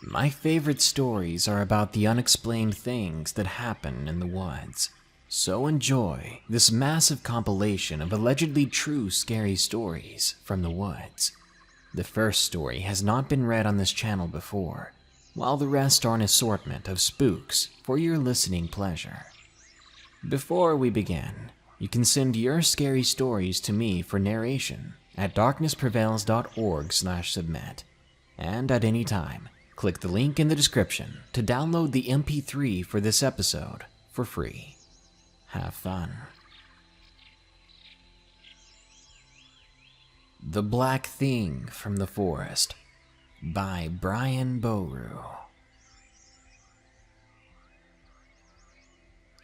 My favorite stories are about the unexplained things that happen in the woods. So enjoy this massive compilation of allegedly true scary stories from the woods. The first story has not been read on this channel before, while the rest are an assortment of spooks for your listening pleasure. Before we begin, you can send your scary stories to me for narration at darknessprevails.org/submit, and at any time, click the link in the description to download the MP3 for this episode for free. Have fun. The Black Thing from the Forest by Brian Boru.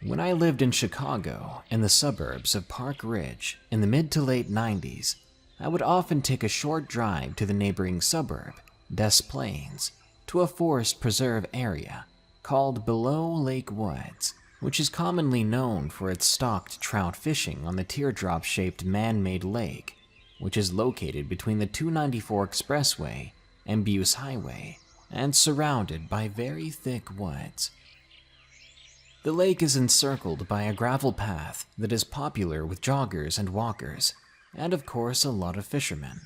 When I lived in Chicago in the suburbs of Park Ridge in the mid to late 90s, I would often take a short drive to the neighboring suburb, Des Plaines, to a forest preserve area called Below Lake Woods, which is commonly known for its stocked trout fishing on the teardrop-shaped man-made lake, which is located between the 294 Expressway and Buse Highway and surrounded by very thick woods. The lake is encircled by a gravel path that is popular with joggers and walkers, and of course a lot of fishermen.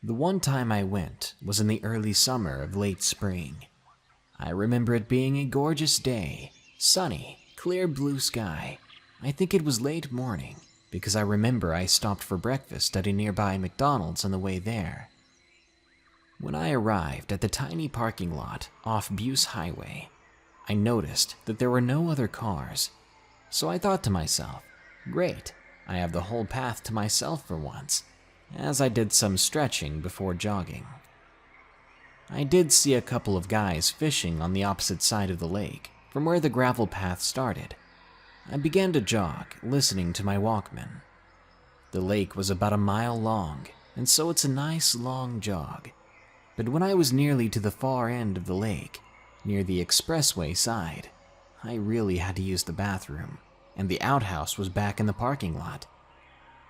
The one time I went was in the early summer of late spring. I remember it being a gorgeous day, sunny, clear blue sky. I think it was late morning, because I remember I stopped for breakfast at a nearby McDonald's on the way there. When I arrived at the tiny parking lot off Buse Highway, I noticed that there were no other cars, so I thought to myself, great, I have the whole path to myself for once, as I did some stretching before jogging. I did see a couple of guys fishing on the opposite side of the lake from where the gravel path started. I began to jog, listening to my Walkman. The lake was about a mile long, and so it's a nice long jog. But when I was nearly to the far end of the lake, near the expressway side, I really had to use the bathroom, and the outhouse was back in the parking lot.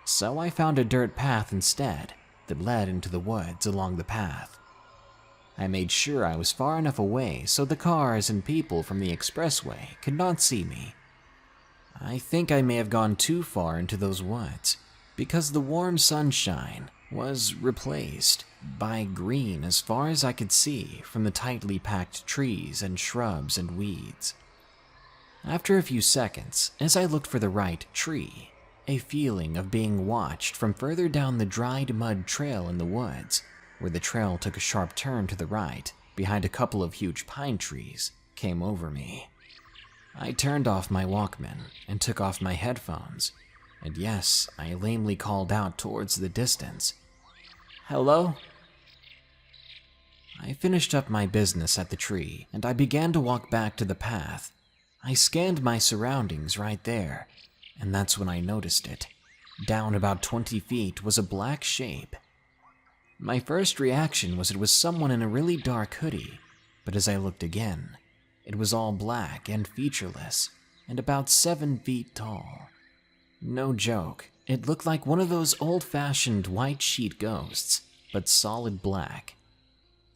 So I found a dirt path instead that led into the woods along the path. I made sure I was far enough away so the cars and people from the expressway could not see me. I think I may have gone too far into those woods because the warm sunshine was replaced by green as far as I could see from the tightly packed trees and shrubs and weeds. After a few seconds, as I looked for the right tree, a feeling of being watched from further down the dried mud trail in the woods, where the trail took a sharp turn to the right behind a couple of huge pine trees, came over me. I turned off my Walkman and took off my headphones, and yes, I lamely called out towards the distance, "Hello?" I finished up my business at the tree, and I began to walk back to the path. I scanned my surroundings right there, and that's when I noticed it. Down about 20 feet was a black shape. My first reaction was it was someone in a really dark hoodie, but as I looked again, it was all black and featureless, and about 7 feet tall. No joke, it looked like one of those old-fashioned white sheet ghosts, but solid black.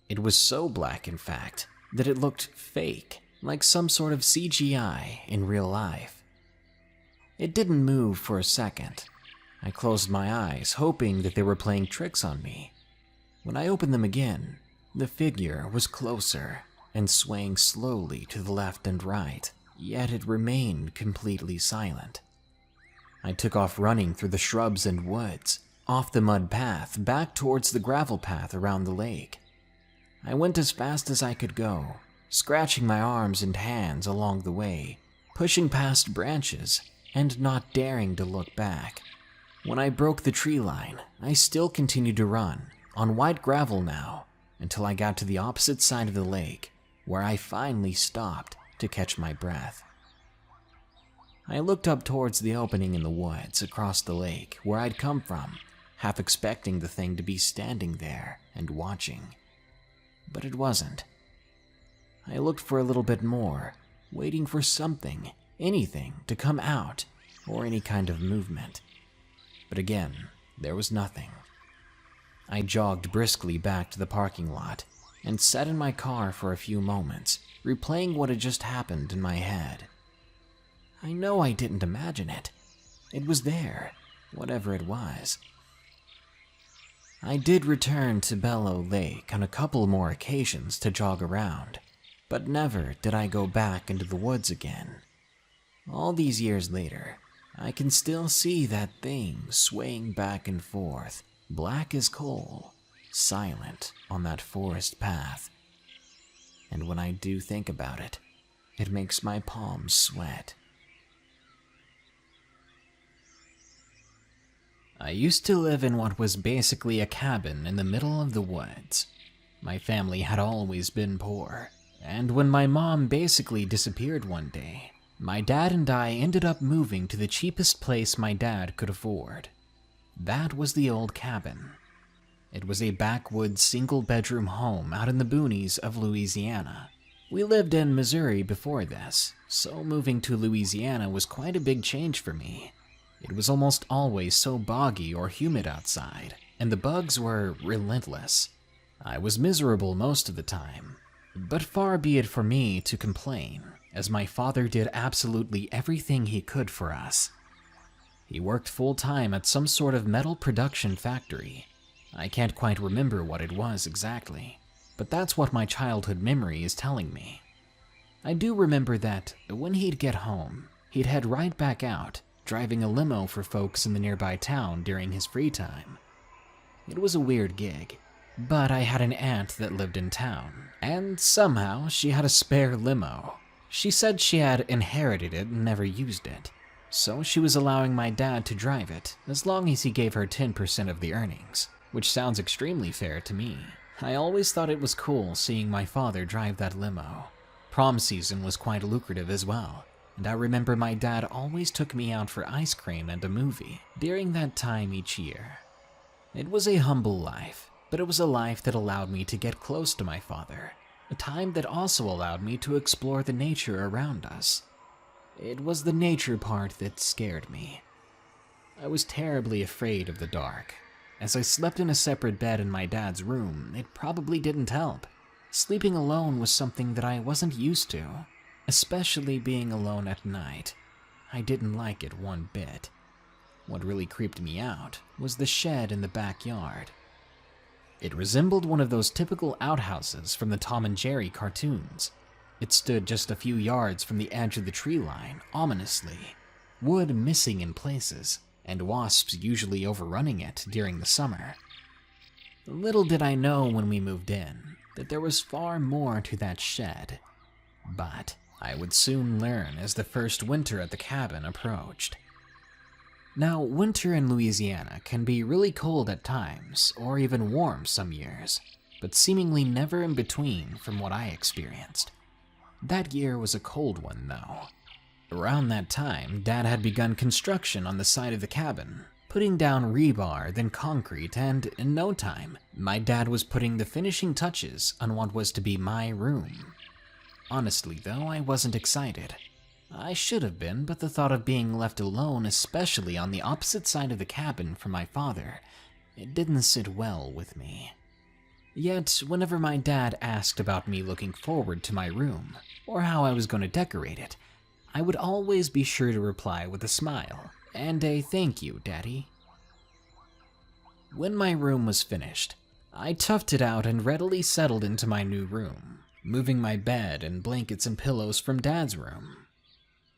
It was so black, in fact, that it looked fake, like some sort of CGI in real life. It didn't move for a second. I closed my eyes, hoping that they were playing tricks on me. When I opened them again, the figure was closer and swaying slowly to the left and right, yet it remained completely silent. I took off running through the shrubs and woods, off the mud path, back towards the gravel path around the lake. I went as fast as I could go, scratching my arms and hands along the way, pushing past branches, and not daring to look back. When I broke the tree line, I still continued to run, on white gravel now, until I got to the opposite side of the lake, where I finally stopped to catch my breath. I looked up towards the opening in the woods across the lake where I'd come from, half expecting the thing to be standing there and watching. But it wasn't. I looked for a little bit more, waiting for something, anything, to come out, or any kind of movement. But again, there was nothing. I jogged briskly back to the parking lot, and sat in my car for a few moments, replaying what had just happened in my head. I know I didn't imagine it. It was there, whatever it was. I did return to Bellow Lake on a couple more occasions to jog around, but never did I go back into the woods again. All these years later, I can still see that thing swaying back and forth, black as coal, silent on that forest path. And when I do think about it, it makes my palms sweat. I used to live in what was basically a cabin in the middle of the woods. My family had always been poor, and when my mom basically disappeared one day, my dad and I ended up moving to the cheapest place my dad could afford. That was the old cabin. It was a backwoods single-bedroom home out in the boonies of Louisiana. We lived in Missouri before this, so moving to Louisiana was quite a big change for me. It was almost always so boggy or humid outside, and the bugs were relentless. I was miserable most of the time, but far be it for me to complain, as my father did absolutely everything he could for us. He worked full-time at some sort of metal production factory. I can't quite remember what it was exactly, but that's what my childhood memory is telling me. I do remember that when he'd get home, he'd head right back out, driving a limo for folks in the nearby town during his free time. It was a weird gig, but I had an aunt that lived in town, and somehow she had a spare limo. She said she had inherited it and never used it, so she was allowing my dad to drive it as long as he gave her 10% of the earnings, which sounds extremely fair to me. I always thought it was cool seeing my father drive that limo. Prom season was quite lucrative as well, and I remember my dad always took me out for ice cream and a movie during that time each year. It was a humble life, but it was a life that allowed me to get close to my father, a time that also allowed me to explore the nature around us. It was the nature part that scared me. I was terribly afraid of the dark. As I slept in a separate bed in my dad's room, it probably didn't help. Sleeping alone was something that I wasn't used to, especially being alone at night. I didn't like it one bit. What really creeped me out was the shed in the backyard. It resembled one of those typical outhouses from the Tom and Jerry cartoons. It stood just a few yards from the edge of the tree line, ominously, wood missing in places, and wasps usually overrunning it during the summer. Little did I know when we moved in that there was far more to that shed, but I would soon learn as the first winter at the cabin approached. Now, winter in Louisiana can be really cold at times, or even warm some years, but seemingly never in between from what I experienced. That year was a cold one, though. Around that time, Dad had begun construction on the side of the cabin, putting down rebar, then concrete, and in no time, my dad was putting the finishing touches on what was to be my room. Honestly, though, I wasn't excited. I should have been, but the thought of being left alone, especially on the opposite side of the cabin from my father, it didn't sit well with me. Yet, whenever my dad asked about me looking forward to my room, or how I was going to decorate it, I would always be sure to reply with a smile and a "thank you, Daddy." When my room was finished, I toughed it out and readily settled into my new room, moving my bed and blankets and pillows from Dad's room.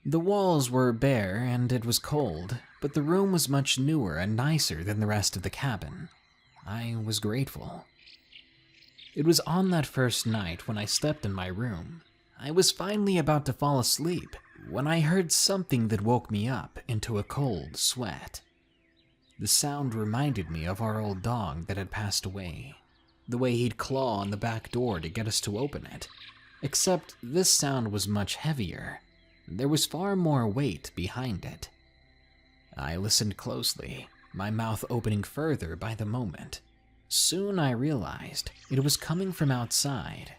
The walls were bare and it was cold, but the room was much newer and nicer than the rest of the cabin. I was grateful. It was on that first night when I slept in my room. I was finally about to fall asleep when I heard something that woke me up into a cold sweat. The sound reminded me of our old dog that had passed away, the way he'd claw on the back door to get us to open it, except this sound was much heavier. There was far more weight behind it. I listened closely, my mouth opening further by the moment. Soon I realized it was coming from outside.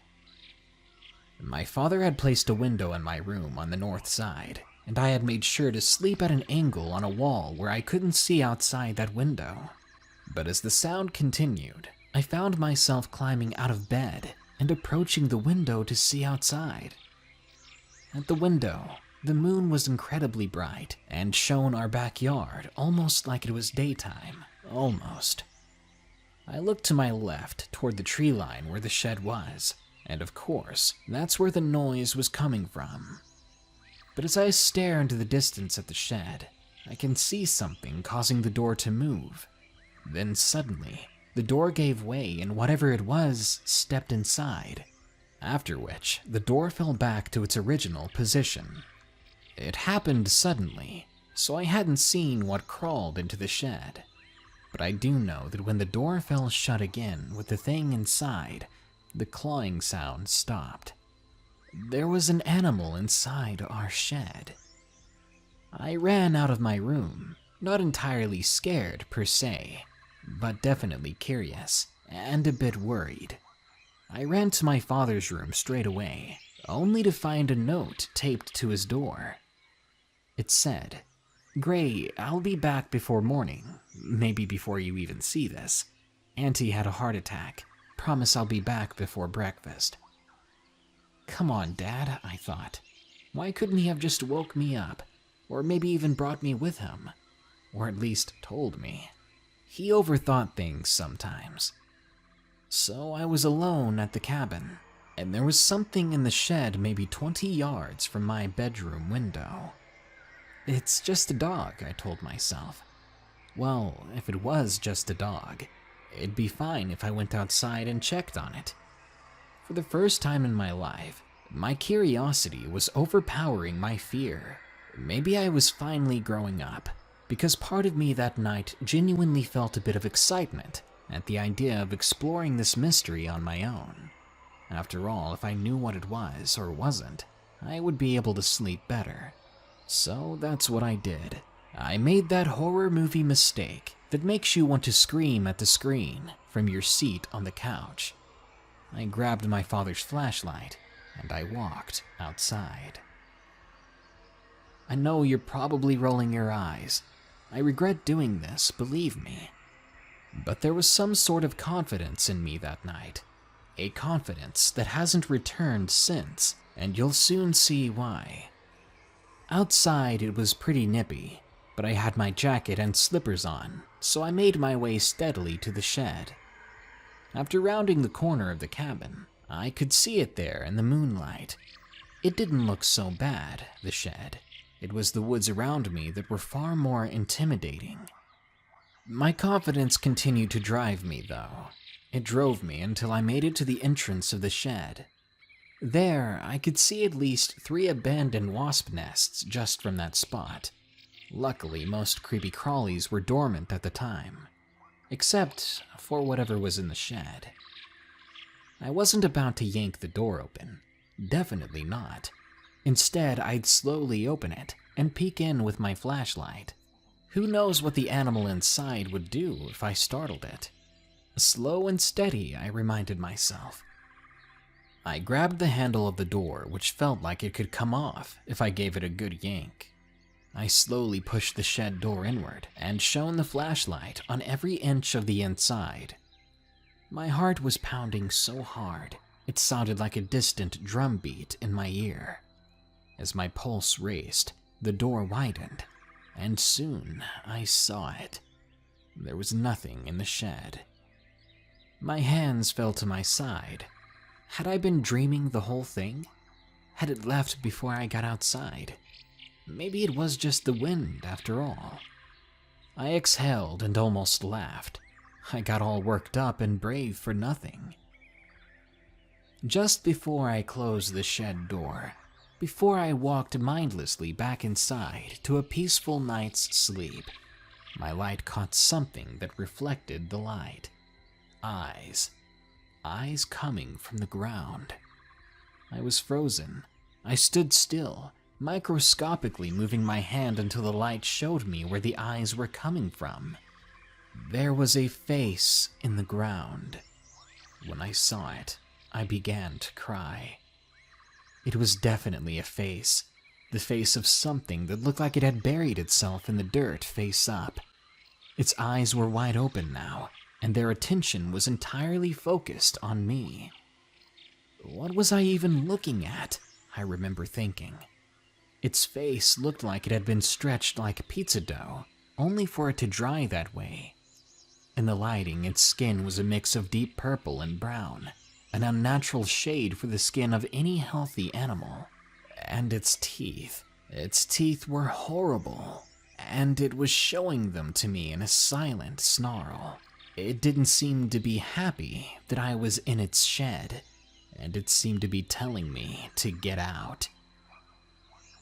My father had placed a window in my room on the north side, and I had made sure to sleep at an angle on a wall where I couldn't see outside that window. But as the sound continued, I found myself climbing out of bed and approaching the window to see outside. At the window, the moon was incredibly bright and shone our backyard almost like it was daytime. Almost. I looked to my left toward the tree line where the shed was, and of course, that's where the noise was coming from. But as I stare into the distance at the shed, I can see something causing the door to move. Then suddenly, the door gave way and whatever it was stepped inside, after which the door fell back to its original position. It happened suddenly, so I hadn't seen what crawled into the shed. But I do know that when the door fell shut again with the thing inside, the clawing sound stopped. There was an animal inside our shed. I ran out of my room, not entirely scared per se, but definitely curious and a bit worried. I ran to my father's room straight away, only to find a note taped to his door. It said, "Gray, I'll be back before morning, maybe before you even see this. Auntie had a heart attack. Promise I'll be back before breakfast." Come on, Dad, I thought. Why couldn't he have just woke me up, or maybe even brought me with him, or at least told me? He overthought things sometimes. So I was alone at the cabin, and there was something in the shed maybe 20 yards from my bedroom window. It's just a dog, I told myself. Well, if it was just a dog, it'd be fine if I went outside and checked on it. For the first time in my life, my curiosity was overpowering my fear. Maybe I was finally growing up, because part of me that night genuinely felt a bit of excitement at the idea of exploring this mystery on my own. After all, if I knew what it was or wasn't, I would be able to sleep better. So that's what I did. I made that horror movie mistake that makes you want to scream at the screen from your seat on the couch. I grabbed my father's flashlight and I walked outside. I know you're probably rolling your eyes. I regret doing this, believe me. But there was some sort of confidence in me that night. A confidence that hasn't returned since, and you'll soon see why. Outside it was pretty nippy, but I had my jacket and slippers on, so I made my way steadily to the shed. After rounding the corner of the cabin, I could see it there in the moonlight. It didn't look so bad, the shed. It was the woods around me that were far more intimidating. My confidence continued to drive me, though. It drove me until I made it to the entrance of the shed. There, I could see at least 3 abandoned wasp nests just from that spot. Luckily, most creepy crawlies were dormant at the time, except for whatever was in the shed. I wasn't about to yank the door open. Definitely not. Instead, I'd slowly open it and peek in with my flashlight. Who knows what the animal inside would do if I startled it? Slow and steady, I reminded myself. I grabbed the handle of the door, which felt like it could come off if I gave it a good yank. I slowly pushed the shed door inward and shone the flashlight on every inch of the inside. My heart was pounding so hard, it sounded like a distant drum beat in my ear. As my pulse raced, the door widened, and soon I saw it. There was nothing in the shed. My hands fell to my side. Had I been dreaming the whole thing? Had it left before I got outside? Maybe it was just the wind after all. I exhaled and almost laughed. I got all worked up and brave for nothing. Just before I closed the shed door, before I walked mindlessly back inside to a peaceful night's sleep, my light caught something that reflected the light. Eyes. Eyes coming from the ground. I was frozen. I stood still, microscopically moving my hand until the light showed me where the eyes were coming from. There was a face in the ground. When I saw it, I began to cry. It was definitely a face, the face of something that looked like it had buried itself in the dirt face up. Its eyes were wide open now, and their attention was entirely focused on me. What was I even looking at? I remember thinking. Its face looked like it had been stretched like pizza dough, only for it to dry that way. In the lighting, its skin was a mix of deep purple and brown, an unnatural shade for the skin of any healthy animal. And its teeth were horrible, and it was showing them to me in a silent snarl. It didn't seem to be happy that I was in its shed, and it seemed to be telling me to get out.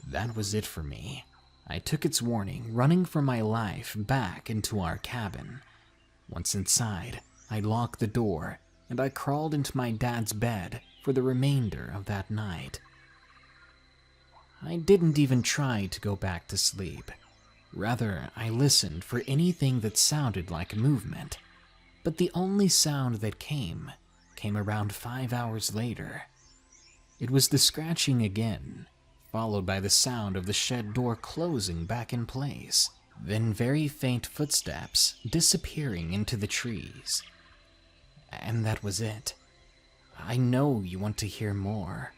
That was it for me. I took its warning, running for my life back into our cabin. Once inside, I locked the door, and I crawled into my dad's bed for the remainder of that night. I didn't even try to go back to sleep. Rather, I listened for anything that sounded like movement. But the only sound that came around 5 hours later. It was the scratching again, followed by the sound of the shed door closing back in place, then very faint footsteps disappearing into the trees. And that was it. I know you want to hear more.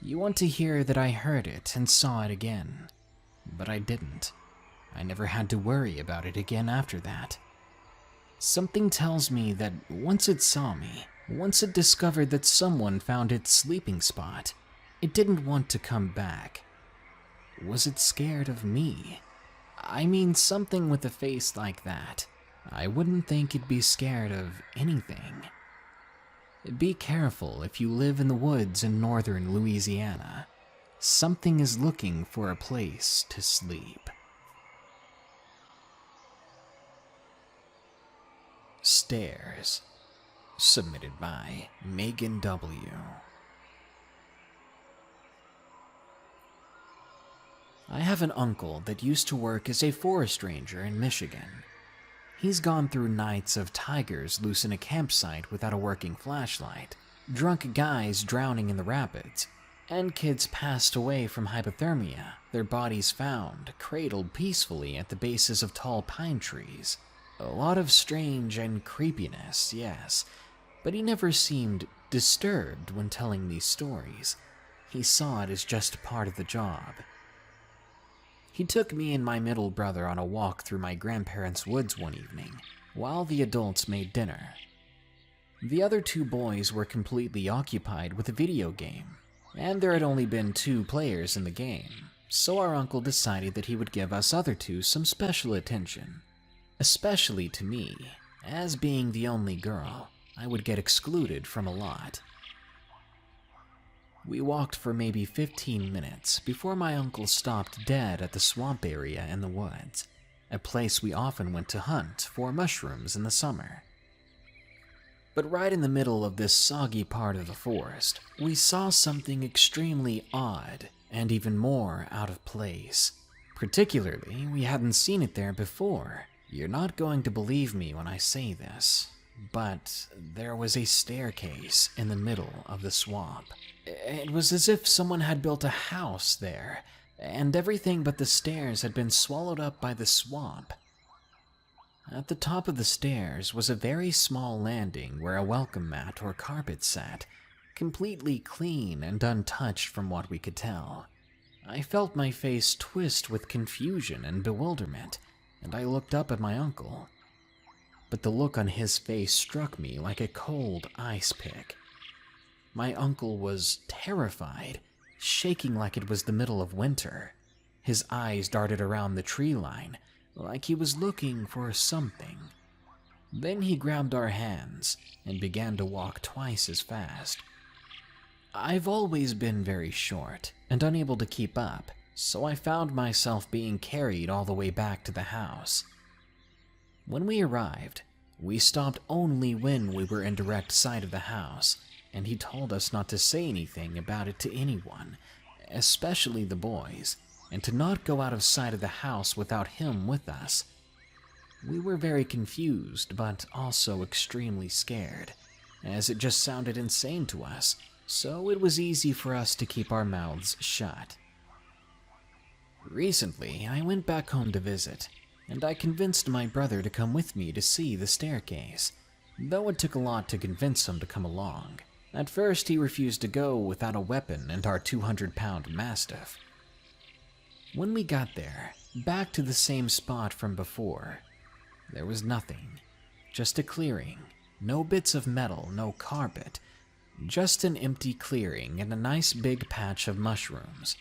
You want to hear that I heard it and saw it again, but I didn't. I never had to worry about it again after that. Something tells me that once it saw me, once it discovered that someone found its sleeping spot, it didn't want to come back. Was it scared of me? I mean, something with a face like that. I wouldn't think it'd be scared of anything. Be careful if you live in the woods in northern Louisiana. Something is looking for a place to sleep. Stairs. Submitted by Megan W. I have an uncle that used to work as a forest ranger in Michigan. He's gone through nights of tigers loose in a campsite without a working flashlight, drunk guys drowning in the rapids, and kids passed away from hypothermia, their bodies found cradled peacefully at the bases of tall pine trees. A lot of strange and creepiness, yes, but he never seemed disturbed when telling these stories. He saw it as just part of the job. He took me and my middle brother on a walk through my grandparents' woods one evening, while the adults made dinner. The other two boys were completely occupied with a video game, and there had only been 2 players in the game, so our uncle decided that he would give us other two some special attention. Especially to me, as being the only girl, I would get excluded from a lot. We walked for maybe 15 minutes before my uncle stopped dead at the swamp area in the woods, a place we often went to hunt for mushrooms in the summer. But right in the middle of this soggy part of the forest, we saw something extremely odd and even more out of place. Particularly, we hadn't seen it there before. You're not going to believe me when I say this, but there was a staircase in the middle of the swamp. It was as if someone had built a house there, and everything but the stairs had been swallowed up by the swamp. At the top of the stairs was a very small landing where a welcome mat or carpet sat, completely clean and untouched from what we could tell. I felt my face twist with confusion and bewilderment, and I looked up at my uncle. But the look on his face struck me like a cold ice pick. My uncle was terrified, shaking like it was the middle of winter. His eyes darted around the tree line, like he was looking for something. Then he grabbed our hands and began to walk twice as fast. I've always been very short and unable to keep up, so I found myself being carried all the way back to the house. When we arrived, we stopped only when we were in direct sight of the house, and he told us not to say anything about it to anyone, especially the boys, and to not go out of sight of the house without him with us. We were very confused, but also extremely scared, as it just sounded insane to us, so it was easy for us to keep our mouths shut. Recently, I went back home to visit, and I convinced my brother to come with me to see the staircase, though it took a lot to convince him to come along. At first, he refused to go without a weapon and our 200-pound mastiff. When we got there, back to the same spot from before, there was nothing. Just a clearing. No bits of metal, no carpet. Just an empty clearing and a nice big patch of mushrooms.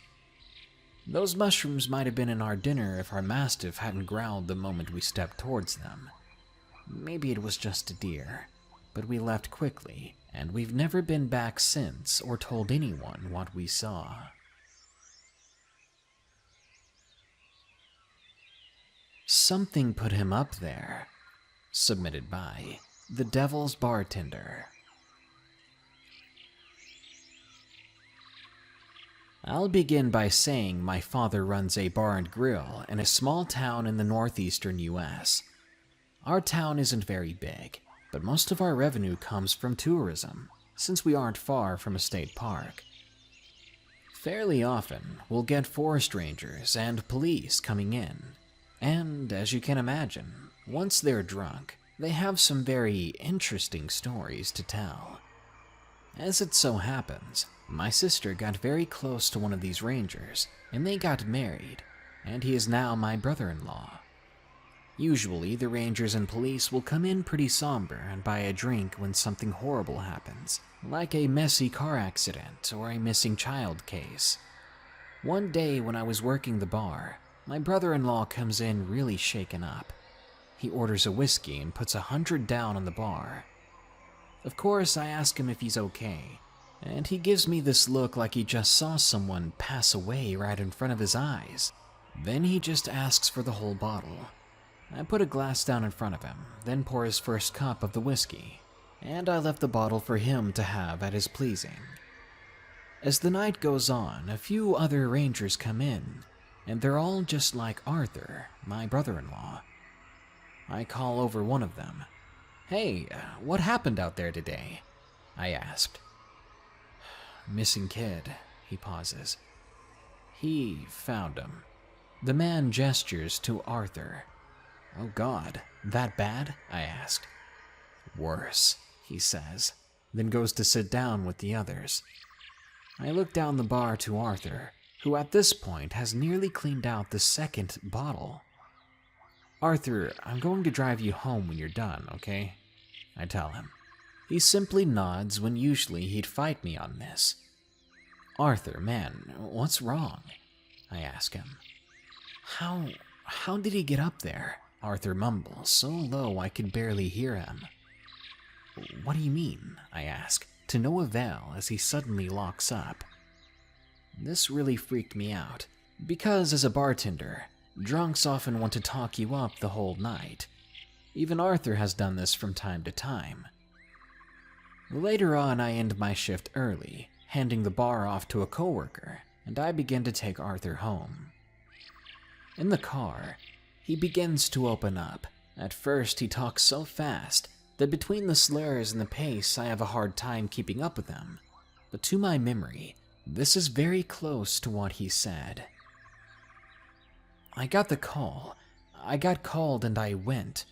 Those mushrooms might have been in our dinner if our mastiff hadn't growled the moment we stepped towards them. Maybe it was just a deer, but we left quickly, and we've never been back since or told anyone what we saw. Something put him up there. Submitted by The Devil's Bartender. I'll begin by saying my father runs a bar and grill in a small town in the northeastern US. Our town isn't very big, but most of our revenue comes from tourism, since we aren't far from a state park. Fairly often, we'll get forest rangers and police coming in, and as you can imagine, once they're drunk, they have some very interesting stories to tell. As it so happens, my sister got very close to one of these rangers, and they got married, and he is now my brother-in-law. Usually, the rangers and police will come in pretty somber and buy a drink when something horrible happens, like a messy car accident or a missing child case. One day when I was working the bar, my brother-in-law comes in really shaken up. He orders a whiskey and puts 100 down on the bar. Of course, I ask him if he's okay, and he gives me this look like he just saw someone pass away right in front of his eyes. Then he just asks for the whole bottle. I put a glass down in front of him, then pour his first cup of the whiskey, and I left the bottle for him to have at his pleasing. As the night goes on, a few other rangers come in, and they're all just like Arthur, my brother-in-law. I call over one of them. "Hey, what happened out there today?" I asked. "Missing kid," he pauses. "He found him." The man gestures to Arthur. "Oh God, that bad?" I asked. "Worse," he says, then goes to sit down with the others. I look down the bar to Arthur, who at this point has nearly cleaned out the second bottle. "Arthur, I'm going to drive you home when you're done, okay?" I tell him. He simply nods when usually he'd fight me on this. "Arthur, man, what's wrong?" I ask him. How did he get up there?" Arthur mumbles so low I could barely hear him. "What do you mean?" I ask, to no avail as he suddenly locks up. This really freaked me out, because as a bartender, drunks often want to talk you up the whole night. Even Arthur has done this from time to time. Later on, I end my shift early, handing the bar off to a coworker, and I begin to take Arthur home. In the car, he begins to open up. At first, he talks so fast that between the slurs and the pace, I have a hard time keeping up with him. But to my memory, this is very close to what he said. "I got the call. I got called and I went.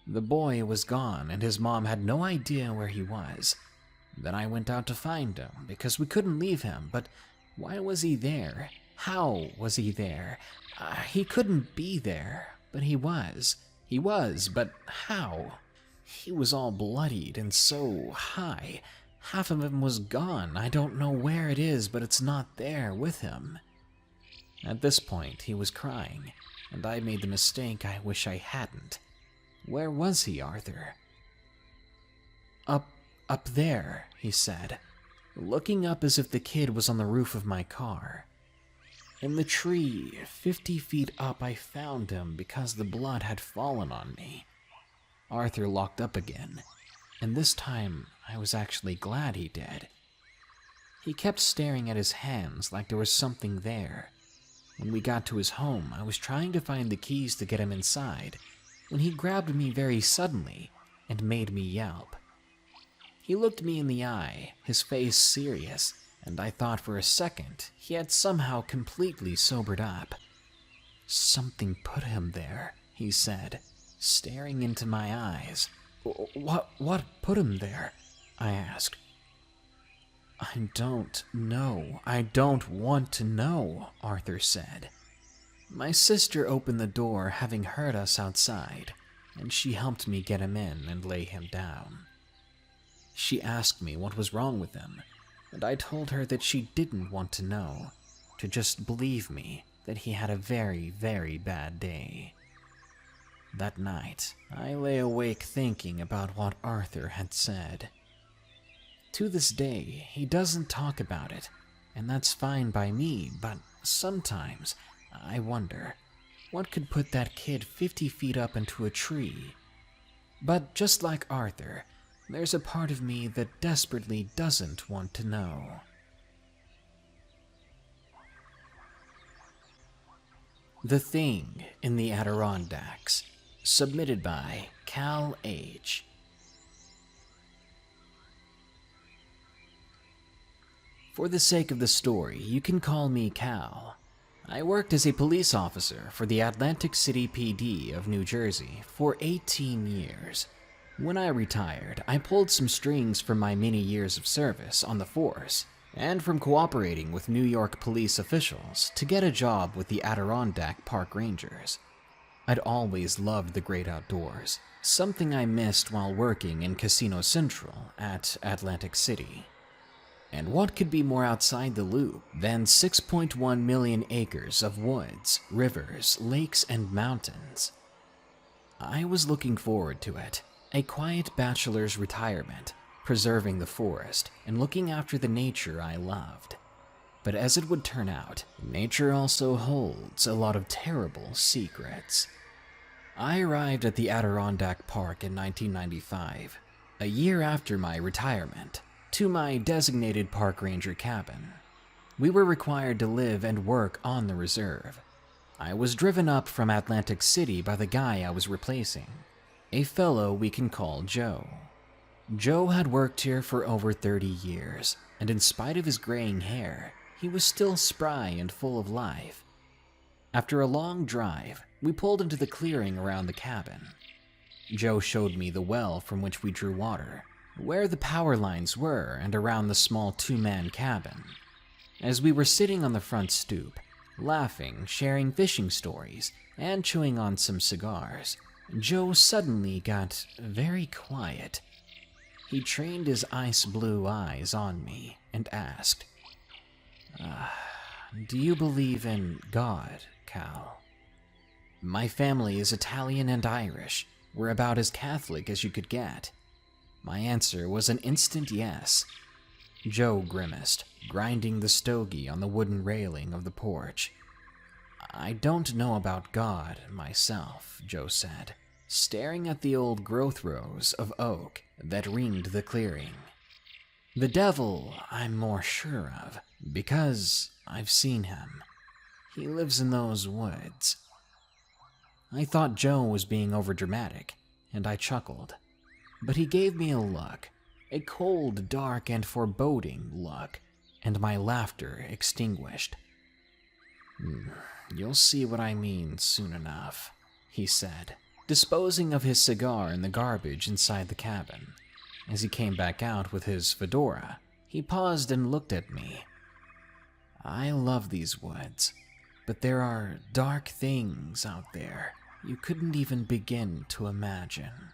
The boy was gone and his mom had no idea where he was. Then I went out to find him because we couldn't leave him, but why was he there? How was he there? He couldn't be there, but he was. He was, but how? He was all bloodied and so high. Half of him was gone. I don't know where it is, but it's not there with him." At this point, he was crying, and I made the mistake I wish I hadn't. "Where was he, Arthur?" Up there," he said, looking up as if the kid was on the roof of my car. "In the tree, 50 feet up, I found him because the blood had fallen on me." Arthur locked up again, and this time I was actually glad he did. He kept staring at his hands like there was something there. When we got to his home, I was trying to find the keys to get him inside, when he grabbed me very suddenly and made me yelp. He looked me in the eye, his face serious, and I thought for a second he had somehow completely sobered up. "Something put him there," he said, staring into my eyes. What put him there?" I asked. I don't know. I don't want to know, Arthur said. My sister opened the door, having heard us outside, and she helped me get him in and lay him down. She asked me what was wrong with him, and I told her that she didn't want to know, to just believe me that he had a very, very bad day. That night, I lay awake thinking about what Arthur had said. To this day, he doesn't talk about it, and that's fine by me, but sometimes I wonder what could put that kid 50 feet up into a tree. But just like Arthur, there's a part of me that desperately doesn't want to know. The Thing in the Adirondacks, submitted by Cal H. For the sake of the story, you can call me Cal. I worked as a police officer for the Atlantic City PD of New Jersey for 18 years. When I retired, I pulled some strings from my many years of service on the force and from cooperating with New York police officials to get a job with the Adirondack Park Rangers. I'd always loved the great outdoors, something I missed while working in Casino Central at Atlantic City. And what could be more outside the loop than 6.1 million acres of woods, rivers, lakes, and mountains? I was looking forward to it. A quiet bachelor's retirement, preserving the forest and looking after the nature I loved. But as it would turn out, nature also holds a lot of terrible secrets. I arrived at the Adirondack Park in 1995, a year after my retirement, to my designated park ranger cabin. We were required to live and work on the reserve. I was driven up from Atlantic City by the guy I was replacing, a fellow we can call Joe. Joe had worked here for over 30 years, and in spite of his graying hair, he was still spry and full of life. After a long drive, we pulled into the clearing around the cabin. Joe showed me the well from which we drew water, where the power lines were, and around the small two-man cabin. As we were sitting on the front stoop, laughing, sharing fishing stories, and chewing on some cigars, Joe suddenly got very quiet. He trained his ice-blue eyes on me and asked, "Do you believe in God, Cal?" My family is Italian and Irish. We're about as Catholic as you could get. My answer was an instant yes. Joe grimaced, grinding the stogie on the wooden railing of the porch. "I don't know about God myself," Joe said, staring at the old growth rows of oak that ringed the clearing. "The devil I'm more sure of, because I've seen him. He lives in those woods." I thought Joe was being overdramatic, and I chuckled. But he gave me a look, a cold, dark, and foreboding look, and my laughter extinguished. "You'll see what I mean soon enough," he said, disposing of his cigar in the garbage inside the cabin. As he came back out with his fedora, he paused and looked at me. "I love these woods, but there are dark things out there you couldn't even begin to imagine."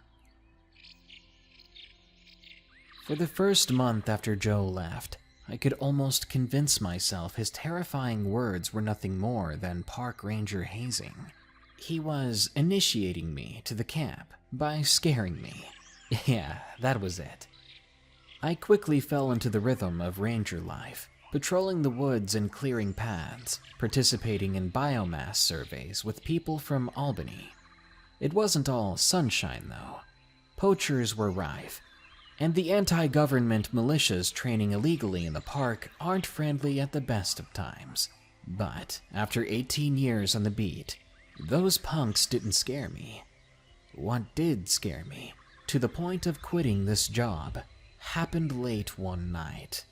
For the first month after Joe left, I could almost convince myself his terrifying words were nothing more than park ranger hazing. He was initiating me to the camp by scaring me. Yeah, that was it. I quickly fell into the rhythm of ranger life, patrolling the woods and clearing paths, participating in biomass surveys with people from Albany. It wasn't all sunshine, though. Poachers were rife, and the anti-government militias training illegally in the park aren't friendly at the best of times. But after 18 years on the beat, those punks didn't scare me. What did scare me, to the point of quitting this job, happened late one night.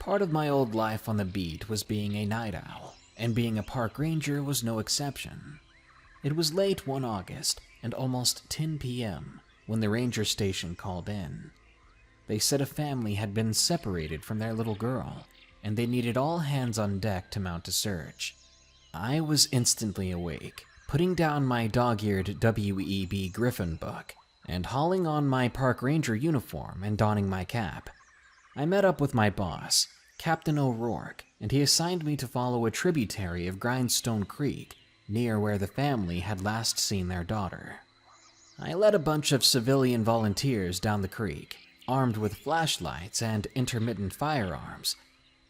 Part of my old life on the beat was being a night owl, and being a park ranger was no exception. It was late one August, and almost 10 p.m., when the ranger station called in. They said a family had been separated from their little girl, and they needed all hands on deck to mount a search. I was instantly awake, putting down my dog-eared W.E.B. Griffin book, and hauling on my park ranger uniform and donning my cap. I met up with my boss, Captain O'Rourke, and he assigned me to follow a tributary of Grindstone Creek, near where the family had last seen their daughter. I led a bunch of civilian volunteers down the creek, armed with flashlights and intermittent firearms.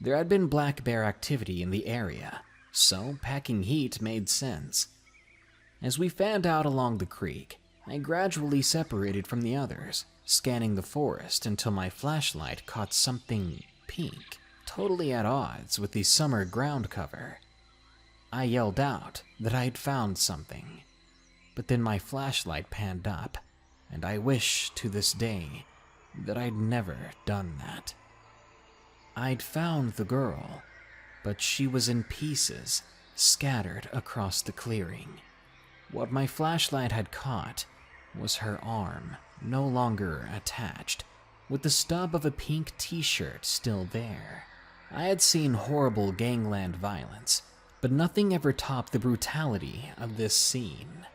There had been black bear activity in the area, so packing heat made sense. As we fanned out along the creek, I gradually separated from the others, scanning the forest until my flashlight caught something pink, totally at odds with the summer ground cover. I yelled out that I'd found something, but then my flashlight panned up, and I wish to this day that I'd never done that. I'd found the girl, but she was in pieces, scattered across the clearing. What my flashlight had caught was her arm, no longer attached, with the stub of a pink t-shirt still there. I had seen horrible gangland violence, but nothing ever topped the brutality of this scene.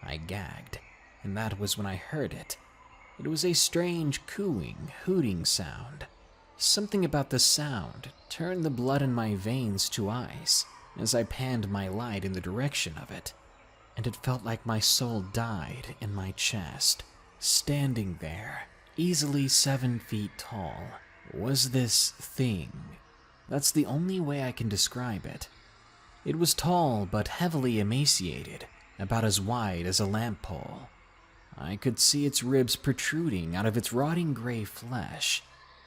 I gagged, and that was when I heard it. It was a strange cooing, hooting sound. Something about the sound turned the blood in my veins to ice as I panned my light in the direction of it, and it felt like my soul died in my chest. Standing there, easily 7 feet tall, was this thing. That's the only way I can describe it. It was tall but heavily emaciated, about as wide as a lamp pole. I could see its ribs protruding out of its rotting gray flesh.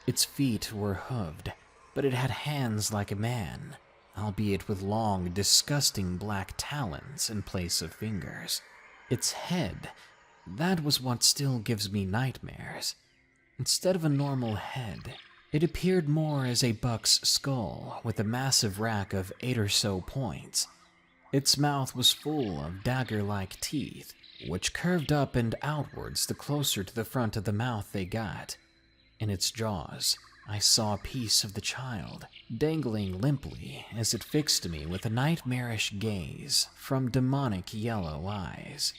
Its feet were hooved, but it had hands like a man, albeit with long, disgusting black talons in place of fingers. Its head, that was what still gives me nightmares. Instead of a normal head, it appeared more as a buck's skull with a massive rack of 8 or so points. Its mouth was full of dagger-like teeth, which curved up and outwards the closer to the front of the mouth they got. In its jaws, I saw a piece of the child, dangling limply as it fixed me with a nightmarish gaze from demonic yellow eyes.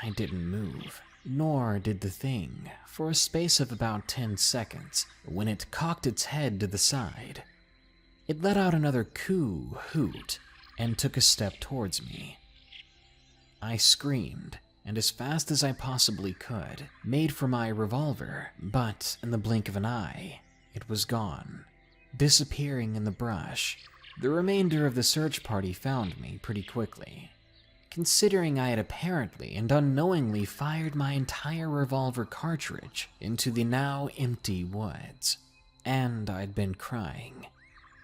I didn't move, nor did the thing, for a space of about 10 seconds, when it cocked its head to the side. It let out another coo hoot and took a step towards me. I screamed, and as fast as I possibly could, made for my revolver, but in the blink of an eye, it was gone, disappearing in the brush. The remainder of the search party found me pretty quickly, considering I had apparently and unknowingly fired my entire revolver cartridge into the now empty woods, and I'd been crying.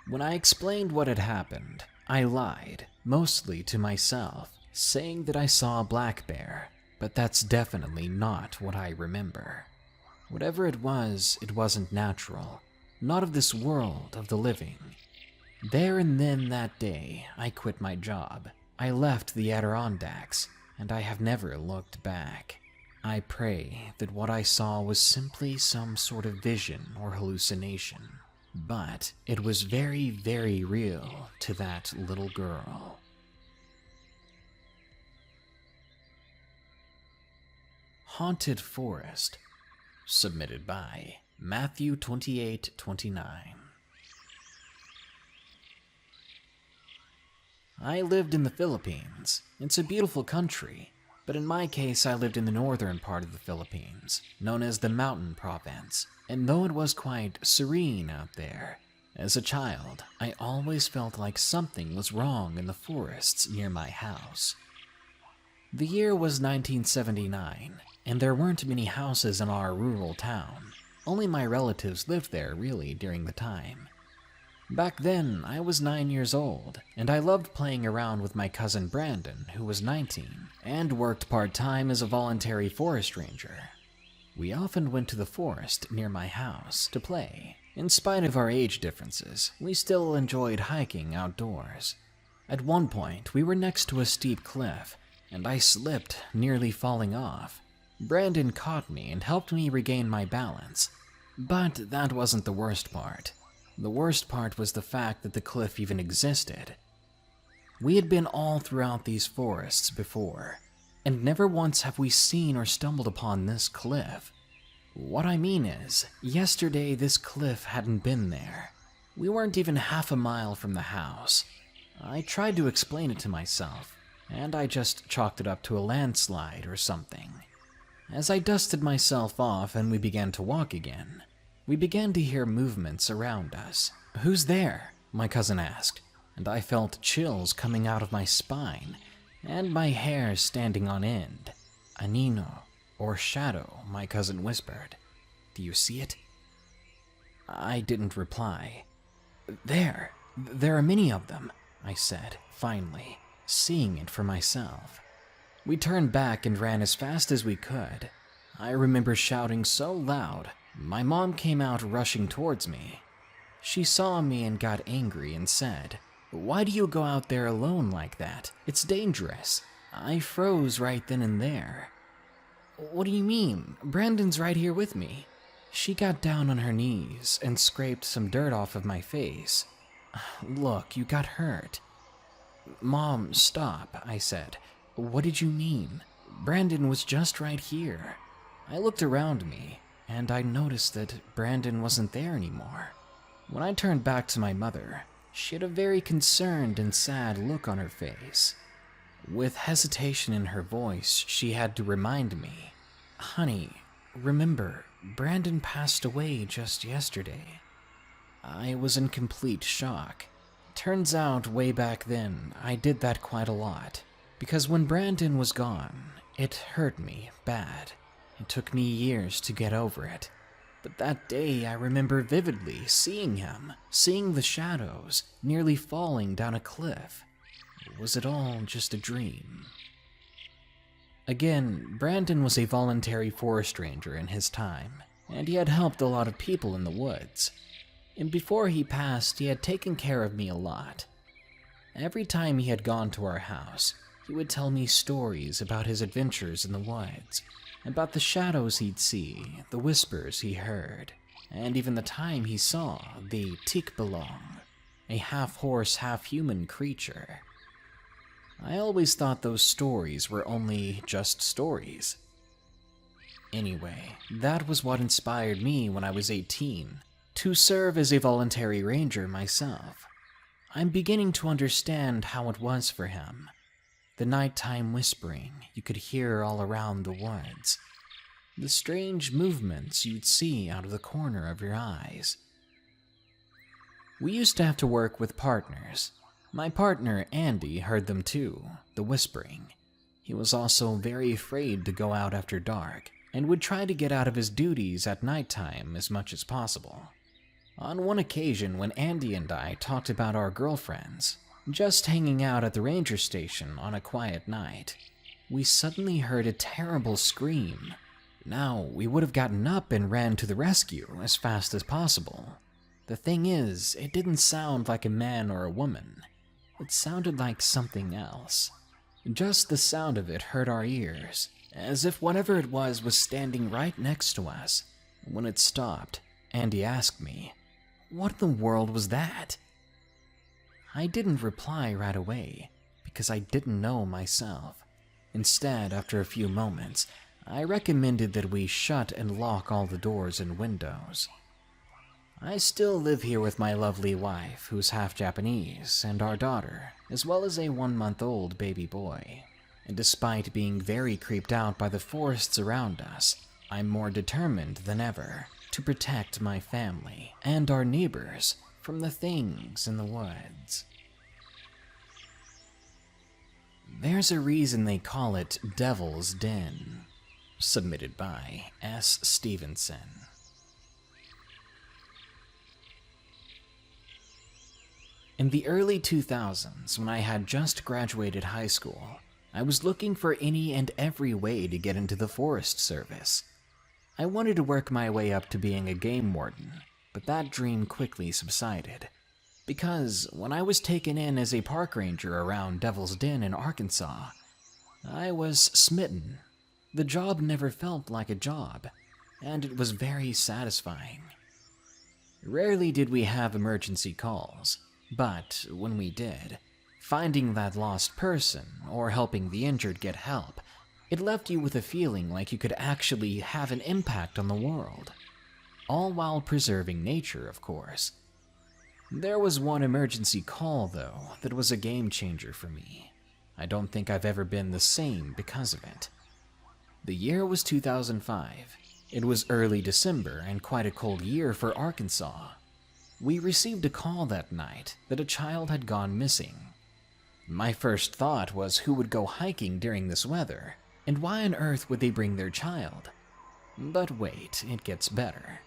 When I explained what had happened, I lied, mostly to myself, saying that I saw a black bear, but that's definitely not what I remember. Whatever it wasn't natural, not of this world of the living. There and then that day, I quit my job. I left the Adirondacks, and I have never looked back. I pray that what I saw was simply some sort of vision or hallucination, but it was very, very real to that little girl. Haunted Forest, submitted by Matthew 2829. I lived in the Philippines. It's a beautiful country, but in my case I lived in the northern part of the Philippines, known as the Mountain Province, and though it was quite serene out there, as a child, I always felt like something was wrong in the forests near my house. The year was 1979, and there weren't many houses in our rural town. Only my relatives lived there, really, during the time. Back then, I was 9 years old, and I loved playing around with my cousin Brandon, who was 19, and worked part-time as a voluntary forest ranger. We often went to the forest near my house to play. In spite of our age differences, we still enjoyed hiking outdoors. At one point, we were next to a steep cliff, and I slipped, nearly falling off. Brandon caught me and helped me regain my balance. But that wasn't the worst part. The worst part was the fact that the cliff even existed. We had been all throughout these forests before, and never once have we seen or stumbled upon this cliff. What I mean is, yesterday this cliff hadn't been there. We weren't even half a mile from the house. I tried to explain it to myself, and I just chalked it up to a landslide or something. As I dusted myself off and we began to walk again, we began to hear movements around us. "Who's there?" my cousin asked, and I felt chills coming out of my spine and my hair standing on end. "A Nino, or shadow," my cousin whispered. "Do you see it?" I didn't reply. There are many of them," I said, finally, seeing it for myself. We turned back and ran as fast as we could. I remember shouting so loud, my mom came out rushing towards me. She saw me and got angry and said, "Why do you go out there alone like that? It's dangerous." I froze right then and there. "What do you mean? Brandon's right here with me." She got down on her knees and scraped some dirt off of my face. "Look, you got hurt." "Mom, stop," I said. "What did you mean? Brandon was just right here." I looked around me, and I noticed that Brandon wasn't there anymore. When I turned back to my mother, she had a very concerned and sad look on her face. With hesitation in her voice, she had to remind me, "Honey, remember, Brandon passed away just yesterday." I was in complete shock. Turns out, way back then, I did that quite a lot. Because when Brandon was gone, it hurt me bad. It took me years to get over it. But that day I remember vividly seeing him, seeing the shadows, nearly falling down a cliff. Was it all just a dream? Again, Brandon was a voluntary forest ranger in his time, and he had helped a lot of people in the woods. And before he passed, he had taken care of me a lot. Every time he had gone to our house, he would tell me stories about his adventures in the woods, about the shadows he'd see, the whispers he heard, and even the time he saw the tikbalong, a half-horse, half-human creature. I always thought those stories were only just stories. Anyway, that was what inspired me when I was 18 to serve as a voluntary ranger myself. I'm beginning to understand how it was for him. The nighttime whispering you could hear all around the woods. The strange movements you'd see out of the corner of your eyes. We used to have to work with partners. My partner, Andy, heard them too, the whispering. He was also very afraid to go out after dark and would try to get out of his duties at nighttime as much as possible. On one occasion when Andy and I talked about our girlfriends, just hanging out at the ranger station on a quiet night, we suddenly heard a terrible scream. Now, we would have gotten up and ran to the rescue as fast as possible. The thing is, it didn't sound like a man or a woman. It sounded like something else. Just the sound of it hurt our ears, as if whatever it was standing right next to us. When it stopped, Andy asked me, "What in the world was that?" I didn't reply right away, because I didn't know myself. Instead, after a few moments, I recommended that we shut and lock all the doors and windows. I still live here with my lovely wife, who's half Japanese, and our daughter, as well as a 1-month-old baby boy. And despite being very creeped out by the forests around us, I'm more determined than ever to protect my family and our neighbors from the things in the woods. There's a reason they call it Devil's Den. Submitted by S. Stevenson. In the early 2000s, when I had just graduated high school, I was looking for any and every way to get into the Forest Service. I wanted to work my way up to being a game warden, but that dream quickly subsided. Because when I was taken in as a park ranger around Devil's Den in Arkansas, I was smitten. The job never felt like a job, and it was very satisfying. Rarely did we have emergency calls, but when we did, finding that lost person or helping the injured get help, it left you with a feeling like you could actually have an impact on the world. All while preserving nature, of course. There was one emergency call, though, that was a game changer for me. I don't think I've ever been the same because of it. The year was 2005. It was early December and quite a cold year for Arkansas. We received a call that night that a child had gone missing. My first thought was who would go hiking during this weather, and why on earth would they bring their child? But wait, it gets better.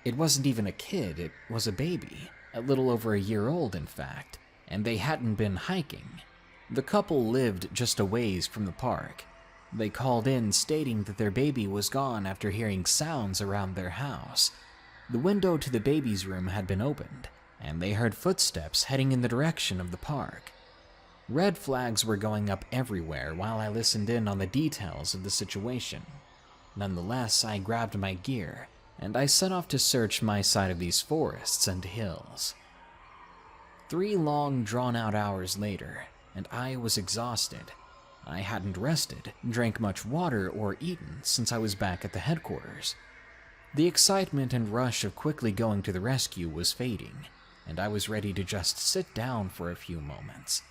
It wasn't even a kid, it was a baby, a little over a year old in fact, and they hadn't been hiking. The couple lived just a ways from the park. They called in stating that their baby was gone after hearing sounds around their house. The window to the baby's room had been opened, and they heard footsteps heading in the direction of the park. Red flags were going up everywhere while I listened in on the details of the situation. Nonetheless, I grabbed my gear, and I set off to search my side of these forests and hills. 3 long, drawn-out hours later, and I was exhausted. I hadn't rested, drank much water, or eaten since I was back at the headquarters. The excitement and rush of quickly going to the rescue was fading, and I was ready to just sit down for a few moments.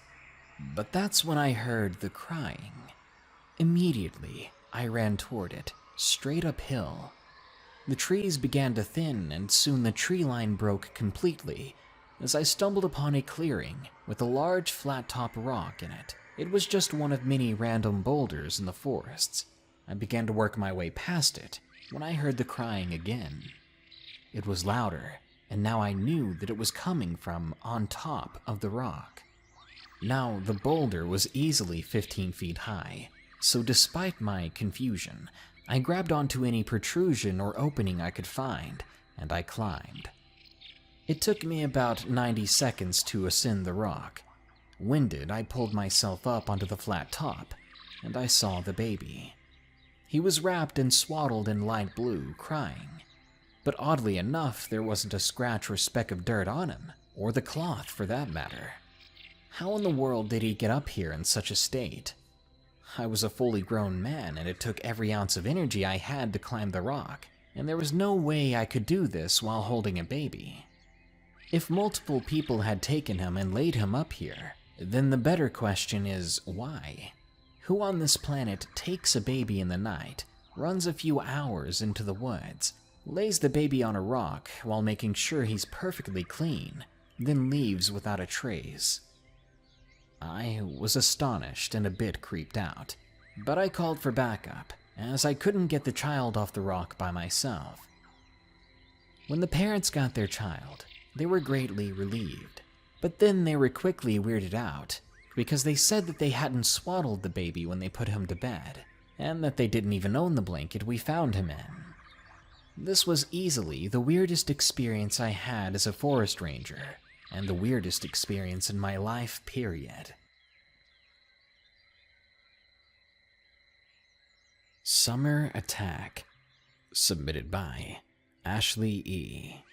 But that's when I heard the crying. Immediately, I ran toward it, straight uphill. The trees began to thin, and soon the tree line broke completely as I stumbled upon a clearing with a large flat-top rock in it. It was just one of many random boulders in the forests. I began to work my way past it when I heard the crying again. It was louder, and now I knew that it was coming from on top of the rock. Now, the boulder was easily 15 feet high, so despite my confusion, I grabbed onto any protrusion or opening I could find, and I climbed. It took me about 90 seconds to ascend the rock. Winded, I pulled myself up onto the flat top, and I saw the baby. He was wrapped and swaddled in light blue, crying. But oddly enough, there wasn't a scratch or speck of dirt on him, or the cloth for that matter. How in the world did he get up here in such a state? I was a fully grown man, and it took every ounce of energy I had to climb the rock, and there was no way I could do this while holding a baby. If multiple people had taken him and laid him up here, then the better question is, why? Who on this planet takes a baby in the night, runs a few hours into the woods, lays the baby on a rock while making sure he's perfectly clean, then leaves without a trace? I was astonished and a bit creeped out, but I called for backup, as I couldn't get the child off the rock by myself. When the parents got their child, they were greatly relieved, but then they were quickly weirded out, because they said that they hadn't swaddled the baby when they put him to bed, and that they didn't even own the blanket we found him in. This was easily the weirdest experience I had as a forest ranger, and the weirdest experience in my life, period. Summer Attack, submitted by Ashley E.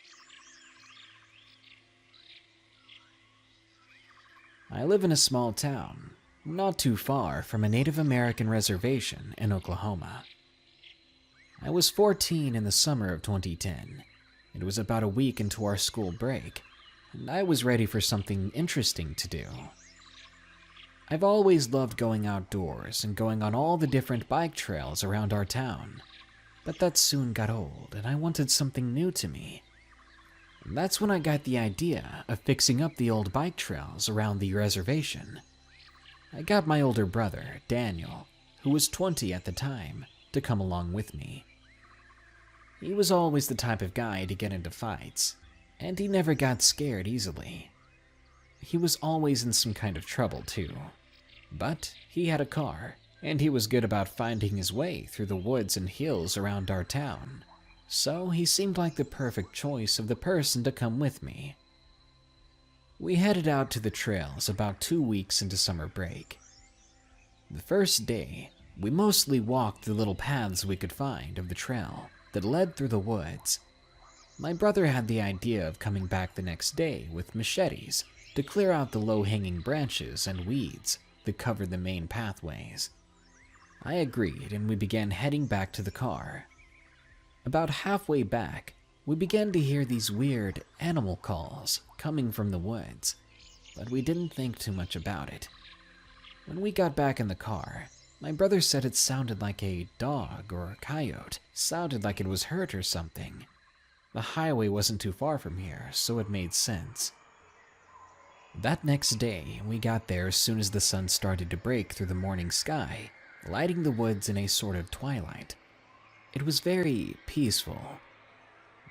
I live in a small town, not too far from a Native American reservation in Oklahoma. I was 14 in the summer of 2010. It was about a week into our school break, and I was ready for something interesting to do. I've always loved going outdoors and going on all the different bike trails around our town, but that soon got old and I wanted something new to me. And that's when I got the idea of fixing up the old bike trails around the reservation. I got my older brother, Daniel, who was 20 at the time, to come along with me. He was always the type of guy to get into fights, and he never got scared easily. He was always in some kind of trouble too, but he had a car, and he was good about finding his way through the woods and hills around our town, so he seemed like the perfect choice of the person to come with me. We headed out to the trails about 2 weeks into summer break. The first day, We mostly walked the little paths we could find of the trail that led through the woods. My brother had the idea of coming back the next day with machetes to clear out the low-hanging branches and weeds that covered the main pathways. I agreed, and we began heading back to the car. About halfway back, we began to hear these weird animal calls coming from the woods, but we didn't think too much about it. When we got back in the car, my brother said it sounded like a dog or a coyote, sounded like it was hurt or something. The highway wasn't too far from here, so it made sense. That next day, we got there as soon as the sun started to break through the morning sky, lighting the woods in a sort of twilight. It was very peaceful.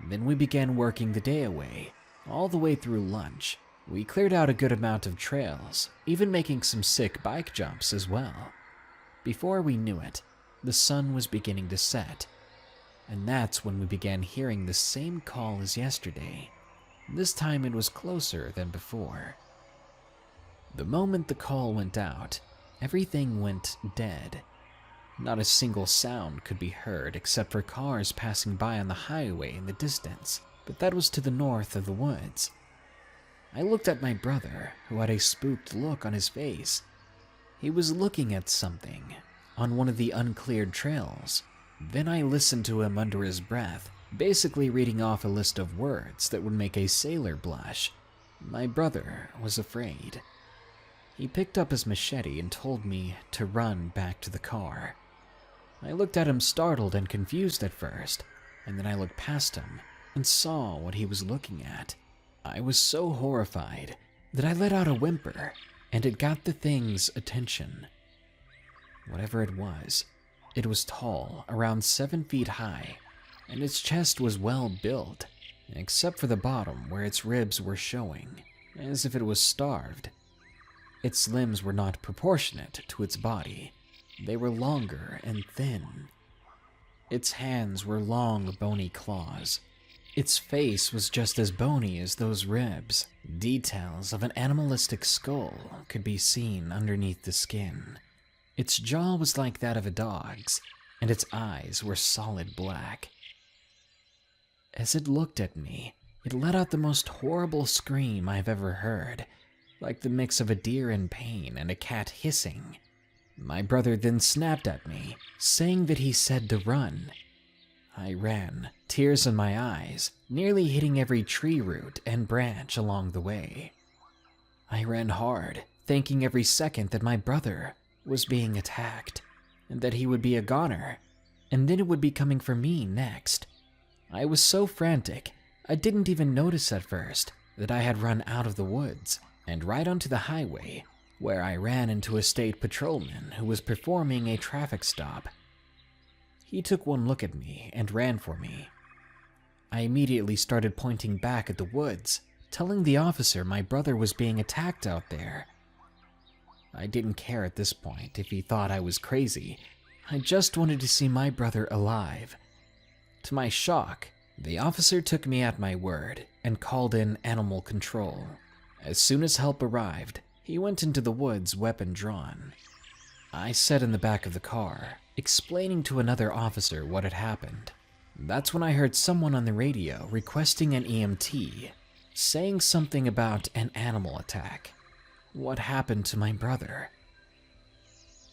Then we began working the day away, all the way through lunch. We cleared out a good amount of trails, even making some sick bike jumps as well. Before we knew it, the sun was beginning to set, and that's when we began hearing the same call as yesterday. This time it was closer than before. The moment the call went out, everything went dead. Not a single sound could be heard except for cars passing by on the highway in the distance, but that was to the north of the woods. I looked at my brother, who had a spooked look on his face. He was looking at something on one of the uncleared trails. Then I listened to him under his breath, basically reading off a list of words that would make a sailor blush. My brother was afraid. He picked up his machete and told me to run back to the car. I looked at him startled and confused at first, and then I looked past him and saw what he was looking at. I was so horrified that I let out a whimper, and it got the thing's attention. Whatever it was tall, around 7 feet high, and its chest was well built, except for the bottom where its ribs were showing, as if it was starved. Its limbs were not proportionate to its body. They were longer and thin. Its hands were long, bony claws. Its face was just as bony as those ribs. Details of an animalistic skull could be seen underneath the skin. Its jaw was like that of a dog's, and its eyes were solid black. As it looked at me, it let out the most horrible scream I've ever heard, like the mix of a deer in pain and a cat hissing. My brother then snapped at me, saying that he said to run. I ran, tears in my eyes, nearly hitting every tree root and branch along the way. I ran hard, thinking every second that my brother was being attacked, and that he would be a goner, and then it would be coming for me next. I was so frantic, I didn't even notice at first that I had run out of the woods and right onto the highway, where I ran into a state patrolman who was performing a traffic stop. He took one look at me and ran for me. I immediately started pointing back at the woods, telling the officer my brother was being attacked out there. I didn't care at this point if he thought I was crazy. I just wanted to see my brother alive. To my shock, the officer took me at my word and called in animal control. As soon as help arrived, he went into the woods, weapon drawn. I sat in the back of the car, explaining to another officer what had happened. That's when I heard someone on the radio requesting an EMT, saying something about an animal attack. What happened to my brother?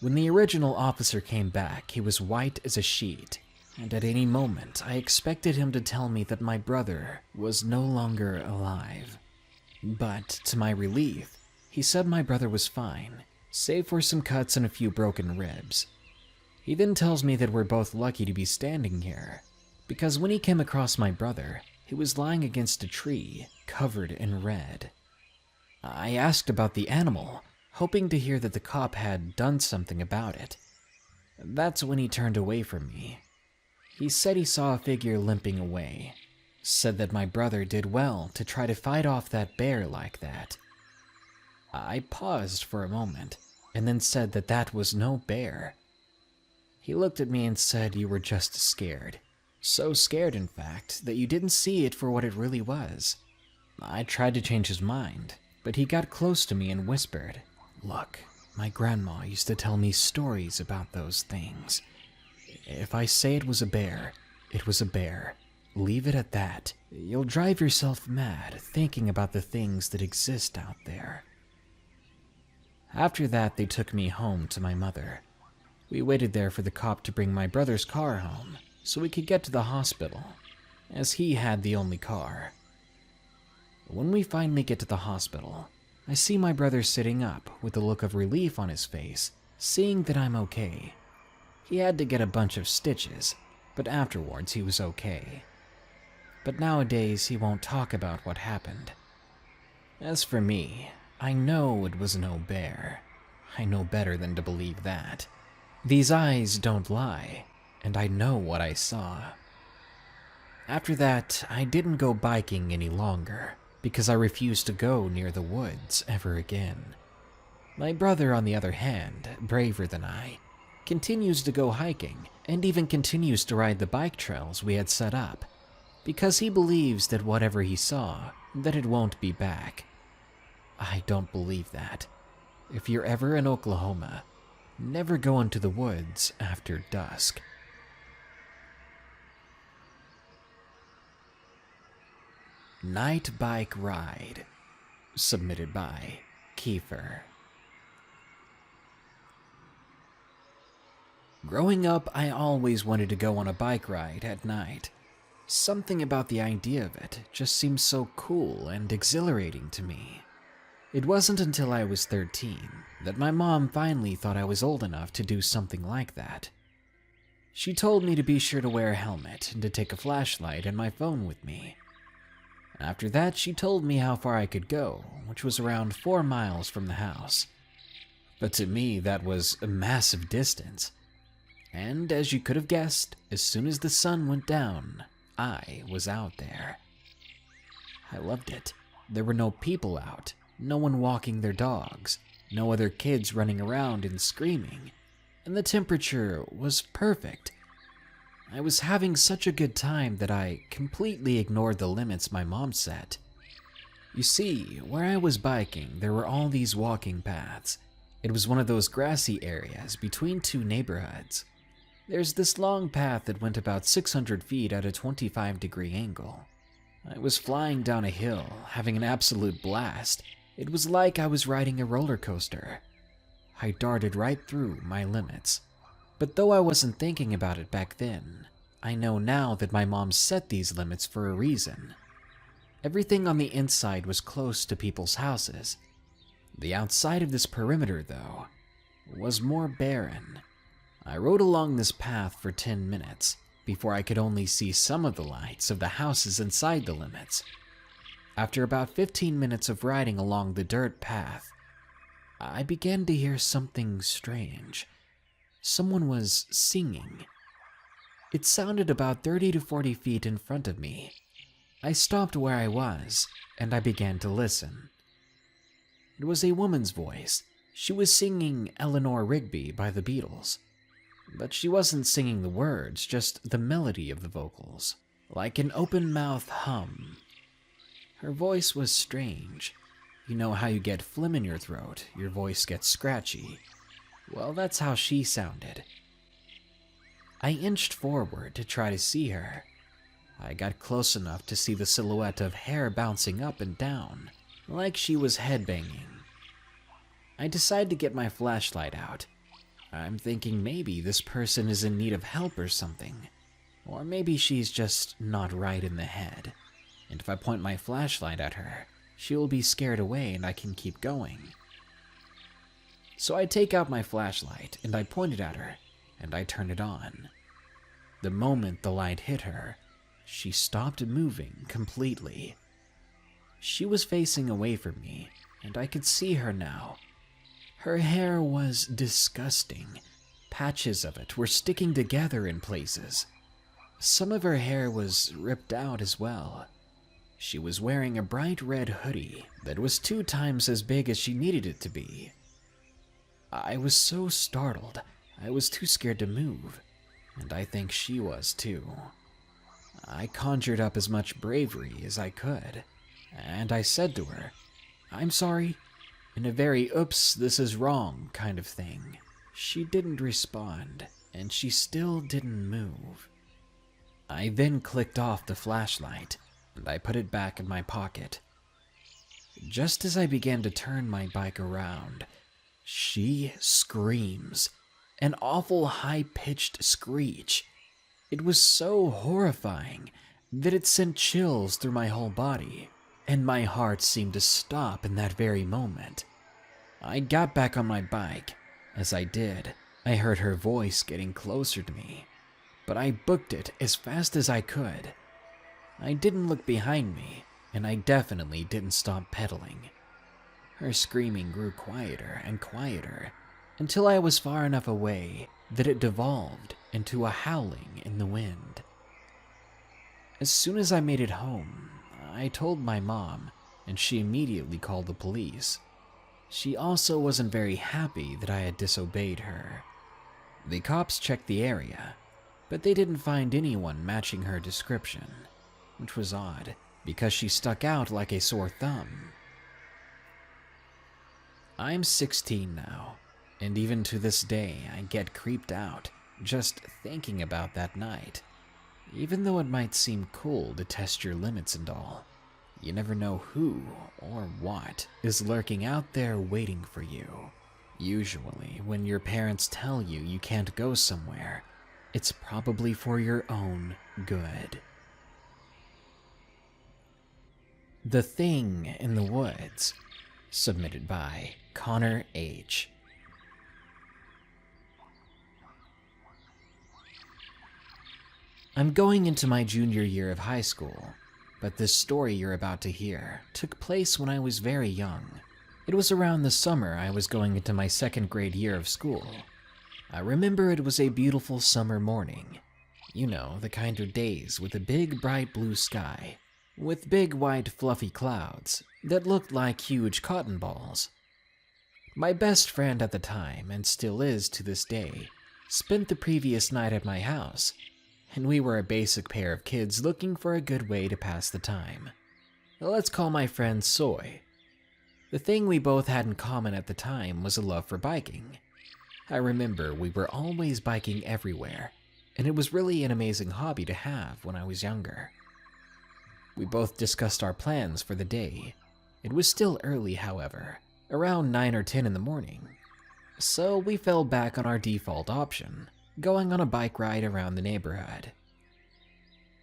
When the original officer came back, he was white as a sheet, and at any moment I expected him to tell me that my brother was no longer alive. But to my relief, he said my brother was fine, save for some cuts and a few broken ribs. He then tells me that we're both lucky to be standing here, because when he came across my brother, he was lying against a tree, covered in red. I asked about the animal, hoping to hear that the cop had done something about it. That's when he turned away from me. He said he saw a figure limping away, said that my brother did well to try to fight off that bear like that. I paused for a moment, and then said that that was no bear. He looked at me and said you were just scared. So scared, in fact, that you didn't see it for what it really was. I tried to change his mind, but he got close to me and whispered, "Look, My grandma used to tell me stories about those things. If I say it was a bear, it was a bear. Leave it at that. You'll drive yourself mad thinking about the things that exist out there. After that, they took me home to my mother. We waited there for the cop to bring my brother's car home so we could get to the hospital, as he had the only car. When we finally get to the hospital, I see my brother sitting up with a look of relief on his face, seeing that I'm okay. He had to get a bunch of stitches, but afterwards he was okay. But nowadays he won't talk about what happened. As for me, I know it was no bear. I know better than to believe that. These eyes don't lie, and I know what I saw. After that, I didn't go biking any longer, because I refused to go near the woods ever again. My brother, on the other hand, braver than I, continues to go hiking and even continues to ride the bike trails we had set up, because he believes that whatever he saw, that it won't be back. I don't believe that. If you're ever in Oklahoma, never go into the woods after dusk. Night Bike Ride, submitted by Kiefer. Growing up, I always wanted to go on a bike ride at night. Something about the idea of it just seemed so cool and exhilarating to me. It wasn't until I was 13 that my mom finally thought I was old enough to do something like that. She told me to be sure to wear a helmet and to take a flashlight and my phone with me. After that, she told me how far I could go, which was around 4 miles from the house. But to me, that was a massive distance. And as you could have guessed, as soon as the sun went down, I was out there. I loved it. There were no people out, no one walking their dogs, no other kids running around and screaming, and the temperature was perfect. I was having such a good time that I completely ignored the limits my mom set. You see, where I was biking, there were all these walking paths. It was one of those grassy areas between two neighborhoods. There's this long path that went about 600 feet at a 25-degree angle. I was flying down a hill, having an absolute blast. It was like I was riding a roller coaster. I darted right through my limits. But though I wasn't thinking about it back then, I know now that my mom set these limits for a reason. Everything on the inside was close to people's houses. The outside of this perimeter, though, was more barren. I rode along this path for 10 minutes before I could only see some of the lights of the houses inside the limits. After about 15 minutes of riding along the dirt path, I began to hear something strange. Someone was singing. It sounded about 30 to 40 feet in front of me. I stopped where I was, and I began to listen. It was a woman's voice. She was singing Eleanor Rigby by the Beatles. But she wasn't singing the words, just the melody of the vocals, like an open-mouth hum. Her voice was strange. You know how you get phlegm in your throat, your voice gets scratchy. Well, that's how she sounded. I inched forward to try to see her. I got close enough to see the silhouette of hair bouncing up and down, like she was headbanging. I decided to get my flashlight out. I'm thinking maybe this person is in need of help or something. Or maybe she's just not right in the head. And if I point my flashlight at her, she will be scared away and I can keep going. So I take out my flashlight and I point it at her and I turn it on. The moment the light hit her, she stopped moving completely. She was facing away from me and I could see her now. Her hair was disgusting. Patches of it were sticking together in places. Some of her hair was ripped out as well. She was wearing a bright red hoodie that was 2 times as big as she needed it to be. I was so startled, I was too scared to move, and I think she was too. I conjured up as much bravery as I could, and I said to her, "I'm sorry," in a very oops, this is wrong kind of thing. She didn't respond, and she still didn't move. I then clicked off the flashlight, and I put it back in my pocket. Just as I began to turn my bike around, she screams, an awful high-pitched screech. It was so horrifying that it sent chills through my whole body, and my heart seemed to stop in that very moment. I got back on my bike. As I did, I heard her voice getting closer to me, but I booked it as fast as I could. I didn't look behind me, and I definitely didn't stop pedaling. Her screaming grew quieter and quieter until I was far enough away that it devolved into a howling in the wind. As soon as I made it home, I told my mom, and she immediately called the police. She also wasn't very happy that I had disobeyed her. The cops checked the area, but they didn't find anyone matching her description, which was odd because she stuck out like a sore thumb. I'm 16 now, and even to this day I get creeped out just thinking about that night. Even though it might seem cool to test your limits and all, you never know who or what is lurking out there waiting for you. Usually, when your parents tell you you can't go somewhere, it's probably for your own good. The Thing in the Woods, submitted by Connor H. I'm going into my junior year of high school, but this story you're about to hear took place when I was very young. It was around the summer I was going into my second grade year of school. I remember it was a beautiful summer morning. You know, the kind of days with a big bright blue sky, with big white fluffy clouds that looked like huge cotton balls. My best friend at the time, and still is to this day, spent the previous night at my house, and we were a basic pair of kids looking for a good way to pass the time. Let's call my friend Soy. The thing we both had in common at the time was a love for biking. I remember we were always biking everywhere, and it was really an amazing hobby to have when I was younger. We both discussed our plans for the day. It was still early, however, around 9 or 10 in the morning. So we fell back on our default option, going on a bike ride around the neighborhood.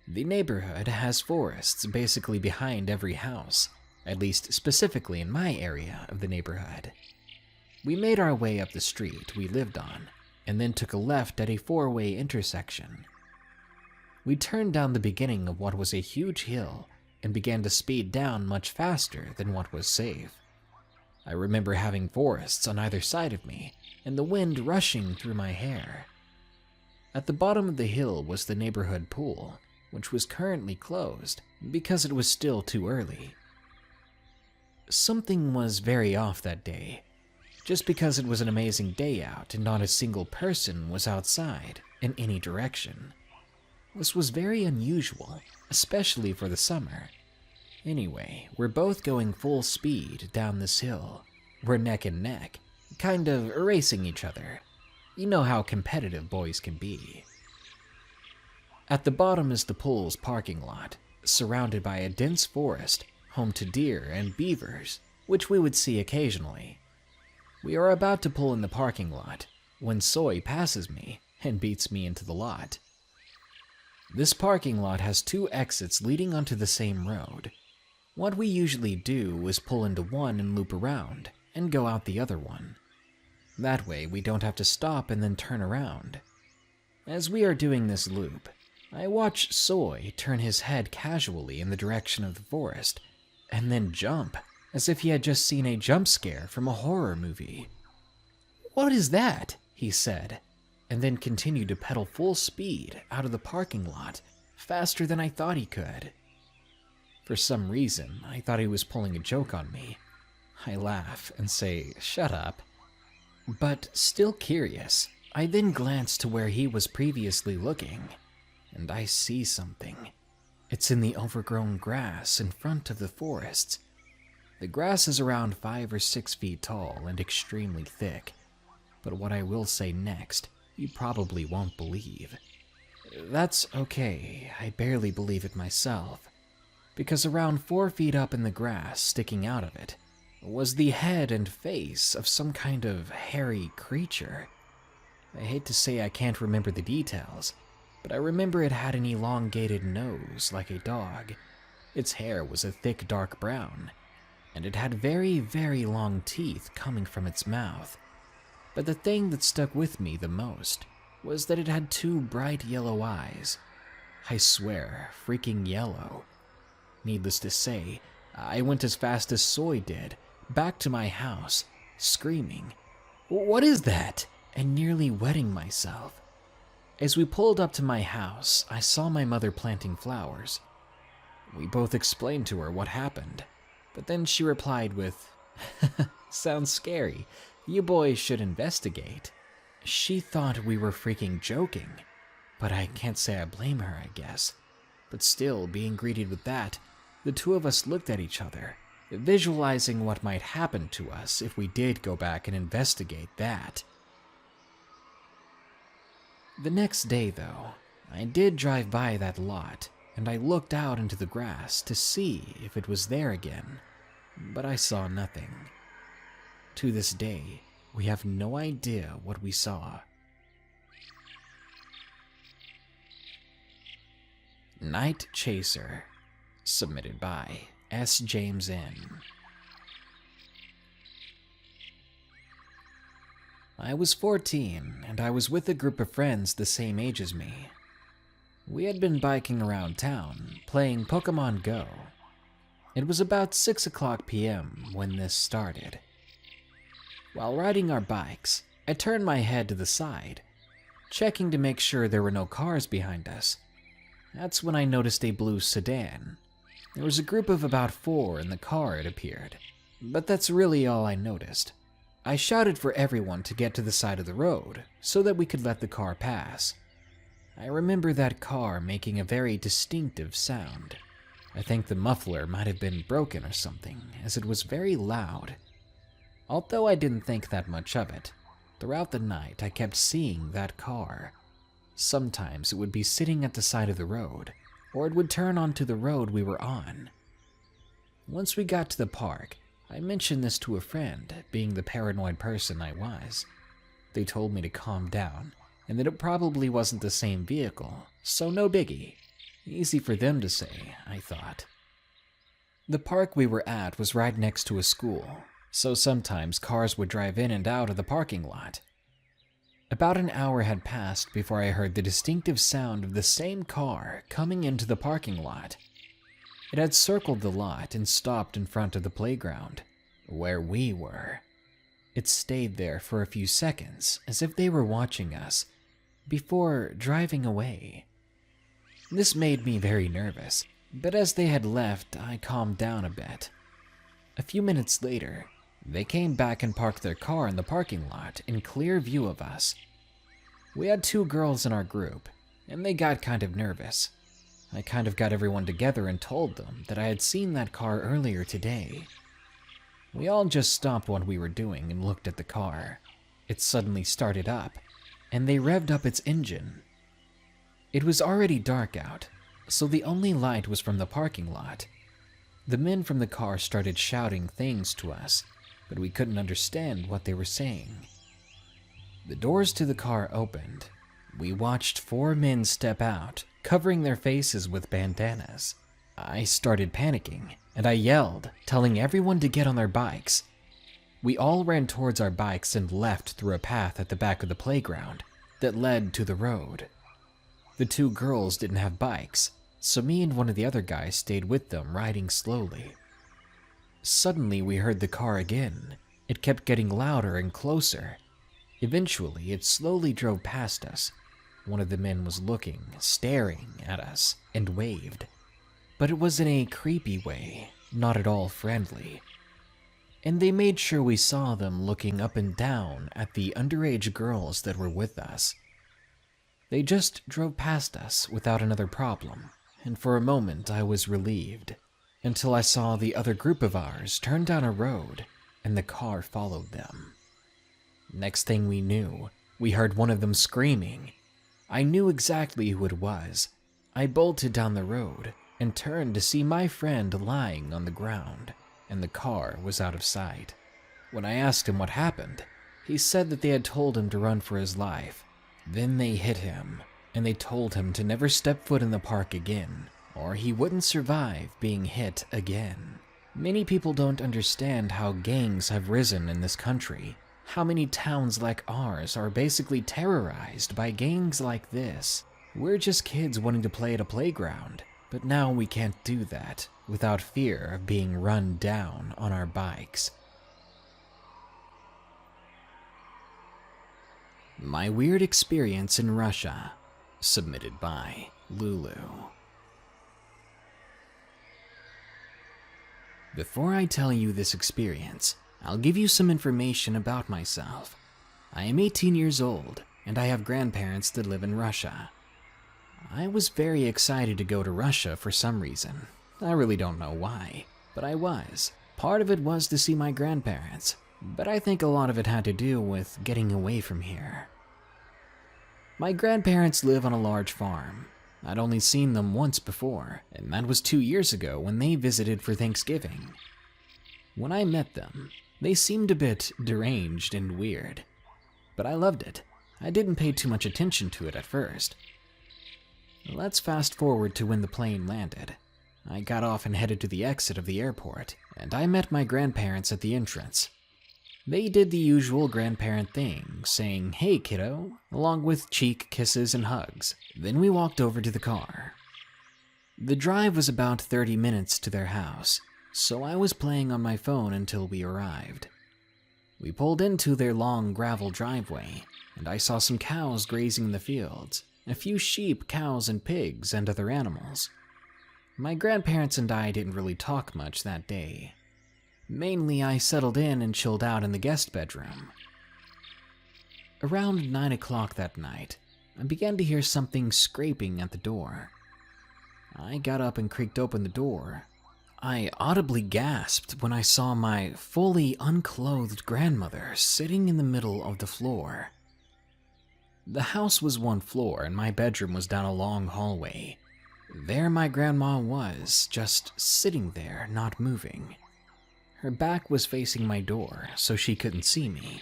The neighborhood has forests basically behind every house, at least specifically in my area of the neighborhood. We made our way up the street we lived on, and then took a left at a 4-way intersection. We turned down the beginning of what was a huge hill and began to speed down much faster than what was safe. I remember having forests on either side of me and the wind rushing through my hair. At the bottom of the hill was the neighborhood pool, which was currently closed because it was still too early. Something was very off that day, just because it was an amazing day out and not a single person was outside in any direction. This was very unusual, especially for the summer. Anyway, we're both going full speed down this hill. We're neck and neck, kind of racing each other. You know how competitive boys can be. At the bottom is the pool's parking lot, surrounded by a dense forest, home to deer and beavers, which we would see occasionally. We are about to pull in the parking lot when Soy passes me and beats me into the lot. This parking lot has 2 exits leading onto the same road. What we usually do is pull into one and loop around, and go out the other one. That way we don't have to stop and then turn around. As we are doing this loop, I watch Soy turn his head casually in the direction of the forest, and then jump, as if he had just seen a jump scare from a horror movie. "What is that?" he said, and then continued to pedal full speed out of the parking lot, faster than I thought he could. For some reason, I thought he was pulling a joke on me. I laugh and say, "Shut up." But still curious, I then glance to where he was previously looking, and I see something. It's in the overgrown grass in front of the forest. The grass is around 5 or 6 feet tall and extremely thick, but what I will say next, you probably won't believe. That's okay, I barely believe it myself, because around 4 feet up in the grass, sticking out of it, was the head and face of some kind of hairy creature. I hate to say I can't remember the details, but I remember it had an elongated nose like a dog. Its hair was a thick dark brown, and it had very, very long teeth coming from its mouth. But the thing that stuck with me the most was that it had 2 bright yellow eyes. I swear, freaking yellow. Needless to say, I went as fast as Soy did, back to my house, screaming, "What is that?" and nearly wetting myself. As we pulled up to my house, I saw my mother planting flowers. We both explained to her what happened, but then she replied with, "Sounds scary. You boys should investigate." She thought we were freaking joking, but I can't say I blame her, I guess. But still, being greeted with that, the two of us looked at each other, visualizing what might happen to us if we did go back and investigate that. The next day, though, I did drive by that lot, and I looked out into the grass to see if it was there again, but I saw nothing. To this day, we have no idea what we saw. Night Chaser, submitted by S. James N. I was 14, and I was with a group of friends the same age as me. We had been biking around town, playing Pokemon Go. It was about 6 p.m. when this started. While riding our bikes, I turned my head to the side, checking to make sure there were no cars behind us. That's when I noticed a blue sedan. There was a group of about 4 in the car, it appeared, but that's really all I noticed. I shouted for everyone to get to the side of the road so that we could let the car pass. I remember that car making a very distinctive sound. I think the muffler might have been broken or something, as it was very loud. Although I didn't think that much of it, throughout the night I kept seeing that car. Sometimes it would be sitting at the side of the road, or it would turn onto the road we were on. Once we got to the park, I mentioned this to a friend, being the paranoid person I was. They told me to calm down, and that it probably wasn't the same vehicle, so no biggie. Easy for them to say, I thought. The park we were at was right next to a school, so sometimes cars would drive in and out of the parking lot. About an hour had passed before I heard the distinctive sound of the same car coming into the parking lot. It had circled the lot and stopped in front of the playground, where we were. It stayed there for a few seconds, as if they were watching us, before driving away. This made me very nervous, but as they had left, I calmed down a bit. A few minutes later, they came back and parked their car in the parking lot in clear view of us. We had 2 girls in our group, and they got kind of nervous. I kind of got everyone together and told them that I had seen that car earlier today. We all just stopped what we were doing and looked at the car. It suddenly started up, and they revved up its engine. It was already dark out, so the only light was from the parking lot. The men from the car started shouting things to us, but we couldn't understand what they were saying. The doors to the car opened. We watched 4 men step out, covering their faces with bandanas. I started panicking, and I yelled, telling everyone to get on their bikes. We all ran towards our bikes and left through a path at the back of the playground that led to the road. The 2 girls didn't have bikes, so me and one of the other guys stayed with them, riding slowly. Suddenly, we heard the car again. It kept getting louder and closer. Eventually, it slowly drove past us. One of the men was looking, staring at us, and waved. But it was in a creepy way, not at all friendly. And they made sure we saw them looking up and down at the underage girls that were with us. They just drove past us without another problem, and for a moment I was relieved. until I saw the other group of ours turn down a road and the car followed them. Next thing we knew, we heard one of them screaming. I knew exactly who it was. I bolted down the road and turned to see my friend lying on the ground, and the car was out of sight. When I asked him what happened, he said that they had told him to run for his life. Then they hit him, and they told him to never step foot in the park again, or he wouldn't survive being hit again. Many people don't understand how gangs have risen in this country. How many towns like ours are basically terrorized by gangs like this. We're just kids wanting to play at a playground, but now we can't do that without fear of being run down on our bikes. My weird experience in Russia, submitted by Lulu. Before I tell you this experience, I'll give you some information about myself. I am 18 years old, and I have grandparents that live in Russia. I was very excited to go to Russia for some reason. I really don't know why, but I was. Part of it was to see my grandparents, but I think a lot of it had to do with getting away from here. My grandparents live on a large farm. I'd only seen them once before, and that was 2 years ago when they visited for Thanksgiving. When I met them, they seemed a bit deranged and weird, but I loved it. I didn't pay too much attention to it at first. Let's fast forward to when the plane landed. I got off and headed to the exit of the airport, and I met my grandparents at the entrance. They did the usual grandparent thing, saying, "Hey kiddo," along with cheek kisses and hugs. Then we walked over to the car. The drive was about 30 minutes to their house, so I was playing on my phone until we arrived. We pulled into their long gravel driveway, and I saw some cows grazing in the fields, a few sheep, cows, and pigs, and other animals. My grandparents and I didn't really talk much that day. Mainly, I settled in and chilled out in the guest bedroom. Around 9 o'clock that night, I began to hear something scraping at the door. I got up and creaked open the door. I audibly gasped when I saw my fully unclothed grandmother sitting in the middle of the floor. The house was one floor and my bedroom was down a long hallway. There my grandma was, just sitting there, not moving. Her back was facing my door, so she couldn't see me.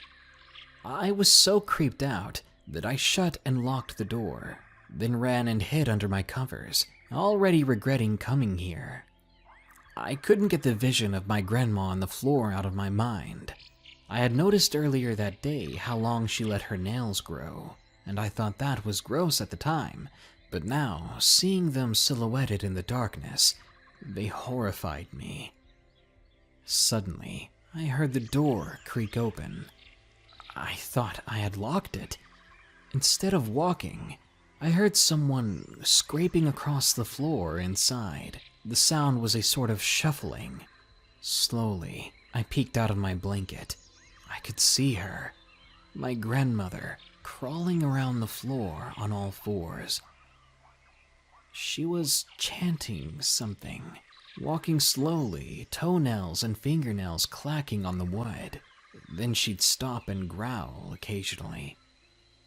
I was so creeped out that I shut and locked the door, then ran and hid under my covers, already regretting coming here. I couldn't get the vision of my grandma on the floor out of my mind. I had noticed earlier that day how long she let her nails grow, and I thought that was gross at the time, but now, seeing them silhouetted in the darkness, they horrified me. Suddenly, I heard the door creak open. I thought I had locked it. Instead of walking, I heard someone scraping across the floor inside. The sound was a sort of shuffling. Slowly, I peeked out of my blanket. I could see her, my grandmother, crawling around the floor on all fours. She was chanting something, walking slowly, toenails and fingernails clacking on the wood. Then she'd stop and growl occasionally.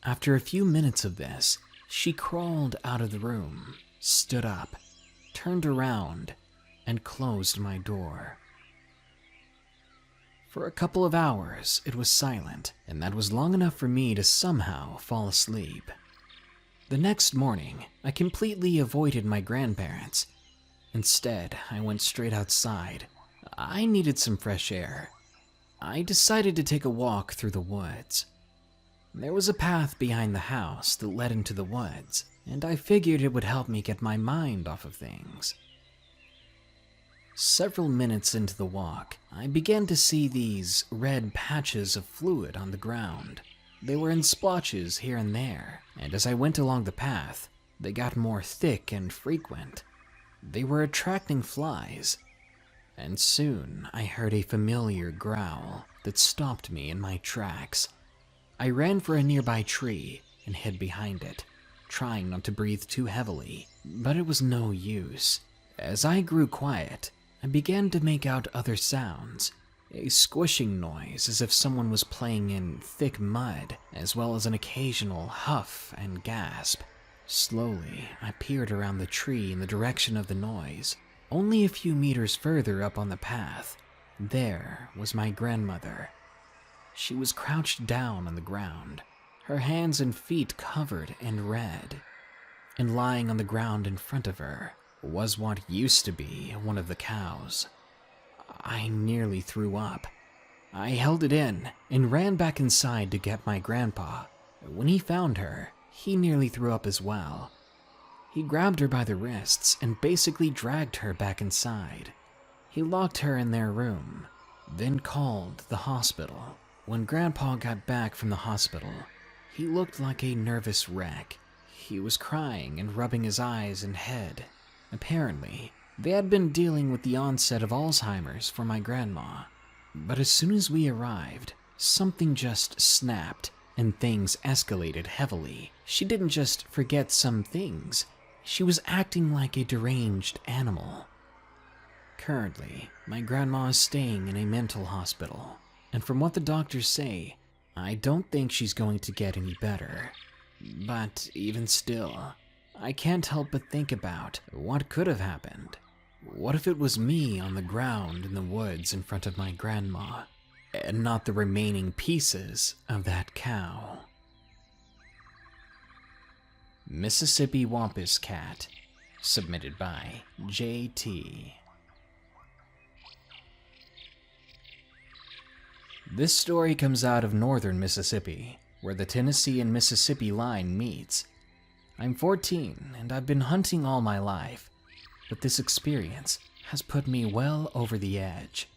After a few minutes of this, she crawled out of the room, stood up, turned around, and closed my door. For a couple of hours, it was silent, and that was long enough for me to somehow fall asleep. The next morning, I completely avoided my grandparents. Instead, I went straight outside. I needed some fresh air. I decided to take a walk through the woods. There was a path behind the house that led into the woods, and I figured it would help me get my mind off of things. Several minutes into the walk, I began to see these red patches of fluid on the ground. They were in splotches here and there, and as I went along the path, they got more thick and frequent. They were attracting flies, and soon I heard a familiar growl that stopped me in my tracks. I ran for a nearby tree and hid behind it, trying not to breathe too heavily, but it was no use. As I grew quiet, I began to make out other sounds, a squishing noise as if someone was playing in thick mud, as well as an occasional huff and gasp. Slowly, I peered around the tree in the direction of the noise. Only a few meters further up on the path, there was my grandmother. She was crouched down on the ground, her hands and feet covered in red, and lying on the ground in front of her was what used to be one of the cows. I nearly threw up. I held it in and ran back inside to get my grandpa. When he found her, he nearly threw up as well. He grabbed her by the wrists and basically dragged her back inside. He locked her in their room, then called the hospital. When Grandpa got back from the hospital, he looked like a nervous wreck. He was crying and rubbing his eyes and head. Apparently, they had been dealing with the onset of Alzheimer's for my grandma. But as soon as we arrived, something just snapped and things escalated heavily. She didn't just forget some things, she was acting like a deranged animal. Currently, my grandma is staying in a mental hospital, and from what the doctors say, I don't think she's going to get any better. But even still, I can't help but think about what could have happened. What if it was me on the ground in the woods in front of my grandma, and not the remaining pieces of that cow? Mississippi Wampus Cat, submitted by JT. This story comes out of northern Mississippi, where the Tennessee and Mississippi line meets. I'm 14, and I've been hunting all my life, but this experience has put me well over the edge.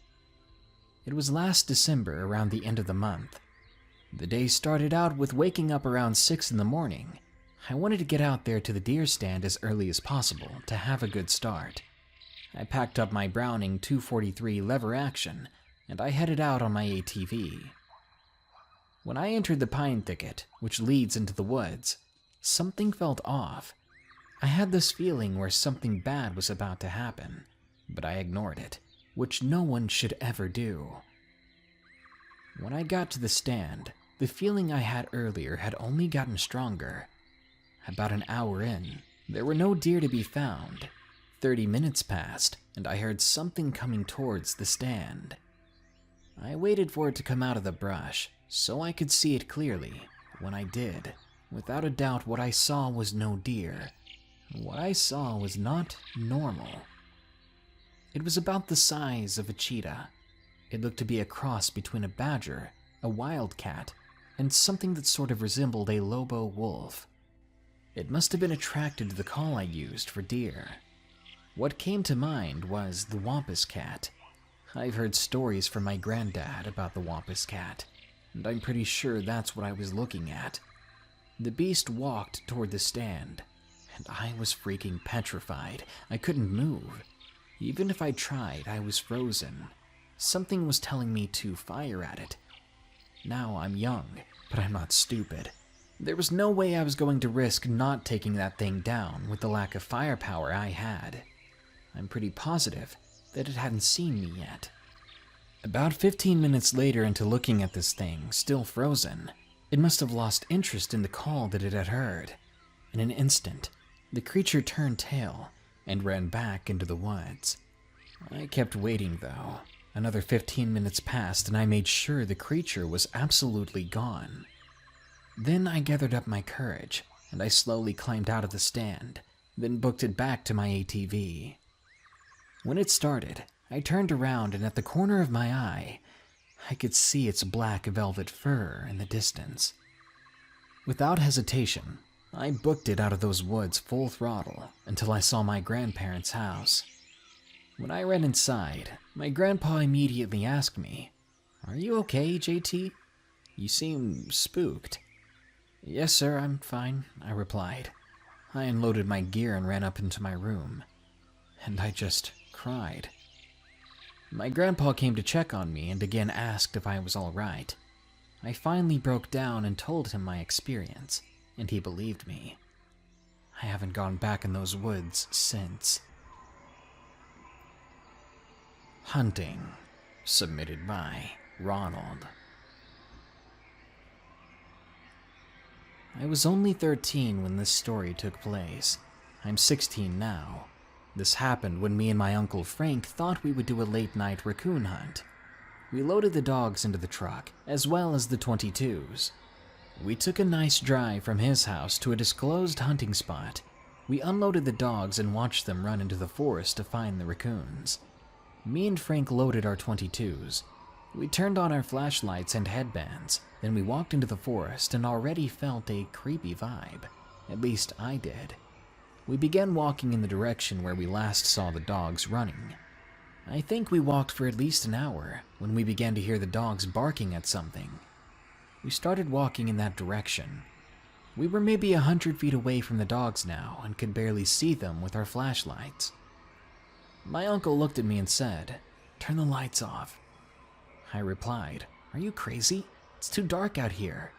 It was last December, around the end of the month. The day started out with waking up around 6 in the morning. I wanted to get out there to the deer stand as early as possible to have a good start. I packed up my Browning 243 lever action, and I headed out on my ATV. When I entered the pine thicket, which leads into the woods, something felt off. I had this feeling where something bad was about to happen, but I ignored it, which no one should ever do. When I got to the stand, the feeling I had earlier had only gotten stronger. About an hour in, there were no deer to be found. 30 minutes passed, and I heard something coming towards the stand. I waited for it to come out of the brush, so I could see it clearly. When I did, without a doubt what I saw was no deer. What I saw was not normal. It was about the size of a cheetah. It looked to be a cross between a badger, a wildcat, and something that sort of resembled a lobo wolf. It must have been attracted to the call I used for deer. What came to mind was the Wampus Cat. I've heard stories from my granddad about the Wampus Cat, and I'm pretty sure that's what I was looking at. The beast walked toward the stand, and I was freaking petrified. I couldn't move. Even if I tried, I was frozen. Something was telling me to fire at it. Now I'm young, but I'm not stupid. There was no way I was going to risk not taking that thing down with the lack of firepower I had. I'm pretty positive that it hadn't seen me yet. About 15 minutes later into looking at this thing, still frozen, it must have lost interest in the call that it had heard. In an instant, the creature turned tail and ran back into the woods. I kept waiting though. Another 15 minutes passed and I made sure the creature was absolutely gone. Then I gathered up my courage and I slowly climbed out of the stand, then booked it back to my ATV. When it started, I turned around and at the corner of my eye, I could see its black velvet fur in the distance. Without hesitation, I booked it out of those woods full throttle until I saw my grandparents' house. When I ran inside, my grandpa immediately asked me, "Are you okay, JT? You seem spooked." "Yes, sir, I'm fine," I replied. I unloaded my gear and ran up into my room, and I just cried. My grandpa came to check on me and again asked if I was all right. I finally broke down and told him my experience, and he believed me. I haven't gone back in those woods since. Hunting. Submitted by Ronald. I was only 13 when this story took place. I'm 16 now. This happened when me and my Uncle Frank thought we would do a late-night raccoon hunt. We loaded the dogs into the truck, as well as the 22s. We took a nice drive from his house to a disclosed hunting spot. We unloaded the dogs and watched them run into the forest to find the raccoons. Me and Frank loaded our 22s. We turned on our flashlights and headbands, then we walked into the forest and already felt a creepy vibe. At least I did. We began walking in the direction where we last saw the dogs running. I think we walked for at least an hour when we began to hear the dogs barking at something. We started walking in that direction. We were maybe 100 feet away from the dogs now and could barely see them with our flashlights. My uncle looked at me and said, "Turn the lights off." I replied, "Are you crazy? It's too dark out here."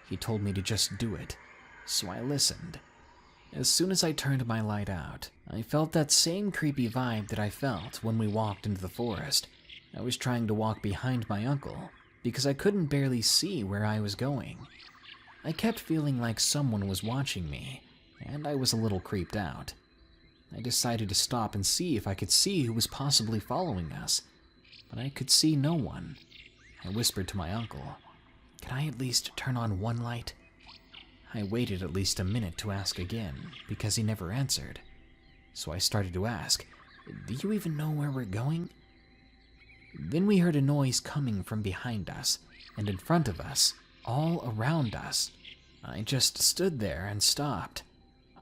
He told me to just do it, so I listened. As soon as I turned my light out, I felt that same creepy vibe that I felt when we walked into the forest. I was trying to walk behind my uncle because I couldn't barely see where I was going. I kept feeling like someone was watching me, and I was a little creeped out. I decided to stop and see if I could see who was possibly following us, but I could see no one. I whispered to my uncle, "Can I at least turn on one light?" I waited at least a minute to ask again, because he never answered. So I started to ask, "Do you even know where we're going?" Then we heard a noise coming from behind us, and in front of us, all around us. I just stood there and stopped.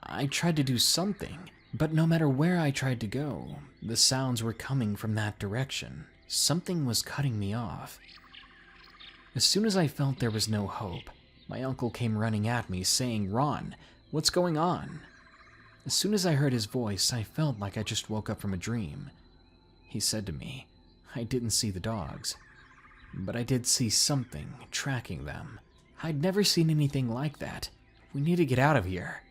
I tried to do something, but no matter where I tried to go, the sounds were coming from that direction. Something was cutting me off. As soon as I felt there was no hope, my uncle came running at me saying, "Ron, what's going on?" As soon as I heard his voice, I felt like I just woke up from a dream. He said to me, "I didn't see the dogs, but I did see something tracking them. I'd never seen anything like that. We need to get out of here."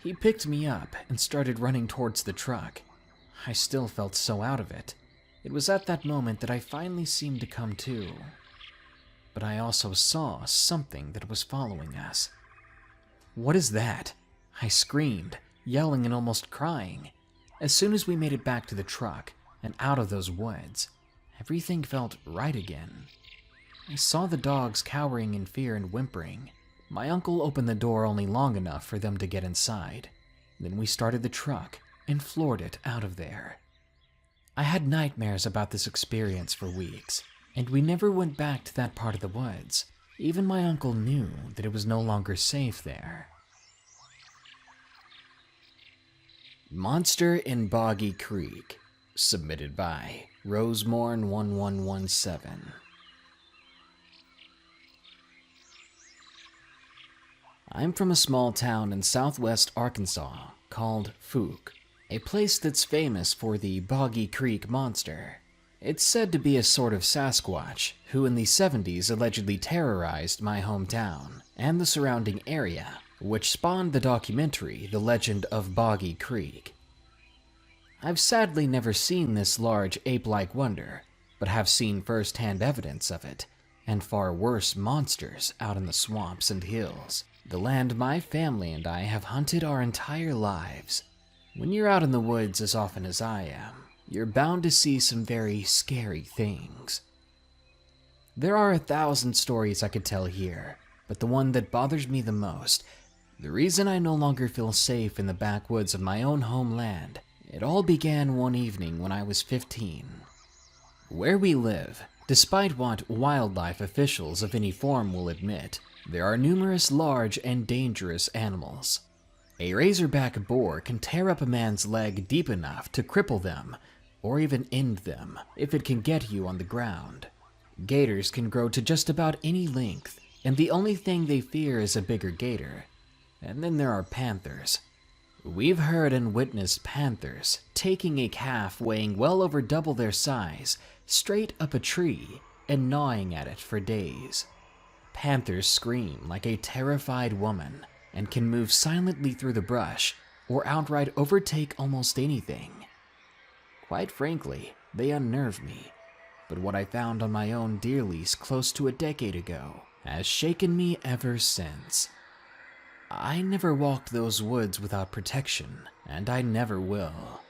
He picked me up and started running towards the truck. I still felt so out of it. It was at that moment that I finally seemed to come to. But I also saw something that was following us. "What is that?" I screamed, yelling and almost crying. As soon as we made it back to the truck and out of those woods, everything felt right again. I saw the dogs cowering in fear and whimpering. My uncle opened the door only long enough for them to get inside. Then we started the truck and floored it out of there. I had nightmares about this experience for weeks, and we never went back to that part of the woods. Even my uncle knew that it was no longer safe there. Monster in Boggy Creek, submitted by Rosemorn1117. I'm from a small town in southwest Arkansas called Fuke, a place that's famous for the Boggy Creek Monster. It's said to be a sort of Sasquatch who in the 70s allegedly terrorized my hometown and the surrounding area, which spawned the documentary The Legend of Boggy Creek. I've sadly never seen this large ape-like wonder, but have seen first-hand evidence of it, and far worse monsters out in the swamps and hills, the land my family and I have hunted our entire lives. When you're out in the woods as often as I am, you're bound to see some very scary things. There are 1,000 stories I could tell here, but the one that bothers me the most, the reason I no longer feel safe in the backwoods of my own homeland, it all began one evening when I was 15. Where we live, despite what wildlife officials of any form will admit, there are numerous large and dangerous animals. A razorback boar can tear up a man's leg deep enough to cripple them, or even end them, if it can get you on the ground. Gators can grow to just about any length, and the only thing they fear is a bigger gator. And then there are panthers. We've heard and witnessed panthers taking a calf weighing well over double their size straight up a tree and gnawing at it for days. Panthers scream like a terrified woman and can move silently through the brush or outright overtake almost anything. Quite frankly, They unnerve me, but what I found on my own deer lease close to a decade ago has shaken me ever since. I never walked those woods without protection, and I never will.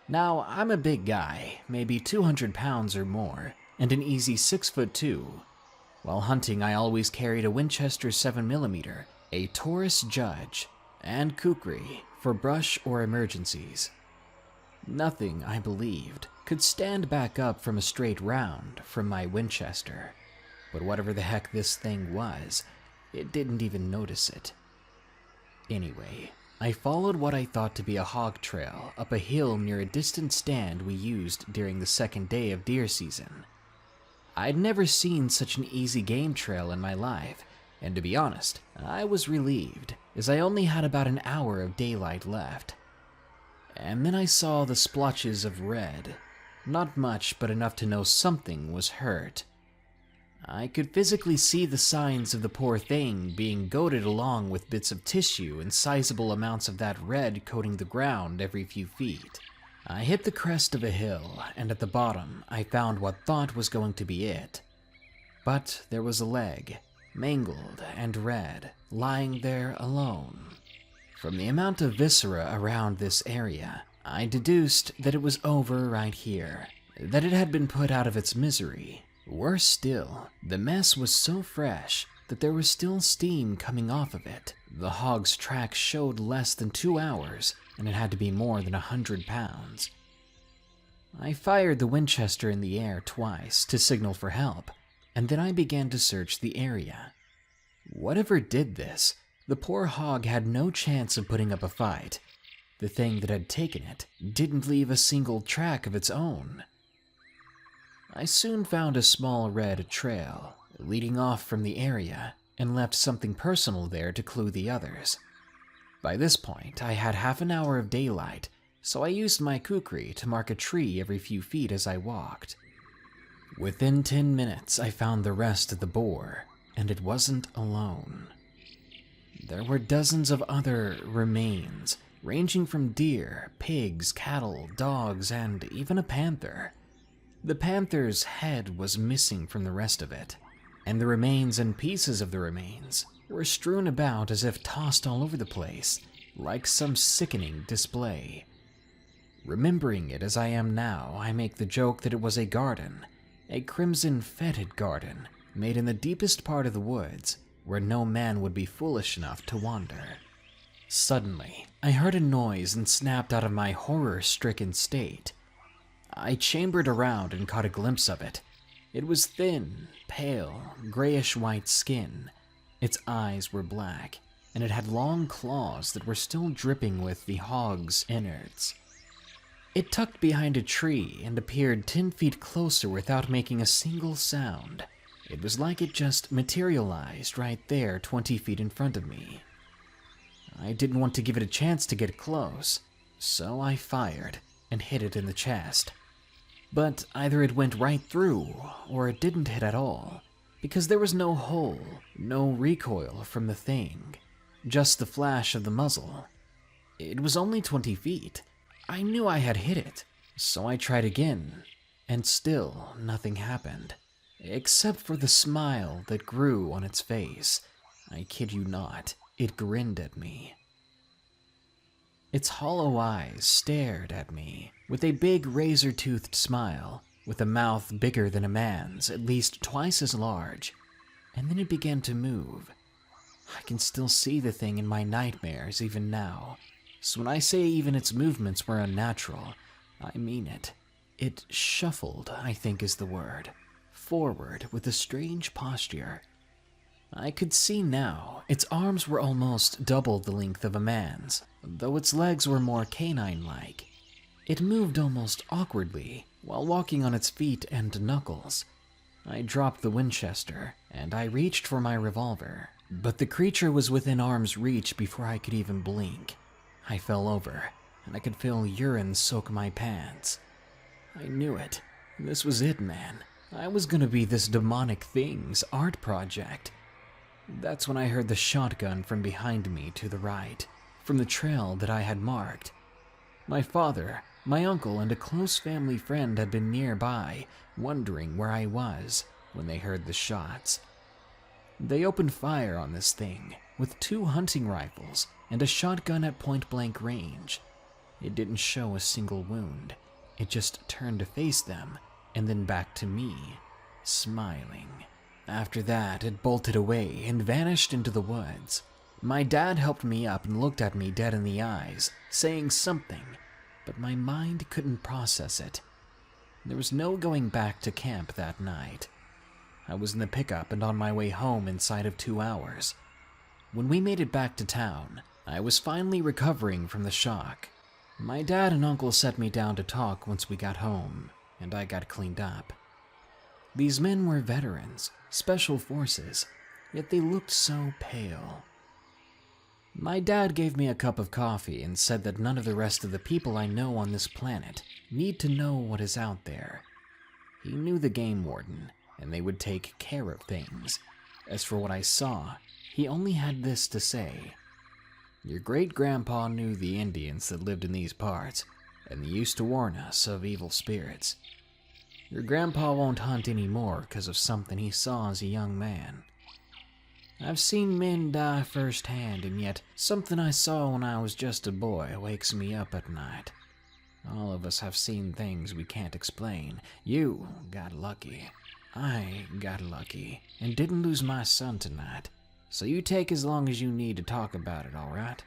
Now, I'm a big guy, maybe 200 pounds or more, and an easy 6'2". While hunting, I always carried a Winchester 7mm, a Taurus Judge, and kukri for brush or emergencies. Nothing, I believed, could stand back up from a straight round from my Winchester. But whatever the heck this thing was, it didn't even notice it. Anyway, I followed what I thought to be a hog trail up a hill near a distant stand we used during the second day of deer season. I'd never seen such an easy game trail in my life, and to be honest, I was relieved, as I only had about an hour of daylight left. And then I saw the splotches of red. Not much, but enough to know something was hurt. I could physically see the signs of the poor thing being goaded along with bits of tissue and sizable amounts of that red coating the ground every few feet. I hit the crest of a hill, and at the bottom I found what thought was going to be it. But there was a leg, mangled and red, lying there alone. From the amount of viscera around this area, I deduced that it was over right here, that it had been put out of its misery. Worse still, the mess was so fresh that there was still steam coming off of it. The hog's tracks showed less than 2 hours, and it had to be more than 100 pounds. I fired the Winchester in the air twice to signal for help, and then I began to search the area. Whatever did this, the poor hog had no chance of putting up a fight. The thing that had taken it didn't leave a single track of its own. I soon found a small red trail leading off from the area and left something personal there to clue the others. By this point, I had half an hour of daylight, so I used my kukri to mark a tree every few feet as I walked. Within 10 minutes, I found the rest of the boar, and it wasn't alone. There were dozens of other remains, ranging from deer, pigs, cattle, dogs, and even a panther. The panther's head was missing from the rest of it, and the remains and pieces of the remains were strewn about as if tossed all over the place, like some sickening display. Remembering it as I am now, I make the joke that it was a garden, a crimson fetid garden, made in the deepest part of the woods, where no man would be foolish enough to wander. Suddenly, I heard a noise and snapped out of my horror-stricken state. I chambered around and caught a glimpse of it. It was thin, pale, grayish-white skin. Its eyes were black, and it had long claws that were still dripping with the hog's innards. It tucked behind a tree and appeared 10 feet closer without making a single sound. It was like it just materialized right there 20 feet in front of me. I didn't want to give it a chance to get close, so I fired and hit it in the chest. But either it went right through, or it didn't hit at all, because there was no hole, no recoil from the thing, just the flash of the muzzle. It was only 20 feet. I knew I had hit it, so I tried again, and still nothing happened, except for the smile that grew on its face. I kid you not, it grinned at me. Its hollow eyes stared at me with a big razor-toothed smile, with a mouth bigger than a man's, at least twice as large, and then it began to move. I can still see the thing in my nightmares even now, so when I say even its movements were unnatural, I mean it. It shuffled, I think is the word, forward with a strange posture. I could see now, its arms were almost double the length of a man's, though its legs were more canine-like. It moved almost awkwardly, while walking on its feet and knuckles. I dropped the Winchester, and I reached for my revolver, but the creature was within arm's reach before I could even blink. I fell over, and I could feel urine soak my pants. I knew it. This was it, man. I was gonna be this demonic thing's art project. That's when I heard the shotgun from behind me to the right, from the trail that I had marked. My father, My uncle and a close family friend had been nearby, wondering where I was when they heard the shots. They opened fire on this thing with 2 hunting rifles and a shotgun at point-blank range. It didn't show a single wound. It just turned to face them and then back to me, smiling. After that, it bolted away and vanished into the woods. My dad helped me up and looked at me dead in the eyes, saying something, but my mind couldn't process it. There was no going back to camp that night. I was in the pickup and on my way home inside of 2 hours. When we made it back to town, I was finally recovering from the shock. My dad and uncle sat me down to talk once we got home, and I got cleaned up. These men were veterans, special forces, yet they looked so pale. My dad gave me a cup of coffee and said that none of the rest of the people I know on this planet need to know what is out there. He knew the game warden, and they would take care of things. As for what I saw, he only had this to say. Your great-grandpa knew the Indians that lived in these parts, and they used to warn us of evil spirits. Your grandpa won't hunt anymore because of something he saw as a young man. I've seen men die firsthand, and yet something I saw when I was just a boy wakes me up at night. All of us have seen things we can't explain. You got lucky. I got lucky, and didn't lose my son tonight. So you take as long as you need to talk about it, all right?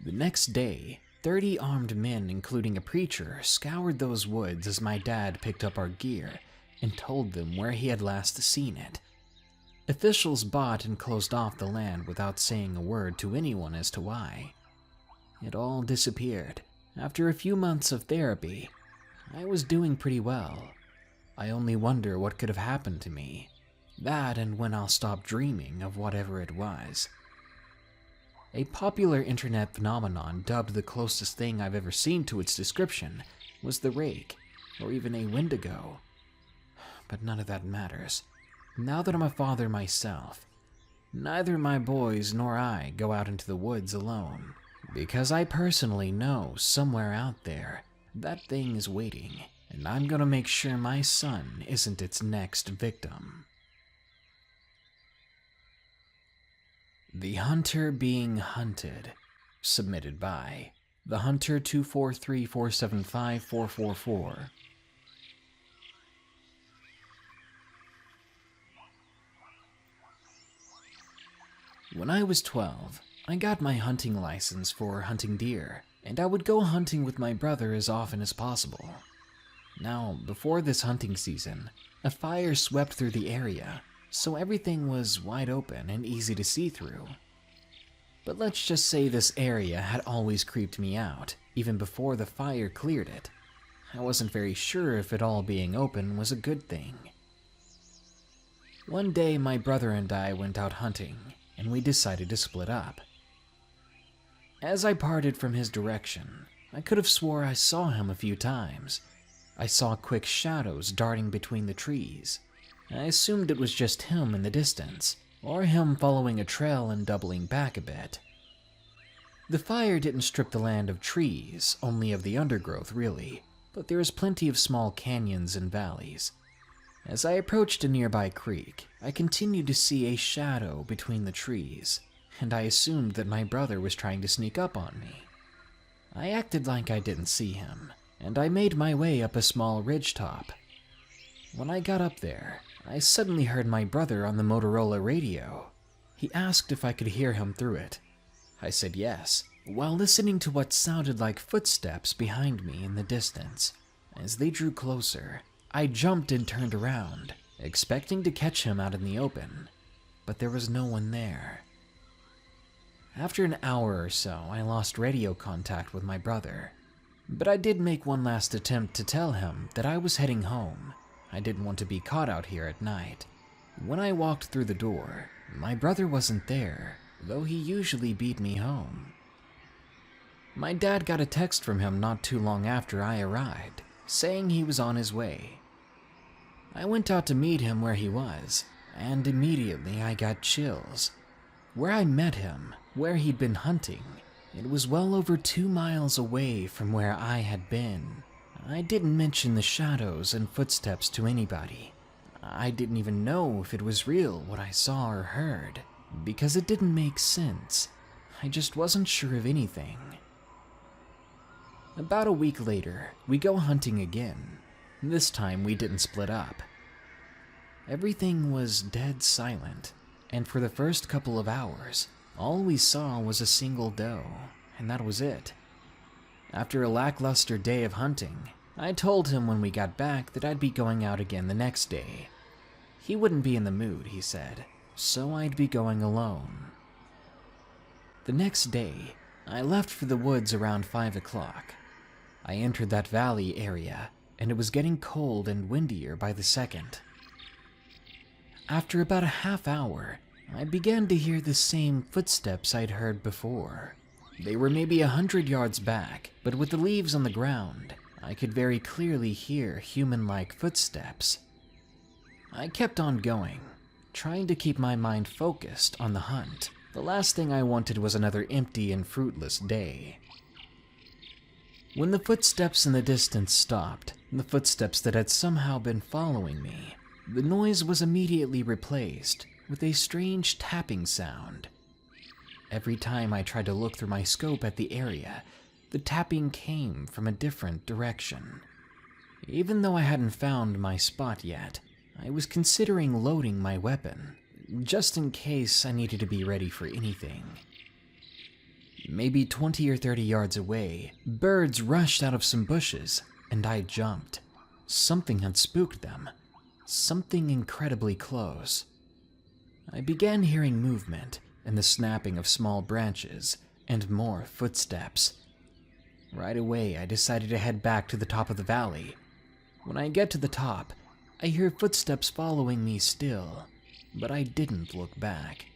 The next day, 30 armed men, including a preacher, scoured those woods as my dad picked up our gear and told them where he had last seen it. Officials bought and closed off the land without saying a word to anyone as to why. It all disappeared. After a few months of therapy, I was doing pretty well. I only wonder what could have happened to me. That and when I'll stop dreaming of whatever it was. A popular internet phenomenon dubbed the closest thing I've ever seen to its description was the rake, or even a wendigo. But none of that matters. Now that I'm a father myself, neither my boys nor I go out into the woods alone, because I personally know somewhere out there that thing is waiting, and I'm gonna make sure my son isn't its next victim. The Hunter Being Hunted, submitted by The Hunter 243475444. When I was 12, I got my hunting license for hunting deer, and I would go hunting with my brother as often as possible. Now, before this hunting season, a fire swept through the area, so everything was wide open and easy to see through. But let's just say this area had always creeped me out, even before the fire cleared it. I wasn't very sure if it all being open was a good thing. One day, my brother and I went out hunting, and we decided to split up. As I parted from his direction, I could have swore I saw him a few times. I saw quick shadows darting between the trees. I assumed it was just him in the distance, or him following a trail and doubling back a bit. The fire didn't strip the land of trees, only of the undergrowth really, but there is plenty of small canyons and valleys. As I approached a nearby creek, I continued to see a shadow between the trees, and I assumed that my brother was trying to sneak up on me. I acted like I didn't see him, and I made my way up a small ridgetop. When I got up there, I suddenly heard my brother on the Motorola radio. He asked if I could hear him through it. I said yes, while listening to what sounded like footsteps behind me in the distance. As they drew closer, I jumped and turned around, expecting to catch him out in the open, but there was no one there. After an hour or so, I lost radio contact with my brother, but I did make one last attempt to tell him that I was heading home. I didn't want to be caught out here at night. When I walked through the door, my brother wasn't there, though he usually beat me home. My dad got a text from him not too long after I arrived, saying he was on his way. I went out to meet him where he was, and immediately I got chills. Where I met him, where he'd been hunting, It was well over 2 miles away from where I had been. I didn't mention the shadows and footsteps to anybody. I didn't even know if it was real what I saw or heard, because it didn't make sense. I just wasn't sure of anything. About a week later, we go hunting again. This time we didn't split up. Everything was dead silent, and for the first couple of hours, all we saw was a single doe, and that was it. After a lackluster day of hunting, I told him when we got back that I'd be going out again the next day. He wouldn't be in the mood, he said, so I'd be going alone. The next day, I left for the woods around 5 o'clock. I entered that valley area, and it was getting cold and windier by the second. After about a half hour, I began to hear the same footsteps I'd heard before. They were maybe 100 yards back, but with the leaves on the ground, I could very clearly hear human-like footsteps. I kept on going, trying to keep my mind focused on the hunt. The last thing I wanted was another empty and fruitless day. When the footsteps in the distance stopped, the footsteps that had somehow been following me, the noise was immediately replaced with a strange tapping sound. Every time I tried to look through my scope at the area, the tapping came from a different direction. Even though I hadn't found my spot yet, I was considering loading my weapon, just in case I needed to be ready for anything. Maybe 20 or 30 yards away, birds rushed out of some bushes, and I jumped. Something had spooked them. Something incredibly close. I began hearing movement and the snapping of small branches and more footsteps. Right away, I decided to head back to the top of the valley. When I get to the top, I hear footsteps following me still, but I didn't look back.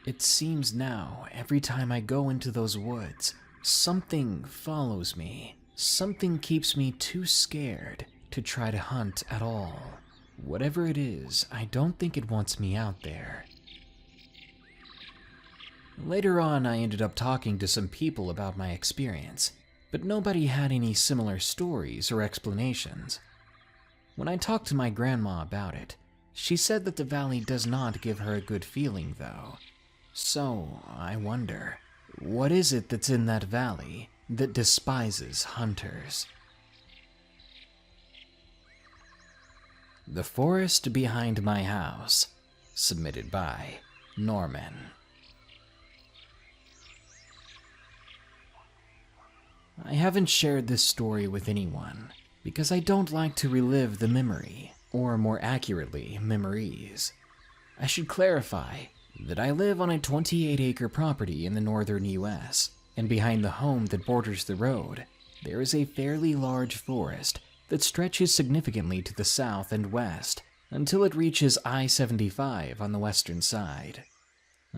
It seems now, every time I go into those woods, something follows me. Something keeps me too scared to try to hunt at all. Whatever it is, I don't think it wants me out there. Later on, I ended up talking to some people about my experience, but nobody had any similar stories or explanations. When I talked to my grandma about it, she said that the valley does not give her a good feeling, though. So, I wonder, what is it that's in that valley that despises hunters? The Forest Behind My House, submitted by Norman. I haven't shared this story with anyone because I don't like to relive the memory, or more accurately, memories. I should clarify that I live on a 28-acre property in the northern US, and behind the home that borders the road, there is a fairly large forest that stretches significantly to the south and west until it reaches I-75 on the western side.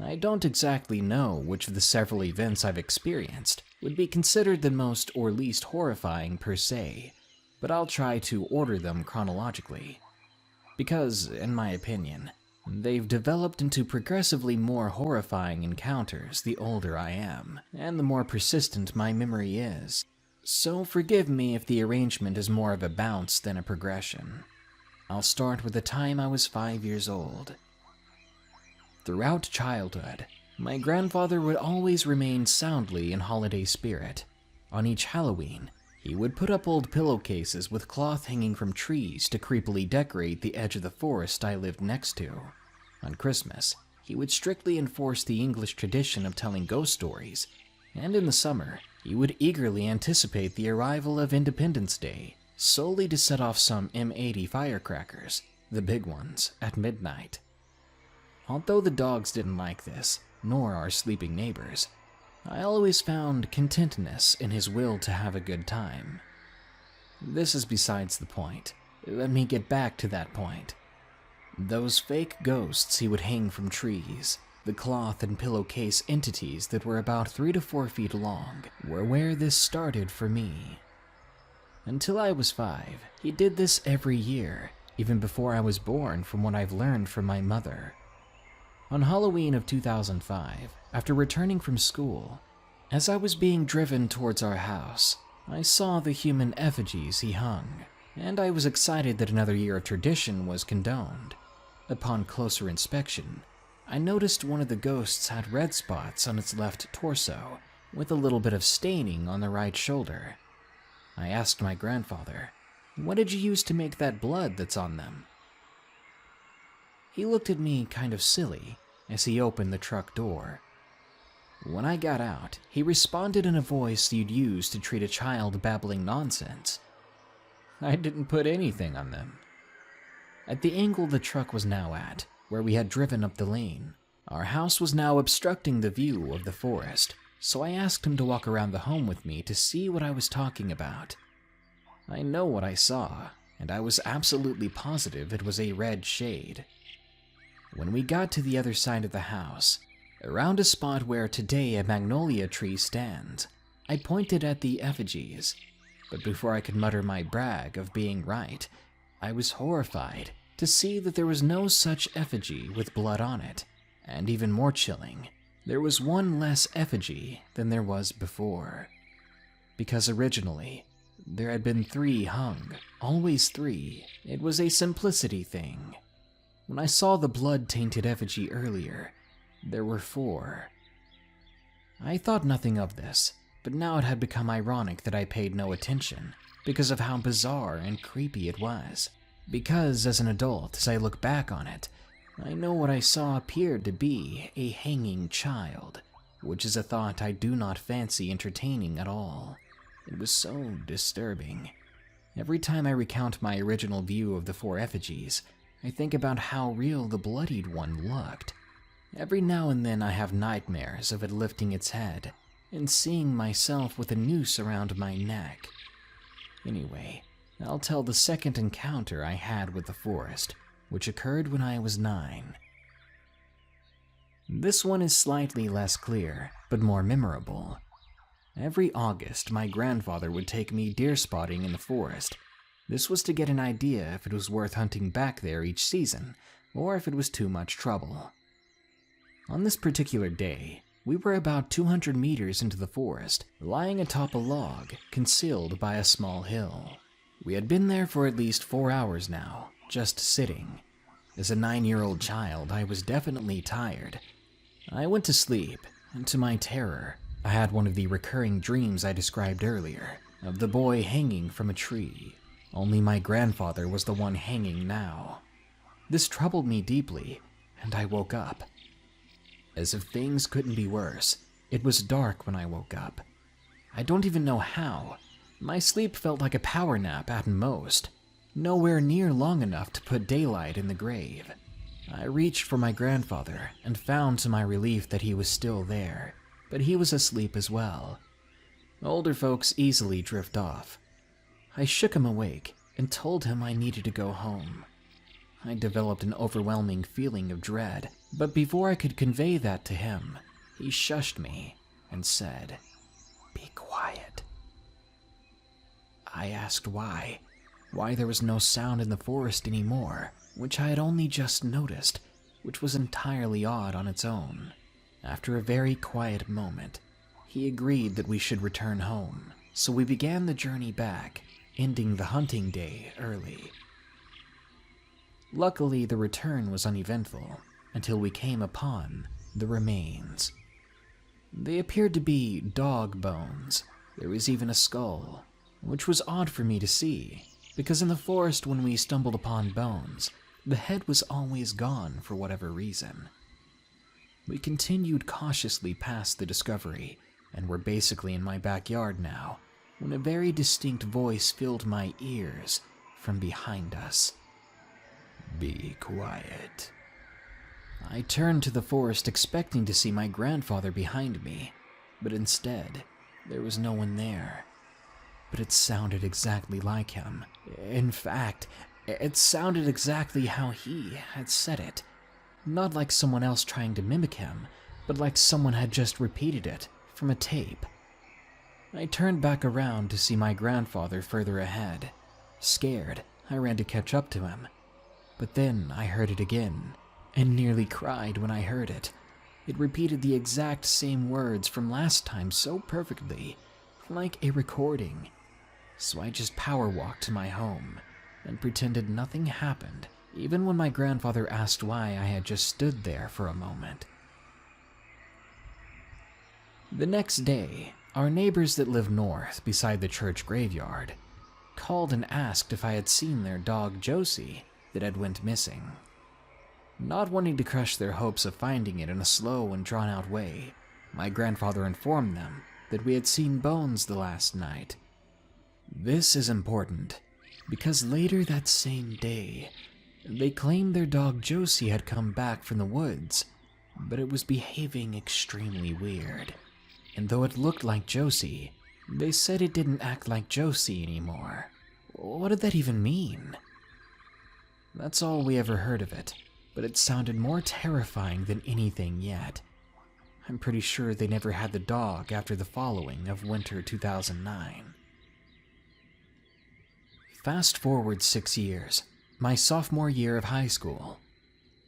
I don't exactly know which of the several events I've experienced would be considered the most or least horrifying per se, but I'll try to order them chronologically. Because, in my opinion, they've developed into progressively more horrifying encounters the older I am, and the more persistent my memory is. So forgive me if the arrangement is more of a bounce than a progression. I'll start with the time I was 5 years old. Throughout childhood, my grandfather would always remain soundly in holiday spirit. On each Halloween, he would put up old pillowcases with cloth hanging from trees to creepily decorate the edge of the forest I lived next to. On Christmas, he would strictly enforce the English tradition of telling ghost stories, and in the summer, he would eagerly anticipate the arrival of Independence Day, solely to set off some M80 firecrackers, the big ones, at midnight. Although the dogs didn't like this, nor our sleeping neighbors, I always found contentness in his will to have a good time. This is besides the point. Let me get back to that point. Those fake ghosts he would hang from trees, the cloth and pillowcase entities that were about 3 to 4 feet long, were where this started for me. Until I was 5, he did this every year, even before I was born, from what I've learned from my mother. On Halloween of 2005, after returning from school, As I was being driven towards our house, I saw the human effigies he hung, and I was excited that another year of tradition was condoned. Upon closer inspection, I noticed one of the ghosts had red spots on its left torso, with a little bit of staining on the right shoulder. I asked my grandfather, "What did you use to make that blood that's on them?" He looked at me kind of silly as he opened the truck door. When I got out, he responded in a voice you'd use to treat a child babbling nonsense. "I didn't put anything on them." At the angle the truck was now at, where we had driven up the lane, our house was now obstructing the view of the forest, so I asked him to walk around the home with me to see what I was talking about. I know what I saw, and I was absolutely positive it was a red shade. When we got to the other side of the house, around a spot where today a magnolia tree stands, I pointed at the effigies, but before I could mutter my brag of being right, I was horrified to see that there was no such effigy with blood on it, and even more chilling, there was one less effigy than there was before. Because originally, there had been 3 hung, always 3. It was a simplicity thing. When I saw the blood-tainted effigy earlier, there were 4. I thought nothing of this, but now it had become ironic that I paid no attention because of how bizarre and creepy it was. Because as an adult, as I look back on it, I know what I saw appeared to be a hanging child, which is a thought I do not fancy entertaining at all. It was so disturbing. Every time I recount my original view of the 4 effigies, I think about how real the bloodied one looked. Every now and then I have nightmares of it lifting its head and seeing myself with a noose around my neck. Anyway, I'll tell the second encounter I had with the forest, which occurred when I was 9. This one is slightly less clear, but more memorable. Every August, my grandfather would take me deer spotting in the forest. This was to get an idea if it was worth hunting back there each season, or if it was too much trouble. On this particular day, we were about 200 meters into the forest, lying atop a log, concealed by a small hill. We had been there for at least 4 hours now, just sitting. As a 9-year-old child, I was definitely tired. I went to sleep, and to my terror, I had one of the recurring dreams I described earlier, of the boy hanging from a tree. Only my grandfather was the one hanging now. This troubled me deeply, and I woke up. As if things couldn't be worse, it was dark when I woke up. I don't even know how. My sleep felt like a power nap at most, nowhere near long enough to put daylight in the grave. I reached for my grandfather and found to my relief that he was still there, but he was asleep as well. Older folks easily drift off. I shook him awake and told him I needed to go home. I developed an overwhelming feeling of dread, but before I could convey that to him, he shushed me and said, "Be quiet." I asked why there was no sound in the forest anymore, which I had only just noticed, which was entirely odd on its own. After a very quiet moment, he agreed that we should return home, so we began the journey back, ending the hunting day early. Luckily, the return was uneventful until we came upon the remains. They appeared to be dog bones. There was even a skull, which was odd for me to see, because in the forest when we stumbled upon bones, the head was always gone for whatever reason. We continued cautiously past the discovery, and were basically in my backyard now, when a very distinct voice filled my ears from behind us. "Be quiet." I turned to the forest expecting to see my grandfather behind me, but instead, there was no one there. But it sounded exactly like him. In fact, it sounded exactly how he had said it. Not like someone else trying to mimic him, but like someone had just repeated it from a tape. I turned back around to see my grandfather further ahead. Scared, I ran to catch up to him. But then I heard it again, and nearly cried when I heard it. It repeated the exact same words from last time so perfectly, like a recording. So I just power walked to my home and pretended nothing happened, even when my grandfather asked why I had just stood there for a moment. The next day, our neighbors that live north beside the church graveyard called and asked if I had seen their dog Josie that had went missing. Not wanting to crush their hopes of finding it in a slow and drawn-out way, my grandfather informed them that we had seen bones the last night. This is important, because later that same day, they claimed their dog Josie had come back from the woods, but it was behaving extremely weird. And though it looked like Josie, they said it didn't act like Josie anymore. What did that even mean? That's all we ever heard of it, but it sounded more terrifying than anything yet. I'm pretty sure they never had the dog after the following of winter 2009. Fast forward 6 years, my sophomore year of high school.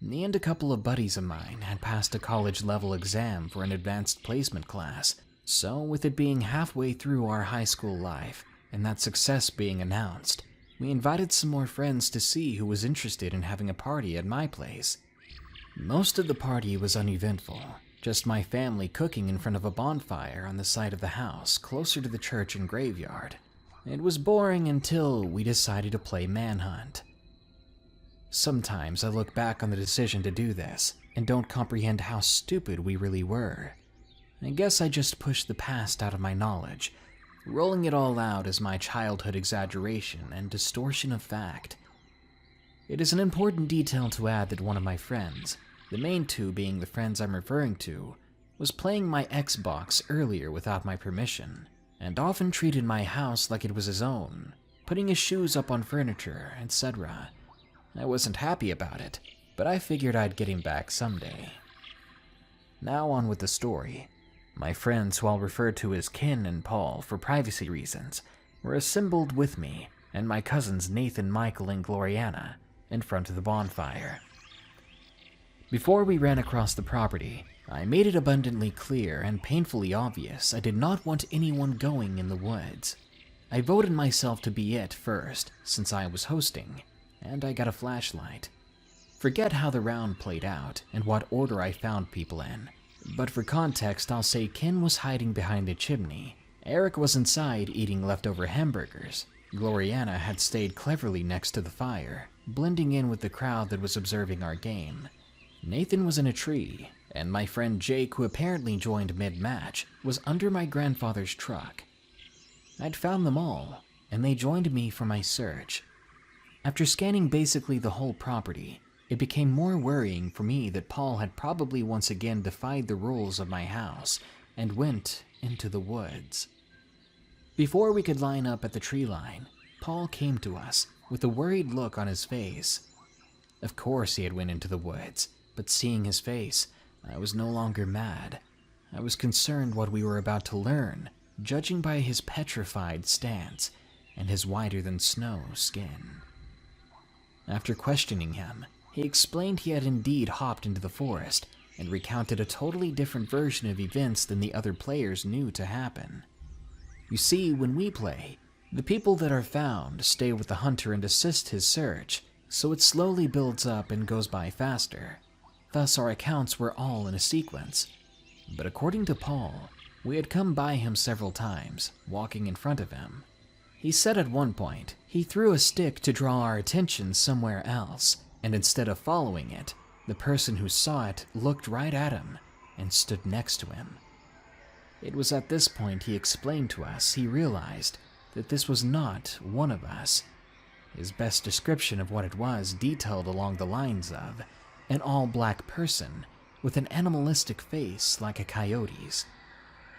Me and a couple of buddies of mine had passed a college-level exam for an advanced placement class, so with it being halfway through our high school life, and that success being announced, we invited some more friends to see who was interested in having a party at my place. Most of the party was uneventful, just my family cooking in front of a bonfire on the side of the house closer to the church and graveyard. It was boring until we decided to play manhunt. Sometimes I look back on the decision to do this and don't comprehend how stupid we really were. I guess I just pushed the past out of my knowledge, rolling it all out as my childhood exaggeration and distortion of fact. It is an important detail to add that one of my friends, the main two being the friends I'm referring to, was playing my Xbox earlier without my permission, and often treated my house like it was his own, putting his shoes up on furniture, etc. I wasn't happy about it, but I figured I'd get him back someday. Now on with the story. My friends, who I'll refer to as Ken and Paul for privacy reasons, were assembled with me and my cousins Nathan, Michael, and Gloriana in front of the bonfire. Before we ran across the property, I made it abundantly clear and painfully obvious I did not want anyone going in the woods. I voted myself to be it first, since I was hosting, and I got a flashlight. Forget how the round played out and what order I found people in, but for context I'll say Ken was hiding behind a chimney, Eric was inside eating leftover hamburgers, Gloriana had stayed cleverly next to the fire, blending in with the crowd that was observing our game. Nathan was in a tree, and my friend Jake, who apparently joined mid-match, was under my grandfather's truck. I'd found them all, and they joined me for my search. After scanning basically the whole property, it became more worrying for me that Paul had probably once again defied the rules of my house and went into the woods. Before we could line up at the tree line, Paul came to us with a worried look on his face. Of course he had went into the woods, but seeing his face, I was no longer mad. I was concerned what we were about to learn, judging by his petrified stance and his whiter-than-snow skin. After questioning him, he explained he had indeed hopped into the forest and recounted a totally different version of events than the other players knew to happen. You see, when we play, the people that are found stay with the hunter and assist his search, so it slowly builds up and goes by faster. Thus our accounts were all in a sequence. But according to Paul, we had come by him several times, walking in front of him. He said at one point, he threw a stick to draw our attention somewhere else, and instead of following it, the person who saw it looked right at him and stood next to him. It was at this point he explained to us he realized that this was not one of us. His best description of what it was detailed along the lines of an all-black person with an animalistic face like a coyote's.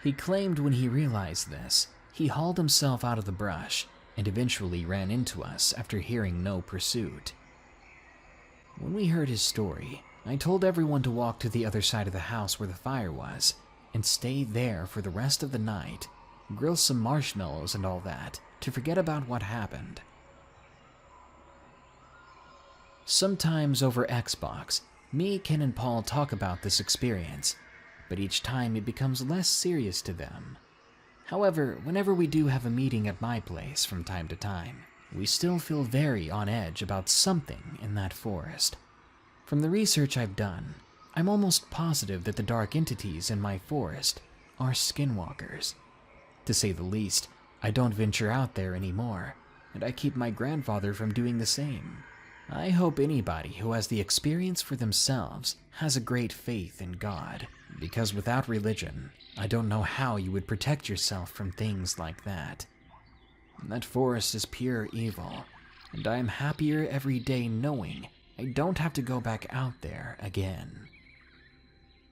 He claimed when he realized this, he hauled himself out of the brush and eventually ran into us after hearing no pursuit. When we heard his story, I told everyone to walk to the other side of the house where the fire was and stay there for the rest of the night, grill some marshmallows and all that, to forget about what happened. Sometimes over Xbox, me, Ken, and Paul talk about this experience, but each time it becomes less serious to them. However, whenever we do have a meeting at my place from time to time, we still feel very on edge about something in that forest. From the research I've done, I'm almost positive that the dark entities in my forest are skinwalkers. To say the least, I don't venture out there anymore, and I keep my grandfather from doing the same. I hope anybody who has the experience for themselves has a great faith in God, because without religion, I don't know how you would protect yourself from things like that. That forest is pure evil, and I am happier every day knowing I don't have to go back out there again.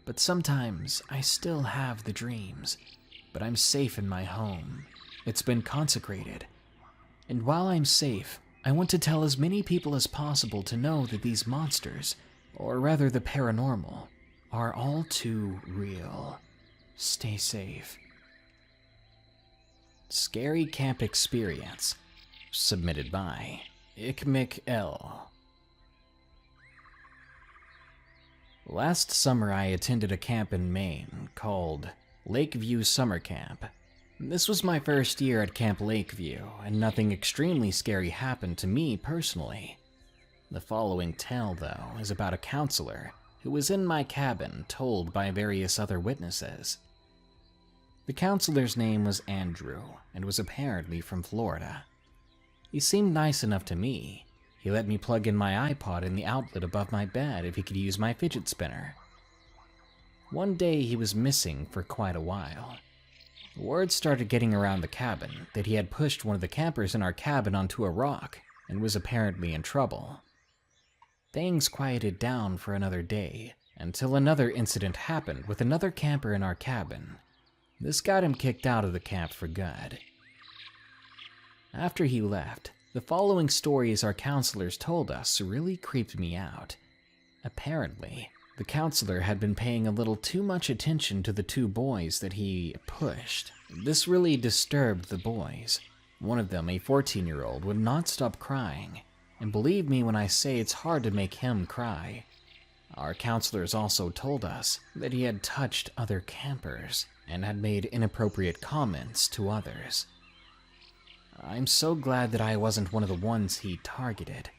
But sometimes I still have the dreams, but I'm safe in my home. It's been consecrated. And while I'm safe, I want to tell as many people as possible to know that these monsters, or rather the paranormal, are all too real. Stay safe. Scary Camp Experience, submitted by Ikmik L. Last summer I attended a camp in Maine called Lakeview Summer Camp. This was my first year at Camp Lakeview, and nothing extremely scary happened to me personally. The following tale, though, is about a counselor who was in my cabin told by various other witnesses. The counselor's name was Andrew, and was apparently from Florida. He seemed nice enough to me. He let me plug in my iPod in the outlet above my bed if he could use my fidget spinner. One day he was missing for quite a while. Word started getting around the cabin that he had pushed one of the campers in our cabin onto a rock and was apparently in trouble. Things quieted down for another day until another incident happened with another camper in our cabin. This got him kicked out of the camp for good. After he left, the following stories our counselors told us really creeped me out. Apparently, the counselor had been paying a little too much attention to the two boys that he pushed. This really disturbed the boys. One of them, a 14-year-old, would not stop crying, and believe me when I say it's hard to make him cry. Our counselors also told us that he had touched other campers and had made inappropriate comments to others. I'm so glad that I wasn't one of the ones he targeted,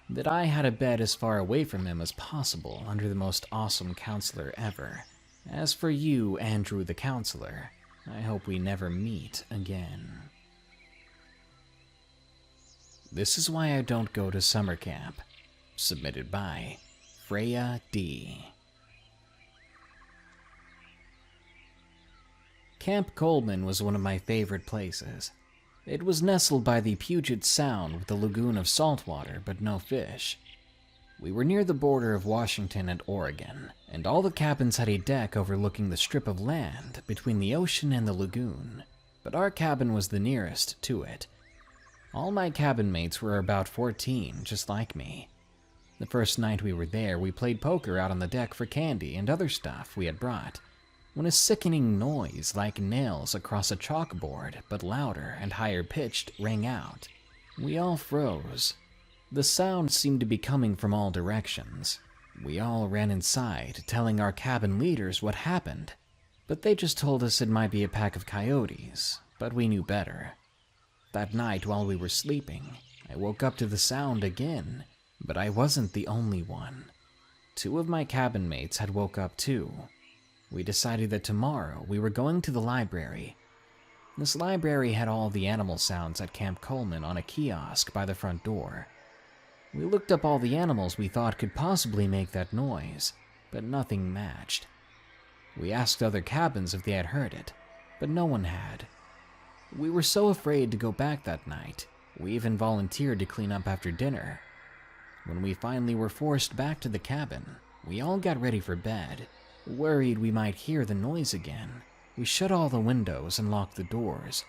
that I had a bed as far away from him as possible under the most awesome counselor ever. As for you, Andrew the counselor, I hope we never meet again. This is why I don't go to summer camp. Submitted by Freya D. Camp Coleman was one of my favorite places. It was nestled by the Puget Sound with a lagoon of salt water, but no fish. We were near the border of Washington and Oregon, and all the cabins had a deck overlooking the strip of land between the ocean and the lagoon, but our cabin was the nearest to it. All my cabin mates were about 14, just like me. The first night we were there, we played poker out on the deck for candy and other stuff we had brought, when a sickening noise like nails across a chalkboard, but louder and higher pitched, rang out. We all froze. The sound seemed to be coming from all directions. We all ran inside, telling our cabin leaders what happened, but they just told us it might be a pack of coyotes, but we knew better. That night while we were sleeping, I woke up to the sound again, but I wasn't the only one. Two of my cabin mates had woke up too. We decided that tomorrow we were going to the library. This library had all the animal sounds at Camp Coleman on a kiosk by the front door. We looked up all the animals we thought could possibly make that noise, but nothing matched. We asked other cabins if they had heard it, but no one had. We were so afraid to go back that night, we even volunteered to clean up after dinner. When we finally were forced back to the cabin, we all got ready for bed. Worried we might hear the noise again, we shut all the windows and locked the doors.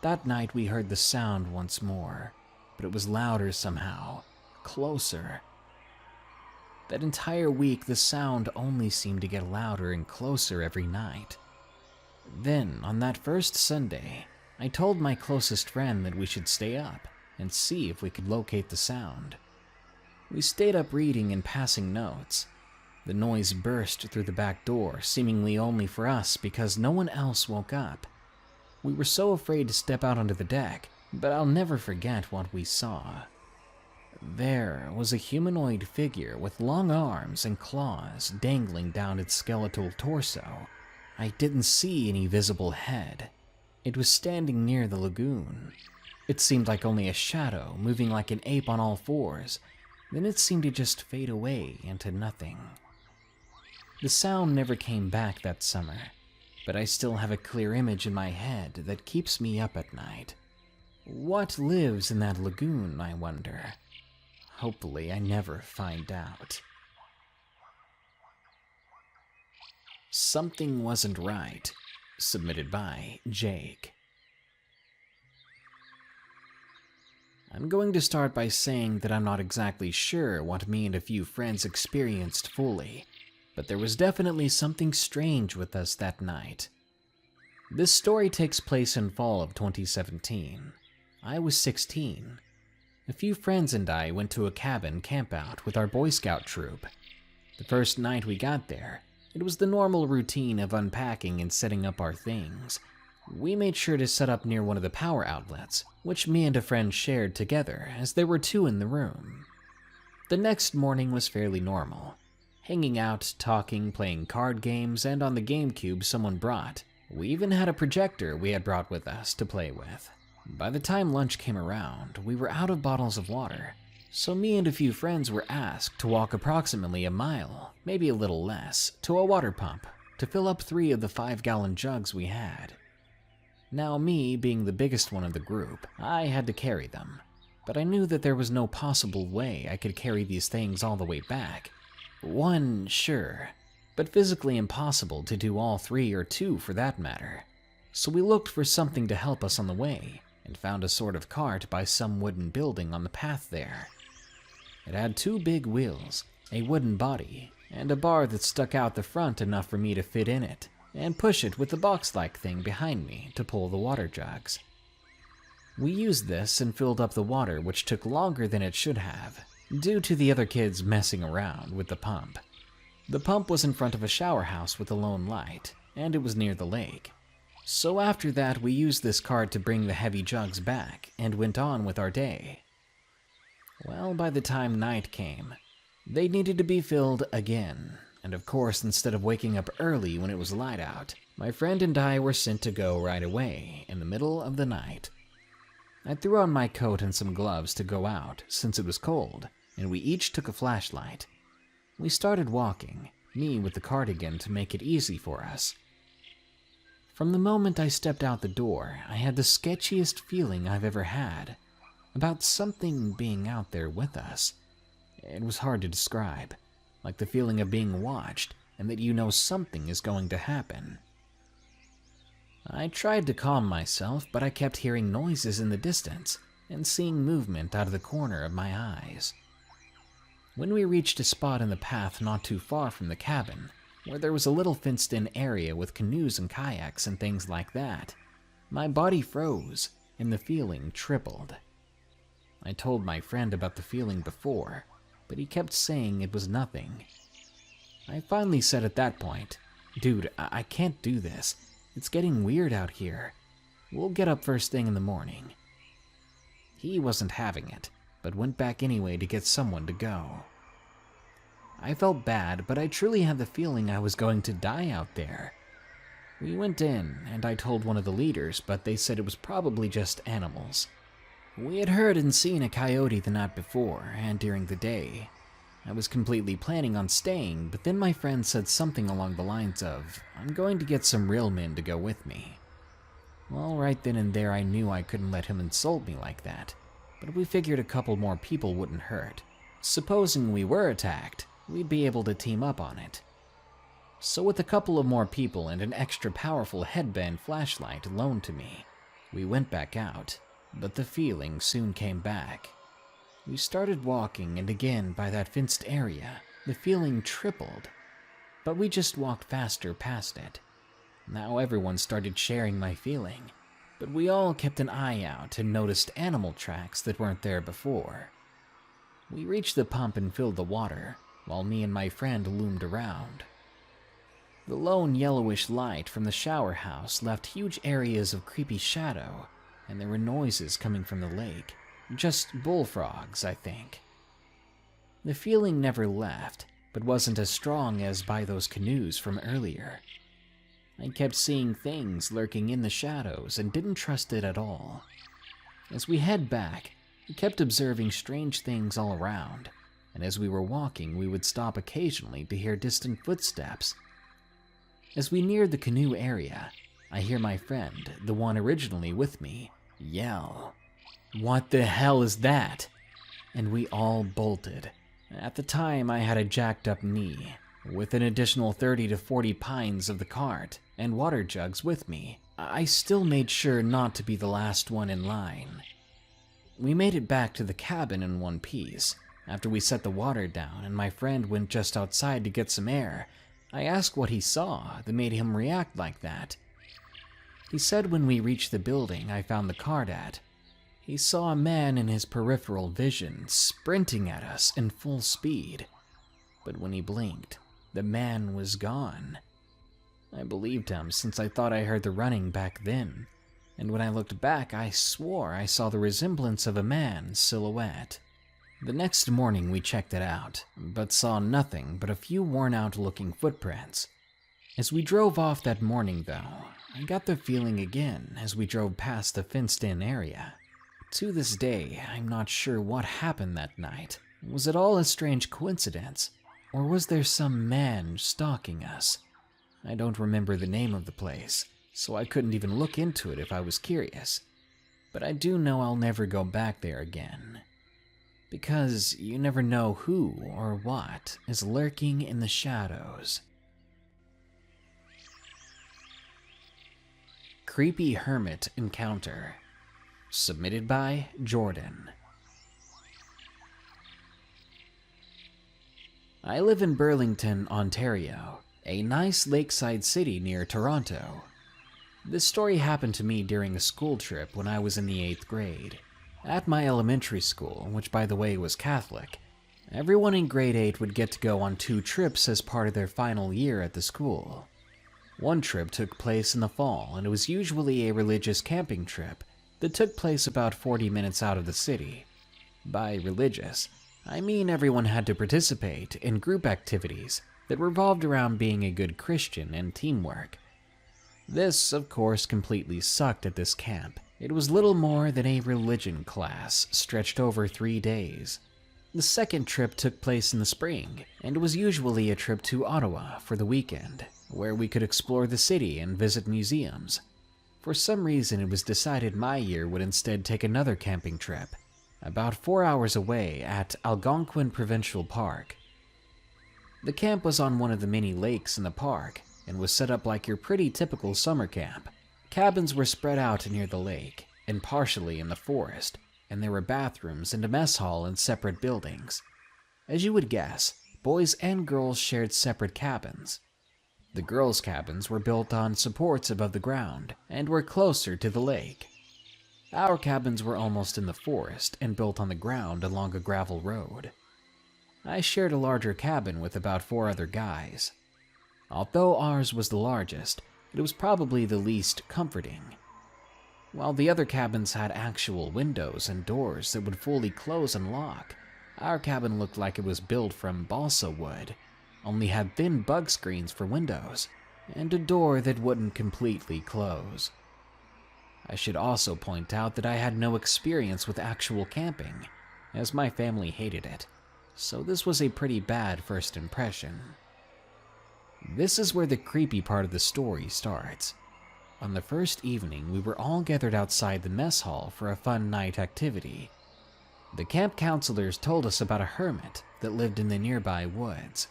That night we heard the sound once more, but it was louder somehow, closer. That entire week the sound only seemed to get louder and closer every night. Then, on that first Sunday, I told my closest friend that we should stay up and see if we could locate the sound. We stayed up reading and passing notes. The noise burst through the back door, seemingly only for us because no one else woke up. We were so afraid to step out onto the deck, but I'll never forget what we saw. There was a humanoid figure with long arms and claws dangling down its skeletal torso. I didn't see any visible head. It was standing near the lagoon. It seemed like only a shadow, moving like an ape on all fours. Then it seemed to just fade away into nothing. The sound never came back that summer, but I still have a clear image in my head that keeps me up at night. What lives in that lagoon, I wonder? Hopefully I never find out. Something Wasn't Right, submitted by Jake. I'm going to start by saying that I'm not exactly sure what me and a few friends experienced fully, but there was definitely something strange with us that night. This story takes place in fall of 2017. I was 16. A few friends and I went to a cabin campout with our Boy Scout troop. The first night we got there, it was the normal routine of unpacking and setting up our things. We made sure to set up near one of the power outlets, which me and a friend shared together as there were 2 in the room. The next morning was fairly normal. Hanging out, talking, playing card games, and on the GameCube someone brought. We even had a projector we had brought with us to play with. By the time lunch came around, we were out of bottles of water, so me and a few friends were asked to walk approximately a mile, maybe a little less, to a water pump to fill up 3 of the 5-gallon jugs we had. Now me, being the biggest one of the group, I had to carry them, but I knew that there was no possible way I could carry these things all the way back. 1, sure, but physically impossible to do all 3 or 2 for that matter. So we looked for something to help us on the way, and found a sort of cart by some wooden building on the path there. It had 2 big wheels, a wooden body, and a bar that stuck out the front enough for me to fit in it, and push it with the box-like thing behind me to pull the water jugs. We used this and filled up the water, which took longer than it should have, due to the other kids messing around with the pump. The pump was in front of a shower house with a lone light, and it was near the lake. So after that, we used this cart to bring the heavy jugs back, and went on with our day. Well, by the time night came, they needed to be filled again, and of course, instead of waking up early when it was light out, my friend and I were sent to go right away, in the middle of the night. I threw on my coat and some gloves to go out, since it was cold, and we each took a flashlight. We started walking, me with the cardigan to make it easy for us. From the moment I stepped out the door, I had the sketchiest feeling I've ever had, about something being out there with us. It was hard to describe, like the feeling of being watched, and that you know something is going to happen. I tried to calm myself, but I kept hearing noises in the distance, and seeing movement out of the corner of my eyes. When we reached a spot in the path not too far from the cabin, where there was a little fenced-in area with canoes and kayaks and things like that, my body froze, and the feeling tripled. I told my friend about the feeling before, but he kept saying it was nothing. I finally said at that point, "Dude, I can't do this. It's getting weird out here. We'll get up first thing in the morning." He wasn't having it, but went back anyway to get someone to go. I felt bad, but I truly had the feeling I was going to die out there. We went in, and I told one of the leaders, but they said it was probably just animals. We had heard and seen a coyote the night before, and during the day. I was completely planning on staying, but then my friend said something along the lines of, "I'm going to get some real men to go with me." Well, right then and there I knew I couldn't let him insult me like that, but we figured a couple more people wouldn't hurt. Supposing we were attacked, we'd be able to team up on it. So with a couple of more people and an extra powerful headband flashlight loaned to me, we went back out, but the feeling soon came back. We started walking, and again by that fenced area, the feeling tripled, but we just walked faster past it. Now everyone started sharing my feeling, but we all kept an eye out and noticed animal tracks that weren't there before. We reached the pump and filled the water, while me and my friend loomed around. The lone yellowish light from the shower house left huge areas of creepy shadow, and there were noises coming from the lake. Just bullfrogs, I think. The feeling never left, but wasn't as strong as by those canoes from earlier. I kept seeing things lurking in the shadows and didn't trust it at all. As we head back, we kept observing strange things all around, and as we were walking, we would stop occasionally to hear distant footsteps. As we neared the canoe area, I hear my friend, the one originally with me, yell, "What the hell is that?" And we all bolted. At the time, I had a jacked up knee, with an additional 30 to 40 pints of the cart and water jugs with me. I still made sure not to be the last one in line. We made it back to the cabin in one piece. After we set the water down and my friend went just outside to get some air, I asked what he saw that made him react like that. He said when we reached the building I found the cart at, he saw a man in his peripheral vision sprinting at us in full speed. But when he blinked, the man was gone. I believed him since I thought I heard the running back then, and when I looked back I swore I saw the resemblance of a man's silhouette. The next morning we checked it out, but saw nothing but a few worn-out looking footprints. As we drove off that morning though, I got the feeling again as we drove past the fenced-in area. To this day, I'm not sure what happened that night. Was it all a strange coincidence, or was there some man stalking us? I don't remember the name of the place, so I couldn't even look into it if I was curious. But I do know I'll never go back there again. Because you never know who or what is lurking in the shadows. Creepy Hermit Encounter. Submitted by Jordan. I live in Burlington, Ontario, a nice lakeside city near Toronto. This story happened to me during a school trip when I was in the 8th grade. At my elementary school, which by the way was Catholic, everyone in grade 8 would get to go on 2 trips as part of their final year at the school. One trip took place in the fall, and it was usually a religious camping trip that took place about 40 minutes out of the city. By religious, I mean everyone had to participate in group activities that revolved around being a good Christian and teamwork. This, of course, completely sucked at this camp. It was little more than a religion class stretched over 3 days. The second trip took place in the spring, and was usually a trip to Ottawa for the weekend, where we could explore the city and visit museums. For some reason, it was decided my year would instead take another camping trip, about 4 hours away at Algonquin Provincial Park. The camp was on one of the many lakes in the park, and was set up like your pretty typical summer camp. Cabins were spread out near the lake, and partially in the forest, and there were bathrooms and a mess hall in separate buildings. As you would guess, boys and girls shared separate cabins. The girls' cabins were built on supports above the ground, and were closer to the lake. Our cabins were almost in the forest, and built on the ground along a gravel road. I shared a larger cabin with about 4 other guys. Although ours was the largest, it was probably the least comforting. While the other cabins had actual windows and doors that would fully close and lock, our cabin looked like it was built from balsa wood, only had thin bug screens for windows, and a door that wouldn't completely close. I should also point out that I had no experience with actual camping, as my family hated it, so this was a pretty bad first impression. This is where the creepy part of the story starts. On the first evening, we were all gathered outside the mess hall for a fun night activity. The camp counselors told us about a hermit that lived in the nearby woods.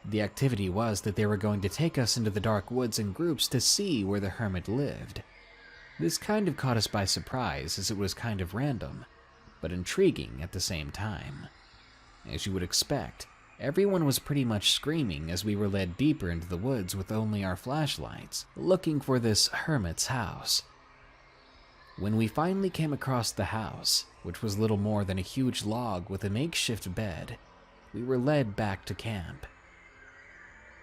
The activity was that they were going to take us into the dark woods in groups to see where the hermit lived. This kind of caught us by surprise as it was kind of random, but intriguing at the same time. As you would expect, everyone was pretty much screaming as we were led deeper into the woods with only our flashlights, looking for this hermit's house. When we finally came across the house, which was little more than a huge log with a makeshift bed, we were led back to camp.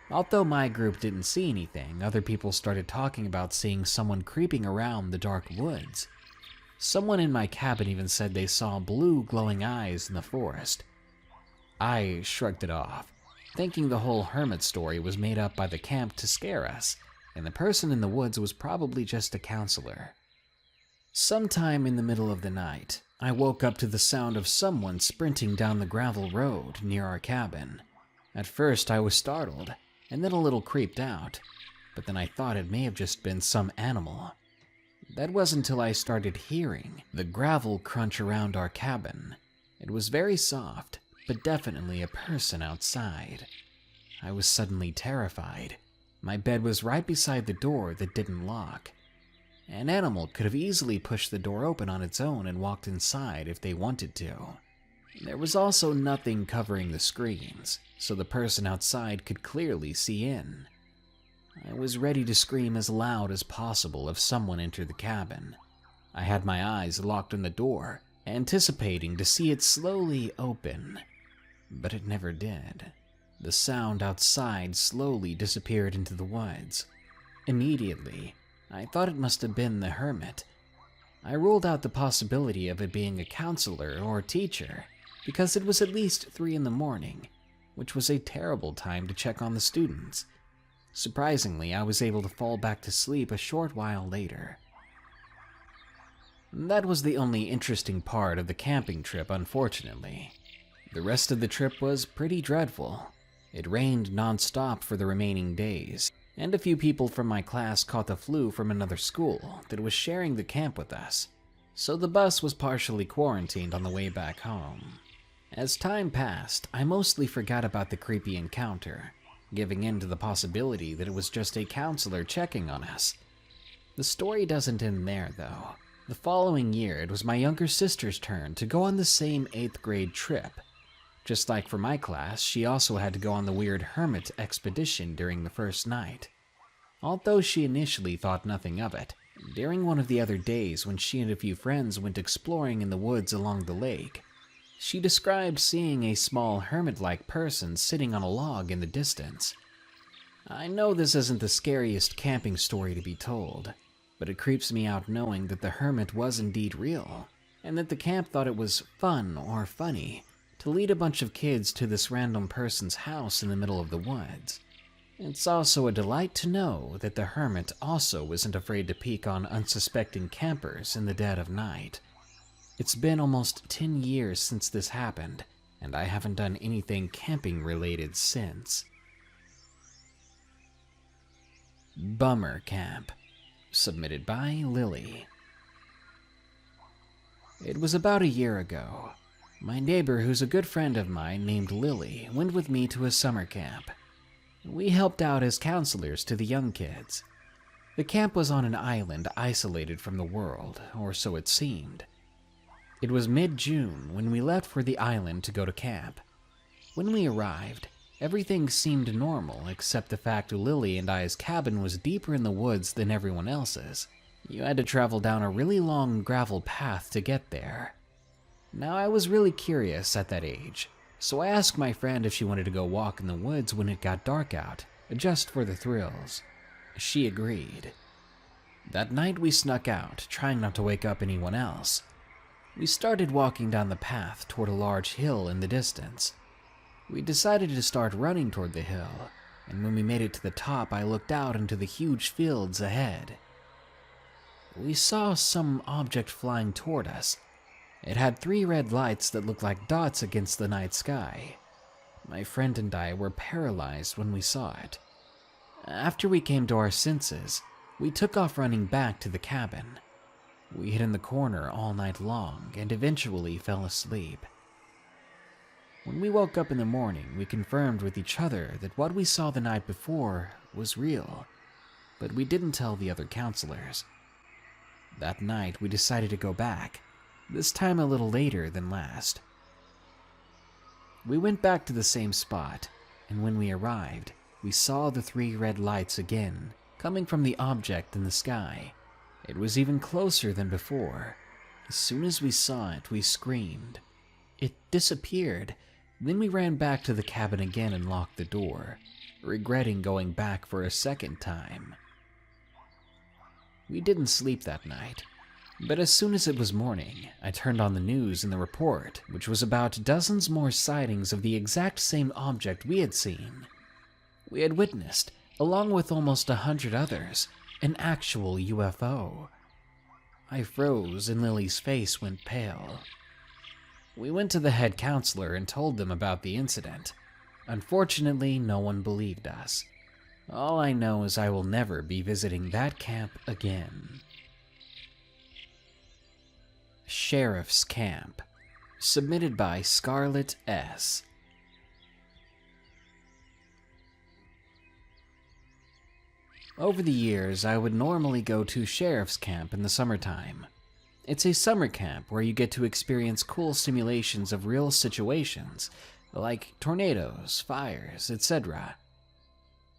Although my group didn't see anything, other people started talking about seeing someone creeping around the dark woods. Someone in my cabin even said they saw blue glowing eyes in the forest. I shrugged it off, thinking the whole hermit story was made up by the camp to scare us, and the person in the woods was probably just a counselor. Sometime in the middle of the night, I woke up to the sound of someone sprinting down the gravel road near our cabin. At first I was startled, and then a little creeped out, but then I thought it may have just been some animal. That wasn't until I started hearing the gravel crunch around our cabin. It was very soft, but definitely a person outside. I was suddenly terrified. My bed was right beside the door that didn't lock. An animal could have easily pushed the door open on its own and walked inside if they wanted to. There was also nothing covering the screens, so the person outside could clearly see in. I was ready to scream as loud as possible if someone entered the cabin. I had my eyes locked on the door, anticipating to see it slowly open, but it never did. The sound outside slowly disappeared into the woods. Immediately, I thought it must have been the hermit. I ruled out the possibility of it being a counselor or teacher, because it was at least 3 in the morning, which was a terrible time to check on the students. Surprisingly, I was able to fall back to sleep a short while later. That was the only interesting part of the camping trip, unfortunately. The rest of the trip was pretty dreadful. It rained non-stop for the remaining days, and a few people from my class caught the flu from another school that was sharing the camp with us, so the bus was partially quarantined on the way back home. As time passed, I mostly forgot about the creepy encounter, giving in to the possibility that it was just a counselor checking on us. The story doesn't end there, though. The following year, it was my younger sister's turn to go on the same 8th grade trip. Just like for my class, she also had to go on the weird hermit expedition during the first night. Although she initially thought nothing of it, during one of the other days when she and a few friends went exploring in the woods along the lake, she described seeing a small hermit-like person sitting on a log in the distance. I know this isn't the scariest camping story to be told, but it creeps me out knowing that the hermit was indeed real, and that the camp thought it was fun or funny to lead a bunch of kids to this random person's house in the middle of the woods. It's also a delight to know that the hermit also isn't afraid to peek on unsuspecting campers in the dead of night. It's been almost 10 years since this happened, and I haven't done anything camping related since. Bummer Camp, submitted by Lily. It was about a year ago. My neighbor, who's a good friend of mine named Lily, went with me to a summer camp. We helped out as counselors to the young kids. The camp was on an island isolated from the world, or so it seemed. It was mid-June when we left for the island to go to camp. When we arrived, everything seemed normal except the fact Lily and I's cabin was deeper in the woods than everyone else's. You had to travel down a really long gravel path to get there. Now, I was really curious at that age, so I asked my friend if she wanted to go walk in the woods when it got dark out, just for the thrills. She agreed. That night we snuck out, trying not to wake up anyone else. We started walking down the path toward a large hill in the distance. We decided to start running toward the hill, and when we made it to the top, I looked out into the huge fields ahead. We saw some object flying toward us. It had 3 red lights that looked like dots against the night sky. My friend and I were paralyzed when we saw it. After we came to our senses, we took off running back to the cabin. We hid in the corner all night long and eventually fell asleep. When we woke up in the morning, we confirmed with each other that what we saw the night before was real, but we didn't tell the other counselors. That night, we decided to go back, this time a little later than last. We went back to the same spot, and when we arrived, we saw the 3 red lights again, coming from the object in the sky. It was even closer than before. As soon as we saw it, we screamed. It disappeared, Then we ran back to the cabin again and locked the door, regretting going back for a second time. We didn't sleep that night, but as soon as it was morning, I turned on the news and the report, which was about dozens more sightings of the exact same object we had seen. We had witnessed, along with almost 100 others, an actual UFO. I froze and Lily's face went pale. We went to the head counselor and told them about the incident. Unfortunately, no one believed us. All I know is I will never be visiting that camp again. Sheriff's Camp, submitted by Scarlett S. Over the years, I would normally go to Sheriff's Camp in the summertime. It's a summer camp where you get to experience cool simulations of real situations, like tornadoes, fires, etc.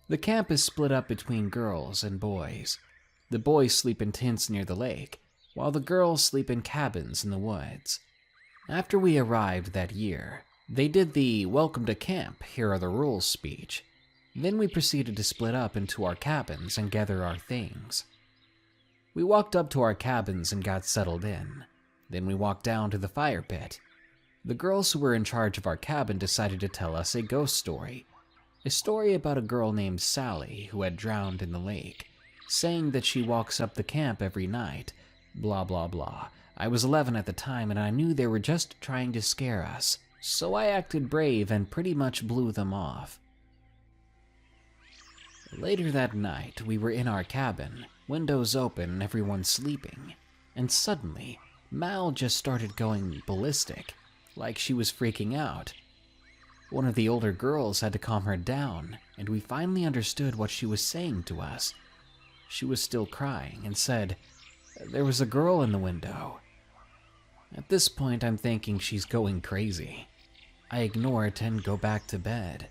The camp is split up between girls and boys. The boys sleep in tents near the lake, while the girls sleep in cabins in the woods. After we arrived that year, they did the "Welcome to Camp, here are the rules" speech. Then we proceeded to split up into our cabins and gather our things. We walked up to our cabins and got settled in. Then we walked down to the fire pit. The girls who were in charge of our cabin decided to tell us a ghost story. A story about a girl named Sally who had drowned in the lake, saying that she walks up the camp every night, blah blah blah. I was 11 at the time and I knew they were just trying to scare us, so I acted brave and pretty much blew them off. Later that night, we were in our cabin, windows open and everyone sleeping, and suddenly, Mal just started going ballistic, like she was freaking out. One of the older girls had to calm her down, and we finally understood what she was saying to us. She was still crying and said, "There was a girl in the window." At this point, I'm thinking she's going crazy. I ignore it and go back to bed.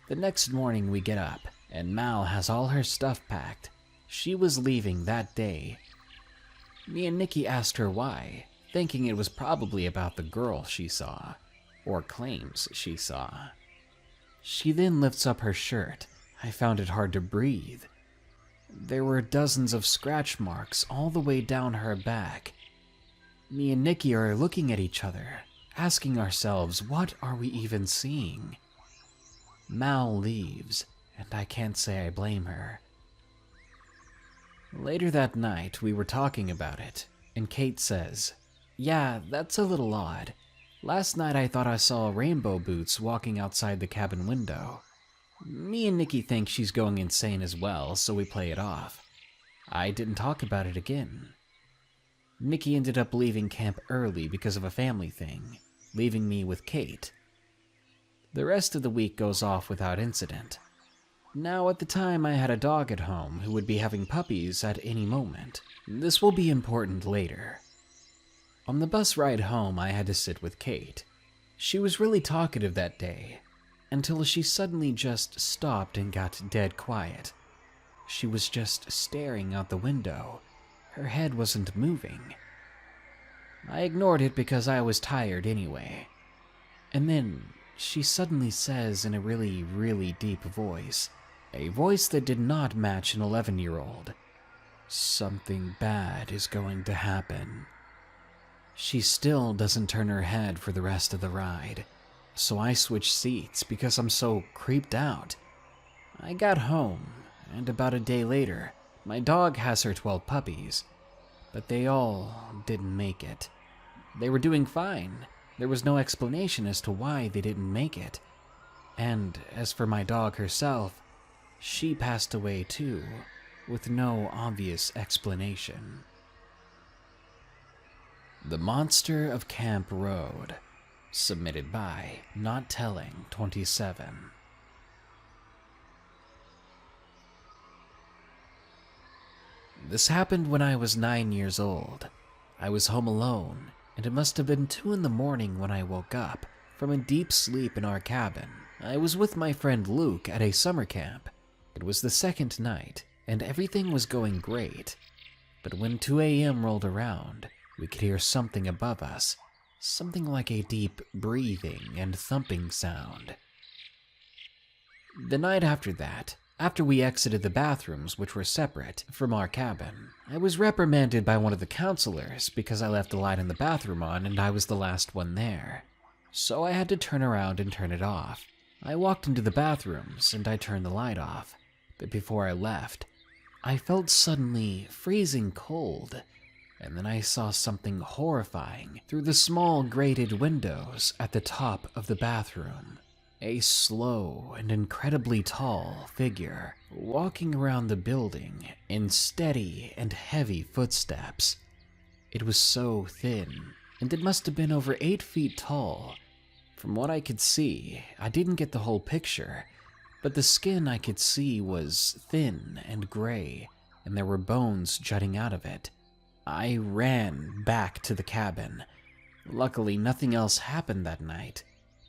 The next morning we get up, and Mal has all her stuff packed. She was leaving that day. Me and Nikki asked her why, thinking it was probably about the girl she saw, or claims she saw. She then lifts up her shirt. I found it hard to breathe. There were dozens of scratch marks all the way down her back. Me and Nikki are looking at each other, asking ourselves, what are we even seeing? Mal leaves, and I can't say I blame her. Later that night, we were talking about it, and Kate says, "Yeah, that's a little odd. Last night I thought I saw rainbow boots walking outside the cabin window." Me and Nikki think she's going insane as well, so we play it off. I didn't talk about it again. Nikki ended up leaving camp early because of a family thing, leaving me with Kate. The rest of the week goes off without incident. Now, at the time, I had a dog at home who would be having puppies at any moment. This will be important later. On the bus ride home, I had to sit with Kate. She was really talkative that day, until she suddenly just stopped and got dead quiet. She was just staring out the window. Her head wasn't moving. I ignored it because I was tired anyway. And then she suddenly says in a really, really deep voice, a voice that did not match an 11-year-old, "Something bad is going to happen." She still doesn't turn her head for the rest of the ride, so I switched seats because I'm so creeped out. I got home, and about a day later, my dog has her 12 puppies, but they all didn't make it. They were doing fine. There was no explanation as to why they didn't make it. And as for my dog herself, she passed away too, with no obvious explanation. The Monster of Camp Road, submitted by Not Telling 27. This happened when I was 9 years old. I was home alone, and it must have been 2 in the morning when I woke up from a deep sleep in our cabin. I was with my friend Luke at a summer camp. It was the second night, and everything was going great. But when 2 a.m. rolled around, we could hear something above us. something like a deep breathing and thumping sound. The night after that, after we exited the bathrooms, which were separate from our cabin, I was reprimanded by one of the counselors because I left the light in the bathroom on and I was the last one there. So I had to turn around and turn it off. I walked into the bathrooms and I turned the light off, but before I left, I felt suddenly freezing cold, and then I saw something horrifying through the small grated windows at the top of the bathroom. A slow and incredibly tall figure walking around the building in steady and heavy footsteps. It was so thin, and it must have been over 8 feet tall. From what I could see, I didn't get the whole picture, but the skin I could see was thin and gray, and there were bones jutting out of it. I ran back to the cabin. Luckily, nothing else happened that night.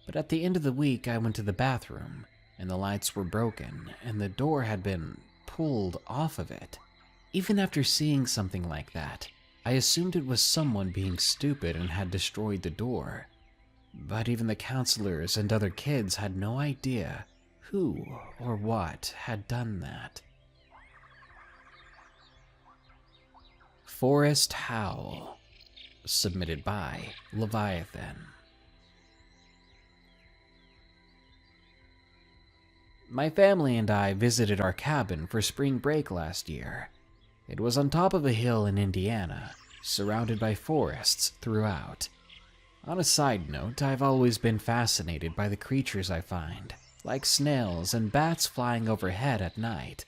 But at the end of the week, I went to the bathroom, and the lights were broken, and the door had been pulled off of it. Even after seeing something like that, I assumed it was someone being stupid and had destroyed the door. But even the counselors and other kids had no idea who or what had done that. Forest Howl, submitted by Leviathan. My family and I visited our cabin for spring break last year. It was on top of a hill in Indiana, surrounded by forests throughout. On a side note, I've always been fascinated by the creatures I find, like snails and bats flying overhead at night.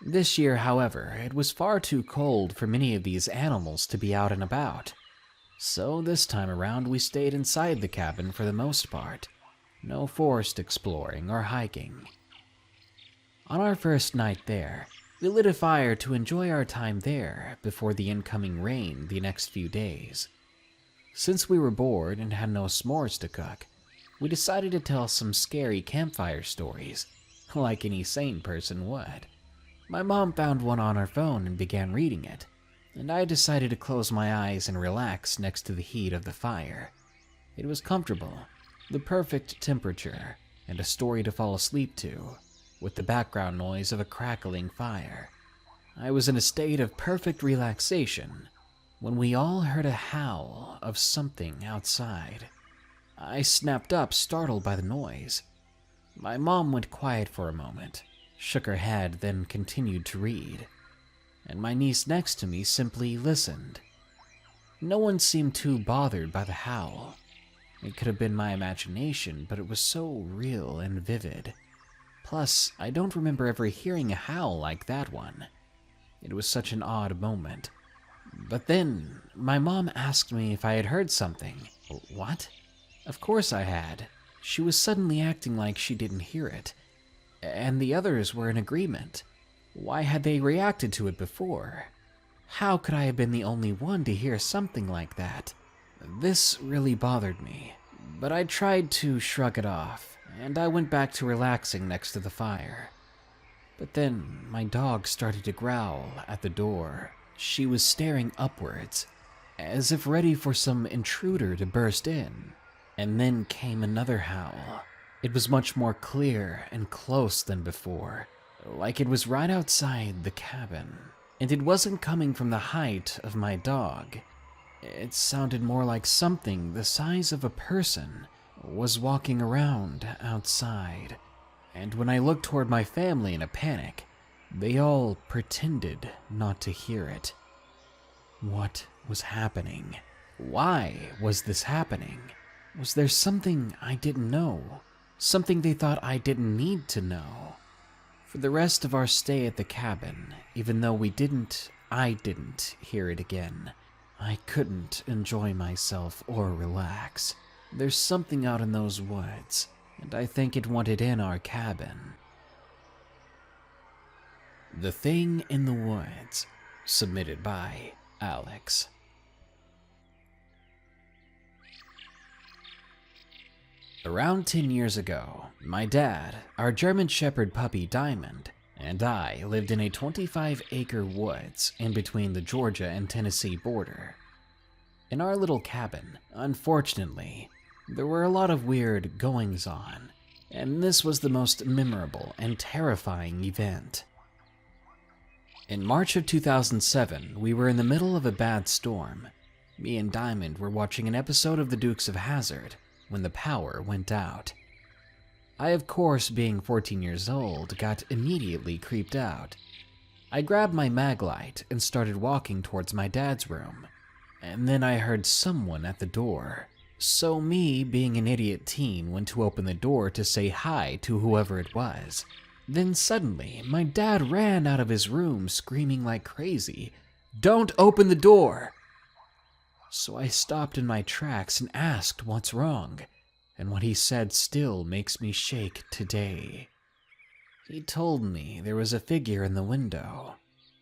This year, however, it was far too cold for many of these animals to be out and about. So this time around, we stayed inside the cabin for the most part. No forest exploring or hiking. On our first night there, we lit a fire to enjoy our time there before the incoming rain the next few days. Since we were bored and had no s'mores to cook, we decided to tell some scary campfire stories, like any sane person would. My mom found one on her phone and began reading it, and I decided to close my eyes and relax next to the heat of the fire. It was comfortable, the perfect temperature, and a story to fall asleep to, with the background noise of a crackling fire. I was in a state of perfect relaxation when we all heard a howl of something outside. I snapped up, startled by the noise. My mom went quiet for a moment, shook her head, then continued to read, and my niece next to me simply listened. No one seemed too bothered by the howl. It could have been my imagination, but it was so real and vivid. Plus, I don't remember ever hearing a howl like that one. It was such an odd moment. But then, my mom asked me if I had heard something. What? Of course I had. She was suddenly acting like she didn't hear it. And the others were in agreement. Why had they reacted to it before? How could I have been the only one to hear something like that? This really bothered me, but I tried to shrug it off, and I went back to relaxing next to the fire. But then my dog started to growl at the door. She was staring upwards, as if ready for some intruder to burst in. And then came another howl. It was much more clear and close than before, like it was right outside the cabin. And it wasn't coming from the height of my dog. It sounded more like something the size of a person was walking around outside. And when I looked toward my family in a panic, they all pretended not to hear it. What was happening? Why was this happening? Was there something I didn't know? Something they thought I didn't need to know? For the rest of our stay at the cabin, even though I didn't hear it again. I couldn't enjoy myself or relax. There's something out in those woods, and I think it wanted in our cabin. The Thing in the Woods, submitted by Alex. Around 10 years ago, my dad, our German Shepherd puppy Diamond, and I lived in a 25-acre woods in between the Georgia and Tennessee border. In our little cabin, unfortunately, there were a lot of weird goings-on, and this was the most memorable and terrifying event. In March of 2007, we were in the middle of a bad storm. Me and Diamond were watching an episode of The Dukes of Hazzard when the power went out. I, of course, being 14 years old, got immediately creeped out. I grabbed my mag light and started walking towards my dad's room, and then I heard someone at the door. So me, being an idiot teen, went to open the door to say hi to whoever it was. Then suddenly, my dad ran out of his room screaming like crazy, "Don't open the door!" So I stopped in my tracks and asked what's wrong, and what he said still makes me shake today. He told me there was a figure in the window,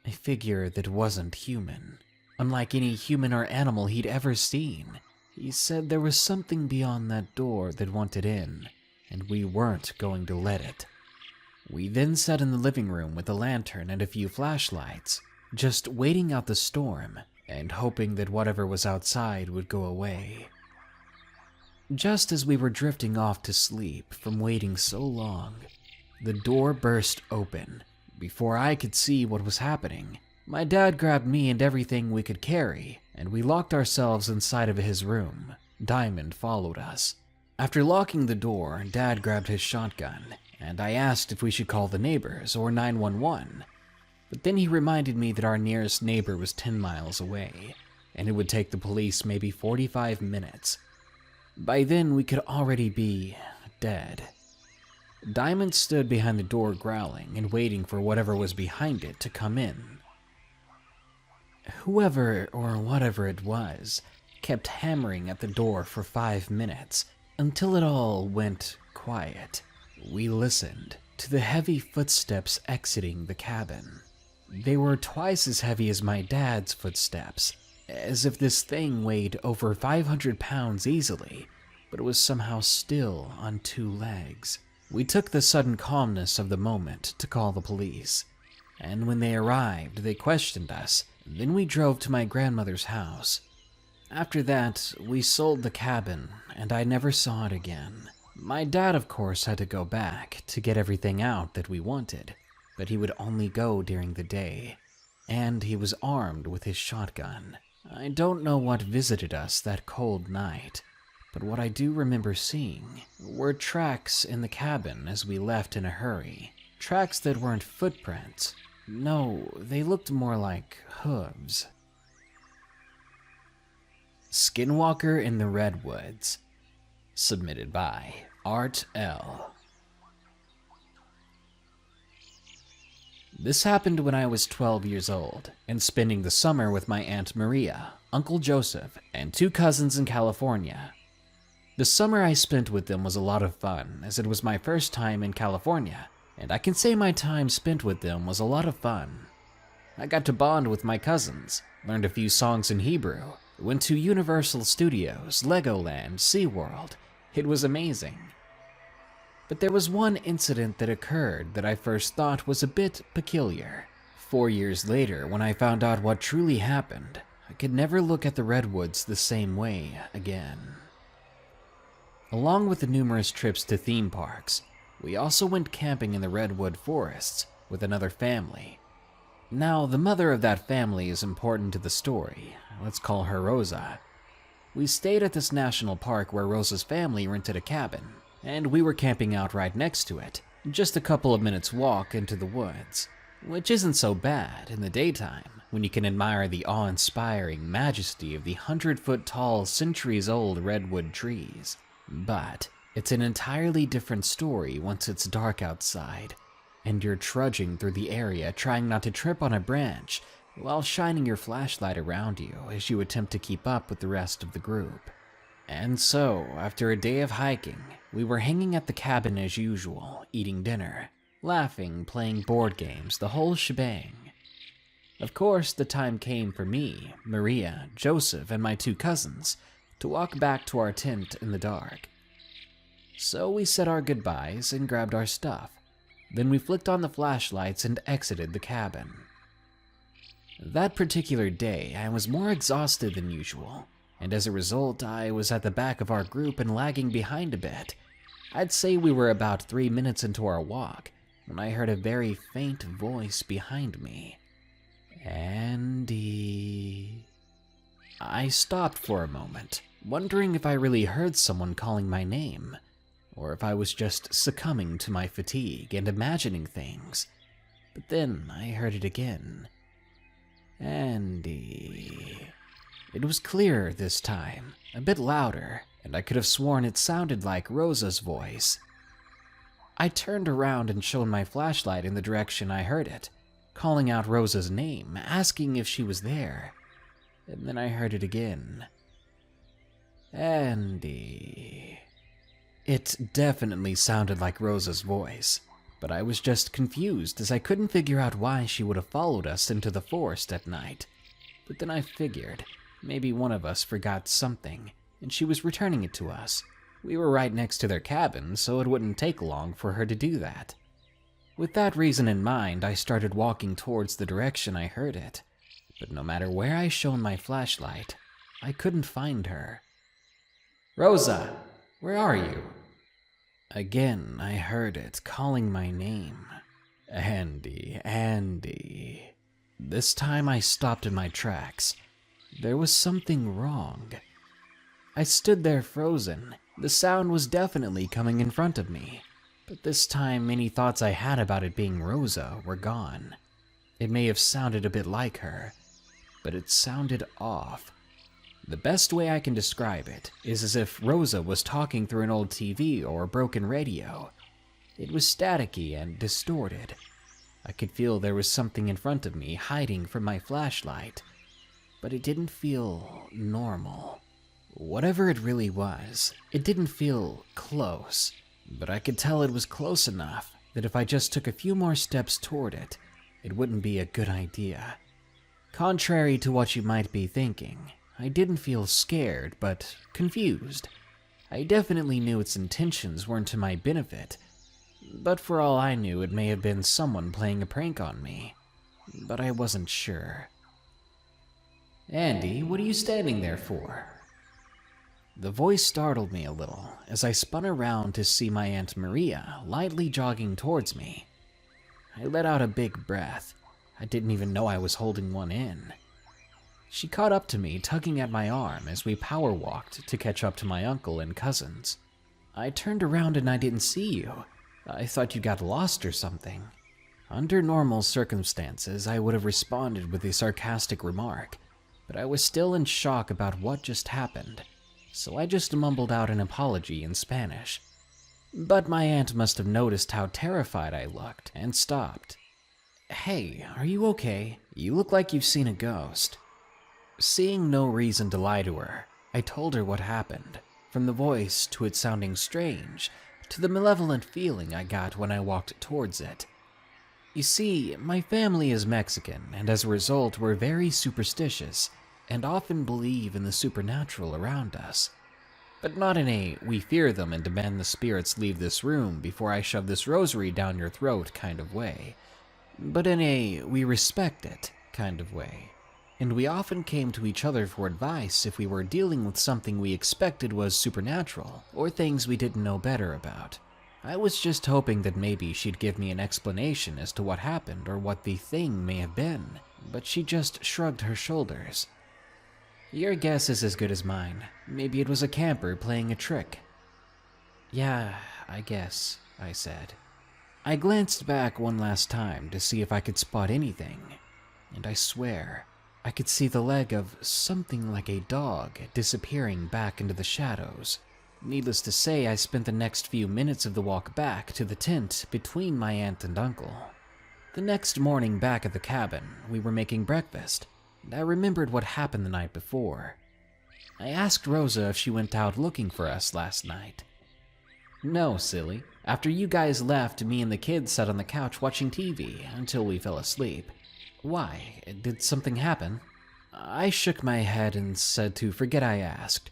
a figure that wasn't human, unlike any human or animal he'd ever seen. He said there was something beyond that door that wanted in, and we weren't going to let it. We then sat in the living room with a lantern and a few flashlights, just waiting out the storm and hoping that whatever was outside would go away. Just as we were drifting off to sleep from waiting so long, the door burst open. Before I could see what was happening, my dad grabbed me and everything we could carry, and we locked ourselves inside of his room. Diamond followed us. After locking the door, Dad grabbed his shotgun, and I asked if we should call the neighbors or 911. But then he reminded me that our nearest neighbor was 10 miles away, and it would take the police maybe 45 minutes. By then, we could already be dead. Diamond stood behind the door growling and waiting for whatever was behind it to come in. Whoever or whatever it was kept hammering at the door for 5 minutes until it all went quiet. We listened to the heavy footsteps exiting the cabin. They were twice as heavy as my dad's footsteps, as if this thing weighed over 500 pounds easily, but it was somehow still on 2 legs. We took the sudden calmness of the moment to call the police, and when they arrived, they questioned us. Then we drove to my grandmother's house. After that, we sold the cabin, and I never saw it again. My dad, of course, had to go back to get everything out that we wanted, but he would only go during the day, and he was armed with his shotgun. I don't know what visited us that cold night, but what I do remember seeing were tracks in the cabin as we left in a hurry. Tracks that weren't footprints. No, they looked more like hooves. Skinwalker in the Redwoods. Submitted by Art L. This happened when I was 12 years old and spending the summer with my Aunt Maria, Uncle Joseph, and 2 cousins in California. The summer I spent with them was a lot of fun, as it was my first time in California, and I can say my time spent with them was a lot of fun. I got to bond with my cousins, learned a few songs in Hebrew, went to Universal Studios, Legoland, SeaWorld. It was amazing. But there was one incident that occurred that I first thought was a bit peculiar. 4 years later, when I found out what truly happened, I could never look at the Redwoods the same way again. Along with the numerous trips to theme parks, we also went camping in the Redwood forests with another family. Now, the mother of that family is important to the story. Let's call her Rosa. We stayed at this national park where Rosa's family rented a cabin, and we were camping out right next to it, just a couple of minutes walk into the woods, which isn't so bad in the daytime when you can admire the awe-inspiring majesty of the 100-foot-tall, centuries-old redwood trees. But it's an entirely different story once it's dark outside, and you're trudging through the area trying not to trip on a branch while shining your flashlight around you as you attempt to keep up with the rest of the group. And so, after a day of hiking, we were hanging at the cabin as usual, eating dinner, laughing, playing board games, the whole shebang. Of course, the time came for me, Maria, Joseph, and my 2 cousins to walk back to our tent in the dark. So we said our goodbyes and grabbed our stuff. Then we flicked on the flashlights and exited the cabin. That particular day, I was more exhausted than usual. and as a result, I was at the back of our group and lagging behind a bit. I'd say we were about 3 minutes into our walk when I heard a very faint voice behind me. Andy. I stopped for a moment, wondering if I really heard someone calling my name, or if I was just succumbing to my fatigue and imagining things. But then I heard it again. Andy. It was clearer this time, a bit louder, and I could have sworn it sounded like Rosa's voice. I turned around and shone my flashlight in the direction I heard it, calling out Rosa's name, asking if she was there. And then I heard it again. Andy. It definitely sounded like Rosa's voice, but I was just confused as I couldn't figure out why she would have followed us into the forest at night. But then I figured maybe one of us forgot something, and she was returning it to us. We were right next to their cabin, so it wouldn't take long for her to do that. With that reason in mind, I started walking towards the direction I heard it. But no matter where I shone my flashlight, I couldn't find her. Rosa, where are you? Again, I heard it calling my name. Andy, Andy. This time I stopped in my tracks. There was something wrong. I stood there frozen. The sound was definitely coming in front of me, but this time any thoughts I had about it being Rosa were gone. It may have sounded a bit like her, but it sounded off. The best way I can describe it is as if Rosa was talking through an old TV or a broken radio. It was staticky and distorted. I could feel there was something in front of me hiding from my flashlight, but it didn't feel normal. Whatever it really was, it didn't feel close, but I could tell it was close enough that if I just took a few more steps toward it, it wouldn't be a good idea. Contrary to what you might be thinking, I didn't feel scared, but confused. I definitely knew its intentions weren't to my benefit, but for all I knew, it may have been someone playing a prank on me, but I wasn't sure. Andy, what are you standing there for? The voice startled me a little as I spun around to see my Aunt Maria lightly jogging towards me. I let out a big breath. I didn't even know I was holding one in. She caught up to me, tugging at my arm as we power walked to catch up to my uncle and cousins. I turned around and I didn't see you. I thought you got lost or something. Under normal circumstances, I would have responded with a sarcastic remark, but I was still in shock about what just happened, so I just mumbled out an apology in Spanish. But my aunt must have noticed how terrified I looked and stopped. Hey, are you okay? You look like you've seen a ghost. Seeing no reason to lie to her, I told her what happened, from the voice to it sounding strange, to the malevolent feeling I got when I walked towards it. You see, my family is Mexican, and as a result, we're very superstitious, and often believe in the supernatural around us. But not in a, we fear them and demand the spirits leave this room before I shove this rosary down your throat kind of way, but in a, we respect it kind of way. And we often came to each other for advice if we were dealing with something we expected was supernatural, or things we didn't know better about. I was just hoping that maybe she'd give me an explanation as to what happened or what the thing may have been, but she just shrugged her shoulders. Your guess is as good as mine. Maybe it was a camper playing a trick. Yeah, I guess, I said. I glanced back one last time to see if I could spot anything, and I swear, I could see the leg of something like a dog disappearing back into the shadows. Needless to say, I spent the next few minutes of the walk back to the tent between my aunt and uncle. The next morning back at the cabin, we were making breakfast, and I remembered what happened the night before. I asked Rosa if she went out looking for us last night. No, silly. After you guys left, me and the kids sat on the couch watching TV until we fell asleep. Why? Did something happen? I shook my head and said to forget I asked.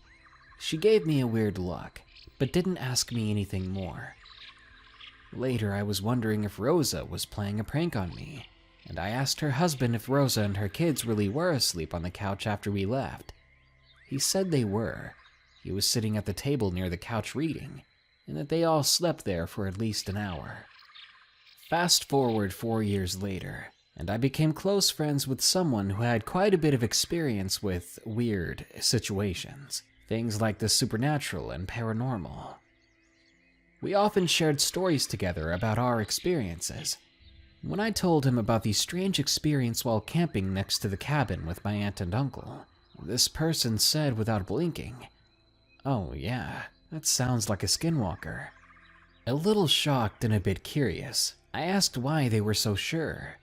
She gave me a weird look, but didn't ask me anything more. Later, I was wondering if Rosa was playing a prank on me, and I asked her husband if Rosa and her kids really were asleep on the couch after we left. He said they were. He was sitting at the table near the couch reading, and that they all slept there for at least an hour. Fast forward 4 years later, and I became close friends with someone who had quite a bit of experience with weird situations, things like the supernatural and paranormal. We often shared stories together about our experiences. When I told him about the strange experience while camping next to the cabin with my aunt and uncle, this person said without blinking, "Oh yeah, that sounds like a skinwalker." A little shocked and a bit curious, I asked why they were so sure.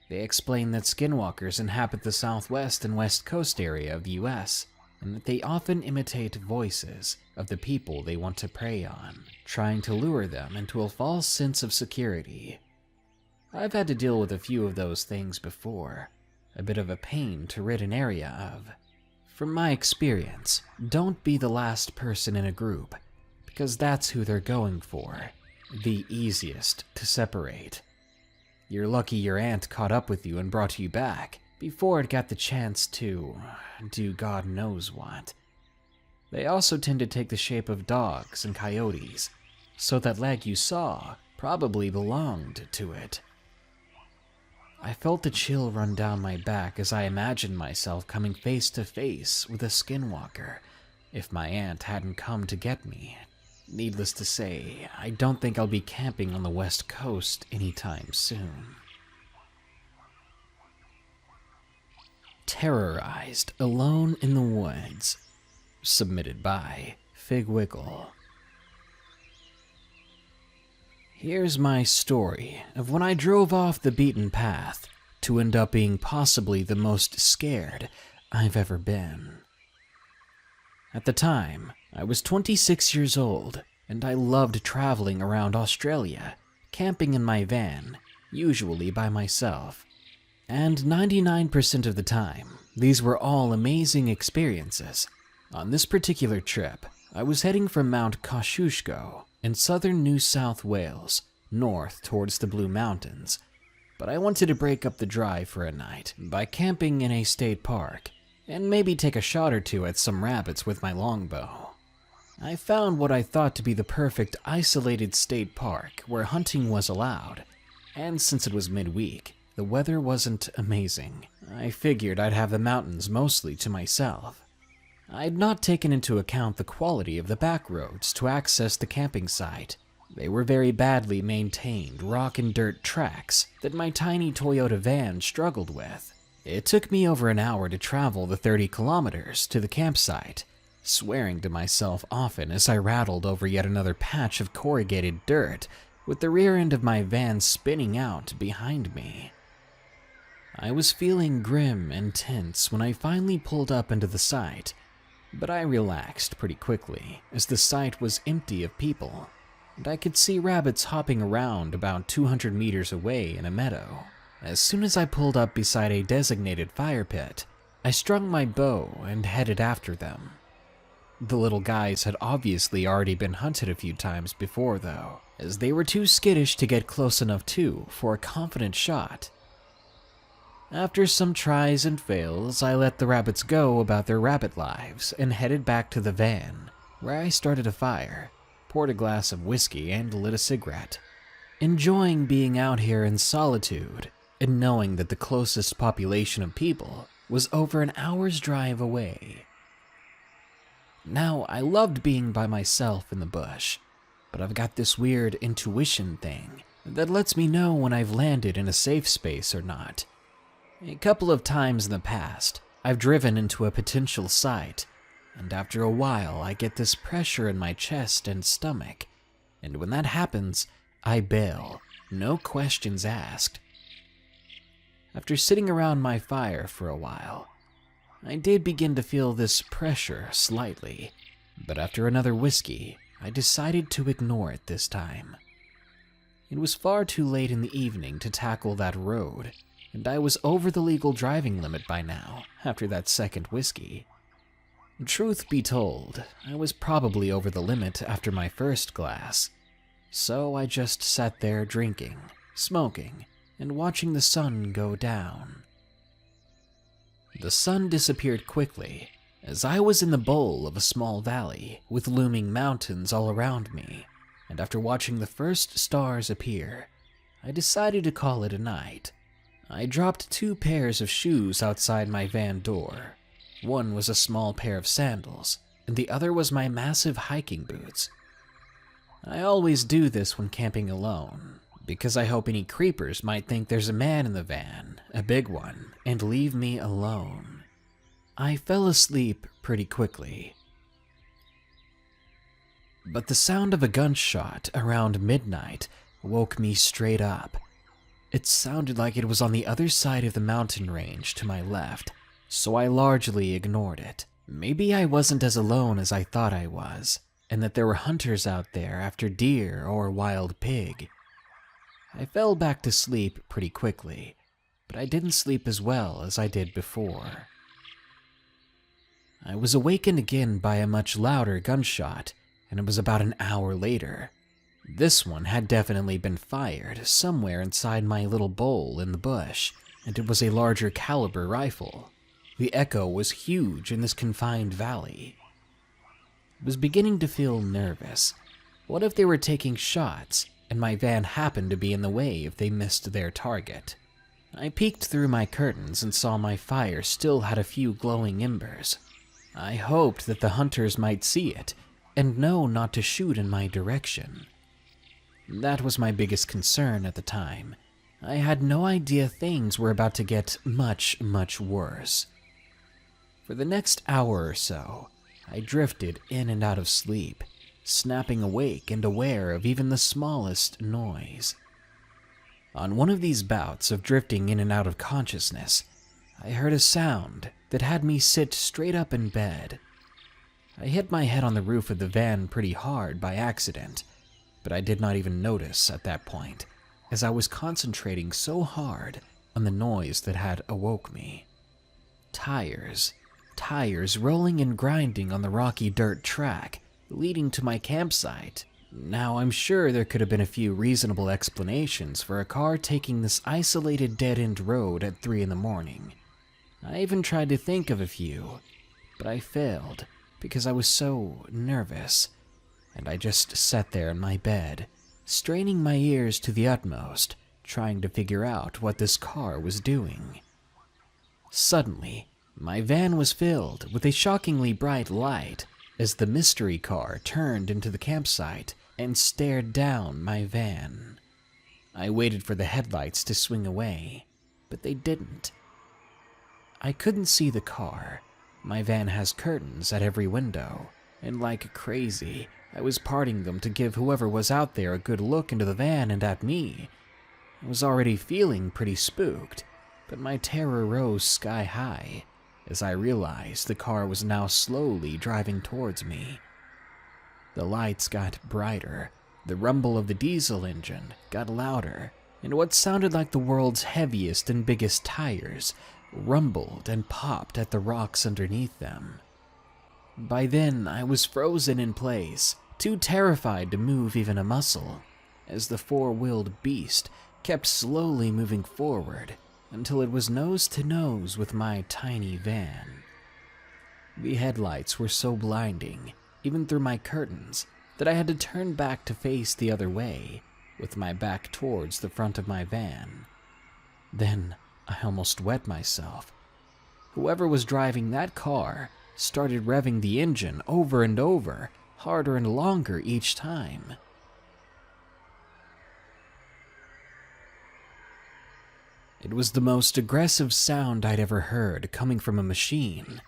They explained that skinwalkers inhabit the southwest and west coast area of the US, and that they often imitate voices of the people they want to prey on, trying to lure them into a false sense of security. I've had to deal with a few of those things before, a bit of a pain to rid an area of. From my experience, don't be the last person in a group, because that's who they're going for, the easiest to separate. You're lucky your aunt caught up with you and brought you back before it got the chance to do God knows what. They also tend to take the shape of dogs and coyotes, so that leg you saw probably belonged to it. I felt a chill run down my back as I imagined myself coming face to face with a skinwalker if my aunt hadn't come to get me. Needless to say, I don't think I'll be camping on the West Coast anytime soon. Terrorized Alone in the Woods. Submitted by Fig Wiggle. Here's my story of when I drove off the beaten path to end up being possibly the most scared I've ever been. At the time, I was 26 years old, and I loved traveling around Australia, camping in my van, usually by myself. And 99% of the time, these were all amazing experiences. On this particular trip, I was heading from Mount Kosciuszko in southern New South Wales, north towards the Blue Mountains, but I wanted to break up the drive for a night by camping in a state park, and maybe take a shot or two at some rabbits with my longbow. I found what I thought to be the perfect isolated state park where hunting was allowed, and since it was midweek, the weather wasn't amazing. I figured I'd have the mountains mostly to myself. I'd not taken into account the quality of the back roads to access the camping site. They were very badly maintained rock and dirt tracks that my tiny Toyota van struggled with. It took me over an hour to travel the 30 kilometers to the campsite, swearing to myself often as I rattled over yet another patch of corrugated dirt with the rear end of my van spinning out behind me. I was feeling grim and tense when I finally pulled up into the site, but I relaxed pretty quickly as the site was empty of people, and I could see rabbits hopping around about 200 meters away in a meadow. As soon as I pulled up beside a designated fire pit, I strung my bow and headed after them. The little guys had obviously already been hunted a few times before though, as they were too skittish to get close enough for a confident shot. After some tries and fails, I let the rabbits go about their rabbit lives and headed back to the van, where I started a fire, poured a glass of whiskey, and lit a cigarette, enjoying being out here in solitude and knowing that the closest population of people was over an hour's drive away. Now, I loved being by myself in the bush, but I've got this weird intuition thing that lets me know when I've landed in a safe space or not. A couple of times in the past, I've driven into a potential site, and after a while I get this pressure in my chest and stomach, and when that happens, I bail, no questions asked. After sitting around my fire for a while, I did begin to feel this pressure slightly, but after another whiskey, I decided to ignore it this time. It was far too late in the evening to tackle that road, and I was over the legal driving limit by now, after that second whiskey. Truth be told, I was probably over the limit after my first glass, so I just sat there drinking, smoking, and watching the sun go down. The sun disappeared quickly, as I was in the bowl of a small valley with looming mountains all around me, and after watching the first stars appear, I decided to call it a night. I dropped 2 pairs of shoes outside my van door. One was a small pair of sandals, and the other was my massive hiking boots. I always do this when camping alone, because I hope any creepers might think there's a man in the van, a big one, and leave me alone. I fell asleep pretty quickly. But the sound of a gunshot around midnight woke me straight up. It sounded like it was on the other side of the mountain range to my left, so I largely ignored it. Maybe I wasn't as alone as I thought I was, and that there were hunters out there after deer or wild pig. I fell back to sleep pretty quickly, but I didn't sleep as well as I did before. I was awakened again by a much louder gunshot, and it was about an hour later. This one had definitely been fired somewhere inside my little bowl in the bush, and it was a larger caliber rifle. The echo was huge in this confined valley. I was beginning to feel nervous. What if they were taking shots, and my van happened to be in the way if they missed their target? I peeked through my curtains and saw my fire still had a few glowing embers. I hoped that the hunters might see it, and know not to shoot in my direction. That was my biggest concern at the time. I had no idea things were about to get much, much worse. For the next hour or so, I drifted in and out of sleep, snapping awake and aware of even the smallest noise. On one of these bouts of drifting in and out of consciousness, I heard a sound that had me sit straight up in bed. I hit my head on the roof of the van pretty hard by accident, but I did not even notice at that point, as I was concentrating so hard on the noise that had awoke me. Tires rolling and grinding on the rocky dirt track leading to my campsite. Now, I'm sure there could have been a few reasonable explanations for a car taking this isolated dead-end road at 3 in the morning. I even tried to think of a few, but I failed because I was so nervous, and I just sat there in my bed, straining my ears to the utmost, trying to figure out what this car was doing. Suddenly, my van was filled with a shockingly bright light as the mystery car turned into the campsite and stared down my van. I waited for the headlights to swing away, but they didn't. I couldn't see the car. My van has curtains at every window, and like crazy, I was parting them to give whoever was out there a good look into the van and at me. I was already feeling pretty spooked, but my terror rose sky high as I realized the car was now slowly driving towards me. The lights got brighter, the rumble of the diesel engine got louder, and what sounded like the world's heaviest and biggest tires rumbled and popped at the rocks underneath them. By then, I was frozen in place, too terrified to move even a muscle, as the four-wheeled beast kept slowly moving forward until it was nose to nose with my tiny van. The headlights were so blinding, even through my curtains, that I had to turn back to face the other way, with my back towards the front of my van. Then I almost wet myself. Whoever was driving that car started revving the engine over and over, harder and longer each time. It was the most aggressive sound I'd ever heard coming from a machine,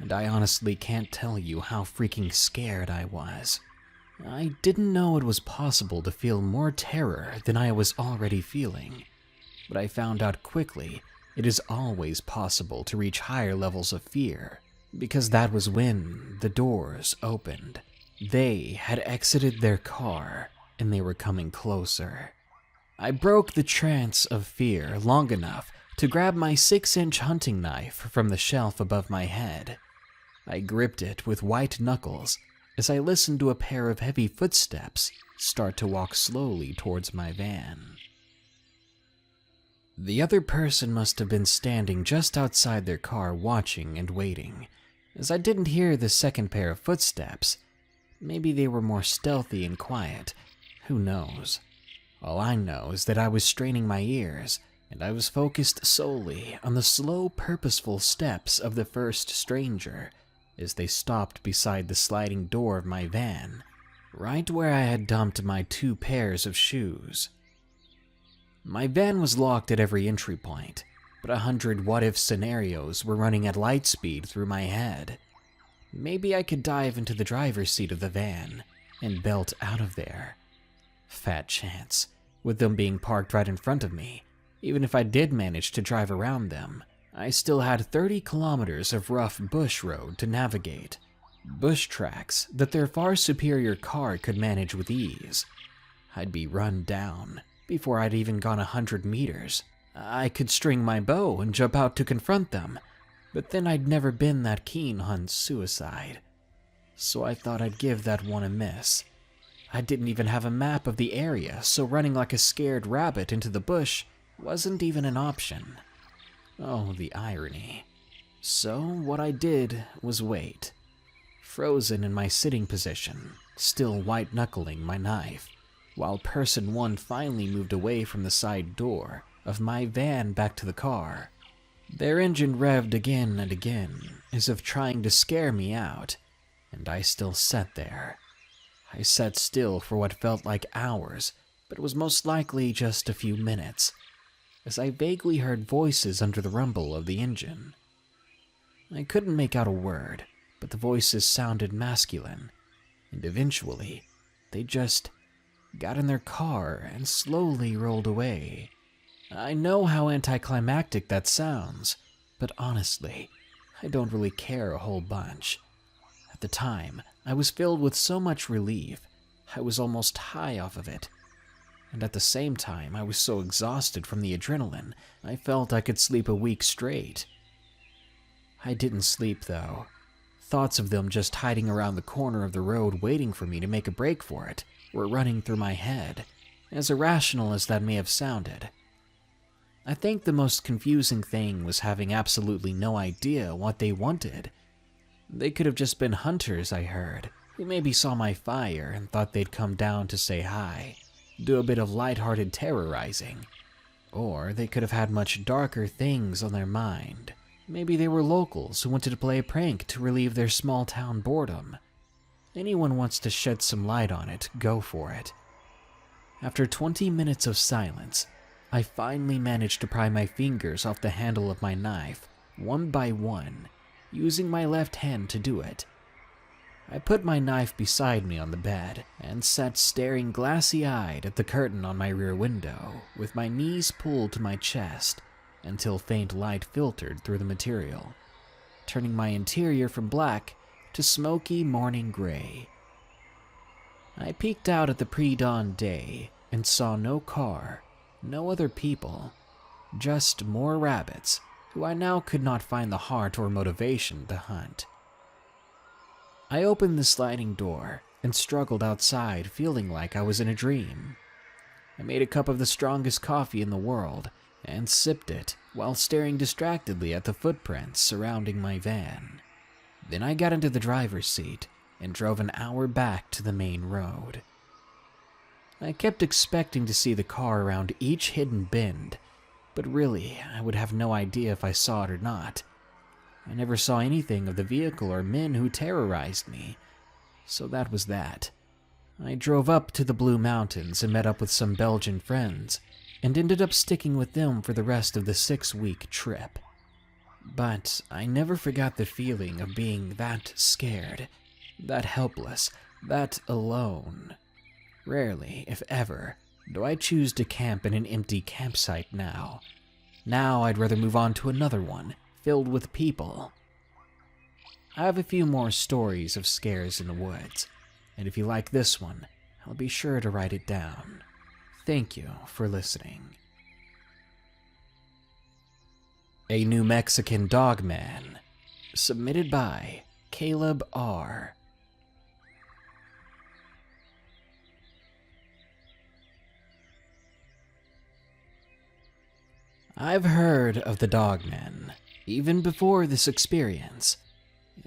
and I honestly can't tell you how freaking scared I was. I didn't know it was possible to feel more terror than I was already feeling, but I found out quickly it is always possible to reach higher levels of fear, because that was when the doors opened. They had exited their car, and they were coming closer. I broke the trance of fear long enough to grab my 6-inch hunting knife from the shelf above my head. I gripped it with white knuckles as I listened to a pair of heavy footsteps start to walk slowly towards my van. The other person must have been standing just outside their car watching and waiting, as I didn't hear the second pair of footsteps. Maybe they were more stealthy and quiet. Who knows? All I know is that I was straining my ears, and I was focused solely on the slow, purposeful steps of the first stranger as they stopped beside the sliding door of my van, right where I had dumped my 2 pairs of shoes. My van was locked at every entry point, but 100 what-if scenarios were running at light speed through my head. Maybe I could dive into the driver's seat of the van and belt out of there. Fat chance, with them being parked right in front of me. Even if I did manage to drive around them, I still had 30 kilometers of rough bush road to navigate. Bush tracks that their far superior car could manage with ease. I'd be run down before I'd even gone 100 meters. I could string my bow and jump out to confront them, but then I'd never been that keen on suicide. So I thought I'd give that one a miss. I didn't even have a map of the area, so running like a scared rabbit into the bush wasn't even an option. Oh, the irony. So what I did was wait, frozen in my sitting position, still white-knuckling my knife, while person 1 finally moved away from the side door of my van back to the car. Their engine revved again and again, as if trying to scare me out, and I still sat there. I sat still for what felt like hours, but was most likely just a few minutes, as I vaguely heard voices under the rumble of the engine. I couldn't make out a word, but the voices sounded masculine, and eventually, they just got in their car and slowly rolled away. I know how anticlimactic that sounds, but honestly, I don't really care a whole bunch. At the time, I was filled with so much relief, I was almost high off of it. And at the same time, I was so exhausted from the adrenaline, I felt I could sleep a week straight. I didn't sleep, though. Thoughts of them just hiding around the corner of the road waiting for me to make a break for it were running through my head, as irrational as that may have sounded. I think the most confusing thing was having absolutely no idea what they wanted. They could have just been hunters, I heard, who maybe saw my fire and thought they'd come down to say hi, do a bit of lighthearted terrorizing. Or they could have had much darker things on their mind. Maybe they were locals who wanted to play a prank to relieve their small-town boredom. Anyone wants to shed some light on it, go for it. After 20 minutes of silence, I finally managed to pry my fingers off the handle of my knife, one by one, using my left hand to do it. I put my knife beside me on the bed and sat staring glassy-eyed at the curtain on my rear window, with my knees pulled to my chest until faint light filtered through the material, turning my interior from black to smoky morning gray. I peeked out at the pre-dawn day and saw no car, no other people, just more rabbits who I now could not find the heart or motivation to hunt. I opened the sliding door and struggled outside, feeling like I was in a dream. I made a cup of the strongest coffee in the world and sipped it while staring distractedly at the footprints surrounding my van. Then I got into the driver's seat and drove an hour back to the main road. I kept expecting to see the car around each hidden bend, but really, I would have no idea if I saw it or not. I never saw anything of the vehicle or men who terrorized me, so that was that. I drove up to the Blue Mountains and met up with some Belgian friends, and ended up sticking with them for the rest of the 6-week trip. But I never forgot the feeling of being that scared, that helpless, that alone. Rarely, if ever, do I choose to camp in an empty campsite now. Now I'd rather move on to another one, filled with people. I have a few more stories of scares in the woods, and if you like this one, I'll be sure to write it down. Thank you for listening. A New Mexican Dogman, submitted by Caleb R. I've heard of the Dogman, even before this experience.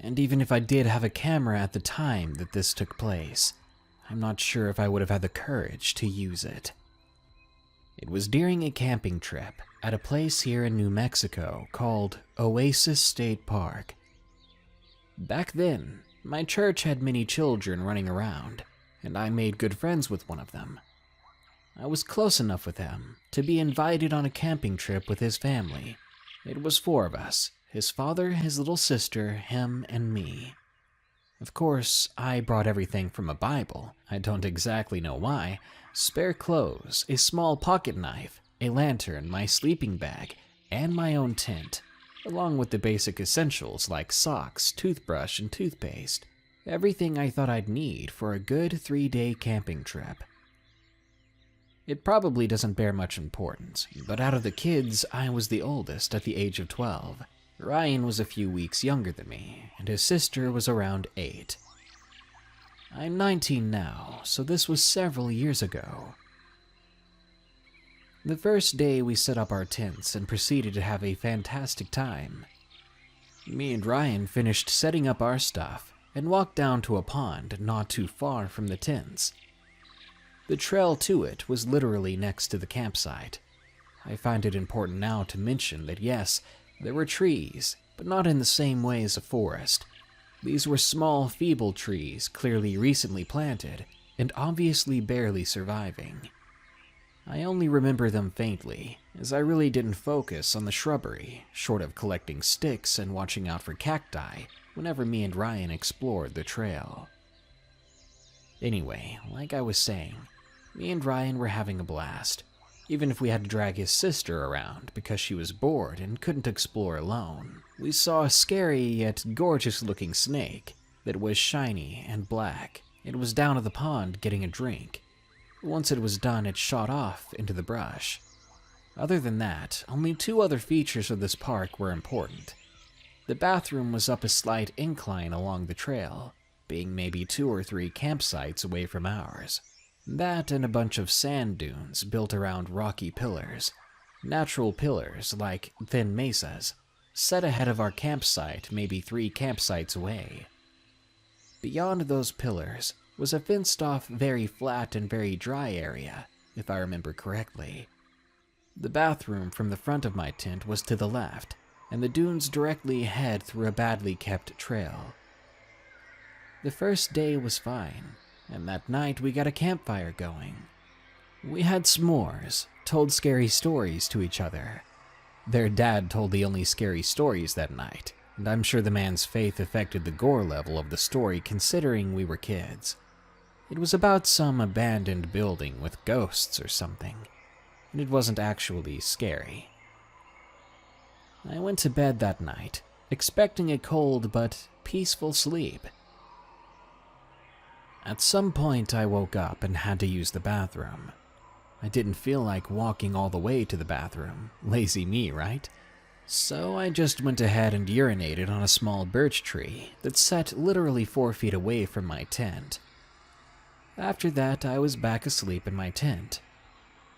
And even if I did have a camera at the time that this took place, I'm not sure if I would have had the courage to use it. It was during a camping trip at a place here in New Mexico called Oasis State Park. Back then, my church had many children running around, and I made good friends with one of them. I was close enough with him to be invited on a camping trip with his family. It was 4 of us, his father, his little sister, him, and me. Of course, I brought everything from a Bible, I don't exactly know why, spare clothes, a small pocket knife, a lantern, my sleeping bag, and my own tent, along with the basic essentials like socks, toothbrush, and toothpaste. Everything I thought I'd need for a good 3-day camping trip. It probably doesn't bear much importance, but out of the kids, I was the oldest at the age of 12. Ryan was a few weeks younger than me, and his sister was around 8. I'm 19 now, so this was several years ago. The first day we set up our tents and proceeded to have a fantastic time. Me and Ryan finished setting up our stuff and walked down to a pond not too far from the tents. The trail to it was literally next to the campsite. I find it important now to mention that yes, there were trees, but not in the same way as a forest. These were small, feeble trees, clearly recently planted, and obviously barely surviving. I only remember them faintly, as I really didn't focus on the shrubbery, short of collecting sticks and watching out for cacti whenever me and Ryan explored the trail. Anyway, like I was saying, me and Ryan were having a blast, even if we had to drag his sister around because she was bored and couldn't explore alone. We saw a scary yet gorgeous-looking snake that was shiny and black. It was down at the pond getting a drink. Once it was done, it shot off into the brush. Other than that, only 2 other features of this park were important. The bathroom was up a slight incline along the trail, being maybe 2 or 3 campsites away from ours. That and a bunch of sand dunes built around rocky pillars. Natural pillars, like thin mesas, set ahead of our campsite maybe 3 campsites away. Beyond those pillars was a fenced-off, very flat and very dry area, if I remember correctly. The bathroom from the front of my tent was to the left, and the dunes directly ahead through a badly kept trail. The first day was fine, and that night we got a campfire going. We had s'mores, told scary stories to each other. Their dad told the only scary stories that night, and I'm sure the man's faith affected the gore level of the story considering we were kids. It was about some abandoned building with ghosts or something, and it wasn't actually scary. I went to bed that night, expecting a cold but peaceful sleep. At some point I woke up and had to use the bathroom. I didn't feel like walking all the way to the bathroom. Lazy me, right? So I just went ahead and urinated on a small birch tree that sat literally 4 feet away from my tent. After that, I was back asleep in my tent.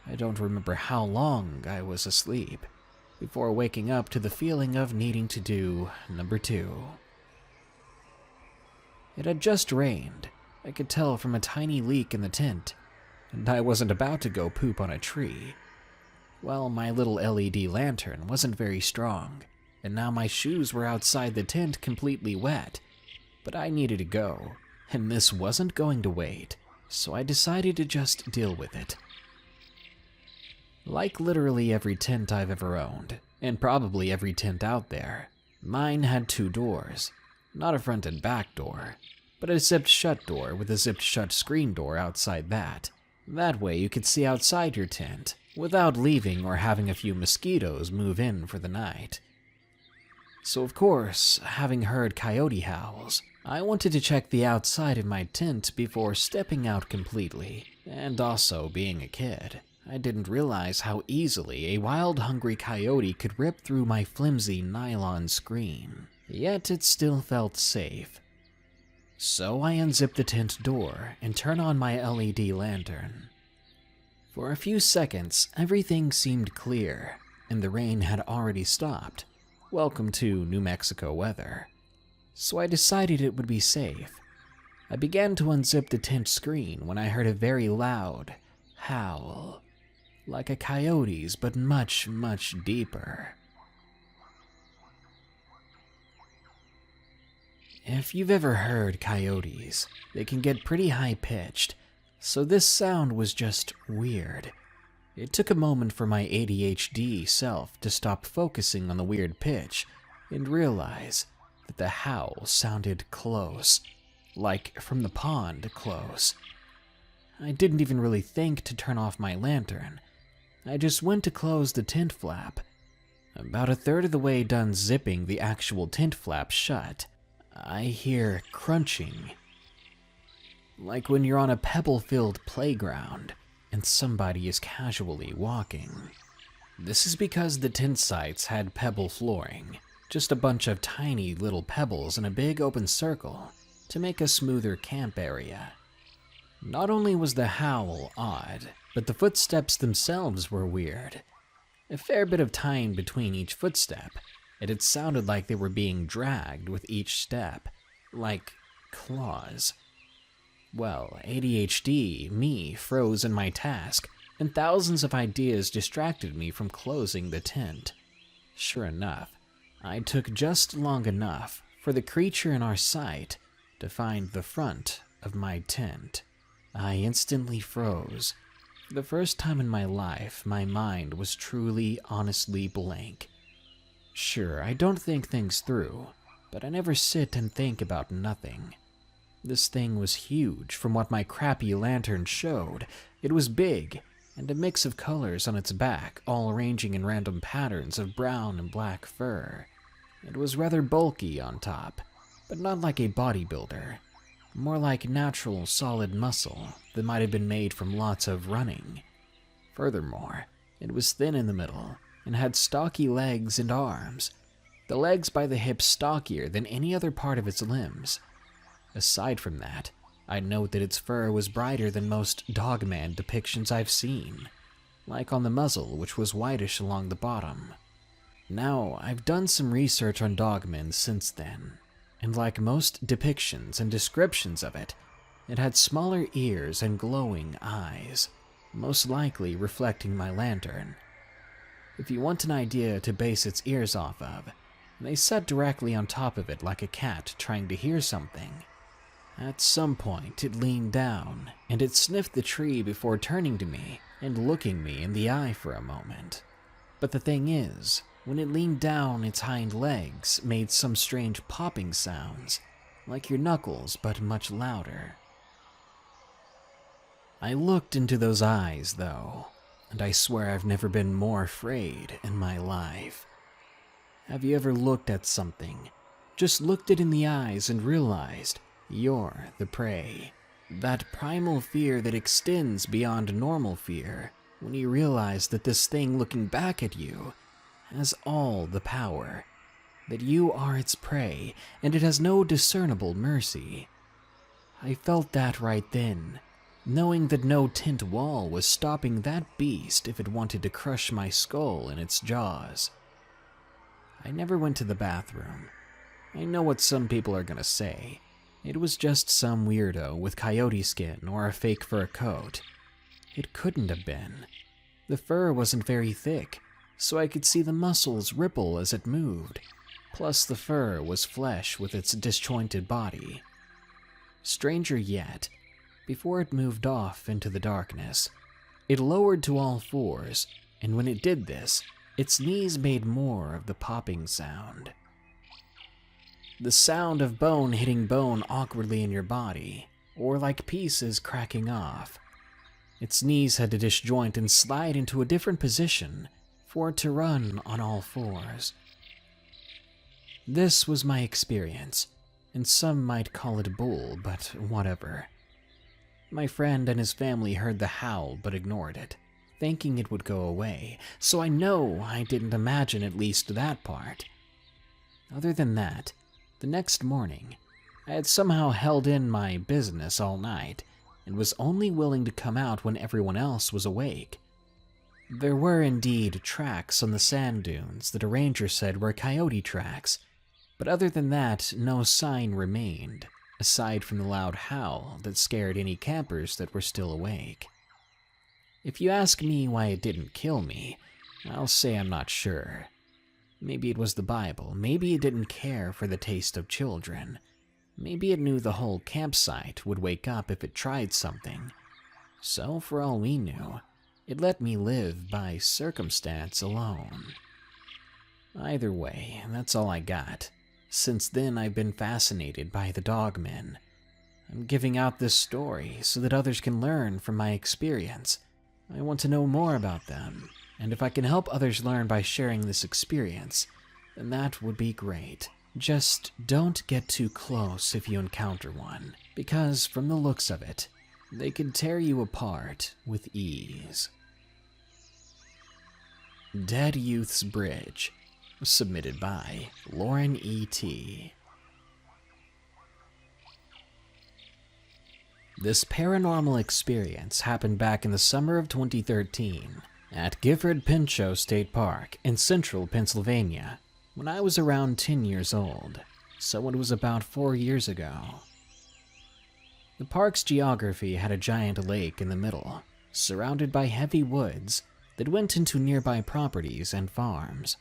I don't remember how long I was asleep before waking up to the feeling of needing to do number 2. It had just rained. I could tell from a tiny leak in the tent, and I wasn't about to go poop on a tree. Well, my little LED lantern wasn't very strong, and now my shoes were outside the tent completely wet, but I needed to go, and this wasn't going to wait, so I decided to just deal with it. Like literally every tent I've ever owned, and probably every tent out there, mine had 2 doors, not a front and back door, but a zipped shut door with a zipped shut screen door outside that. That way you could see outside your tent, without leaving or having a few mosquitoes move in for the night. So of course, having heard coyote howls, I wanted to check the outside of my tent before stepping out completely, and also being a kid, I didn't realize how easily a wild hungry coyote could rip through my flimsy nylon screen, yet it still felt safe. So I unzip the tent door and turn on my LED lantern. For a few seconds, everything seemed clear, and the rain had already stopped. Welcome to New Mexico weather. so I decided it would be safe. I began to unzip the tent screen when I heard a very loud howl, like a coyote's but much, much deeper. If you've ever heard coyotes, they can get pretty high-pitched, so this sound was just weird. It took a moment for my ADHD self to stop focusing on the weird pitch and realize that the howl sounded close, like from the pond close. I didn't even really think to turn off my lantern. I just went to close the tent flap. About a third of the way done zipping the actual tent flap shut, I hear crunching, like when you're on a pebble-filled playground and somebody is casually walking. This is because the tent sites had pebble flooring, just a bunch of tiny little pebbles in a big open circle to make a smoother camp area. Not only was the howl odd, but the footsteps themselves were weird. A fair bit of time between each footstep, and it sounded like they were being dragged with each step, like claws. Well, ADHD, me, froze in my task, and thousands of ideas distracted me from closing the tent. Sure enough, I took just long enough for the creature in our sight to find the front of my tent. I instantly froze. For the first time in my life, my mind was truly, honestly blank. Sure, I don't think things through, but I never sit and think about nothing. This thing was huge from what my crappy lantern showed. It was big, and a mix of colors on its back, all ranging in random patterns of brown and black fur. It was rather bulky on top, but not like a bodybuilder. More like natural, solid muscle that might have been made from lots of running. Furthermore, it was thin in the middle and had stocky legs and arms. The legs by the hips stockier than any other part of its limbs. Aside from that, I'd note that its fur was brighter than most dogman depictions I've seen, like on the muzzle, which was whitish along the bottom. Now, I've done some research on dogmen since then, and like most depictions and descriptions of it, it had smaller ears and glowing eyes, most likely reflecting my lantern. If you want an idea to base its ears off of, they sat directly on top of it like a cat trying to hear something. At some point, it leaned down, and it sniffed the tree before turning to me and looking me in the eye for a moment. But the thing is, when it leaned down, its hind legs made some strange popping sounds, like your knuckles but much louder. I looked into those eyes, though, and I swear I've never been more afraid in my life. Have you ever looked at something, just looked it in the eyes and realized you're the prey? That primal fear that extends beyond normal fear when you realize that this thing looking back at you has all the power, that you are its prey, and it has no discernible mercy. I felt that right then, knowing that no tent wall was stopping that beast if it wanted to crush my skull in its jaws. I never went to the bathroom. I know what some people are gonna say. It was just some weirdo with coyote skin or a fake fur coat. It couldn't have been. The fur wasn't very thick, so I could see the muscles ripple as it moved. Plus the fur was flesh with its disjointed body. Stranger yet, before it moved off into the darkness, it lowered to all fours, and when it did this, its knees made more of the popping sound. The sound of bone hitting bone awkwardly in your body, or like pieces cracking off. Its knees had to disjoint and slide into a different position for it to run on all fours. This was my experience, and some might call it bull, but whatever. My friend and his family heard the howl but ignored it, thinking it would go away, so I know I didn't imagine at least that part. Other than that, the next morning, I had somehow held in my business all night and was only willing to come out when everyone else was awake. There were indeed tracks on the sand dunes that a ranger said were coyote tracks, But other than that, no sign remained, aside from the loud howl that scared any campers that were still awake. If you ask me why it didn't kill me, I'll say I'm not sure. Maybe it was the Bible, maybe it didn't care for the taste of children. Maybe it knew the whole campsite would wake up if it tried something. So, for all we knew, it let me live by circumstance alone. Either way, that's all I got. Since then, I've been fascinated by the dogmen. I'm giving out this story so that others can learn from my experience. I want to know more about them, and if I can help others learn by sharing this experience, then that would be great. Just don't get too close if you encounter one, because from the looks of it, they could tear you apart with ease. Dead Youth's Bridge, submitted by Lauren E.T. This paranormal experience happened back in the summer of 2013 at Gifford Pinchot State Park in central Pennsylvania when I was around 10 years old, so it was about 4 years ago. The park's geography had a giant lake in the middle, surrounded by heavy woods that went into nearby properties and farms.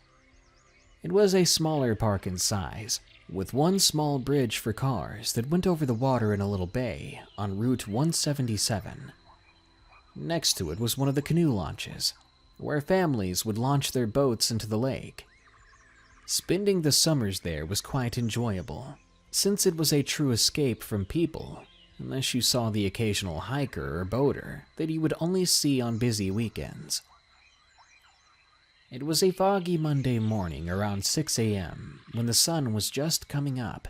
It was a smaller park in size, with one small bridge for cars that went over the water in a little bay on Route 177. Next to it was one of the canoe launches, where families would launch their boats into the lake. Spending the summers there was quite enjoyable, since it was a true escape from people, unless you saw the occasional hiker or boater that you would only see on busy weekends. It was a foggy Monday morning around 6 a.m. when the sun was just coming up.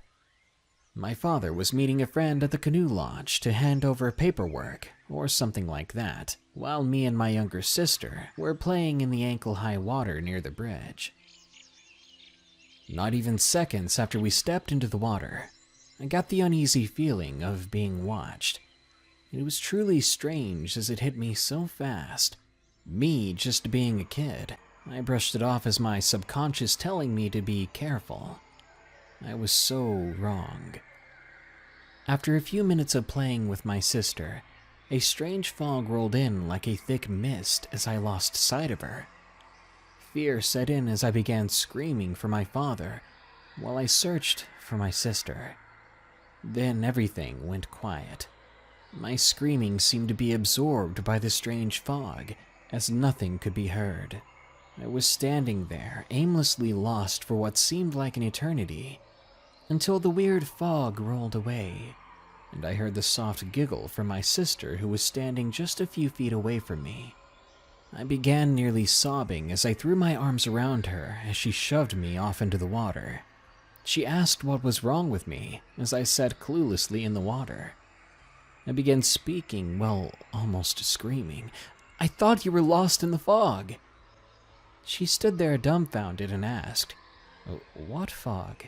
My father was meeting a friend at the canoe launch to hand over paperwork or something like that, while me and my younger sister were playing in the ankle-high water near the bridge. Not even seconds after we stepped into the water, I got the uneasy feeling of being watched. It was truly strange as it hit me so fast. Me just being a kid, I brushed it off as my subconscious telling me to be careful. I was so wrong. After a few minutes of playing with my sister, a strange fog rolled in like a thick mist as I lost sight of her. Fear set in as I began screaming for my father, while I searched for my sister. Then everything went quiet. My screaming seemed to be absorbed by the strange fog, as nothing could be heard. I was standing there, aimlessly lost for what seemed like an eternity, until the weird fog rolled away, and I heard the soft giggle from my sister who was standing just a few feet away from me. I began nearly sobbing as I threw my arms around her as she shoved me off into the water. She asked what was wrong with me as I sat cluelessly in the water. I began speaking, well, almost screaming. "I thought you were lost in the fog." She stood there dumbfounded and asked, "What fog?"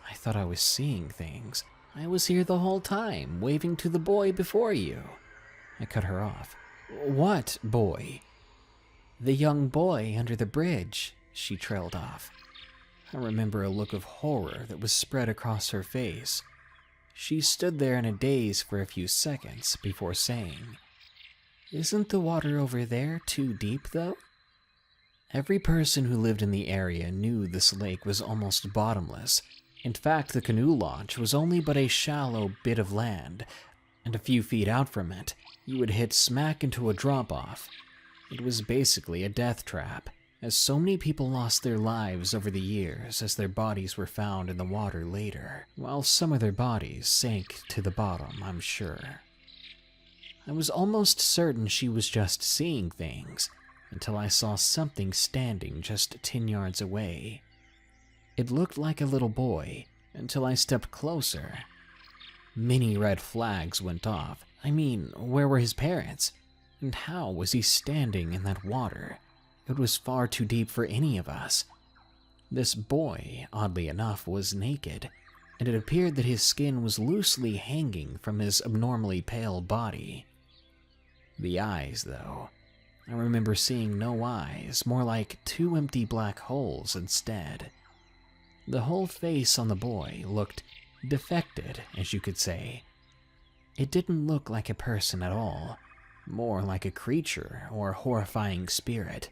I thought I was seeing things. "I was here the whole time, waving to the boy before you." I cut her off. "What boy?" "The young boy under the bridge," she trailed off. I remember a look of horror that was spread across her face. She stood there in a daze for a few seconds before saying, "Isn't the water over there too deep, though?" Every person who lived in the area knew this lake was almost bottomless. In fact, the canoe launch was only but a shallow bit of land, and a few feet out from it, you would hit smack into a drop-off. It was basically a death trap, as so many people lost their lives over the years as their bodies were found in the water later, while some of their bodies sank to the bottom, I'm sure. I was almost certain she was just seeing things, until I saw something standing just 10 yards away. It looked like a little boy, until I stepped closer. Many red flags went off. I mean, where were his parents? And how was he standing in that water? It was far too deep for any of us. This boy, oddly enough, was naked, and it appeared that his skin was loosely hanging from his abnormally pale body. The eyes, though, I remember seeing no eyes, more like two empty black holes instead. The whole face on the boy looked defected, as you could say. It didn't look like a person at all, more like a creature or horrifying spirit.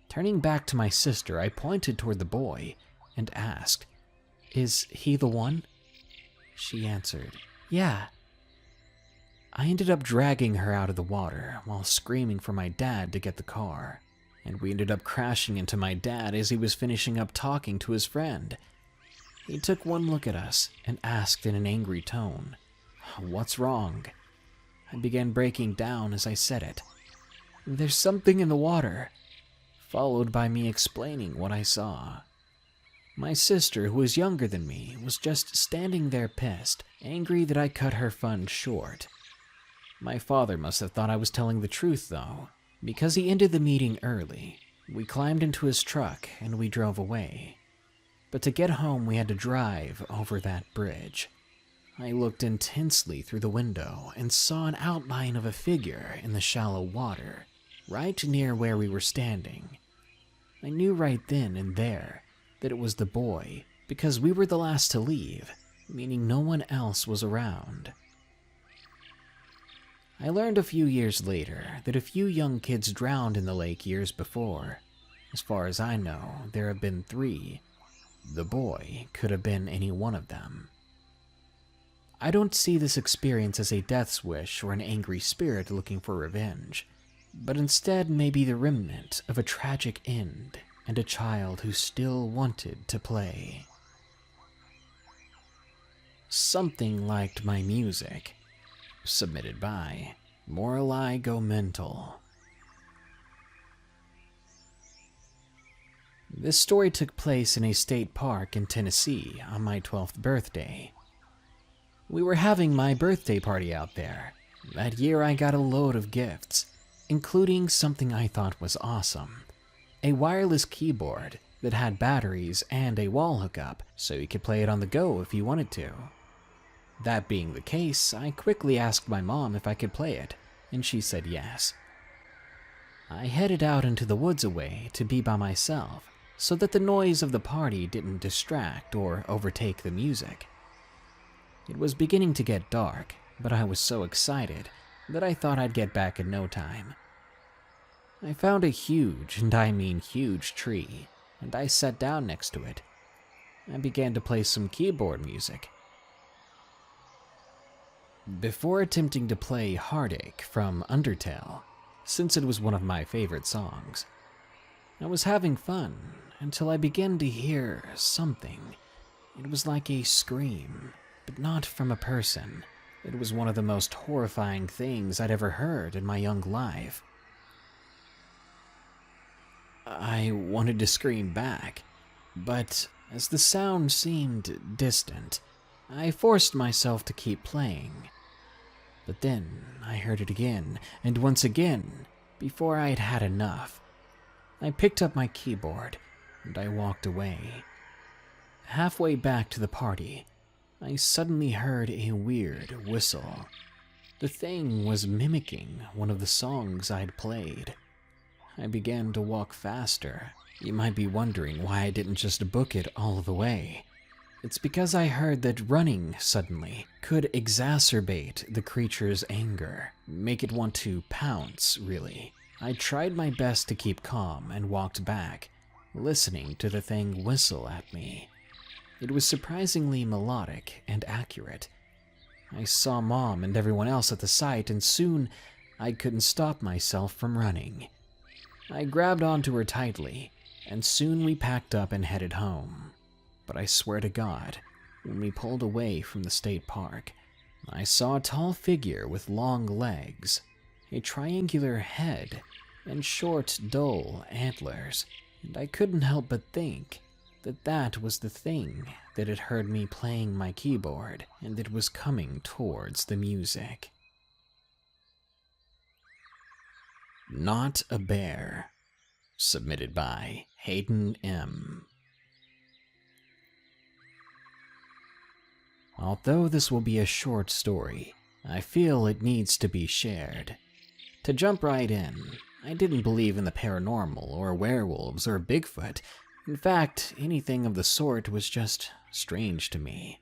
Turning back to my sister, I pointed toward the boy and asked, "Is he the one?" She answered, "Yeah." I ended up dragging her out of the water while screaming for my dad to get the car, and we ended up crashing into my dad as he was finishing up talking to his friend. He took one look at us and asked in an angry tone, "What's wrong?" I began breaking down as I said it. "There's something in the water," followed by me explaining what I saw. My sister, who was younger than me, was just standing there pissed, angry that I cut her fun short. My father must have thought I was telling the truth, though, because he ended the meeting early. We climbed into his truck and we drove away. But to get home, we had to drive over that bridge. I looked intensely through the window and saw an outline of a figure in the shallow water, right near where we were standing. I knew right then and there that it was the boy, because we were the last to leave, meaning no one else was around. I learned a few years later that a few young kids drowned in the lake years before. As far as I know, there have been 3. The boy could have been any one of them. I don't see this experience as a death's wish or an angry spirit looking for revenge, but instead maybe the remnant of a tragic end and a child who still wanted to play. Something liked my music. Submitted by Morali Go Mental. This story took place in a state park in Tennessee on my 12th birthday. We were having my birthday party out there. That year I got a load of gifts, including something I thought was awesome. A wireless keyboard that had batteries and a wall hookup, so you could play it on the go if you wanted to. That being the case, I quickly asked my mom if I could play it, and she said yes. I headed out into the woods away to be by myself, so that the noise of the party didn't distract or overtake the music. It was beginning to get dark, but I was so excited that I thought I'd get back in no time. I found a huge, and I mean huge, tree, and I sat down next to it. I began to play some keyboard music. Before attempting to play Heartache from Undertale, since it was one of my favorite songs, I was having fun until I began to hear something. It was like a scream, but not from a person. It was one of the most horrifying things I'd ever heard in my young life. I wanted to scream back, but as the sound seemed distant, I forced myself to keep playing. But then I heard it again, and once again, before I had had enough. I picked up my keyboard, and I walked away. Halfway back to the party, I suddenly heard a weird whistle. The thing was mimicking one of the songs I'd played. I began to walk faster. You might be wondering why I didn't just book it all the way. It's because I heard that running suddenly could exacerbate the creature's anger, make it want to pounce, really. I tried my best to keep calm and walked back, listening to the thing whistle at me. It was surprisingly melodic and accurate. I saw Mom and everyone else at the site, and soon I couldn't stop myself from running. I grabbed onto her tightly, and soon we packed up and headed home. But I swear to God, when we pulled away from the state park, I saw a tall figure with long legs, a triangular head, and short, dull antlers, and I couldn't help but think that that was the thing that had heard me playing my keyboard and that was coming towards the music. Not a Bear. Submitted by Hayden M. Although this will be a short story, I feel it needs to be shared. To jump right in, I didn't believe in the paranormal or werewolves or Bigfoot, In fact, anything of the sort was just strange to me.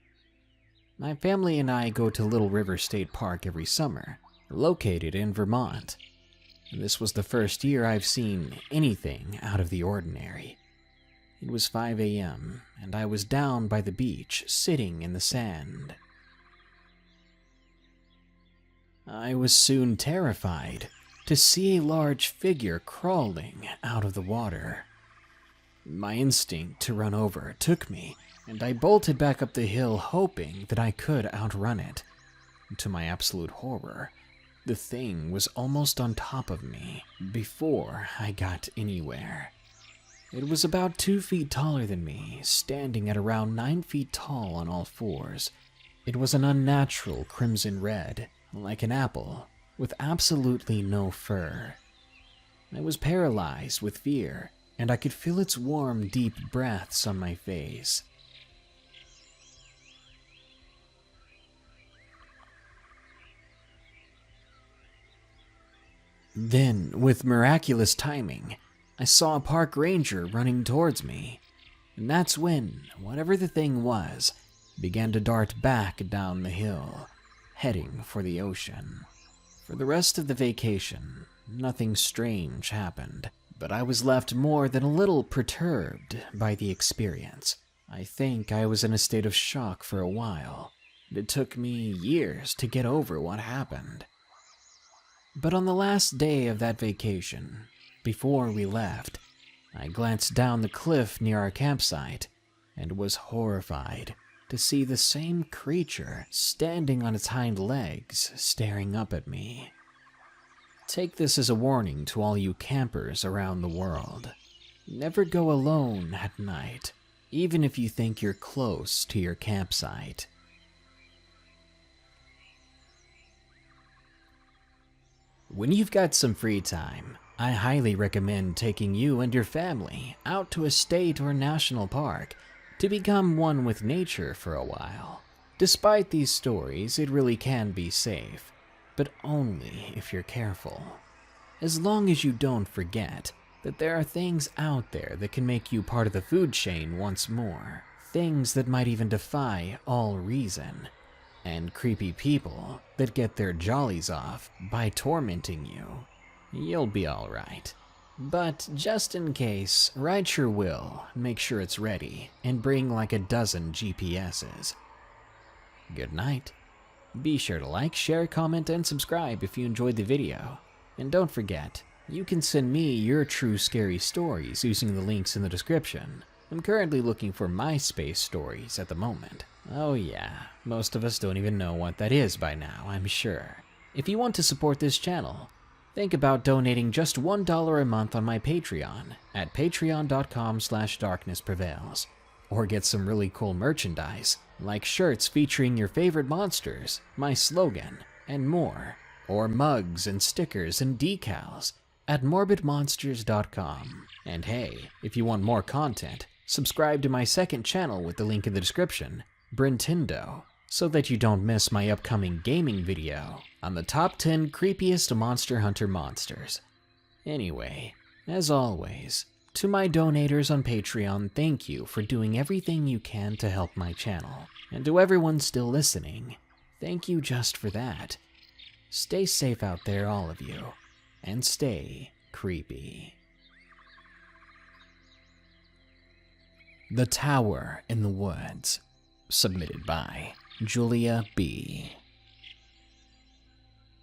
My family and I go to Little River State Park every summer, located in Vermont. And this was the first year I've seen anything out of the ordinary. It was 5 a.m., and I was down by the beach, sitting in the sand. I was soon terrified to see a large figure crawling out of the water. My instinct to run over took me, and I bolted back up the hill hoping that I could outrun it. To my absolute horror, the thing was almost on top of me before I got anywhere. It was about 2 feet taller than me, standing at around 9 feet tall on all fours. It was an unnatural crimson red, like an apple, with absolutely no fur. I was paralyzed with fear, and I could feel its warm, deep breaths on my face. Then, with miraculous timing, I saw a park ranger running towards me, and that's when whatever the thing was began to dart back down the hill, heading for the ocean. For the rest of the vacation, nothing strange happened, but I was left more than a little perturbed by the experience. I think I was in a state of shock for a while, and it took me years to get over what happened. But on the last day of that vacation, before we left, I glanced down the cliff near our campsite and was horrified to see the same creature standing on its hind legs, staring up at me. Take this as a warning to all you campers around the world. Never go alone at night, even if you think you're close to your campsite. When you've got some free time, I highly recommend taking you and your family out to a state or national park to become one with nature for a while. Despite these stories, it really can be safe, but only if you're careful. As long as you don't forget that there are things out there that can make you part of the food chain once more, things that might even defy all reason, and creepy people that get their jollies off by tormenting you, you'll be alright. But just in case, write your will, make sure it's ready, and bring like a dozen GPSs. Good night. Be sure to like, share, comment, and subscribe if you enjoyed the video. And don't forget, you can send me your true scary stories using the links in the description. I'm currently looking for MySpace stories at the moment. Oh yeah, most of us don't even know what that is by now, I'm sure. If you want to support this channel, think about donating just $1 a month on my Patreon at patreon.com/darknessprevails. Or get some really cool merchandise, like shirts featuring your favorite monsters, my slogan, and more. Or mugs and stickers and decals at morbidmonsters.com. And hey, if you want more content, subscribe to my second channel with the link in the description, Brentindo, so that you don't miss my upcoming gaming video on the top 10 creepiest Monster Hunter monsters. Anyway, as always, to my donators on Patreon, thank you for doing everything you can to help my channel. And to everyone still listening, thank you just for that. Stay safe out there, all of you, and stay creepy. The Tower in the Woods, submitted by Julia B.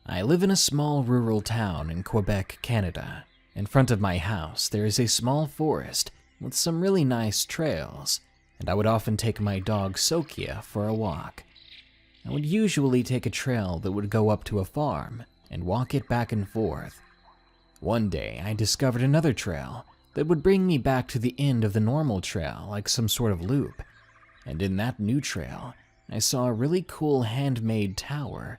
I live in a small rural town in Quebec, Canada. In front of my house, there is a small forest with some really nice trails, and I would often take my dog Sokia for a walk. I would usually take a trail that would go up to a farm and walk it back and forth. One day, I discovered another trail that would bring me back to the end of the normal trail like some sort of loop. And in that new trail, I saw a really cool handmade tower,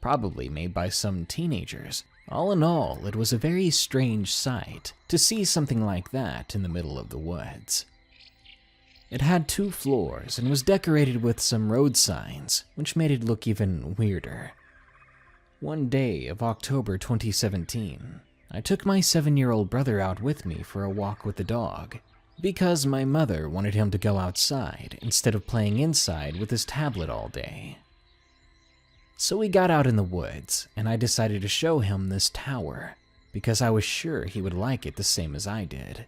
probably made by some teenagers. All in all, it was a very strange sight to see something like that in the middle of the woods. It had 2 floors and was decorated with some road signs, which made it look even weirder. One day of October 2017, I took my 7-year-old brother out with me for a walk with the dog. because my mother wanted him to go outside instead of playing inside with his tablet all day. So we got out in the woods, and I decided to show him this tower because I was sure he would like it the same as I did.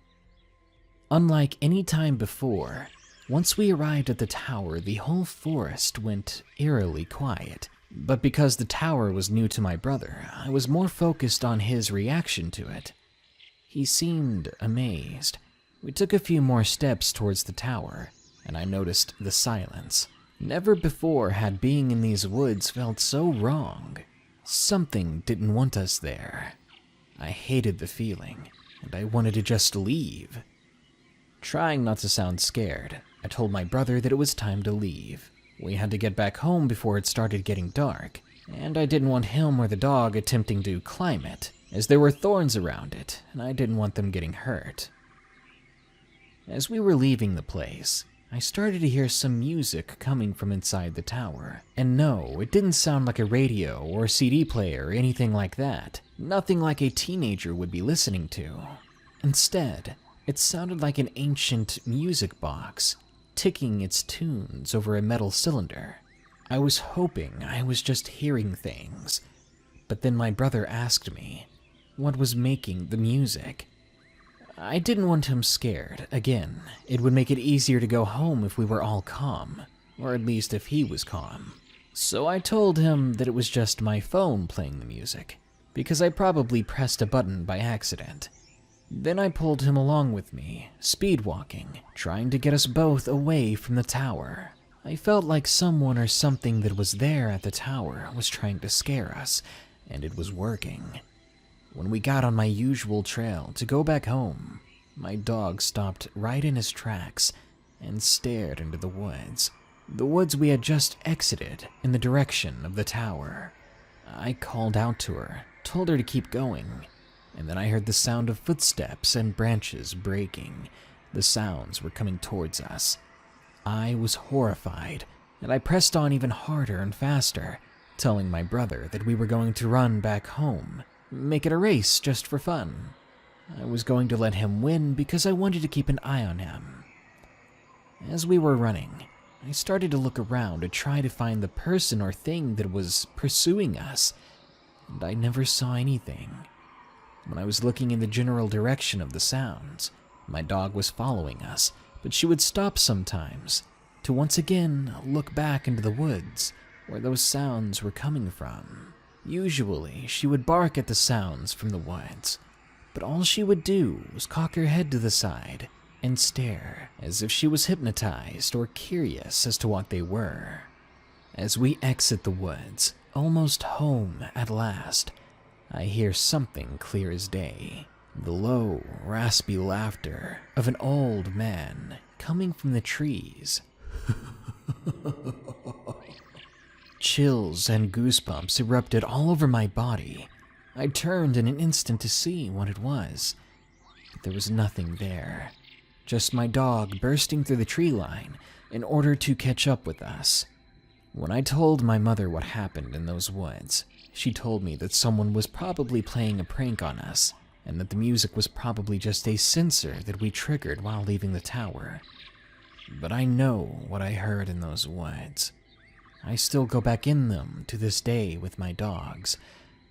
Unlike any time before, once we arrived at the tower, the whole forest went eerily quiet. But because the tower was new to my brother, I was more focused on his reaction to it. He seemed amazed. We took a few more steps towards the tower, and I noticed the silence. Never before had being in these woods felt so wrong. Something didn't want us there. I hated the feeling, and I wanted to just leave. Trying not to sound scared, I told my brother that it was time to leave. We had to get back home before it started getting dark, and I didn't want him or the dog attempting to climb it, as there were thorns around it, and I didn't want them getting hurt. As we were leaving the place, I started to hear some music coming from inside the tower. And no, it didn't sound like a radio or a CD player or anything like that. Nothing like a teenager would be listening to. Instead, it sounded like an ancient music box, ticking its tunes over a metal cylinder. I was hoping I was just hearing things, but then my brother asked me what was making the music. I didn't want him scared. Again, it would make it easier to go home if we were all calm, or at least if he was calm. So I told him that it was just my phone playing the music, because I probably pressed a button by accident. Then I pulled him along with me, speed walking, trying to get us both away from the tower. I felt like someone or something that was there at the tower was trying to scare us, and it was working. When we got on my usual trail to go back home, my dog stopped right in his tracks and stared into the woods we had just exited in the direction of the tower. I called out to her, told her to keep going, and then I heard the sound of footsteps and branches breaking. The sounds were coming towards us. I was horrified, and I pressed on even harder and faster, telling my brother that we were going to run back home, make it a race just for fun. I was going to let him win because I wanted to keep an eye on him. As we were running, I started to look around to try to find the person or thing that was pursuing us, and I never saw anything. When I was looking in the general direction of the sounds, my dog was following us, but she would stop sometimes to once again look back into the woods where those sounds were coming from. Usually, she would bark at the sounds from the woods, but all she would do was cock her head to the side and stare as if she was hypnotized or curious as to what they were. As we exit the woods, almost home at last, I hear something clear as day. The low, raspy laughter of an old man coming from the trees. Chills and goosebumps erupted all over my body. I turned in an instant to see what it was, but there was nothing there. Just my dog bursting through the tree line in order to catch up with us. When I told my mother what happened in those woods, she told me that someone was probably playing a prank on us, and that the music was probably just a sensor that we triggered while leaving the tower. But I know what I heard in those woods. I still go back in them to this day with my dogs,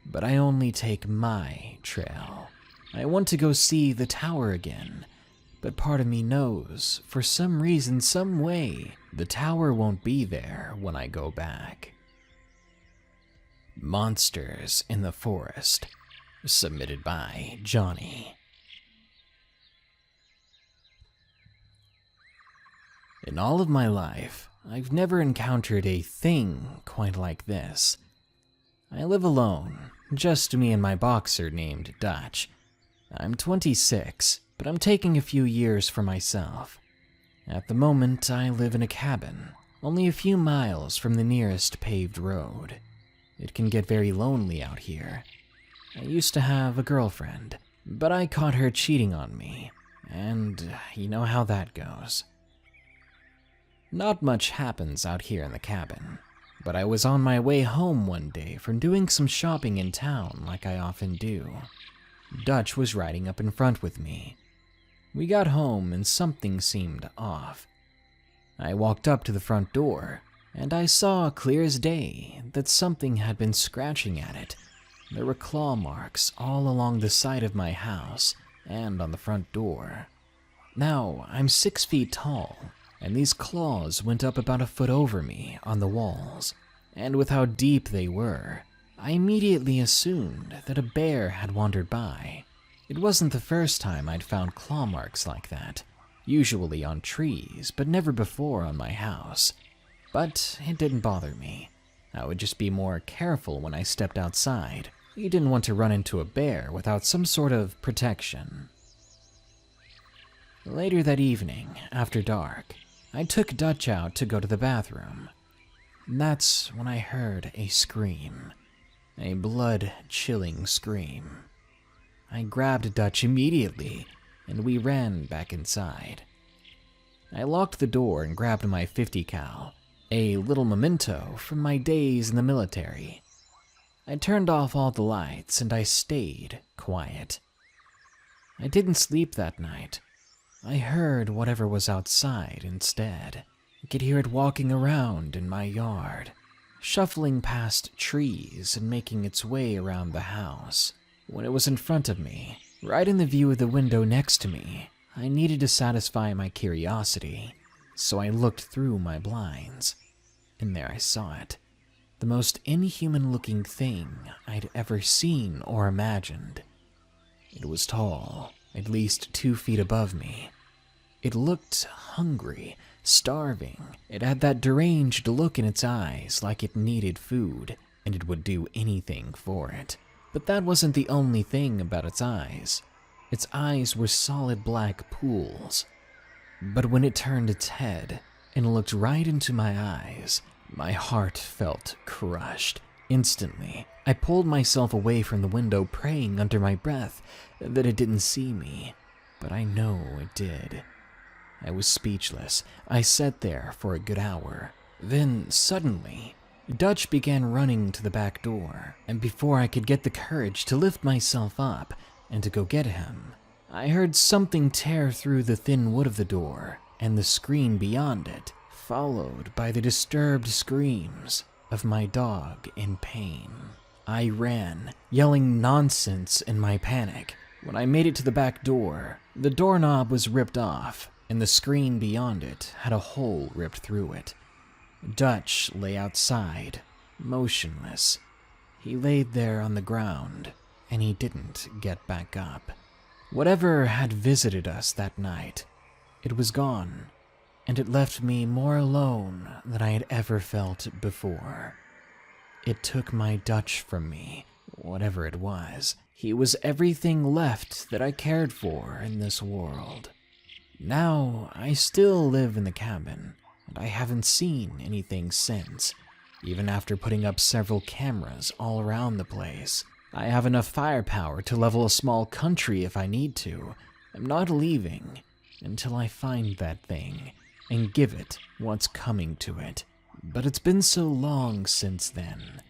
but I only take my trail. I want to go see the tower again, but part of me knows, for some reason, some way, the tower won't be there when I go back. Monsters in the Forest, submitted by Johnny. In all of my life, I've never encountered a thing quite like this. I live alone, just me and my boxer named Dutch. I'm 26, but I'm taking a few years for myself. At the moment, I live in a cabin, only a few miles from the nearest paved road. It can get very lonely out here. I used to have a girlfriend, but I caught her cheating on me, and you know how that goes. Not much happens out here in the cabin, but I was on my way home one day from doing some shopping in town like I often do. Dutch was riding up in front with me. We got home and something seemed off. I walked up to the front door, and I saw clear as day that something had been scratching at it. There were claw marks all along the side of my house and on the front door. Now, I'm 6 feet tall, and these claws went up about a foot over me on the walls, and with how deep they were, I immediately assumed that a bear had wandered by. It wasn't the first time I'd found claw marks like that, usually on trees, but never before on my house. But it didn't bother me. I would just be more careful when I stepped outside. You didn't want to run into a bear without some sort of protection. Later that evening, after dark, I took Dutch out to go to the bathroom. That's when I heard a scream. A blood-chilling scream. I grabbed Dutch immediately, and we ran back inside. I locked the door and grabbed my .50 cal, a little memento from my days in the military. I turned off all the lights and I stayed quiet. I didn't sleep that night. I heard whatever was outside instead. I could hear it walking around in my yard, shuffling past trees and making its way around the house. When it was in front of me, right in the view of the window next to me, I needed to satisfy my curiosity, so I looked through my blinds, and there I saw it. The most inhuman-looking thing I'd ever seen or imagined. It was tall, at least 2 feet above me. It looked hungry, starving. It had that deranged look in its eyes, like it needed food, and it would do anything for it. But that wasn't the only thing about its eyes. Its eyes were solid black pools. But when it turned its head and looked right into my eyes, my heart felt crushed. Instantly, I pulled myself away from the window, praying under my breath that it didn't see me. But I know it did. I was speechless. I sat there for a good hour. Then, suddenly, Dutch began running to the back door, and before I could get the courage to lift myself up and to go get him, I heard something tear through the thin wood of the door and the screen beyond it, followed by the disturbed screams of my dog in pain. I ran, yelling nonsense in my panic. When I made it to the back door, the doorknob was ripped off, and the screen beyond it had a hole ripped through it. Dutch lay outside, motionless. He laid there on the ground, and he didn't get back up. Whatever had visited us that night, it was gone, and it left me more alone than I had ever felt before. It took my Dutch from me, whatever it was. He was everything left that I cared for in this world. Now, I still live in the cabin, and I haven't seen anything since, even after putting up several cameras all around the place. I have enough firepower to level a small country if I need to. I'm not leaving until I find that thing and give it what's coming to it. But it's been so long since then.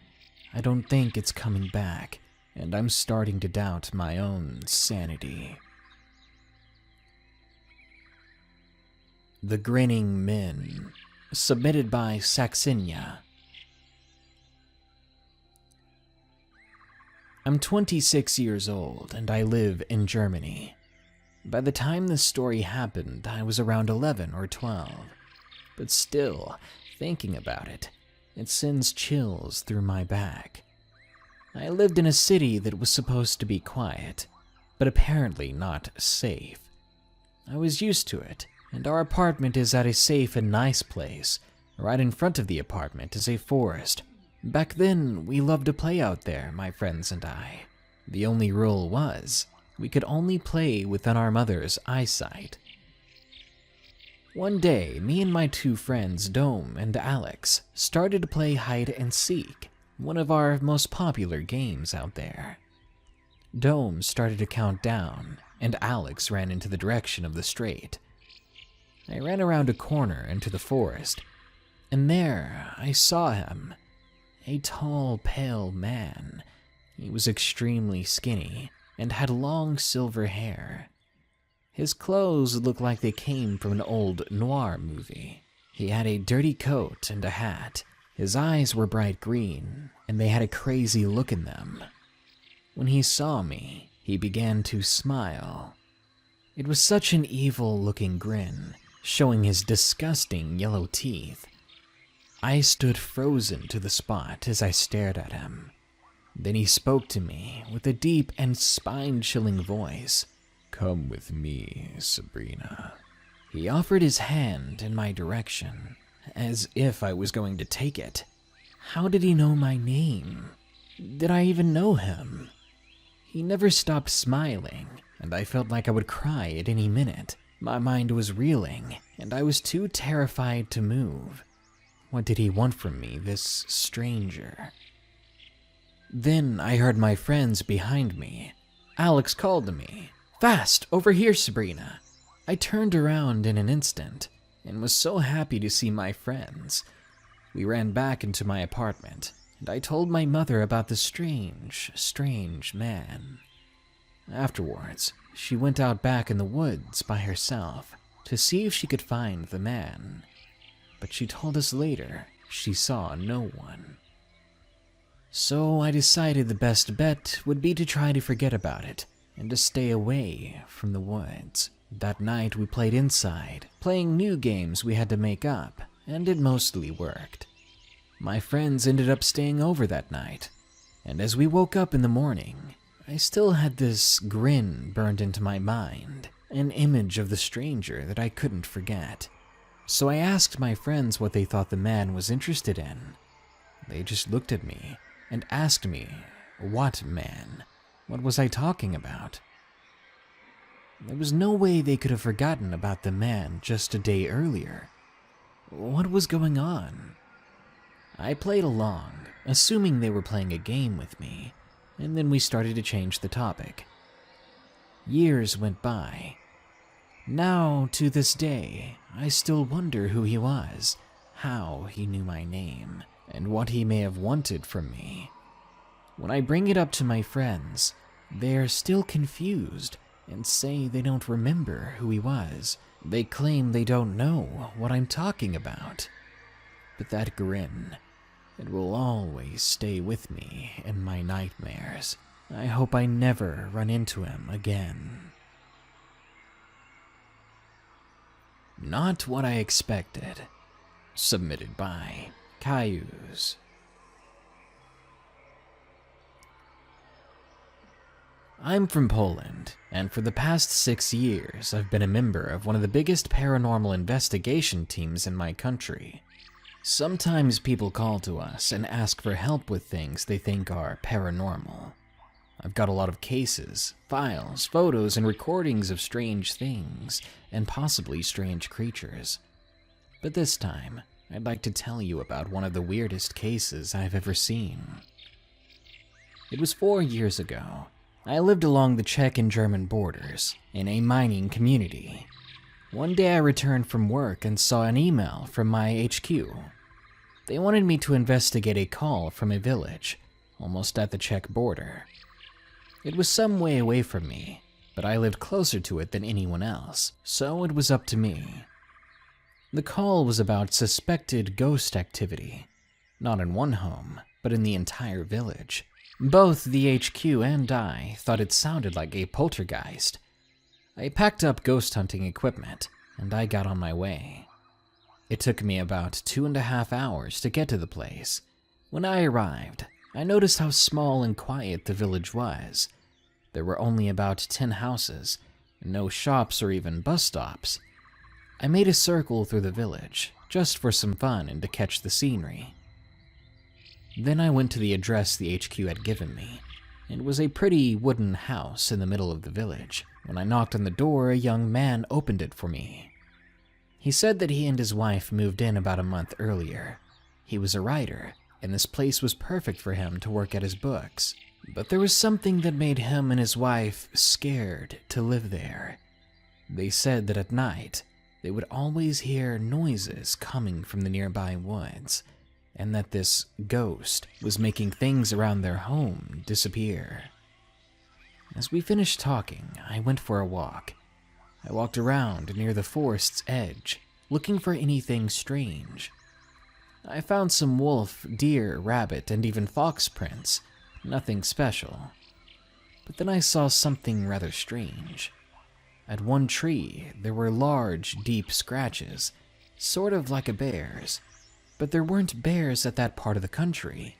I don't think it's coming back, and I'm starting to doubt my own sanity. The Grinning Men, submitted by Saxinia. I'm 26 years old, and I live in Germany. By the time this story happened, I was around 11 or 12. But still, thinking about it, it sends chills through my back. I lived in a city that was supposed to be quiet, but apparently not safe. I was used to it, and our apartment is at a safe and nice place. Right in front of the apartment is a forest. Back then, we loved to play out there, my friends and I. The only rule was, we could only play within our mother's eyesight. One day, me and my two friends, Dome and Alex, started to play hide and seek, one of our most popular games out there. Dome started to count down, and Alex ran into the direction of the straight. I ran around a corner into the forest, and there I saw him. A tall, pale man. He was extremely skinny and had long silver hair. His clothes looked like they came from an old noir movie. He had a dirty coat and a hat. His eyes were bright green, and they had a crazy look in them. When he saw me, he began to smile. It was such an evil-looking grin, showing his disgusting yellow teeth. I stood frozen to the spot as I stared at him. Then he spoke to me with a deep and spine-chilling voice. "Come with me, Sabrina." He offered his hand in my direction, as if I was going to take it. How did he know my name? Did I even know him? He never stopped smiling, and I felt like I would cry at any minute. My mind was reeling, and I was too terrified to move. What did he want from me, this stranger? Then I heard my friends behind me. Alex called to me, "Fast, over here, Sabrina." I turned around in an instant, and was so happy to see my friends. We ran back into my apartment, and I told my mother about the strange man. Afterwards, she went out back in the woods by herself to see if she could find the man. But she told us later she saw no one. So I decided the best bet would be to try to forget about it and to stay away from the woods. That night we played inside, playing new games we had to make up, and it mostly worked. My friends ended up staying over that night, and as we woke up in the morning, I still had this grin burned into my mind, an image of the stranger that I couldn't forget. So I asked my friends what they thought the man was interested in. They just looked at me and asked me, "What man? What was I talking about?" There was no way they could have forgotten about the man just a day earlier. What was going on? I played along, assuming they were playing a game with me, and then we started to change the topic. Years went by. Now, to this day, I still wonder who he was, how he knew my name, and what he may have wanted from me. When I bring it up to my friends, they're still confused and say they don't remember who he was. They claim they don't know what I'm talking about. But that grin, it will always stay with me in my nightmares. I hope I never run into him again. Not what I expected. Submitted by Cayuse. I'm from Poland, and for the past 6 years, I've been a member of one of the biggest paranormal investigation teams in my country. Sometimes people call to us and ask for help with things they think are paranormal. I've got a lot of cases, files, photos, and recordings of strange things, and possibly strange creatures. But this time, I'd like to tell you about one of the weirdest cases I've ever seen. It was 4 years ago. I lived along the Czech and German borders, in a mining community. One day I returned from work and saw an email from my HQ. They wanted me to investigate a call from a village, almost at the Czech border. It was some way away from me, but I lived closer to it than anyone else, so it was up to me. The call was about suspected ghost activity, not in one home, but in the entire village. Both the HQ and I thought it sounded like a poltergeist. I packed up ghost hunting equipment, and I got on my way. It took me about 2.5 hours to get to the place. When I arrived, I noticed how small and quiet the village was. There were only about 10 houses, no shops or even bus stops. I made a circle through the village, just for some fun and to catch the scenery. Then I went to the address the HQ had given me. It was a pretty wooden house in the middle of the village. When I knocked on the door, a young man opened it for me. He said that he and his wife moved in about a month earlier. He was a writer, and this place was perfect for him to work at his books. But there was something that made him and his wife scared to live there. They said that at night, they would always hear noises coming from the nearby woods, and that this ghost was making things around their home disappear. As we finished talking, I went for a walk. I walked around near the forest's edge, looking for anything strange. I found some wolf, deer, rabbit, and even fox prints. Nothing special. But then I saw something rather strange. At one tree, there were large, deep scratches, sort of like a bear's. But there weren't bears at that part of the country.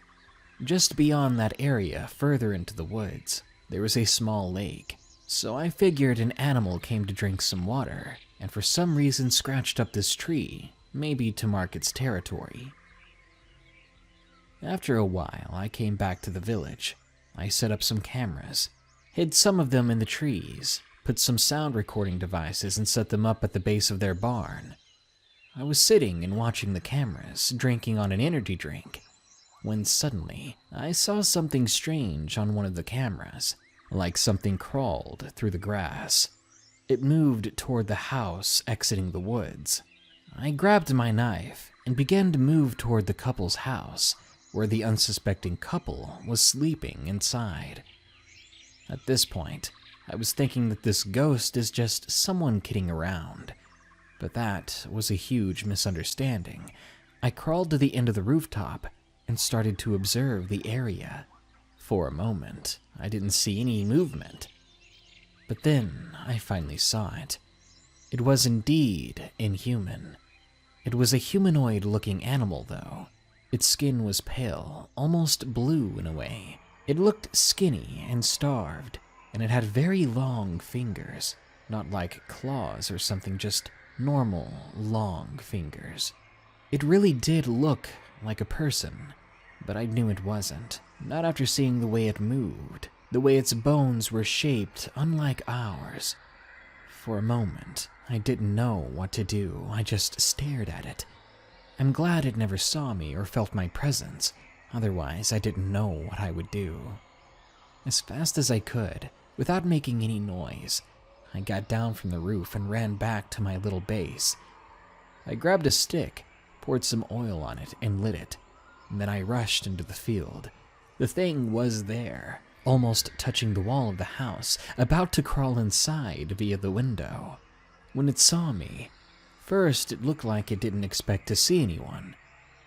Just beyond that area, further into the woods, there was a small lake. So I figured an animal came to drink some water, and for some reason scratched up this tree, maybe to mark its territory. After a while, I came back to the village. I set up some cameras, hid some of them in the trees, put some sound recording devices and set them up at the base of their barn. I was sitting and watching the cameras, drinking on an energy drink, when suddenly I saw something strange on one of the cameras. Like something crawled through the grass. It moved toward the house exiting the woods. I grabbed my knife and began to move toward the couple's house, where the unsuspecting couple was sleeping inside. At this point, I was thinking that this ghost is just someone kidding around. But that was a huge misunderstanding. I crawled to the end of the rooftop and started to observe the area. For a moment, I didn't see any movement. But then I finally saw it. It was indeed inhuman. It was a humanoid-looking animal, though. Its skin was pale, almost blue in a way. It looked skinny and starved, and it had very long fingers. Not like claws or something, just normal, long fingers. It really did look like a person, but I knew it wasn't. Not after seeing the way it moved, the way its bones were shaped unlike ours. For a moment, I didn't know what to do. I just stared at it. I'm glad it never saw me or felt my presence. Otherwise, I didn't know what I would do. As fast as I could, without making any noise, I got down from the roof and ran back to my little base. I grabbed a stick, poured some oil on it, and lit it. And then I rushed into the field. The thing was there, almost touching the wall of the house, about to crawl inside via the window. When it saw me, first it looked like it didn't expect to see anyone.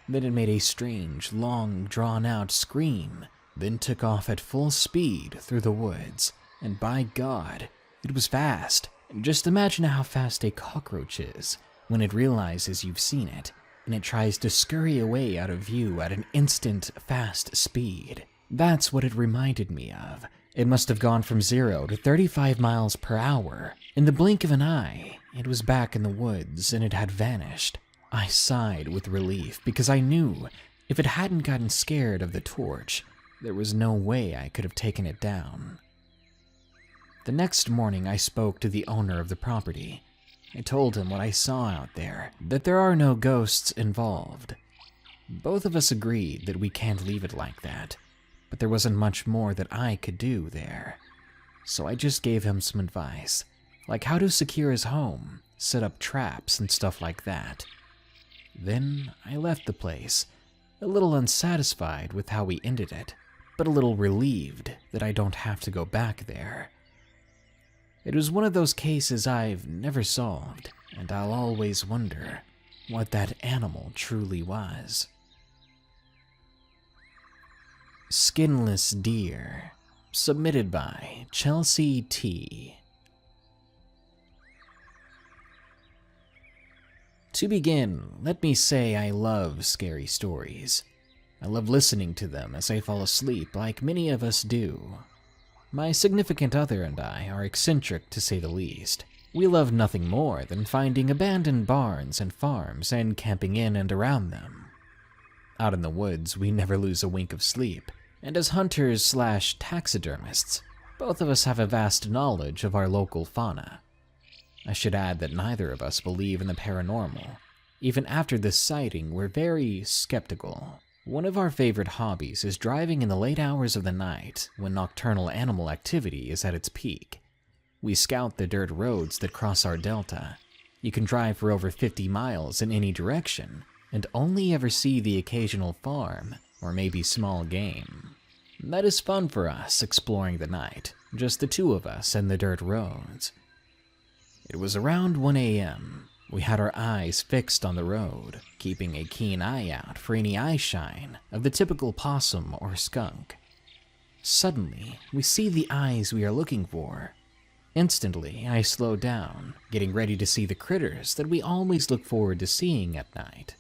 Then it made a strange, long, drawn-out scream, then took off at full speed through the woods. And by God, it was fast. Just imagine how fast a cockroach is when it realizes you've seen it, and it tries to scurry away out of view at an instant, fast speed. That's what it reminded me of. It must have gone from 0 to 35 miles per hour. In the blink of an eye, it was back in the woods and it had vanished. I sighed with relief because I knew if it hadn't gotten scared of the torch, there was no way I could have taken it down. The next morning, I spoke to the owner of the property. I told him what I saw out there, that there are no ghosts involved. Both of us agreed that we can't leave it like that, but there wasn't much more that I could do there. So I just gave him some advice, like how to secure his home, set up traps and stuff like that. Then I left the place, a little unsatisfied with how we ended it, but a little relieved that I don't have to go back there. It was one of those cases I've never solved, and I'll always wonder what that animal truly was. Skinless Deer, submitted by Chelsea T. To begin, let me say I love scary stories. I love listening to them as I fall asleep, like many of us do. My significant other and I are eccentric, to say the least. We love nothing more than finding abandoned barns and farms and camping in and around them. Out in the woods, we never lose a wink of sleep, and as hunters/taxidermists, both of us have a vast knowledge of our local fauna. I should add that neither of us believe in the paranormal. Even after this sighting, we're very skeptical. One of our favorite hobbies is driving in the late hours of the night when nocturnal animal activity is at its peak. We scout the dirt roads that cross our delta. You can drive for over 50 miles in any direction and only ever see the occasional farm or maybe small game. That is fun for us, exploring the night, just the two of us and the dirt roads. It was around 1 a.m. We had our eyes fixed on the road, keeping a keen eye out for any eye shine of the typical possum or skunk. Suddenly, we see the eyes we are looking for. Instantly, I slow down, getting ready to see the critters that we always look forward to seeing at night.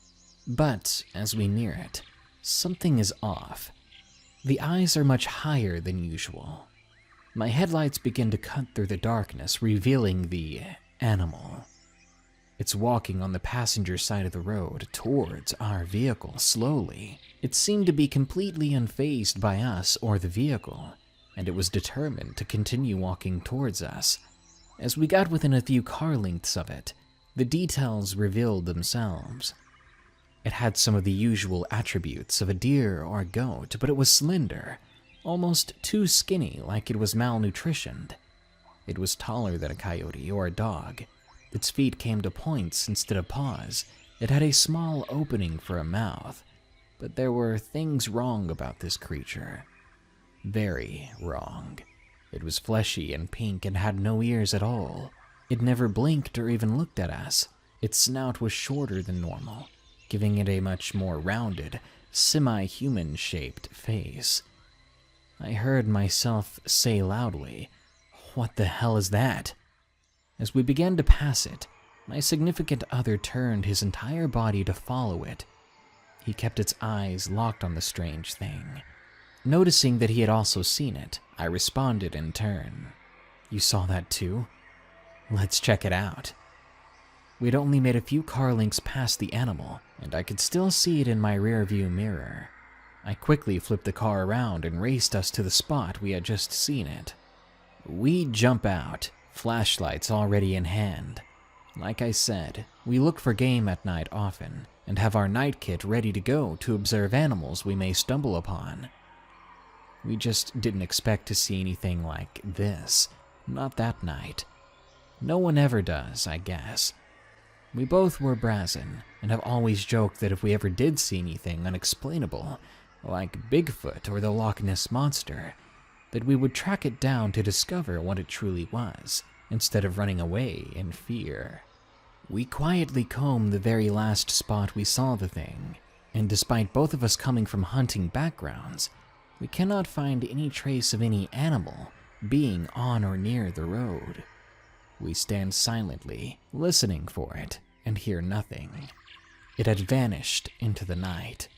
But as we near it, something is off. The eyes are much higher than usual. My headlights begin to cut through the darkness, revealing the animal. It's walking on the passenger side of the road towards our vehicle slowly. It seemed to be completely unfazed by us or the vehicle, and it was determined to continue walking towards us. As we got within a few car lengths of it, the details revealed themselves. It had some of the usual attributes of a deer or a goat, but it was slender, almost too skinny, like it was malnutritioned. It was taller than a coyote or a dog. Its feet came to points instead of paws. It had a small opening for a mouth, but there were things wrong about this creature. Very wrong. It was fleshy and pink and had no ears at all. It never blinked or even looked at us. Its snout was shorter than normal, giving it a much more rounded, semi-human shaped face. I heard myself say loudly, "What the hell is that?" As we began to pass it, my significant other turned his entire body to follow it. He kept its eyes locked on the strange thing. Noticing that he had also seen it, I responded in turn. "You saw that too? Let's check it out." We'd only made a few car lengths past the animal, and I could still see it in my rearview mirror. I quickly flipped the car around and raced us to the spot we had just seen it. We jump out, flashlights already in hand. Like I said, we look for game at night often, and have our night kit ready to go to observe animals we may stumble upon. We just didn't expect to see anything like this, not that night. No one ever does, I guess. We both were brazen, and have always joked that if we ever did see anything unexplainable, like Bigfoot or the Loch Ness Monster, that we would track it down to discover what it truly was, instead of running away in fear. We quietly combed the very last spot we saw the thing, and despite both of us coming from hunting backgrounds, we cannot find any trace of any animal being on or near the road. We stand silently, listening for it, and hear nothing. It had vanished into the night.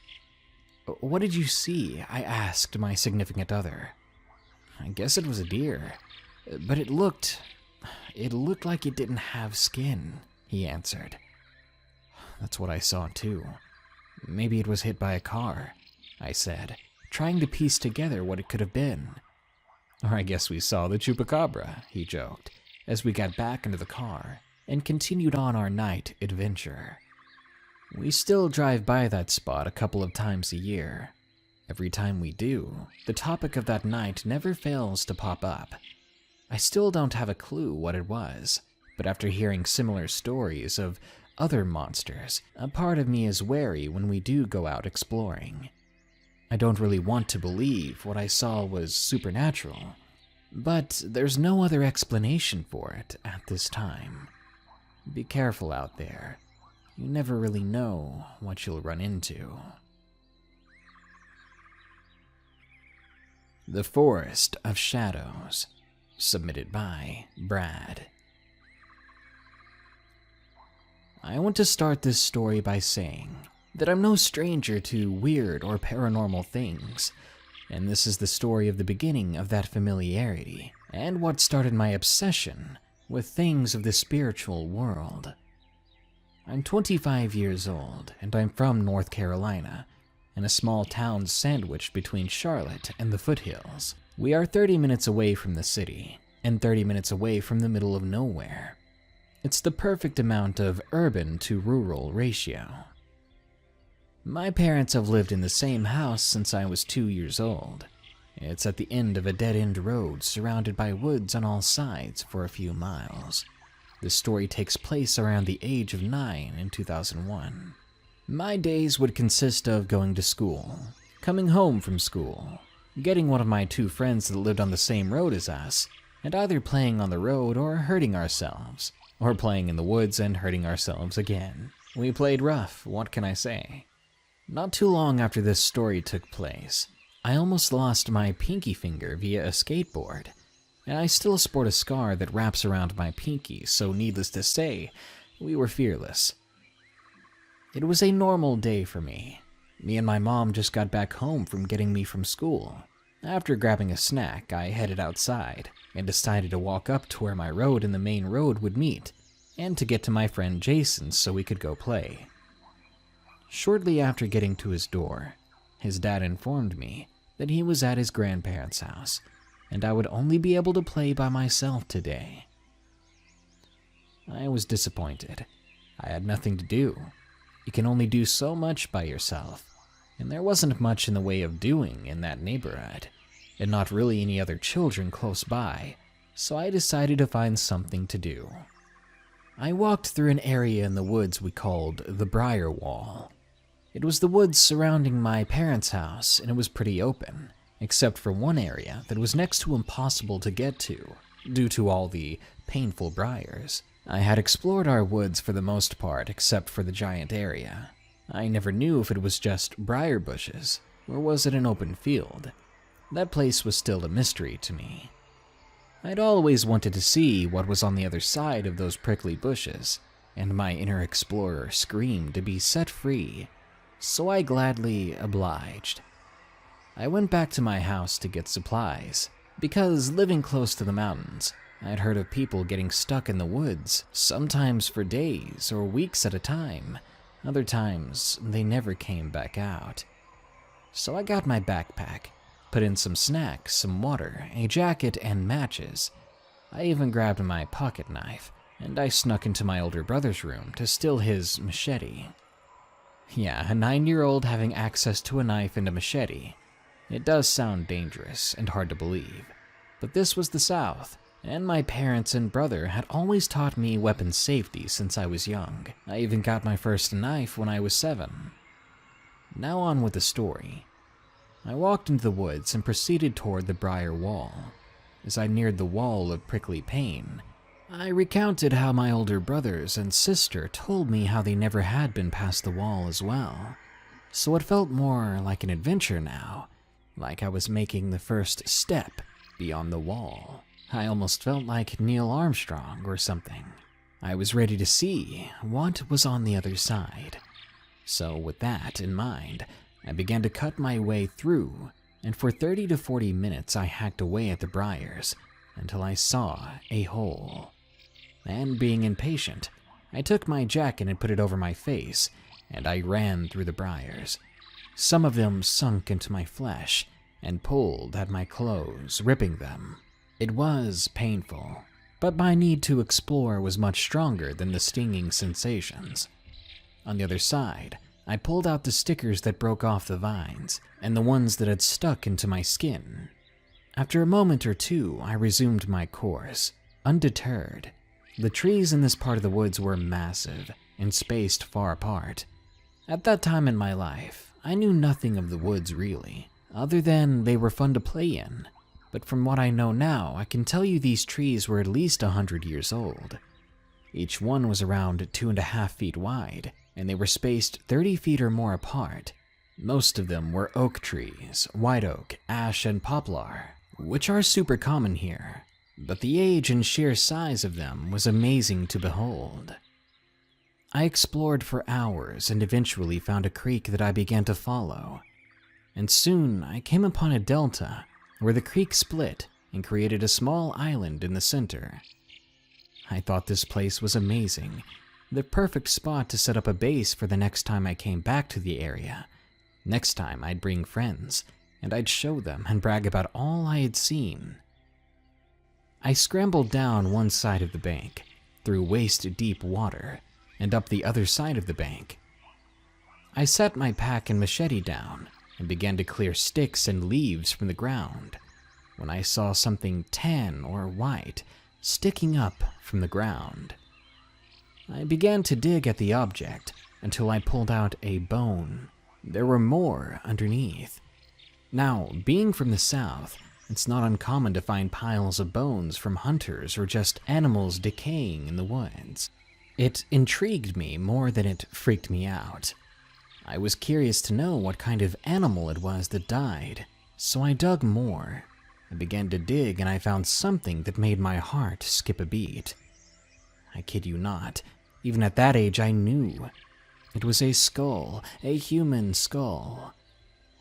"What did you see?" I asked my significant other. "I guess it was a deer, but it looked like it didn't have skin," he answered. "That's what I saw too. Maybe it was hit by a car," I said, trying to piece together what it could have been. "Or I guess we saw the chupacabra," he joked, as we got back into the car and continued on our night adventure. We still drive by that spot a couple of times a year. Every time we do, the topic of that night never fails to pop up. I still don't have a clue what it was, but after hearing similar stories of other monsters, a part of me is wary when we do go out exploring. I don't really want to believe what I saw was supernatural, but there's no other explanation for it at this time. Be careful out there. You never really know what you'll run into. The Forest of Shadows, submitted by Brad. I want to start this story by saying that I'm no stranger to weird or paranormal things, and this is the story of the beginning of that familiarity, and what started my obsession with things of the spiritual world. I'm 25 years old, and I'm from North Carolina, in a small town sandwiched between Charlotte and the foothills. We are 30 minutes away from the city, and 30 minutes away from the middle of nowhere. It's the perfect amount of urban to rural ratio. My parents have lived in the same house since I was 2 years old. It's at the end of a dead-end road surrounded by woods on all sides for a few miles. The story takes place around the age of 9 in 2001. My days would consist of going to school, coming home from school, getting one of my 2 friends that lived on the same road as us, and either playing on the road or hurting ourselves, or playing in the woods and hurting ourselves again. We played rough, what can I say? Not too long after this story took place, I almost lost my pinky finger via a skateboard, and I still sport a scar that wraps around my pinky, so needless to say, we were fearless. It was a normal day for me. Me and my mom just got back home from getting me from school. After grabbing a snack, I headed outside and decided to walk up to where my road and the main road would meet, and to get to my friend Jason so we could go play. Shortly after getting to his door, his dad informed me that he was at his grandparents' house, and I would only be able to play by myself today. I was disappointed. I had nothing to do. You can only do so much by yourself, and there wasn't much in the way of doing in that neighborhood, and not really any other children close by, so I decided to find something to do. I walked through an area in the woods we called the Briar Wall. It was the woods surrounding my parents' house, and it was pretty open, except for one area that was next to impossible to get to, due to all the painful briars. I had explored our woods for the most part, except for the giant area. I never knew if it was just briar bushes, or was it an open field. That place was still a mystery to me. I'd always wanted to see what was on the other side of those prickly bushes, and my inner explorer screamed to be set free, so I gladly obliged. I went back to my house to get supplies, because living close to the mountains, I'd heard of people getting stuck in the woods, sometimes for days or weeks at a time. Other times, they never came back out. So I got my backpack, put in some snacks, some water, a jacket, and matches. I even grabbed my pocket knife, and I snuck into my older brother's room to steal his machete. Yeah, a 9-year-old having access to a knife and a machete. It does sound dangerous and hard to believe, but this was the South, and my parents and brother had always taught me weapon safety since I was young. I even got my first knife when I was 7. Now on with the story. I walked into the woods and proceeded toward the Briar Wall. As I neared the wall of prickly pain, I recounted how my older brothers and sister told me how they never had been past the wall as well. So it felt more like an adventure now, like I was making the first step beyond the wall. I almost felt like Neil Armstrong or something. I was ready to see what was on the other side. So with that in mind, I began to cut my way through, and for 30 to 40 minutes I hacked away at the briars until I saw a hole. And being impatient, I took my jacket and put it over my face, and I ran through the briars. Some of them sunk into my flesh and pulled at my clothes, ripping them. It was painful, but my need to explore was much stronger than the stinging sensations. On the other side, I pulled out the stickers that broke off the vines, and the ones that had stuck into my skin. After a moment or two, I resumed my course, undeterred. The trees in this part of the woods were massive and spaced far apart. At that time in my life, I knew nothing of the woods really, other than they were fun to play in. But from what I know now, I can tell you these trees were at least 100 years old. Each one was around 2.5 feet wide, and they were spaced 30 feet or more apart. Most of them were oak trees, white oak, ash, and poplar, which are super common here, but the age and sheer size of them was amazing to behold. I explored for hours and eventually found a creek that I began to follow, and soon I came upon a delta where the creek split and created a small island in the center. I thought this place was amazing, the perfect spot to set up a base for the next time I came back to the area. Next time I'd bring friends, and I'd show them and brag about all I had seen. I scrambled down one side of the bank, through waist-deep water, and up the other side of the bank. I set my pack and machete down, and began to clear sticks and leaves from the ground, when I saw something tan or white sticking up from the ground. I began to dig at the object until I pulled out a bone. There were more underneath. Now, being from the South, It's not uncommon to find piles of bones from hunters or just animals decaying in the woods. It intrigued me more than it freaked me out. I was curious to know what kind of animal it was that died, so I dug more. I began to dig and I found something that made my heart skip a beat. I kid you not, even at that age I knew. It was a skull, a human skull.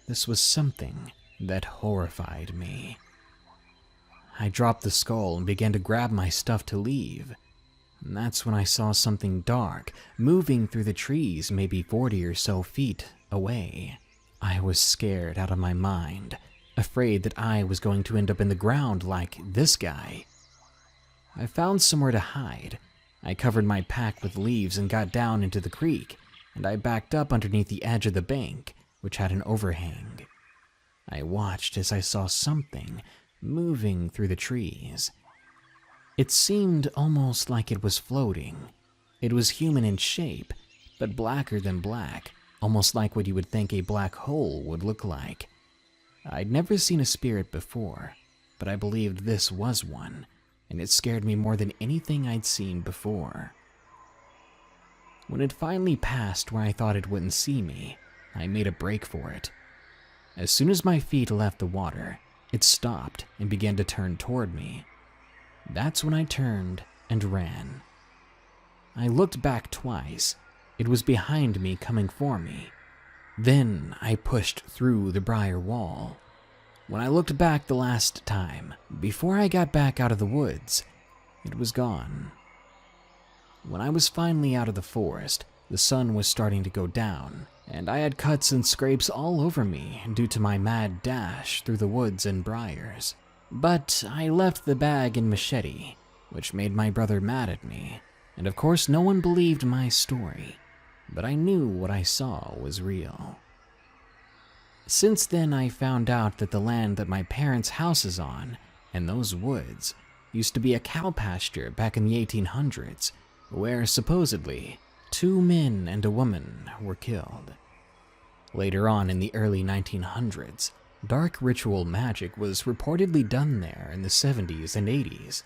This was something that horrified me. I dropped the skull and began to grab my stuff to leave. And that's when I saw something dark moving through the trees maybe 40 or so feet away. I was scared out of my mind, afraid that I was going to end up in the ground like this guy. I found somewhere to hide. I covered my pack with leaves and got down into the creek, and I backed up underneath the edge of the bank, which had an overhang. I watched as I saw something moving through the trees. It seemed almost like it was floating. It was human in shape, but blacker than black, almost like what you would think a black hole would look like. I'd never seen a spirit before, but I believed this was one, and it scared me more than anything I'd seen before. When it finally passed where I thought it wouldn't see me, I made a break for it. As soon as my feet left the water, it stopped and began to turn toward me. That's when I turned and ran. I looked back twice. It was behind me, coming for me. Then I pushed through the briar wall. When I looked back the last time, before I got back out of the woods, it was gone. When I was finally out of the forest, the sun was starting to go down, and I had cuts and scrapes all over me due to my mad dash through the woods and briars. But I left the bag and machete, which made my brother mad at me, and of course no one believed my story, but I knew what I saw was real. Since then I found out that the land that my parents' house is on, and those woods, used to be a cow pasture back in the 1800s, where supposedly 2 men and a woman were killed. Later on in the early 1900s, dark ritual magic was reportedly done there in the 70s and 80s.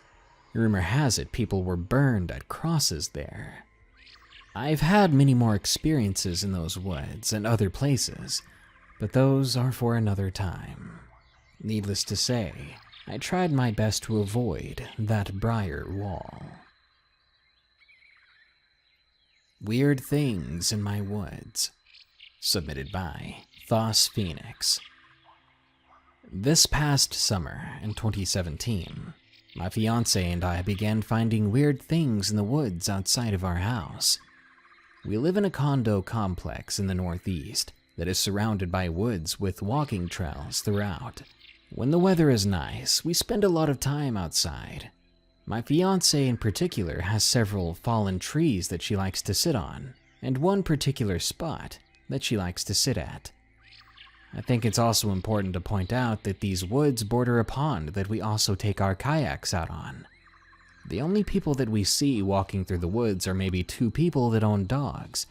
Rumor has it people were burned at crosses there. I've had many more experiences in those woods and other places, but those are for another time. Needless to say, I tried my best to avoid that briar wall. Weird Things in My Woods, submitted by Thos Phoenix. This past summer, in 2017, my fiancé and I began finding weird things in the woods outside of our house. We live in a condo complex in the Northeast that is surrounded by woods with walking trails throughout. When the weather is nice, we spend a lot of time outside. My fiancé in particular has several fallen trees that she likes to sit on, and one particular spot that she likes to sit at. I think it's also important to point out that these woods border a pond that we also take our kayaks out on. The only people that we see walking through the woods are maybe 2 people that own dogs,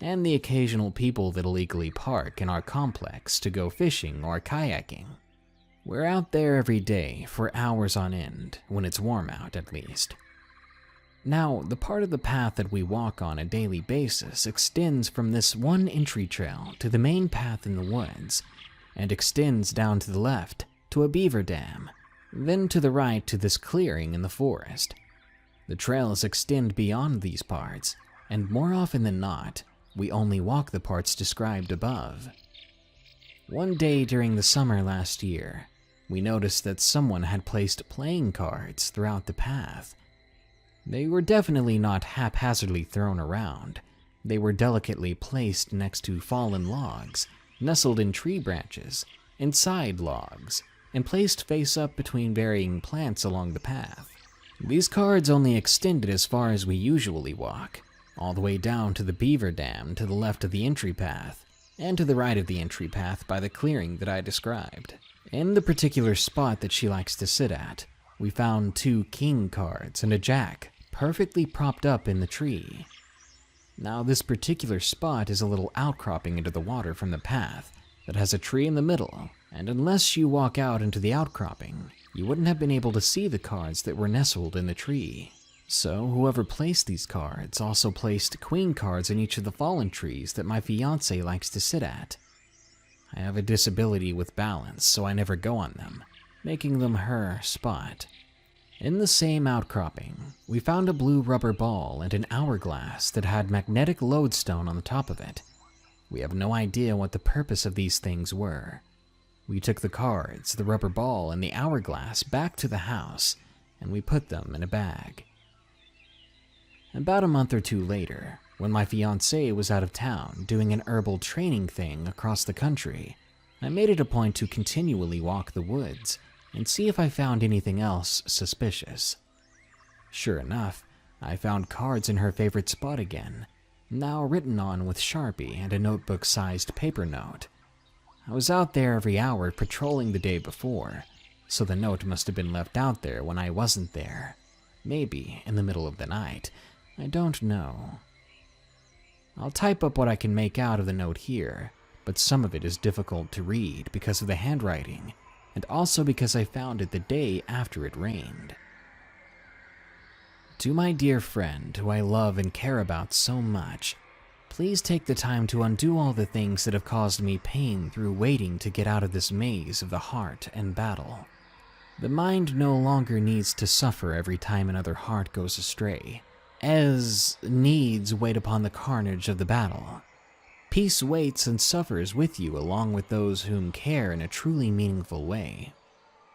and the occasional people that illegally park in our complex to go fishing or kayaking. We're out there every day for hours on end, when it's warm out at least. Now, the part of the path that we walk on a daily basis extends from this one entry trail to the main path in the woods, and extends down to the left to a beaver dam, then to the right to this clearing in the forest. The trails extend beyond these parts, and more often than not, we only walk the parts described above. One day during the summer last year, we noticed that someone had placed playing cards throughout the path. They were definitely not haphazardly thrown around. They were delicately placed next to fallen logs, nestled in tree branches, inside logs, and placed face up between varying plants along the path. These cards only extended as far as we usually walk, all the way down to the beaver dam to the left of the entry path, and to the right of the entry path by the clearing that I described. In the particular spot that she likes to sit at, we found 2 king cards and a jack perfectly propped up in the tree. Now, this particular spot is a little outcropping into the water from the path that has a tree in the middle and unless you walk out into the outcropping, you wouldn't have been able to see the cards that were nestled in the tree. So whoever placed these cards also placed queen cards in each of the fallen trees that my fiancé likes to sit at. I have a disability with balance, so I never go on them, making them her spot. In the same outcropping, we found a blue rubber ball and an hourglass that had magnetic lodestone on the top of it. We have no idea what the purpose of these things were. We took the cards, the rubber ball, and the hourglass back to the house, and we put them in a bag. About a month or two later, when my fiancé was out of town doing an herbal training thing across the country, I made it a point to continually walk the woods and see if I found anything else suspicious. Sure enough, I found cards in her favorite spot again, now written on with Sharpie and a notebook-sized paper note. I was out there every hour patrolling the day before, so the note must have been left out there when I wasn't there. Maybe in the middle of the night. I don't know. I'll type up what I can make out of the note here, but some of it is difficult to read because of the handwriting, and also because I found it the day after it rained. To my dear friend, who I love and care about so much, please take the time to undo all the things that have caused me pain through waiting to get out of this maze of the heart and battle. The mind no longer needs to suffer every time another heart goes astray, as needs wait upon the carnage of the battle. Peace waits and suffers with you along with those whom care in a truly meaningful way.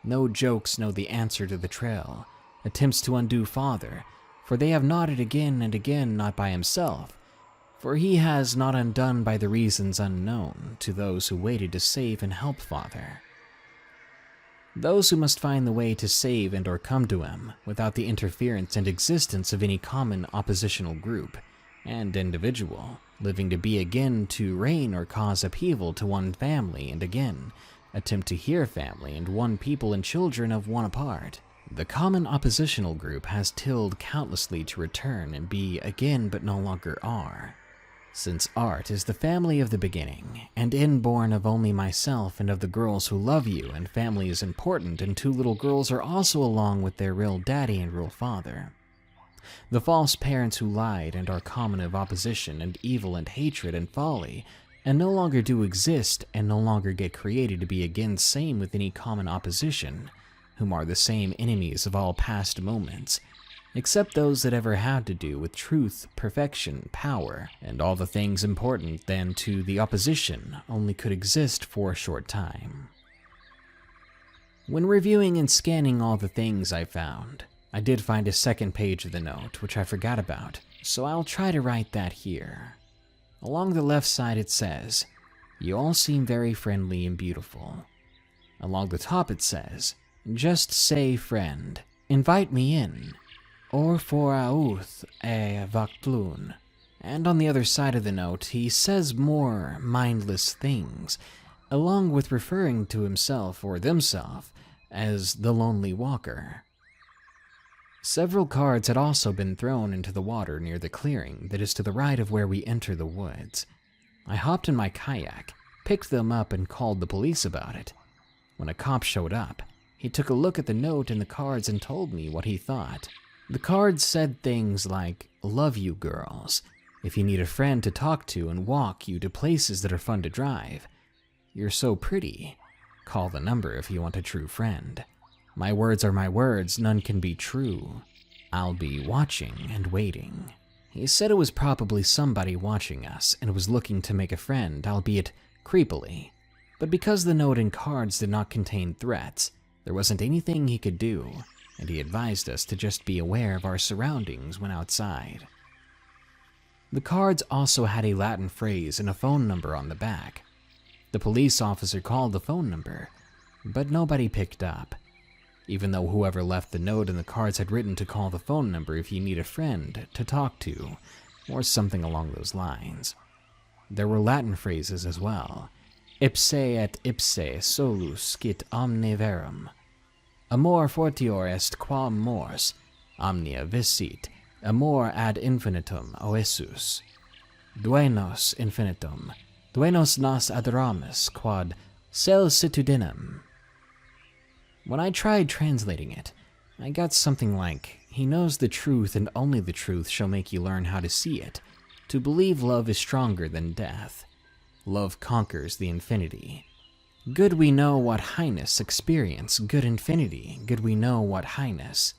No jokes know the answer to the trail, attempts to undo Father, for they have nodded again and again not by himself, for he has not undone by the reasons unknown to those who waited to save and help Father. Those who must find the way to save and or come to him without the interference and existence of any common oppositional group and individual, living to be again to reign or cause upheaval to one family and again, attempt to hear family and one people and children of one apart. The common oppositional group has tilled countlessly to return and be again but no longer are. Since art is the family of the beginning, and inborn of only myself and of the girls who love you, and family is important, and two little girls are also along with their real daddy and real father. The false parents who lied and are common of opposition and evil and hatred and folly, and no longer do exist and no longer get created to be again same with any common opposition, whom are the same enemies of all past moments, except those that ever had to do with truth, perfection, power, and all the things important then to the opposition only could exist for a short time. When reviewing and scanning all the things I found, I did find a second page of the note, which I forgot about, so I'll try to write that here. Along the left side it says, "You all seem very friendly and beautiful." Along the top it says, "Just say friend, invite me in, or for auth e vactlun." And on the other side of the note, he says more mindless things, along with referring to himself or themselves as the Lonely Walker. Several cards had also been thrown into the water near the clearing that is to the right of where we enter the woods. I hopped in my kayak, picked them up, and called the police about it. When a cop showed up, he took a look at the note and the cards and told me what he thought. The cards said things like, "Love you girls. If you need a friend to talk to and walk you to places that are fun to drive. You're so pretty. Call the number if you want a true friend. My words are my words, none can be true. I'll be watching and waiting." He said it was probably somebody watching us and was looking to make a friend, albeit creepily. But because the note and cards did not contain threats, there wasn't anything he could do, and he advised us to just be aware of our surroundings when outside. The cards also had a Latin phrase and a phone number on the back. The police officer called the phone number, but nobody picked up, even though whoever left the note and the cards had written to call the phone number if you need a friend to talk to, or something along those lines. There were Latin phrases as well. Ipse et ipse solus scit omne verum. Amor fortior est quam mors, omnia visit, amor ad infinitum oesus. Duenos infinitum, duenos nas adoramus quod Celsitudinem. When I tried translating it, I got something like, he knows the truth and only the truth shall make you learn how to see it, to believe love is stronger than death. Love conquers the infinity. Good we know what highness experience, good infinity, good we know what highness.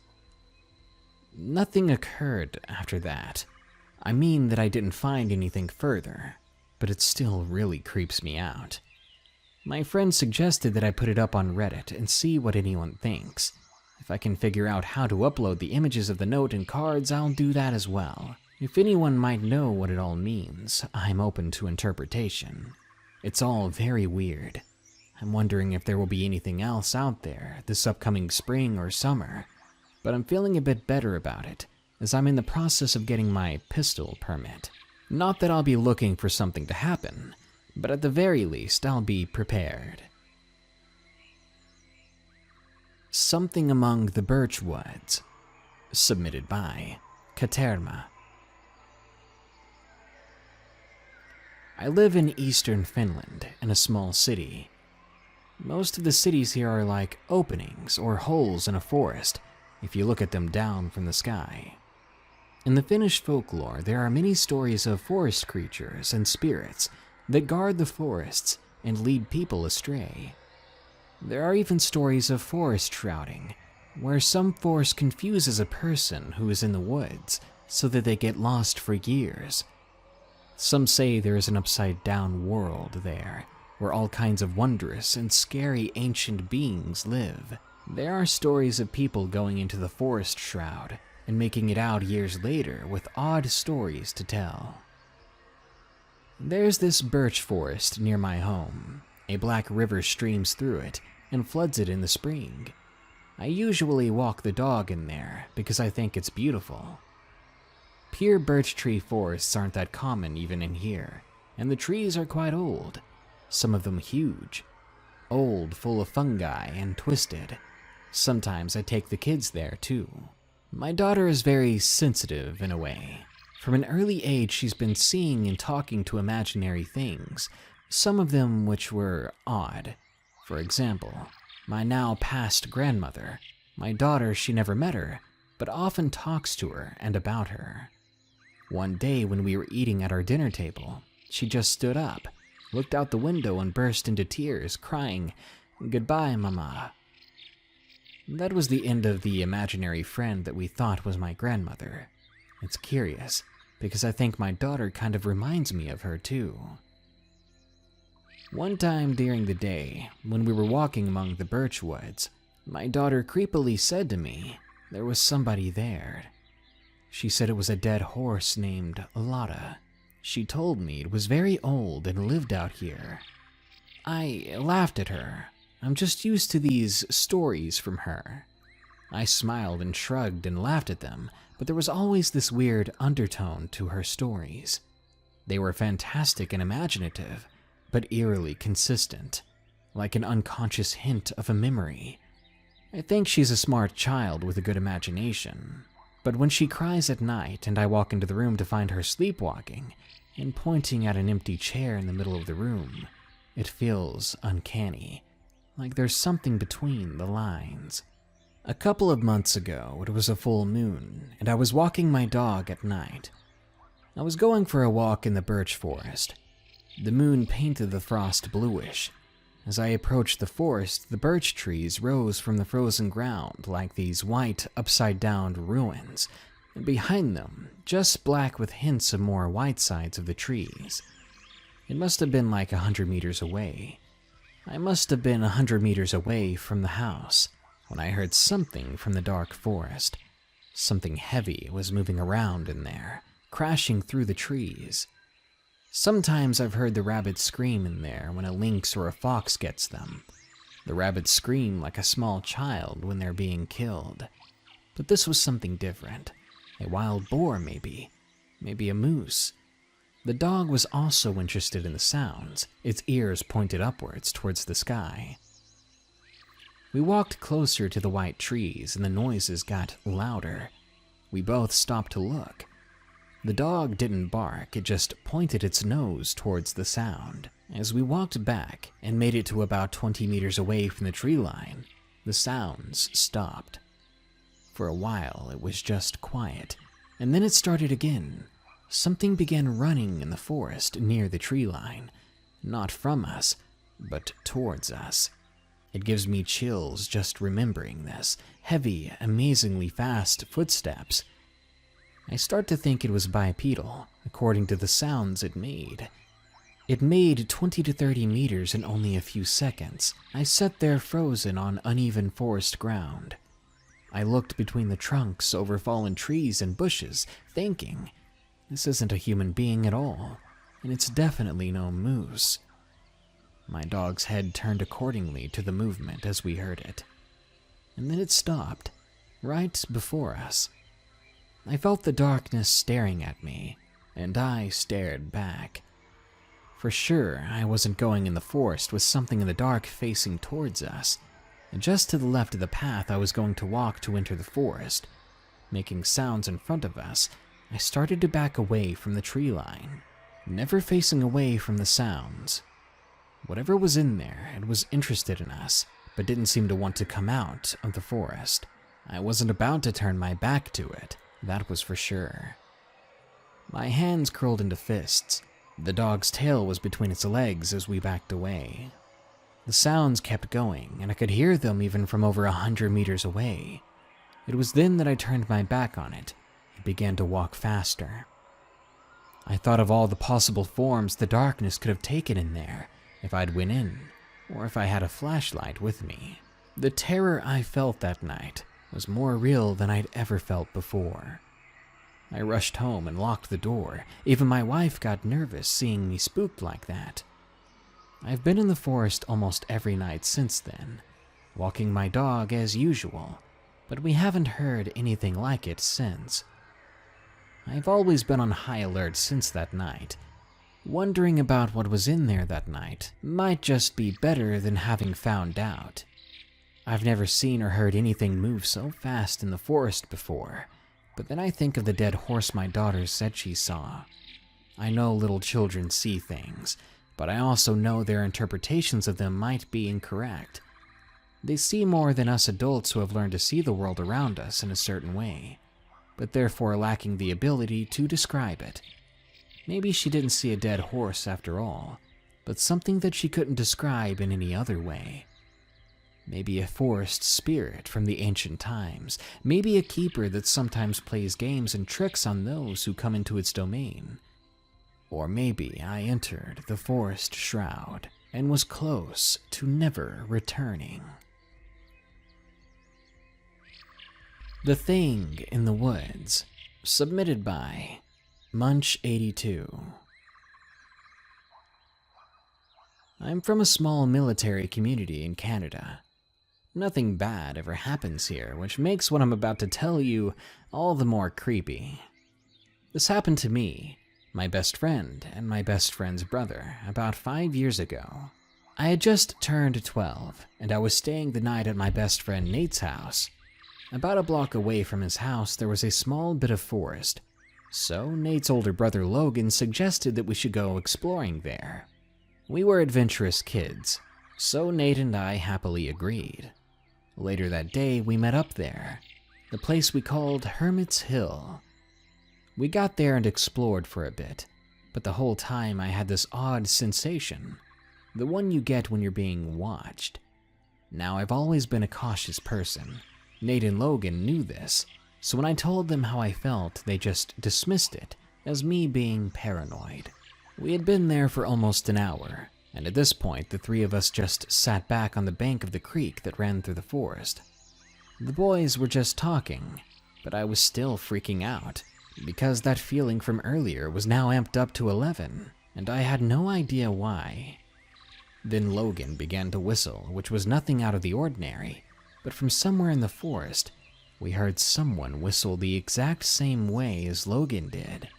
Nothing occurred after that. I mean that I didn't find anything further, but it still really creeps me out. My friend suggested that I put it up on Reddit and see what anyone thinks. If I can figure out how to upload the images of the note and cards, I'll do that as well. If anyone might know what it all means, I'm open to interpretation. It's all very weird. I'm wondering if there will be anything else out there this upcoming spring or summer, but I'm feeling a bit better about it, as I'm in the process of getting my pistol permit. Not that I'll be looking for something to happen, but at the very least I'll be prepared. Something Among the Birch Woods, submitted by Katerma. I live in eastern Finland, in a small city. Most of the cities here are like openings or holes in a forest, if you look at them down from the sky. In the Finnish folklore, there are many stories of forest creatures and spirits that guard the forests and lead people astray. There are even stories of forest shrouding, where some force confuses a person who is in the woods so that they get lost for years. Some say there is an upside-down world there, where all kinds of wondrous and scary ancient beings live. There are stories of people going into the forest shroud and making it out years later with odd stories to tell. There's this birch forest near my home. A black river streams through it and floods it in the spring. I usually walk the dog in there because I think it's beautiful. Pure birch tree forests aren't that common even in here, and the trees are quite old. Some of them huge. Old, full of fungi, and twisted. Sometimes I take the kids there, too. My daughter is very sensitive in a way. From an early age, she's been seeing and talking to imaginary things, some of them which were odd. For example, my now past grandmother. My daughter, she never met her, but often talks to her and about her. One day when we were eating at our dinner table, she just stood up, looked out the window and burst into tears, crying, "Goodbye, Mama." That was the end of the imaginary friend that we thought was my grandmother. It's curious, because I think my daughter kind of reminds me of her too. One time during the day, when we were walking among the birch woods, my daughter creepily said to me there was somebody there. She said it was a dead horse named Lotta. She told me it was very old and lived out here. I laughed at her. I'm just used to these stories from her. I smiled and shrugged and laughed at them, but there was always this weird undertone to her stories. They were fantastic and imaginative, but eerily consistent, like an unconscious hint of a memory. I think she's a smart child with a good imagination, but when she cries at night and I walk into the room to find her sleepwalking and pointing at an empty chair in the middle of the room, it feels uncanny, like there's something between the lines. A couple of months ago, it was a full moon, and I was walking my dog at night. I was going for a walk in the birch forest. The moon painted the frost bluish. As I approached the forest, the birch trees rose from the frozen ground like these white, upside-down ruins, and behind them, just black with hints of more white sides of the trees. It must have been like 100 meters away. I must have been 100 meters away from the house when I heard something from the dark forest. Something heavy was moving around in there, crashing through the trees. Sometimes I've heard the rabbits scream in there when a lynx or a fox gets them. The rabbits scream like a small child when they're being killed. But this was something different. A wild boar, maybe. Maybe a moose. The dog was also interested in the sounds, its ears pointed upwards towards the sky. We walked closer to the white trees and the noises got louder. We both stopped to look. The dog didn't bark, it just pointed its nose towards the sound. As we walked back and made it to about 20 meters away from the tree line, the sounds stopped. For a while, it was just quiet, and then it started again. Something began running in the forest near the tree line, not from us, but towards us. It gives me chills just remembering this, heavy, amazingly fast footsteps. I start to think it was bipedal, according to the sounds it made. It made 20 to 30 meters in only a few seconds. I sat there frozen on uneven forest ground. I looked between the trunks over fallen trees and bushes, thinking, this isn't a human being at all, and it's definitely no moose. My dog's head turned accordingly to the movement as we heard it. And then it stopped, right before us. I felt the darkness staring at me, and I stared back. For sure, I wasn't going in the forest with something in the dark facing towards us. And just to the left of the path I was going to walk to enter the forest, making sounds in front of us, I started to back away from the tree line, never facing away from the sounds. Whatever was in there, it was interested in us, but didn't seem to want to come out of the forest. I wasn't about to turn my back to it, that was for sure. My hands curled into fists. The dog's tail was between its legs as we backed away. The sounds kept going, and I could hear them even from over 100 meters away. It was then that I turned my back on it and began to walk faster. I thought of all the possible forms the darkness could have taken in there if I'd went in, or if I had a flashlight with me. The terror I felt that night was more real than I'd ever felt before. I rushed home and locked the door. Even my wife got nervous seeing me spooked like that. I've been in the forest almost every night since then, walking my dog as usual, but we haven't heard anything like it since. I've always been on high alert since that night. Wondering about what was in there that night might just be better than having found out. I've never seen or heard anything move so fast in the forest before, but then I think of the dead horse my daughter said she saw. I know little children see things, but I also know their interpretations of them might be incorrect. They see more than us adults who have learned to see the world around us in a certain way, but therefore lacking the ability to describe it. Maybe she didn't see a dead horse after all, but something that she couldn't describe in any other way. Maybe a forest spirit from the ancient times, maybe a keeper that sometimes plays games and tricks on those who come into its domain. Or maybe I entered the forest shroud and was close to never returning. The Thing in the Woods, submitted by Munch82. I'm from a small military community in Canada. Nothing bad ever happens here, which makes what I'm about to tell you all the more creepy. This happened to me, my best friend, and my best friend's brother about 5 years ago. I had just turned 12, and I was staying the night at my best friend Nate's house. About a block away from his house, there was a small bit of forest, so Nate's older brother Logan suggested that we should go exploring there. We were adventurous kids, so Nate and I happily agreed. Later that day, we met up there, the place we called Hermit's Hill. We got there and explored for a bit, but the whole time I had this odd sensation, the one you get when you're being watched. Now, I've always been a cautious person. Nate and Logan knew this, so when I told them how I felt, they just dismissed it as me being paranoid. We had been there for almost an hour, and at this point, the three of us just sat back on the bank of the creek that ran through the forest. The boys were just talking, but I was still freaking out, because that feeling from earlier was now amped up to 11, and I had no idea why. Then Logan began to whistle, which was nothing out of the ordinary, but from somewhere in the forest, we heard someone whistle the exact same way as Logan did.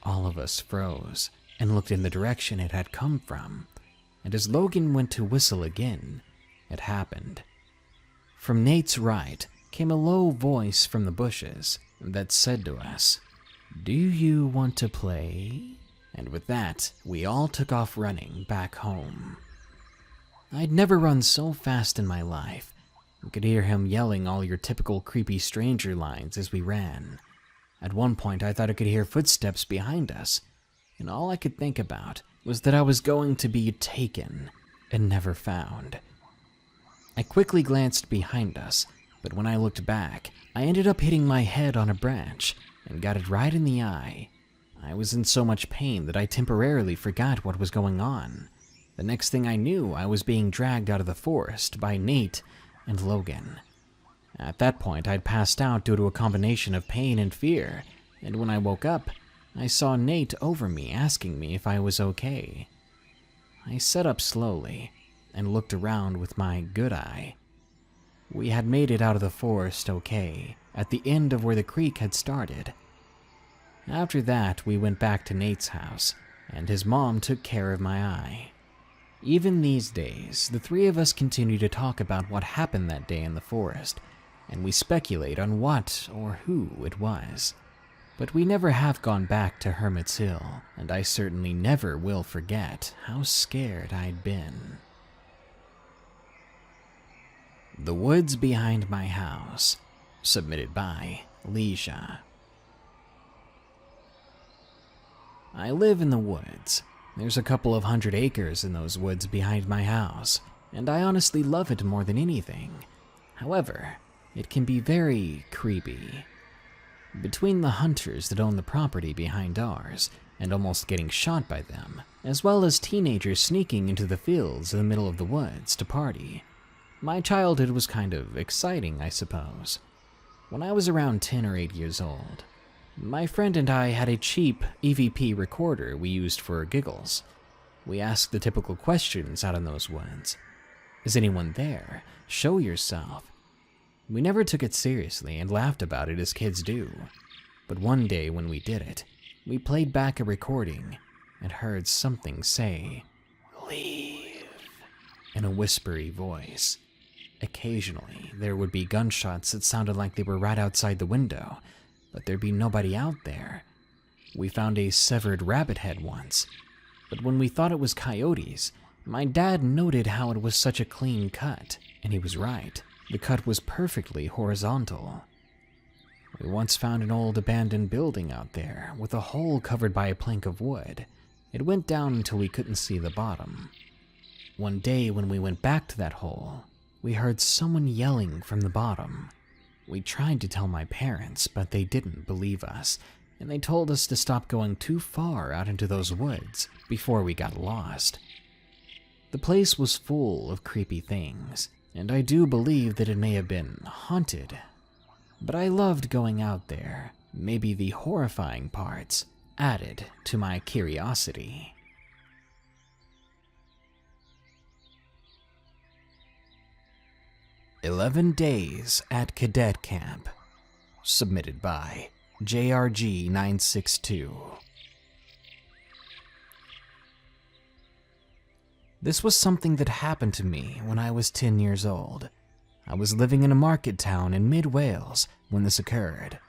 All of us froze and looked in the direction it had come from, and as Logan went to whistle again, it happened. From Nate's right came a low voice from the bushes that said to us, "Do you want to play?" And with that, we all took off running back home. I'd never run so fast in my life. You could hear him yelling all your typical creepy stranger lines as we ran. At one point, I thought I could hear footsteps behind us, and all I could think about was that I was going to be taken and never found. I quickly glanced behind us, but when I looked back, I ended up hitting my head on a branch and got it right in the eye. I was in so much pain that I temporarily forgot what was going on. The next thing I knew, I was being dragged out of the forest by Nate and Logan. At that point, I'd passed out due to a combination of pain and fear, and when I woke up, I saw Nate over me asking me if I was okay. I sat up slowly and looked around with my good eye. We had made it out of the forest okay, at the end of where the creek had started. After that, we went back to Nate's house, and his mom took care of my eye. Even these days, the three of us continue to talk about what happened that day in the forest, and we speculate on what or who it was. But we never have gone back to Hermit's Hill, and I certainly never will forget how scared I'd been. The Woods Behind My House, submitted by Leisha. I live in the woods. There's a couple of 100 acres in those woods behind my house, and I honestly love it more than anything. However, it can be very creepy. Between the hunters that own the property behind ours, and almost getting shot by them, as well as teenagers sneaking into the fields in the middle of the woods to party, my childhood was kind of exciting, I suppose. When I was around 10 or 8 years old, my friend and I had a cheap EVP recorder we used for giggles. We asked the typical questions out in those woods. Is anyone there? Show yourself. We never took it seriously and laughed about it as kids do. But one day when we did it, we played back a recording and heard something say, "Leave," in a whispery voice. Occasionally, there would be gunshots that sounded like they were right outside the window, but there'd be nobody out there. We found a severed rabbit head once, but when we thought it was coyotes, my dad noted how it was such a clean cut, and he was right. The cut was perfectly horizontal. We once found an old abandoned building out there with a hole covered by a plank of wood. It went down until we couldn't see the bottom. One day when we went back to that hole, we heard someone yelling from the bottom. We tried to tell my parents, but they didn't believe us, and they told us to stop going too far out into those woods before we got lost. The place was full of creepy things, and I do believe that it may have been haunted. But I loved going out there. Maybe the horrifying parts added to my curiosity. "11 Days at Cadet Camp," submitted by JRG962. This was something that happened to me when I was 10 years old. I was living in a market town in mid-Wales when this occurred.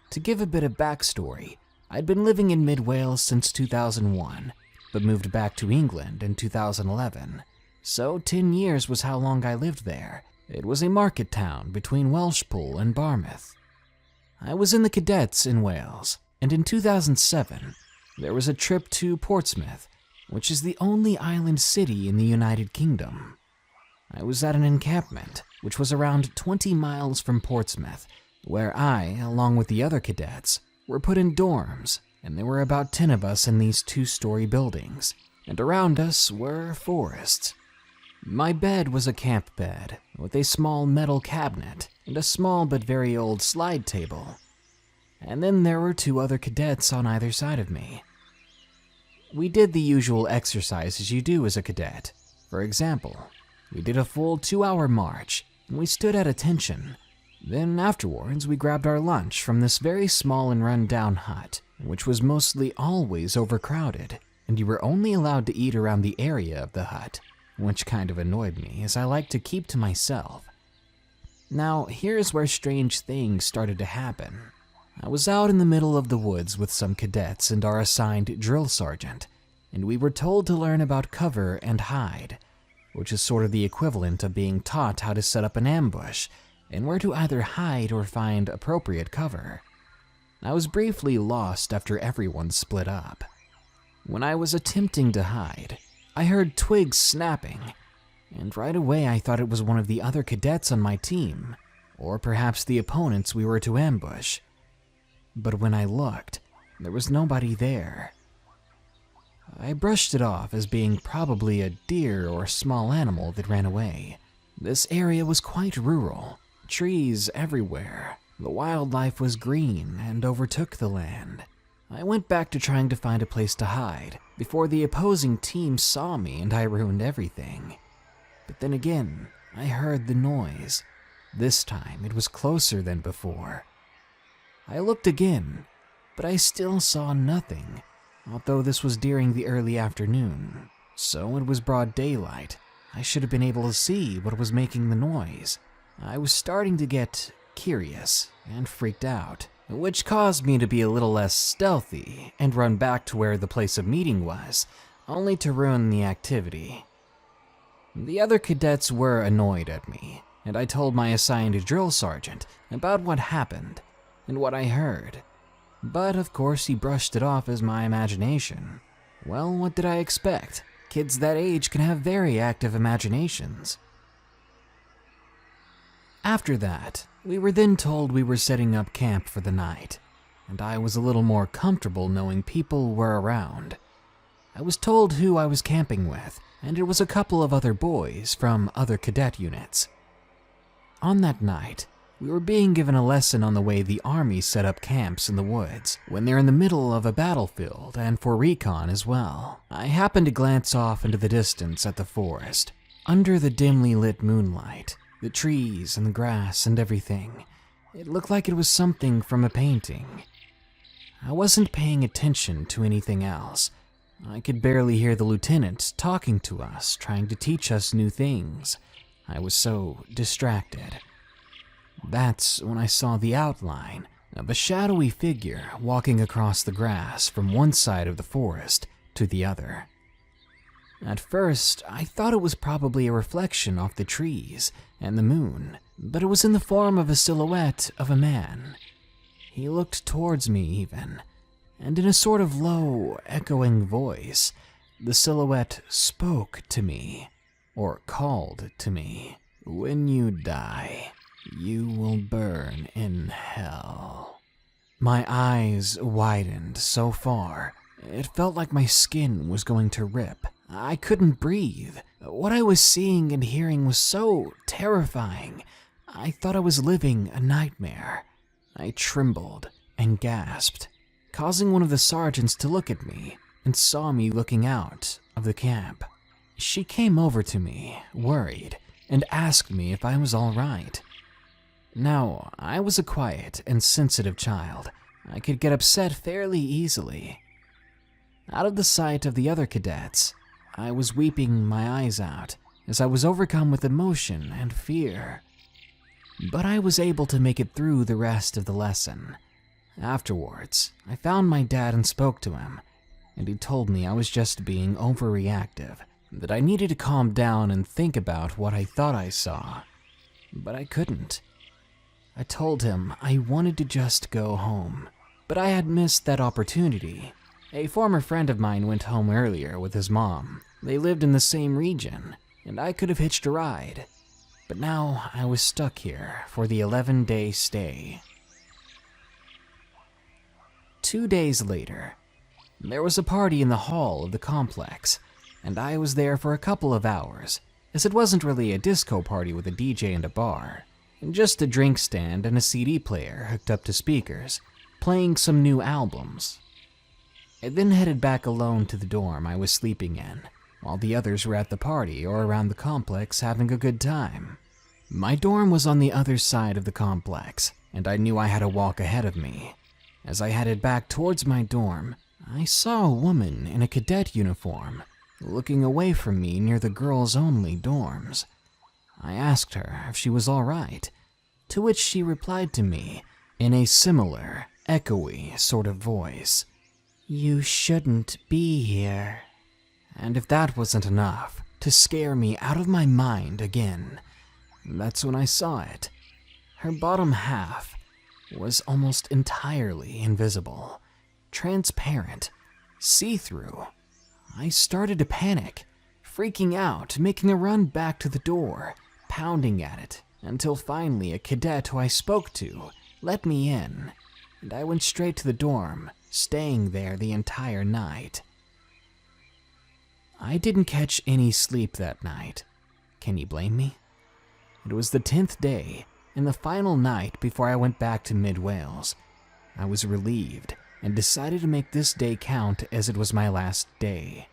To give a bit of backstory, I'd been living in mid-Wales since 2001, but moved back to England in 2011. So 10 years was how long I lived there. It was a market town between Welshpool and Barmouth. I was in the cadets in Wales, and in 2007, there was a trip to Portsmouth, which is the only island city in the United Kingdom. I was at an encampment, which was around 20 miles from Portsmouth, where I, along with the other cadets, were put in dorms, and there were about 10 of us in these 2-story buildings, and around us were forests. My bed was a camp bed, with a small metal cabinet, and a small but very old slide table. And then there were 2 other cadets on either side of me. We did the usual exercises you do as a cadet. For example, we did a full 2-hour march, and we stood at attention. Then afterwards, we grabbed our lunch from this very small and run-down hut, which was mostly always overcrowded, and you were only allowed to eat around the area of the hut, which kind of annoyed me as I liked to keep to myself. Now, here's where strange things started to happen. I was out in the middle of the woods with some cadets and our assigned drill sergeant, and we were told to learn about cover and hide, which is sort of the equivalent of being taught how to set up an ambush and where to either hide or find appropriate cover. I was briefly lost after everyone split up. When I was attempting to hide, I heard twigs snapping, and right away I thought it was one of the other cadets on my team, or perhaps the opponents we were to ambush. But when I looked, there was nobody there. I brushed it off as being probably a deer or small animal that ran away. This area was quite rural, trees everywhere. The wildlife was green and overtook the land. I went back to trying to find a place to hide before the opposing team saw me and I ruined everything. But then again, I heard the noise. This time it was closer than before. I looked again, but I still saw nothing, although this was during the early afternoon, so it was broad daylight. I should have been able to see what was making the noise. I was starting to get curious and freaked out, which caused me to be a little less stealthy and run back to where the place of meeting was, only to ruin the activity. The other cadets were annoyed at me, and I told my assigned drill sergeant about what happened and what I heard. But of course he brushed it off as my imagination. Well, what did I expect? Kids that age can have very active imaginations. After that, we were then told we were setting up camp for the night, and I was a little more comfortable knowing people were around. I was told who I was camping with, and it was a couple of other boys from other cadet units. On that night, we were being given a lesson on the way the Army set up camps in the woods when they're in the middle of a battlefield and for recon as well. I happened to glance off into the distance at the forest. Under the dimly lit moonlight, the trees and the grass and everything, it looked like it was something from a painting. I wasn't paying attention to anything else. I could barely hear the lieutenant talking to us, trying to teach us new things. I was so distracted. That's when I saw the outline of a shadowy figure walking across the grass from one side of the forest to the other. At first, I thought it was probably a reflection off the trees and the moon, but it was in the form of a silhouette of a man. He looked towards me even, and in a sort of low, echoing voice, the silhouette spoke to me, or called to me. "When you die, you will burn in hell." My eyes widened so far, it felt like my skin was going to rip. I couldn't breathe. What I was seeing and hearing was so terrifying. I thought I was living a nightmare. I trembled and gasped, causing one of the sergeants to look at me and saw me looking out of the camp. She came over to me, worried, and asked me if I was all right. Now, I was a quiet and sensitive child. I could get upset fairly easily. Out of the sight of the other cadets, I was weeping my eyes out as I was overcome with emotion and fear. But I was able to make it through the rest of the lesson. Afterwards, I found my dad and spoke to him, and he told me I was just being overreactive, that I needed to calm down and think about what I thought I saw. But I couldn't. I told him I wanted to just go home, but I had missed that opportunity. A former friend of mine went home earlier with his mom. They lived in the same region, and I could have hitched a ride. But now I was stuck here for the 11-day stay. 2 days later, there was a party in the hall of the complex, and I was there for a couple of hours, as it wasn't really a disco party with a DJ and a bar. Just a drink stand and a CD player hooked up to speakers, playing some new albums. I then headed back alone to the dorm I was sleeping in, while the others were at the party or around the complex having a good time. My dorm was on the other side of the complex, and I knew I had a walk ahead of me. As I headed back towards my dorm, I saw a woman in a cadet uniform looking away from me near the girls-only dorms. I asked her if she was all right, to which she replied to me in a similar echoey sort of voice. "You shouldn't be here." And if that wasn't enough to scare me out of my mind again, that's when I saw it. Her bottom half was almost entirely invisible, transparent, see-through. I started to panic, freaking out, making a run back to the door, pounding at it, until finally a cadet who I spoke to let me in, and I went straight to the dorm, staying there the entire night. I didn't catch any sleep that night. Can you blame me? It was the 10th day, and the final night before I went back to Mid-Wales. I was relieved and decided to make this day count as it was my last day.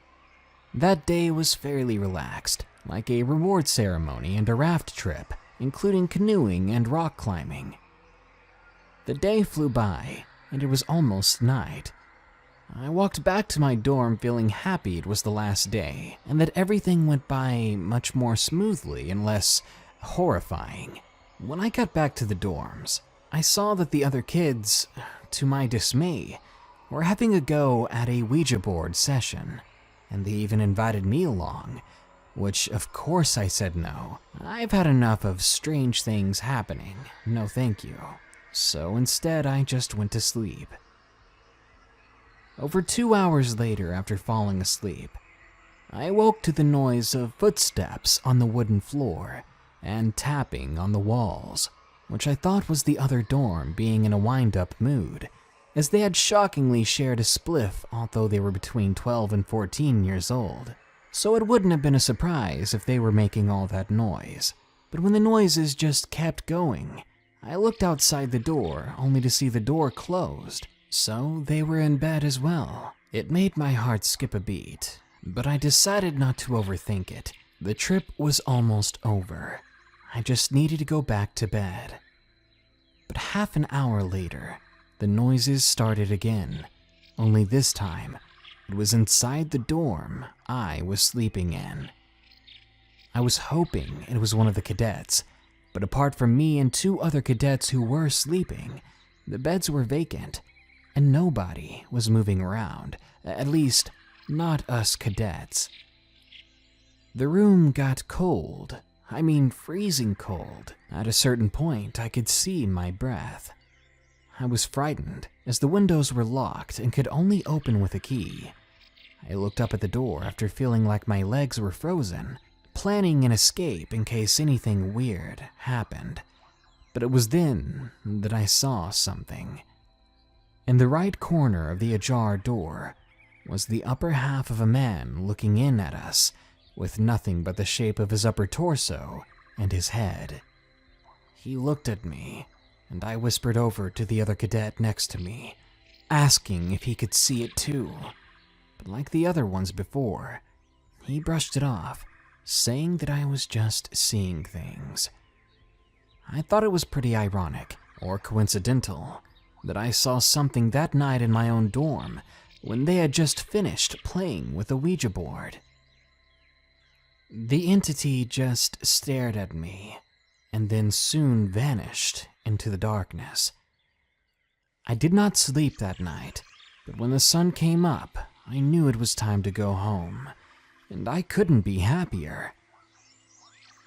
That day was fairly relaxed, like a reward ceremony and a raft trip, including canoeing and rock climbing. The day flew by, and it was almost night. I walked back to my dorm feeling happy it was the last day, and that everything went by much more smoothly and less horrifying. When I got back to the dorms, I saw that the other kids, to my dismay, were having a go at a Ouija board session, and they even invited me along, which of course I said no. I've had enough of strange things happening, no thank you. So instead I just went to sleep. Over 2 hours later, after falling asleep, I woke to the noise of footsteps on the wooden floor and tapping on the walls, which I thought was the other dorm being in a wind-up mood, as they had shockingly shared a spliff although they were between 12 and 14 years old. So it wouldn't have been a surprise if they were making all that noise. But when the noises just kept going, I looked outside the door only to see the door closed. So they were in bed as well. It made my heart skip a beat, but I decided not to overthink it. The trip was almost over. I just needed to go back to bed. But half an hour later, the noises started again, only this time, it was inside the dorm I was sleeping in. I was hoping it was one of the cadets, but apart from me and 2 other cadets who were sleeping, the beds were vacant, and nobody was moving around, at least not us cadets. The room got cold, freezing cold. At a certain point, I could see my breath. I was frightened, as the windows were locked and could only open with a key. I looked up at the door after feeling like my legs were frozen, planning an escape in case anything weird happened. But it was then that I saw something. In the right corner of the ajar door was the upper half of a man looking in at us, with nothing but the shape of his upper torso and his head. He looked at me, and I whispered over to the other cadet next to me, asking if he could see it too. But like the other ones before, he brushed it off, saying that I was just seeing things. I thought it was pretty ironic, or coincidental, that I saw something that night in my own dorm when they had just finished playing with a Ouija board. The entity just stared at me, and then soon vanished into the darkness. I did not sleep that night, but when the sun came up, I knew it was time to go home, and I couldn't be happier.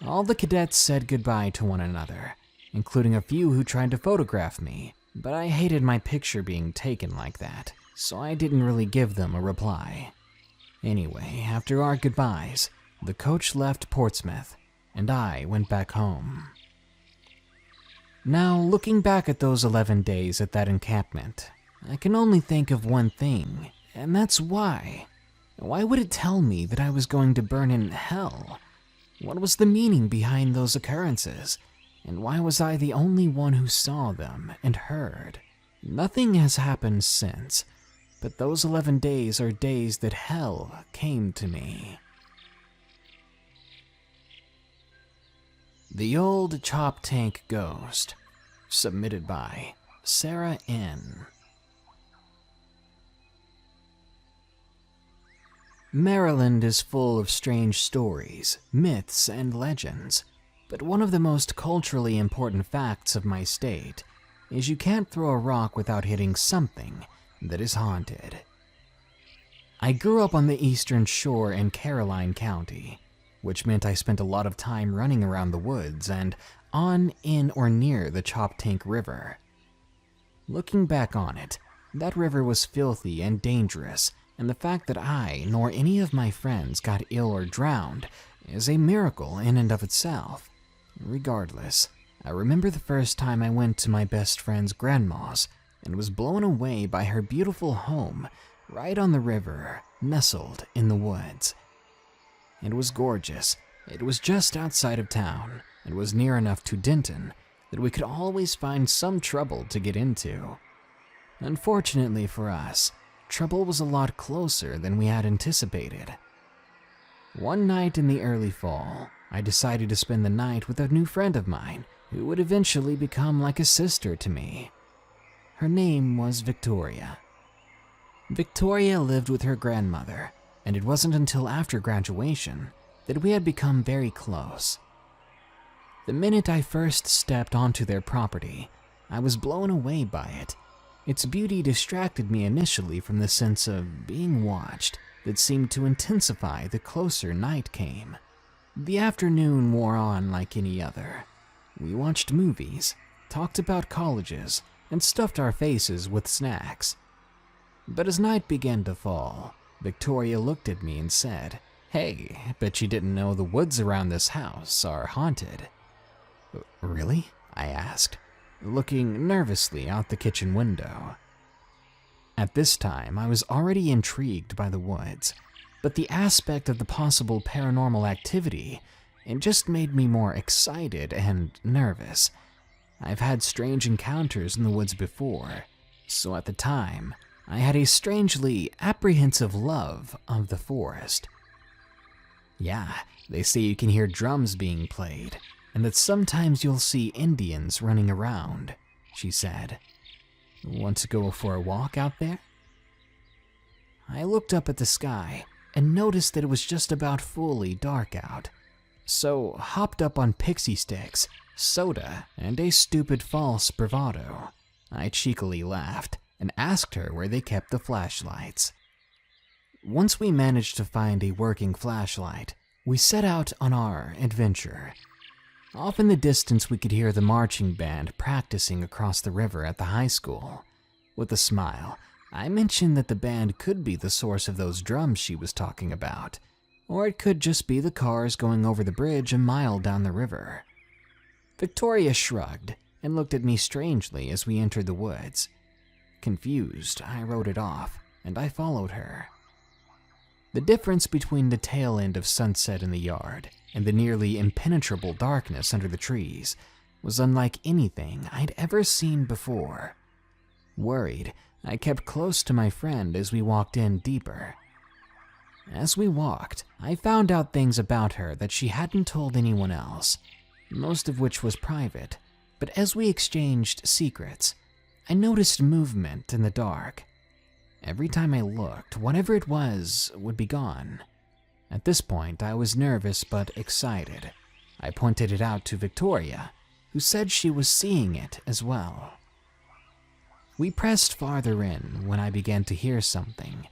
All the cadets said goodbye to one another, including a few who tried to photograph me, but I hated my picture being taken like that, so I didn't really give them a reply. Anyway, after our goodbyes, the coach left Portsmouth, and I went back home. Now, looking back at those 11 days at that encampment, I can only think of one thing, and that's why. Why would it tell me that I was going to burn in hell? What was the meaning behind those occurrences? And why was I the only one who saw them and heard? Nothing has happened since, but those 11 days are days that hell came to me. The Old Chop Tank Ghost, submitted by Sarah N. Maryland is full of strange stories, myths, and legends, but one of the most culturally important facts of my state is you can't throw a rock without hitting something that is haunted. I grew up on the eastern shore in Caroline County, which meant I spent a lot of time running around the woods and on, in, or near the Choptank River. Looking back on it, that river was filthy and dangerous, and the fact that I nor any of my friends got ill or drowned is a miracle in and of itself. Regardless, I remember the first time I went to my best friend's grandma's and was blown away by her beautiful home right on the river, nestled in the woods. It was gorgeous. It was just outside of town and was near enough to Denton that we could always find some trouble to get into. Unfortunately for us, trouble was a lot closer than we had anticipated. One night in the early fall, I decided to spend the night with a new friend of mine who would eventually become like a sister to me. Her name was Victoria. Victoria lived with her grandmother, and it wasn't until after graduation that we had become very close. The minute I first stepped onto their property, I was blown away by it. Its beauty distracted me initially from the sense of being watched that seemed to intensify the closer night came. The afternoon wore on like any other. We watched movies, talked about colleges, and stuffed our faces with snacks. But as night began to fall, Victoria looked at me and said, "Hey, bet you didn't know the woods around this house are haunted." "Really?" I asked, looking nervously out the kitchen window. At this time, I was already intrigued by the woods, but the aspect of the possible paranormal activity, it just made me more excited and nervous. I've had strange encounters in the woods before, so at the time, I had a strangely apprehensive love of the forest. "Yeah, they say you can hear drums being played, and that sometimes you'll see Indians running around," she said. "Want to go for a walk out there?" I looked up at the sky and noticed that it was just about fully dark out, so hopped up on pixie sticks, soda, and a stupid false bravado. I cheekily laughed and asked her where they kept the flashlights. Once we managed to find a working flashlight, we set out on our adventure. Off in the distance, we could hear the marching band practicing across the river at the high school. With a smile, I mentioned that the band could be the source of those drums she was talking about, or it could just be the cars going over the bridge a mile down the river. Victoria shrugged and looked at me strangely as we entered the woods. Confused, I wrote it off, and I followed her. The difference between the tail end of sunset in the yard and the nearly impenetrable darkness under the trees was unlike anything I'd ever seen before. Worried, I kept close to my friend as we walked in deeper. As we walked, I found out things about her that she hadn't told anyone else, most of which was private, but as we exchanged secrets, I noticed movement in the dark. Every time I looked, whatever it was would be gone. At this point, I was nervous but excited. I pointed it out to Victoria, who said she was seeing it as well. We pressed farther in when I began to hear something.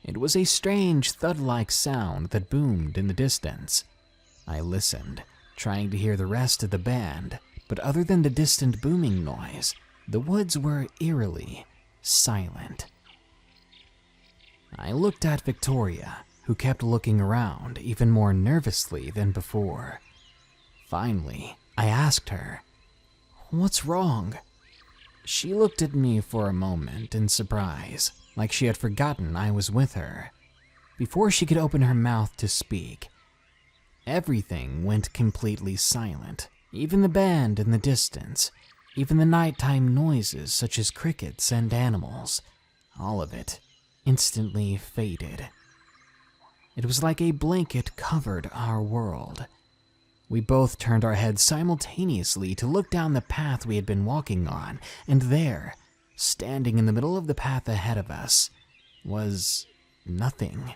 It was a strange thud-like sound that boomed in the distance. I listened, trying to hear the rest of the band, but other than the distant booming noise, the woods were eerily silent. I looked at Victoria, who kept looking around even more nervously than before. Finally, I asked her, "What's wrong?" She looked at me for a moment in surprise, like she had forgotten I was with her. Before she could open her mouth to speak, everything went completely silent, even the band in the distance, even the nighttime noises such as crickets and animals. All of it instantly faded. It was like a blanket covered our world. We both turned our heads simultaneously to look down the path we had been walking on, and there, standing in the middle of the path ahead of us, was nothing.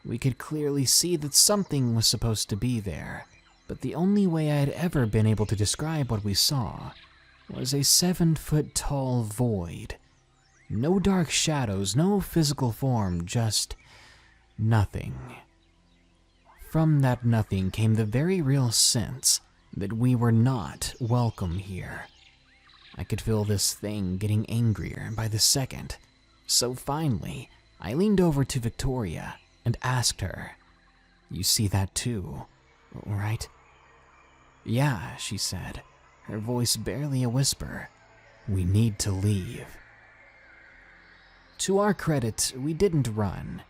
We could clearly see that something was supposed to be there, but the only way I had ever been able to describe what we saw was a 7-foot-tall void. No dark shadows, no physical form, just nothing. From that nothing came the very real sense that we were not welcome here. I could feel this thing getting angrier by the second, so finally, I leaned over to Victoria and asked her, "You see that too, right?" "Yeah," she said, her voice barely a whisper. "We need to leave." To our credit, we didn't run.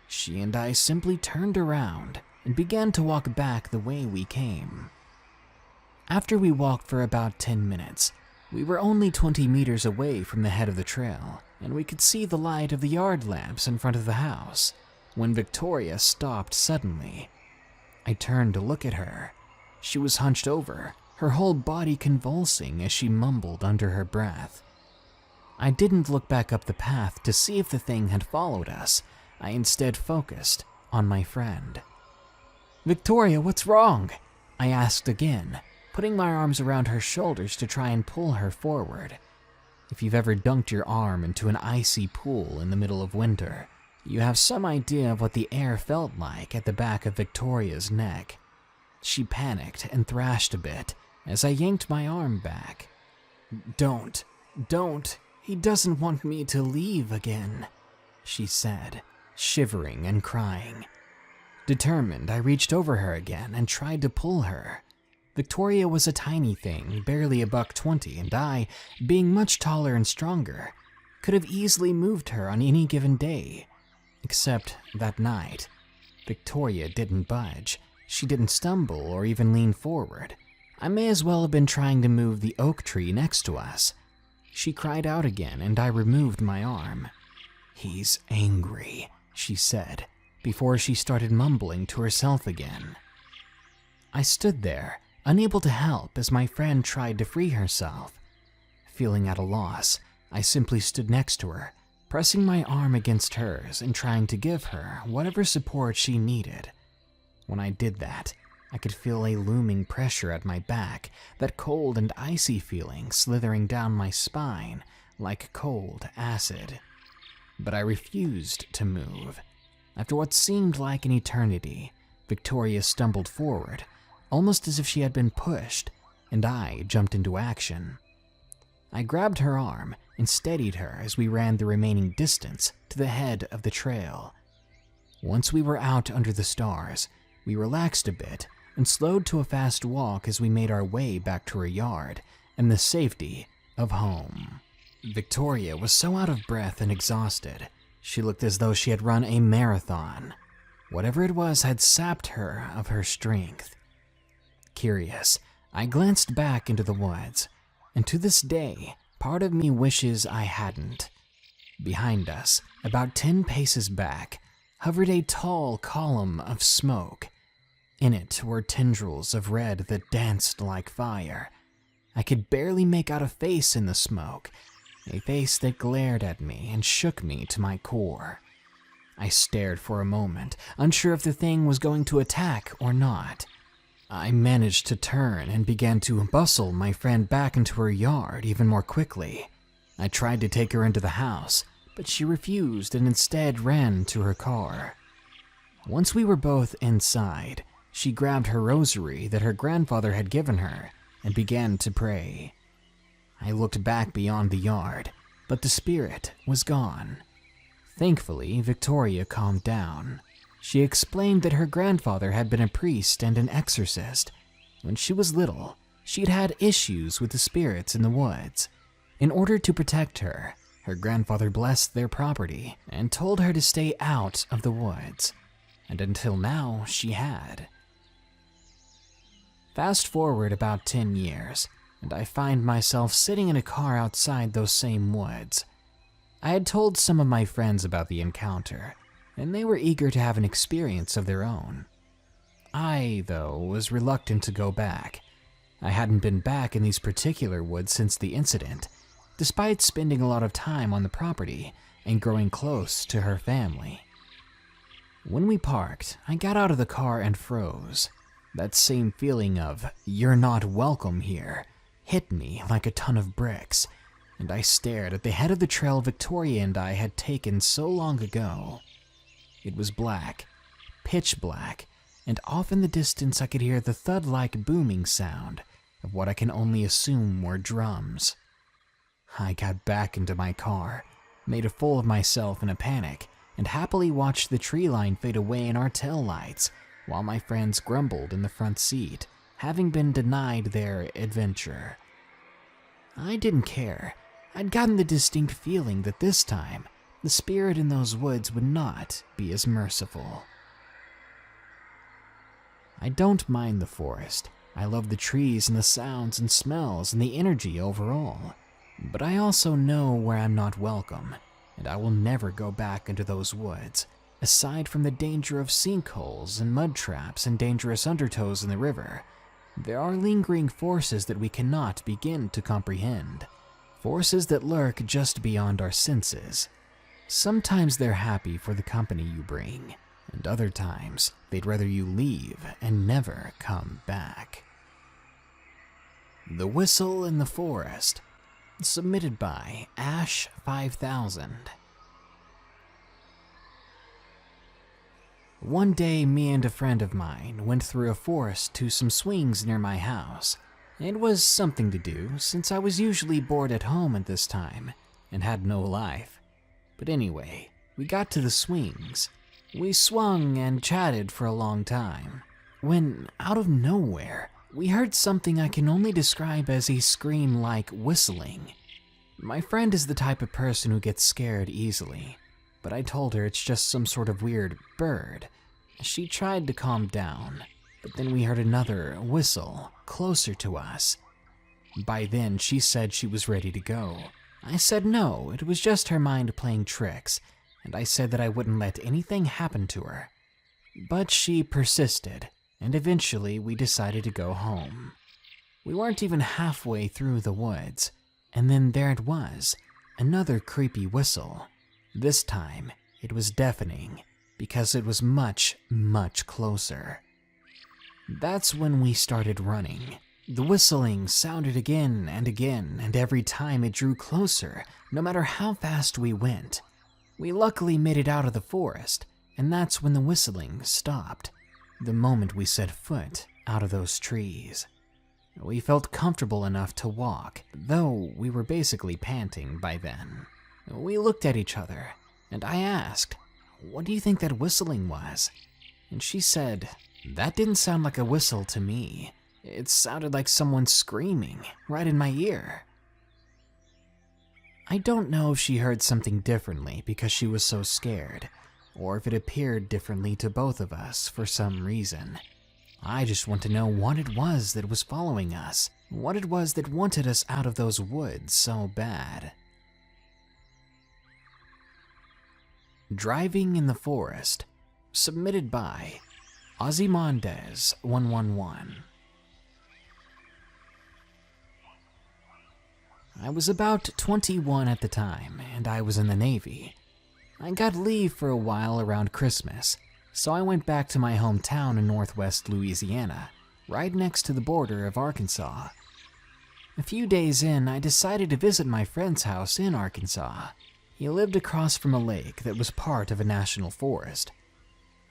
She and I simply turned around and began to walk back the way we came. After we walked for about 10 minutes, we were only 20 meters away from the head of the trail, and we could see the light of the yard lamps in front of the house, when Victoria stopped suddenly. I turned to look at her. She was hunched over, her whole body convulsing as she mumbled under her breath. I didn't look back up the path to see if the thing had followed us. I instead focused on my friend. "Victoria, what's wrong?" I asked again, putting my arms around her shoulders to try and pull her forward. If you've ever dunked your arm into an icy pool in the middle of winter, you have some idea of what the air felt like at the back of Victoria's neck. She panicked and thrashed a bit as I yanked my arm back. Don't. He doesn't want me to leave again," she said, shivering and crying. Determined, I reached over her again and tried to pull her. Victoria was a tiny thing, barely $120, and I, being much taller and stronger, could have easily moved her on any given day. Except that night, Victoria didn't budge. She didn't stumble or even lean forward. I may as well have been trying to move the oak tree next to us. She cried out again, and I removed my arm. "He's angry," she said, before she started mumbling to herself again. I stood there, unable to help as my friend tried to free herself. Feeling at a loss, I simply stood next to her, pressing my arm against hers and trying to give her whatever support she needed. When I did that, I could feel a looming pressure at my back, that cold and icy feeling slithering down my spine like cold acid. But I refused to move. After what seemed like an eternity, Victoria stumbled forward, almost as if she had been pushed, and I jumped into action. I grabbed her arm and steadied her as we ran the remaining distance to the head of the trail. Once we were out under the stars, we relaxed a bit and slowed to a fast walk as we made our way back to her yard and the safety of home. Victoria was so out of breath and exhausted, she looked as though she had run a marathon. Whatever it was had sapped her of her strength. Curious, I glanced back into the woods, and to this day, part of me wishes I hadn't. Behind us, about 10 paces back, hovered a tall column of smoke. In it were tendrils of red that danced like fire. I could barely make out a face in the smoke, a face that glared at me and shook me to my core. I stared for a moment, unsure if the thing was going to attack or not. I managed to turn and began to bustle my friend back into her yard even more quickly. I tried to take her into the house, but she refused and instead ran to her car. Once we were both inside, she grabbed her rosary that her grandfather had given her and began to pray. I looked back beyond the yard, but the spirit was gone. Thankfully, Victoria calmed down. She explained that her grandfather had been a priest and an exorcist. When she was little, she'd had issues with the spirits in the woods. In order to protect her, her grandfather blessed their property and told her to stay out of the woods. And until now, she had. Fast forward about 10 years, and I find myself sitting in a car outside those same woods. I had told some of my friends about the encounter, and they were eager to have an experience of their own. I, though, was reluctant to go back. I hadn't been back in these particular woods since the incident, despite spending a lot of time on the property and growing close to her family. When we parked, I got out of the car and froze. That same feeling of, "you're not welcome here," hit me like a ton of bricks, and I stared at the head of the trail Victoria and I had taken so long ago. It was black, pitch black, and off in the distance I could hear the thud-like booming sound of what I can only assume were drums. I got back into my car, made a fool of myself in a panic, and happily watched the tree line fade away in our taillights while my friends grumbled in the front seat, having been denied their adventure. I didn't care. I'd gotten the distinct feeling that this time, the spirit in those woods would not be as merciful. I don't mind the forest. I love the trees and the sounds and smells and the energy overall. But I also know where I'm not welcome, and I will never go back into those woods, aside from the danger of sinkholes and mud traps and dangerous undertows in the river. There are lingering forces that we cannot begin to comprehend, forces that lurk just beyond our senses. Sometimes they're happy for the company you bring, and other times they'd rather you leave and never come back. The Whistle in the Forest, submitted by Ash 5000. One day, me and a friend of mine went through a forest to some swings near my house. It was something to do, since I was usually bored at home at this time and had no life. But anyway, we got to the swings. We swung and chatted for a long time, when, out of nowhere, we heard something I can only describe as a scream-like whistling. My friend is the type of person who gets scared easily, but I told her it's just some sort of weird bird. She tried to calm down, but then we heard another whistle closer to us. By then, she said she was ready to go. I said no, it was just her mind playing tricks, and I said that I wouldn't let anything happen to her. But she persisted, and eventually we decided to go home. We weren't even halfway through the woods, and then there it was, another creepy whistle. This time, it was deafening, because it was much, much closer. That's when we started running. The whistling sounded again, and every time it drew closer, no matter how fast we went. We luckily made it out of the forest, and that's when the whistling stopped, the moment we set foot out of those trees. We felt comfortable enough to walk, though we were basically panting by then. We looked at each other, and I asked, "What do you think that whistling was?" And she said, "That didn't sound like a whistle to me. It sounded like someone screaming right in my ear." I don't know if she heard something differently because she was so scared, or if it appeared differently to both of us for some reason. I just want to know what it was that was following us, what it was that wanted us out of those woods so bad. Driving in the Forest, submitted by Ozymandias 111. I was about 21 at the time, and I was in the Navy. I got leave for a while around Christmas, so I went back to my hometown in northwest Louisiana, right next to the border of Arkansas. A few days in, I decided to visit my friend's house in Arkansas. He lived across from a lake that was part of a national forest.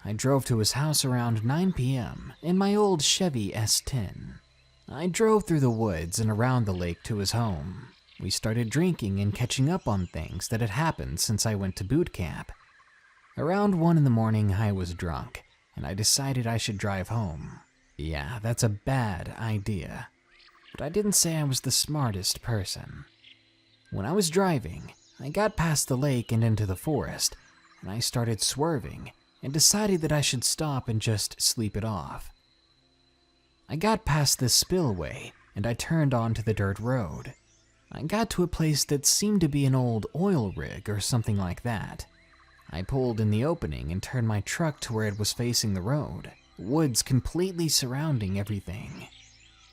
I drove to his house around 9 p.m. in my old Chevy S10. I drove through the woods and around the lake to his home. We started drinking and catching up on things that had happened since I went to boot camp. Around 1 in the morning, I was drunk, and I decided I should drive home. Yeah, that's a bad idea. But I didn't say I was the smartest person. When I was driving, I got past the lake and into the forest, and I started swerving and decided that I should stop and just sleep it off. I got past this spillway, and I turned onto the dirt road. I got to a place that seemed to be an old oil rig or something like that. I pulled in the opening and turned my truck to where it was facing the road, woods completely surrounding everything.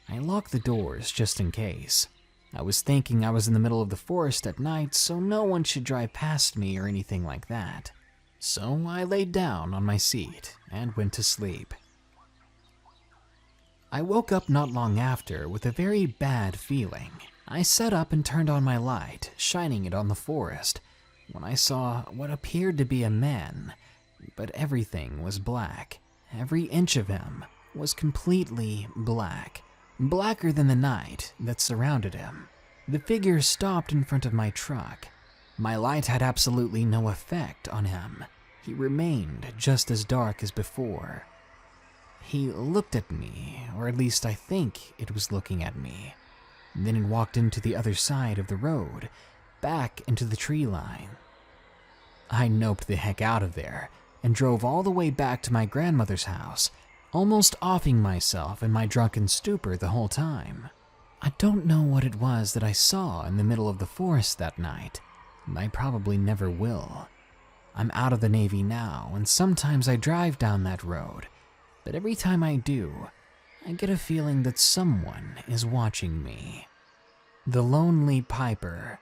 I locked the doors just in case. I was thinking I was in the middle of the forest at night, so no one should drive past me or anything like that. So I laid down on my seat and went to sleep. I woke up not long after with a very bad feeling. I sat up and turned on my light, shining it on the forest, when I saw what appeared to be a man, but everything was black. Every inch of him was completely black, blacker than the night that surrounded him. The figure stopped in front of my truck. My light had absolutely no effect on him. He remained just as dark as before. He looked at me, or at least I think it was looking at me. Then it walked into the other side of the road, back into the tree line. I noped the heck out of there and drove all the way back to my grandmother's house, almost offing myself in my drunken stupor the whole time. I don't know what it was that I saw in the middle of the forest that night. I probably never will. I'm out of the Navy now, and sometimes I drive down that road, but every time I do, I get a feeling that someone is watching me. The Lonely Piper,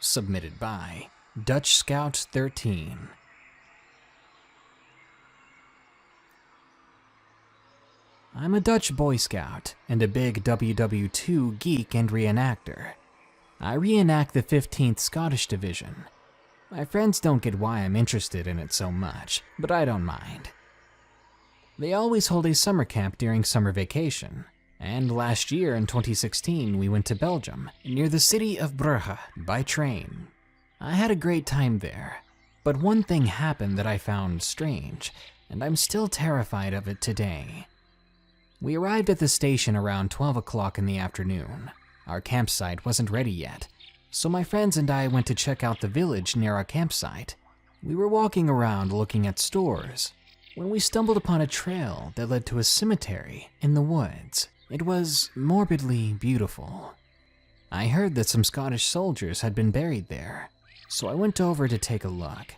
submitted by Dutch Scout 13. I'm a Dutch Boy Scout and a big WW2 geek and reenactor. I reenact the 15th Scottish Division. My friends don't get why I'm interested in it so much, but I don't mind. They always hold a summer camp during summer vacation, and last year in 2016 we went to Belgium, near the city of Brugge, by train. I had a great time there, but one thing happened that I found strange, and I'm still terrified of it today. We arrived at the station around 12 o'clock in the afternoon. Our campsite wasn't ready yet, so my friends and I went to check out the village near our campsite. We were walking around looking at stores when we stumbled upon a trail that led to a cemetery in the woods. It was morbidly beautiful. I heard that some Scottish soldiers had been buried there, so I went over to take a look.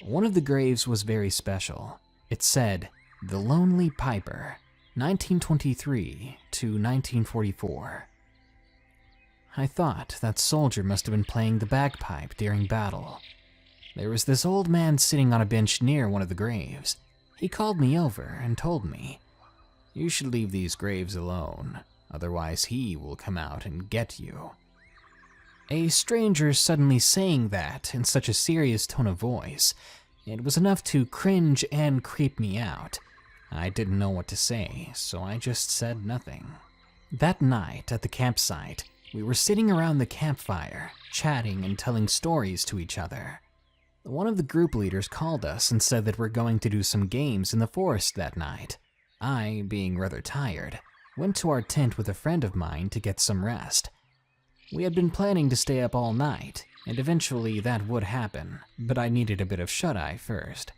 One of the graves was very special. It said, "The Lonely Piper, 1923 to 1944. I thought that soldier must have been playing the bagpipe during battle. There was this old man sitting on a bench near one of the graves. He called me over and told me, "You should leave these graves alone, otherwise he will come out and get you." A stranger suddenly saying that in such a serious tone of voice, it was enough to cringe and creep me out. I didn't know what to say, so I just said nothing. That night at the campsite, we were sitting around the campfire, chatting and telling stories to each other. One of the group leaders called us and said that we're going to do some games in the forest that night. I, being rather tired, went to our tent with a friend of mine to get some rest. We had been planning to stay up all night, and eventually that would happen, but I needed a bit of shut-eye first.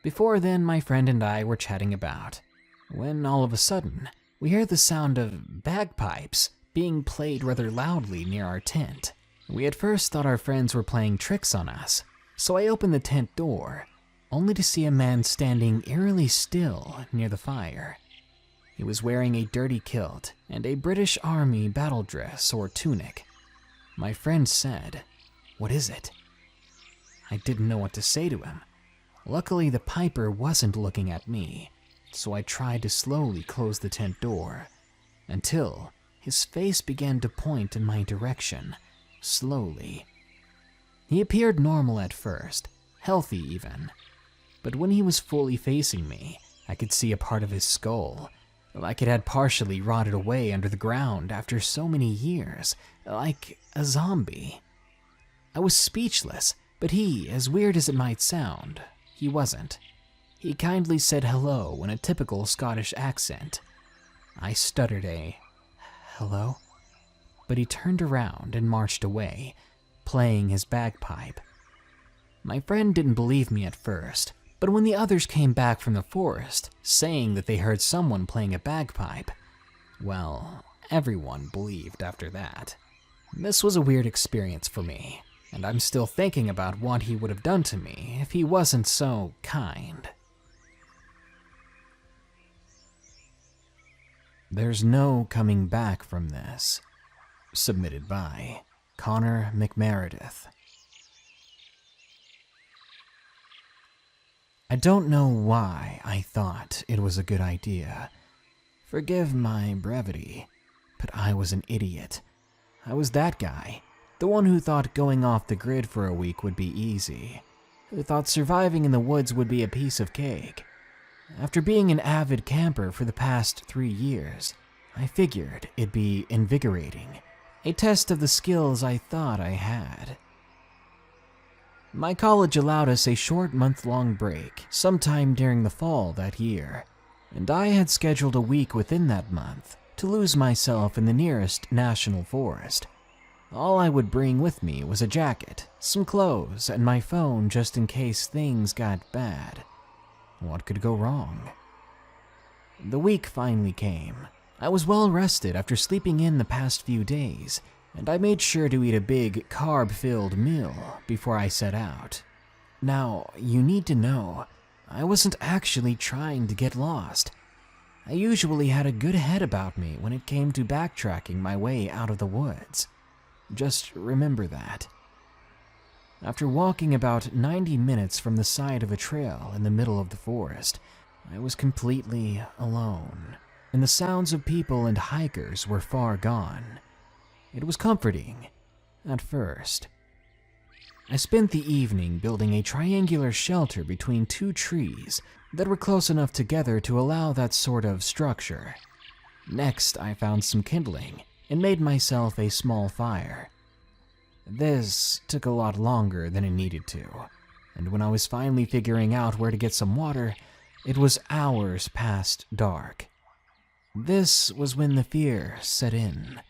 Before then, my friend and I were chatting about, when all of a sudden, we hear the sound of bagpipes being played rather loudly near our tent. We at first thought our friends were playing tricks on us, so I opened the tent door, only to see a man standing eerily still near the fire. He was wearing a dirty kilt and a British Army battle dress or tunic. My friend said, "What is it?" I didn't know what to say to him. Luckily, the piper wasn't looking at me, so I tried to slowly close the tent door, until his face began to point in my direction, slowly. He appeared normal at first, healthy even, but when he was fully facing me, I could see a part of his skull, like it had partially rotted away under the ground after so many years, like a zombie. I was speechless, but he, as weird as it might sound, he wasn't. He kindly said hello in a typical Scottish accent. I stuttered a hello, but he turned around and marched away, playing his bagpipe. My friend didn't believe me at first, but when the others came back from the forest, saying that they heard someone playing a bagpipe, well, everyone believed after that. This was a weird experience for me, and I'm still thinking about what he would have done to me if he wasn't so kind. There's no coming back from this. Submitted by Connor McMeredith. I don't know why I thought it was a good idea, Forgive my brevity, but I was an idiot. I was that guy, the one who thought going off the grid for a week would be easy, who thought surviving in the woods would be a piece of cake. After being an avid camper for the past 3 years, I figured it'd be invigorating, a test of the skills I thought I had. My college allowed us a short month-long break sometime during the fall that year, and I had scheduled a week within that month to lose myself in the nearest national forest. All I would bring with me was a jacket, some clothes, and my phone just in case things got bad. What could go wrong? The week finally came. I was well rested after sleeping in the past few days, and I made sure to eat a big carb-filled meal before I set out. Now, you need to know, I wasn't actually trying to get lost. I usually had a good head about me when it came to backtracking my way out of the woods. Just remember that. After walking about 90 minutes from the side of a trail in the middle of the forest, I was completely alone, and the sounds of people and hikers were far gone. It was comforting, at first. I spent the evening building a triangular shelter between 2 trees that were close enough together to allow that sort of structure. Next, I found some kindling and made myself a small fire. This took a lot longer than it needed to, and when I was finally figuring out where to get some water, it was hours past dark. This was when the fear set in,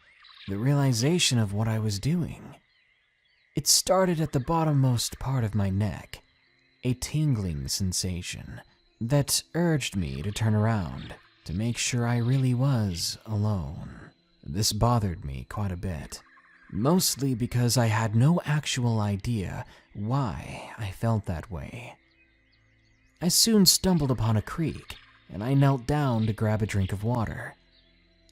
the realization of what I was doing. It started at the bottommost part of my neck, a tingling sensation that urged me to turn around to make sure I really was alone. This bothered me quite a bit, mostly because I had no actual idea why I felt that way. I soon stumbled upon a creek, and I knelt down to grab a drink of water.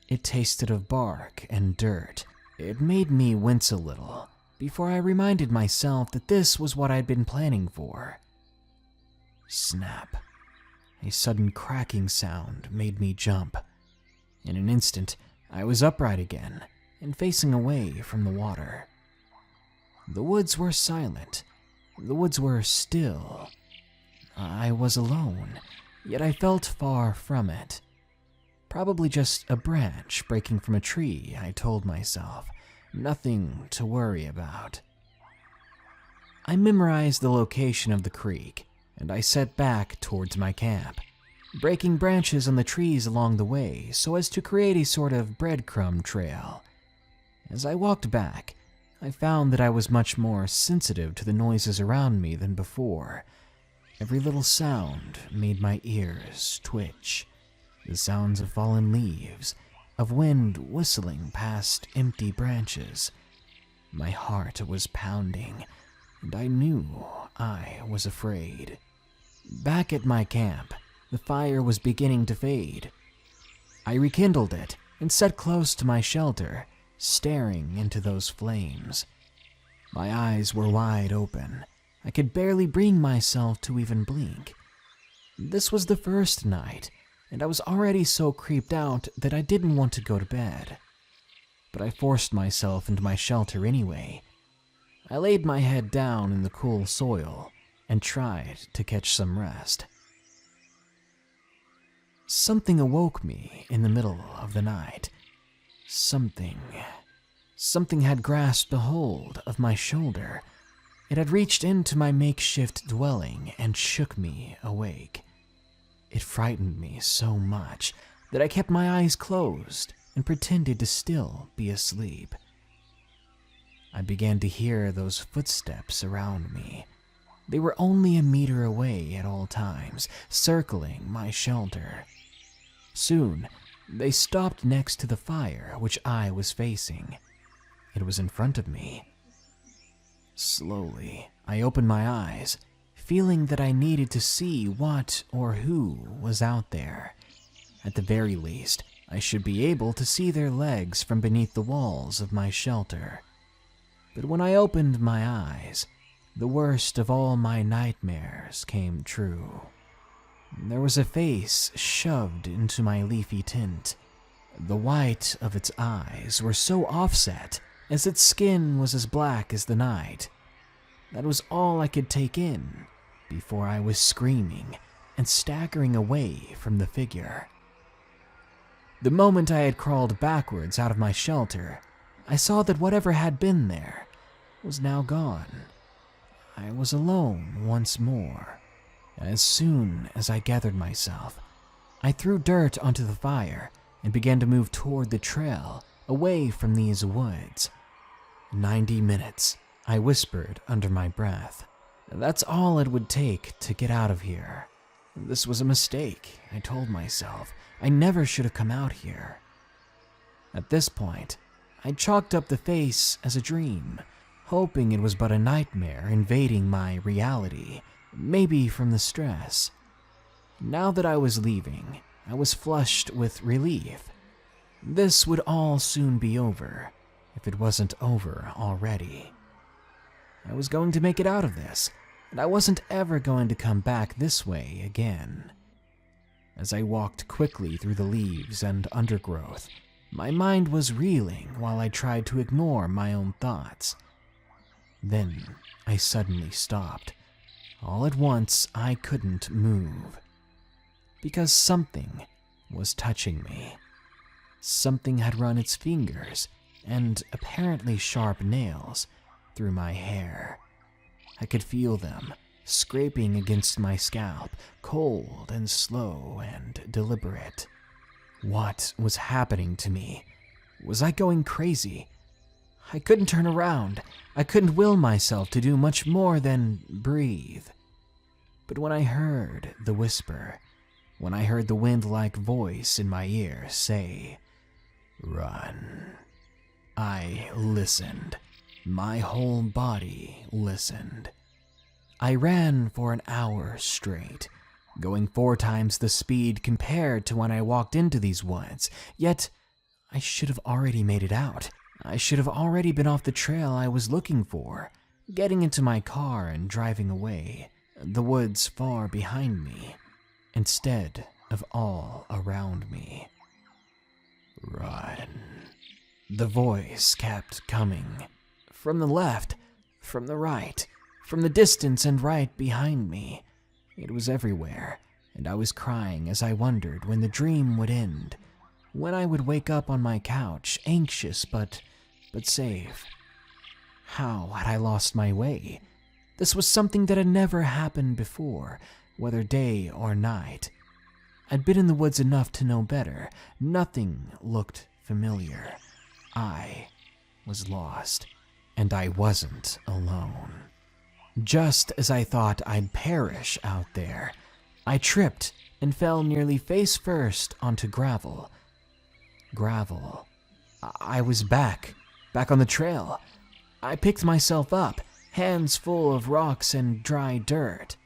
It tasted of bark and dirt. It made me wince a little before I reminded myself that this was what I'd been planning for. Snap. A sudden cracking sound made me jump. In an instant, I was upright again and facing away from the water. The woods were silent. The woods were still. I was alone, yet I felt far from it. Probably just a branch breaking from a tree, I told myself. Nothing to worry about. I memorized the location of the creek, and I set back towards my camp, breaking branches on the trees along the way so as to create a sort of breadcrumb trail. As I walked back, I found that I was much more sensitive to the noises around me than before. Every little sound made my ears twitch. The sounds of fallen leaves, of wind whistling past empty branches. My heart was pounding, and I knew I was afraid. Back at my camp, the fire was beginning to fade. I rekindled it and sat close to my shelter, staring into those flames. My eyes were wide open. I could barely bring myself to even blink. This was the first night, and I was already so creeped out that I didn't want to go to bed. But I forced myself into my shelter anyway. I laid my head down in the cool soil and tried to catch some rest. Something awoke me in the middle of the night. Something had grasped a hold of my shoulder. It had reached into my makeshift dwelling and shook me awake. It frightened me so much that I kept my eyes closed and pretended to still be asleep. I began to hear those footsteps around me. They were only a meter away at all times, circling my shelter. Soon, they stopped next to the fire which I was facing. It was in front of me. Slowly, I opened my eyes, feeling that I needed to see what or who was out there. At the very least, I should be able to see their legs from beneath the walls of my shelter. But when I opened my eyes, the worst of all my nightmares came true. There was a face shoved into my leafy tent, The white of its eyes were so offset, as its skin was as black as the night. That was all I could take in before I was screaming and staggering away from the figure. The moment I had crawled backwards out of my shelter, I saw that whatever had been there was now gone. I was alone once more. As soon as I gathered myself, I threw dirt onto the fire and began to move toward the trail away from these woods. 90 minutes, I whispered under my breath. That's all it would take to get out of here. This was a mistake, I told myself. I never should have come out here. At this point, I chalked up the face as a dream, hoping it was but a nightmare invading my reality, maybe from the stress. Now that I was leaving, I was flushed with relief. This would all soon be over, if it wasn't over already. I was going to make it out of this, and I wasn't ever going to come back this way again. As I walked quickly through the leaves and undergrowth, my mind was reeling while I tried to ignore my own thoughts. Then I suddenly stopped. All at once, I couldn't move. Because something was touching me. Something had run its fingers and apparently sharp nails through my hair. I could feel them scraping against my scalp, cold and slow and deliberate. What was happening to me? Was I going crazy? I couldn't turn around. I couldn't will myself to do much more than breathe. But when I heard the whisper, when I heard the wind-like voice in my ear say, "Run," I listened. My whole body listened. I ran for an hour straight, going 4 times the speed compared to when I walked into these woods, yet I should have already made it out. I should have already been off the trail I was looking for, getting into my car and driving away, the woods far behind me, instead of all around me. Run. The voice kept coming. From the left, from the right, from the distance and right behind me. It was everywhere, and I was crying as I wondered when the dream would end, when I would wake up on my couch, anxious but safe. How had I lost my way? This was something that had never happened before, whether day or night. I'd been in the woods enough to know better. Nothing looked familiar. I was lost, and I wasn't alone. Just as I thought I'd perish out there, I tripped and fell nearly face first onto gravel. Gravel. I was back on the trail. I picked myself up, hands full of rocks and dry dirt.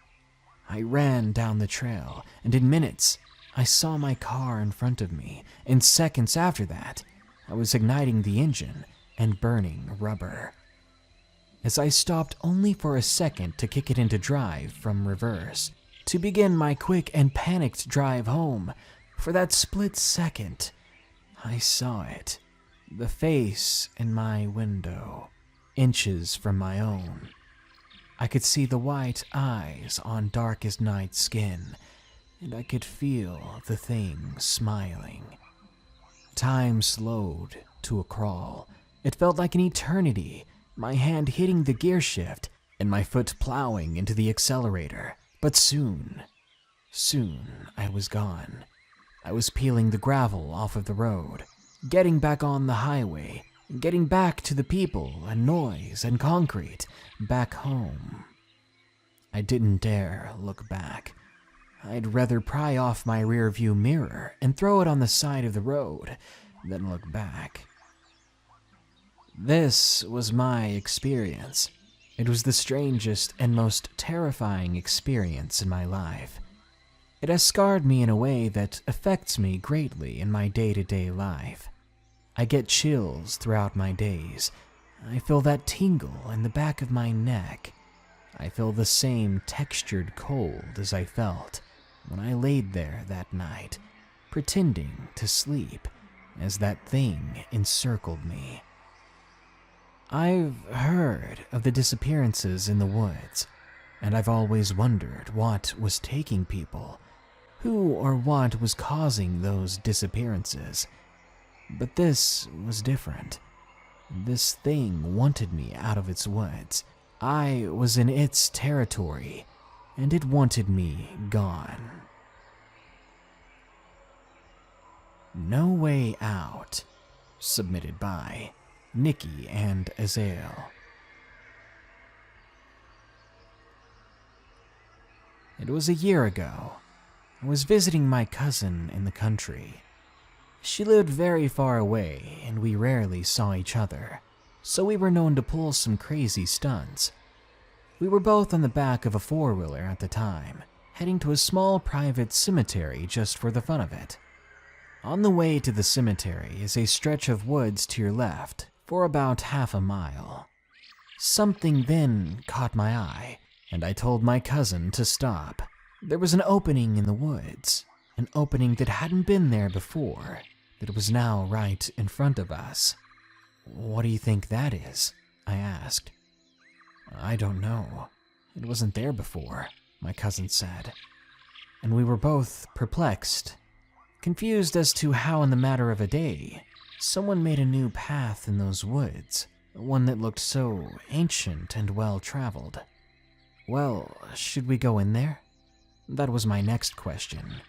I ran down the trail, and in minutes, I saw my car in front of me. In seconds after that, I was igniting the engine and burning rubber. As I stopped only for a second to kick it into drive from reverse, to begin my quick and panicked drive home, for that split second, I saw it, the face in my window, inches from my own. I could see the white eyes on dark as night skin, and I could feel the thing smiling. Time slowed to a crawl. It felt like an eternity, my hand hitting the gear shift and my foot plowing into the accelerator. But soon I was gone. I was peeling the gravel off of the road, getting back on the highway, getting back to the people and noise and concrete, back home. I didn't dare look back. I'd rather pry off my rearview mirror and throw it on the side of the road than look back. This was my experience. It was the strangest and most terrifying experience in my life. It has scarred me in a way that affects me greatly in my day-to-day life. I get chills throughout my days. I feel that tingle in the back of my neck. I feel the same textured cold as I felt when I laid there that night, pretending to sleep, as that thing encircled me. I've heard of the disappearances in the woods, and I've always wondered what was taking people, who or what was causing those disappearances. But this was different. This thing wanted me out of its woods. I was in its territory, and it wanted me gone. No Way Out, submitted by Nikki and Azael. It was a year ago. I was visiting my cousin in the country. She lived very far away, and we rarely saw each other, so we were known to pull some crazy stunts. We were both on the back of a four-wheeler at the time, heading to a small private cemetery just for the fun of it. On the way to the cemetery is a stretch of woods to your left for about half a mile. Something then caught my eye, and I told my cousin to stop. There was an opening in the woods, an opening that hadn't been there before, that was now right in front of us. "What do you think that is?" I asked. "I don't know. It wasn't there before," my cousin said. And we were both perplexed, confused as to how in the matter of a day, someone made a new path in those woods, one that looked so ancient and well-traveled. "Well, should we go in there?" That was my next question.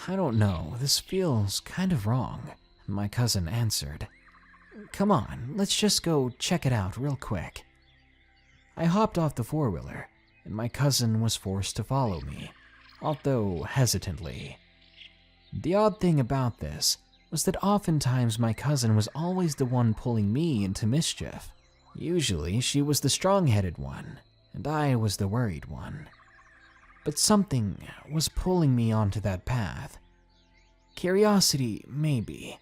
"I don't know, this feels kind of wrong," my cousin answered. "Come on, let's just go check it out real quick." I hopped off the four-wheeler, and my cousin was forced to follow me, although hesitantly. The odd thing about this was that oftentimes my cousin was always the one pulling me into mischief. Usually she was the strong-headed one, and I was the worried one. But something was pulling me onto that path. Curiosity, maybe,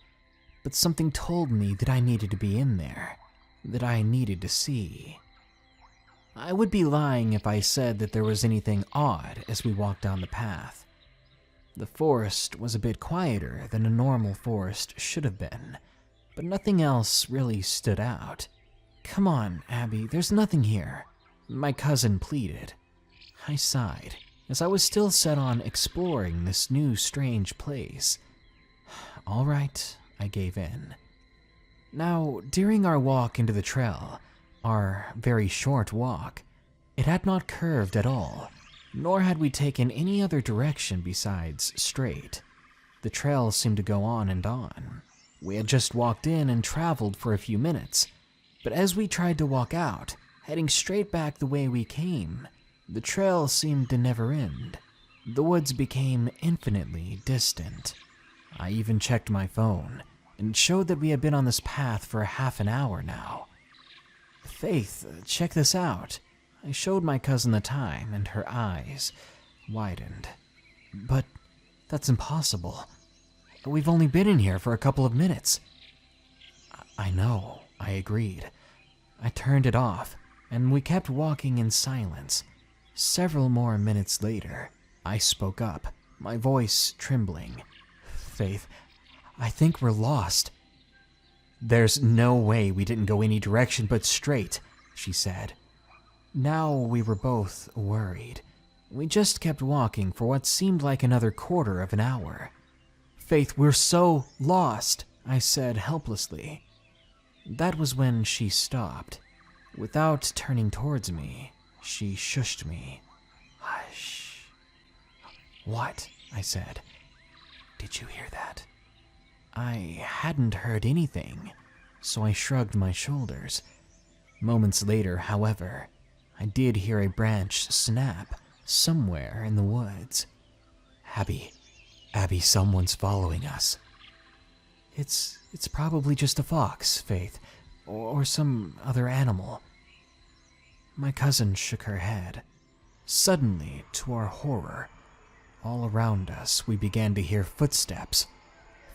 but something told me that I needed to be in there, that I needed to see. I would be lying if I said that there was anything odd as we walked down the path. The forest was a bit quieter than a normal forest should have been, but nothing else really stood out. "Come on, Abby, there's nothing here," my cousin pleaded. I sighed, as I was still set on exploring this new strange place. "All right," I gave in. Now, during our walk into the trail, our very short walk, it had not curved at all, nor had we taken any other direction besides straight. The trail seemed to go on and on. We had just walked in and traveled for a few minutes, but as we tried to walk out, heading straight back the way we came, the trail seemed to never end. The woods became infinitely distant. I even checked my phone, and it showed that we had been on this path for half an hour now. "Faith, check this out." I showed my cousin the time, and her eyes widened. "But that's impossible. We've only been in here for a couple of minutes." "I know," I agreed. I turned it off, and we kept walking in silence. Several more minutes later, I spoke up, my voice trembling. "Faith, I think we're lost." "There's no way we didn't go any direction but straight," she said. Now we were both worried. We just kept walking for what seemed like another quarter of an hour. "Faith, we're so lost," I said helplessly. That was when she stopped. Without turning towards me, she shushed me. "Hush." "What?" I said. "Did you hear that?" I hadn't heard anything, so I shrugged my shoulders. Moments later, however, I did hear a branch snap somewhere in the woods. Abby, someone's following us." It's probably just a fox, Faith, or some other animal." My cousin shook her head. Suddenly, to our horror, all around us we began to hear footsteps.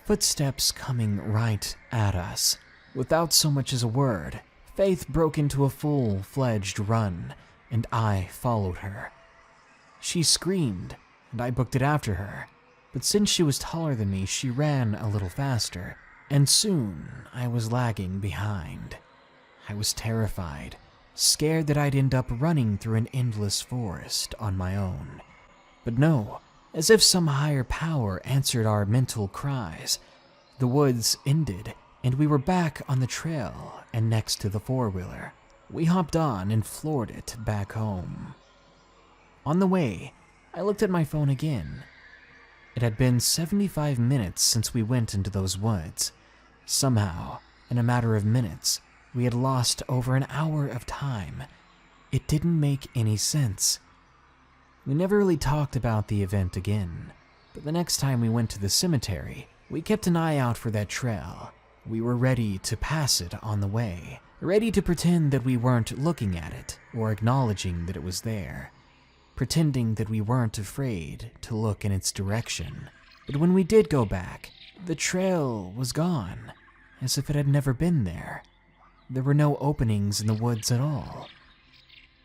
Footsteps coming right at us. Without so much as a word, Faith broke into a full-fledged run, and I followed her. She screamed, and I booked it after her, but since she was taller than me, she ran a little faster, and soon I was lagging behind. I was terrified, scared that I'd end up running through an endless forest on my own. But no, as if some higher power answered our mental cries, the woods ended and we were back on the trail and next to the four-wheeler. We hopped on and floored it back home. On the way, I looked at my phone again. It had been 75 minutes since we went into those woods. Somehow, in a matter of minutes, we had lost over an hour of time. It didn't make any sense. We never really talked about the event again, but the next time we went to the cemetery, we kept an eye out for that trail. We were ready to pass it on the way, ready to pretend that we weren't looking at it or acknowledging that it was there, pretending that we weren't afraid to look in its direction. But when we did go back, the trail was gone, as if it had never been there. There were no openings in the woods at all.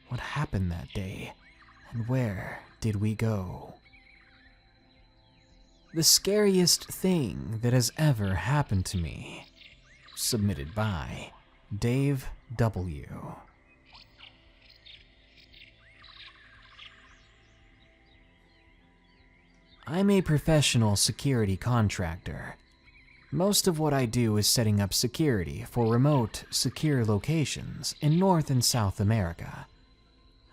What happened that day, and where did we go? The scariest thing that has ever happened to me. Submitted by Dave W. I'm a professional security contractor. Most of what I do is setting up security for remote, secure locations in North and South America.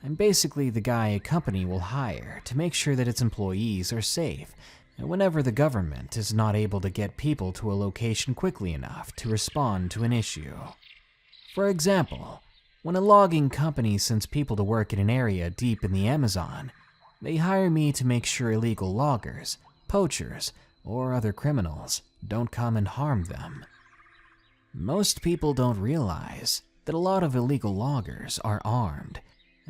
I'm basically the guy a company will hire to make sure that its employees are safe, and whenever the government is not able to get people to a location quickly enough to respond to an issue. For example, when a logging company sends people to work in an area deep in the Amazon, they hire me to make sure illegal loggers, poachers, or other criminals don't come and harm them. Most people don't realize that a lot of illegal loggers are armed,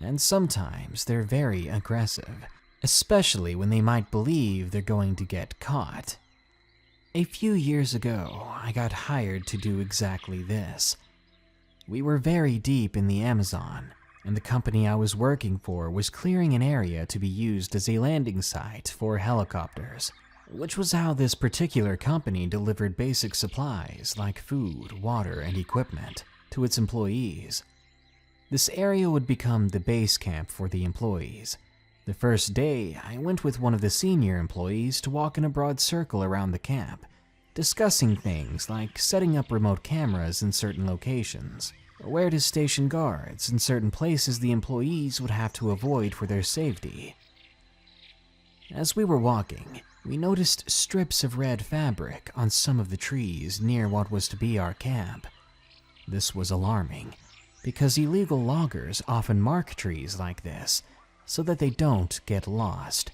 and sometimes they're very aggressive, especially when they might believe they're going to get caught. A few years ago, I got hired to do exactly this. We were very deep in the Amazon, and the company I was working for was clearing an area to be used as a landing site for helicopters, which was how this particular company delivered basic supplies like food, water, and equipment to its employees. This area would become the base camp for the employees. The first day, I went with one of the senior employees to walk in a broad circle around the camp, discussing things like setting up remote cameras in certain locations, or where to station guards in certain places the employees would have to avoid for their safety. As we were walking, we noticed strips of red fabric on some of the trees near what was to be our camp. This was alarming, because illegal loggers often mark trees like this so that they don't get lost.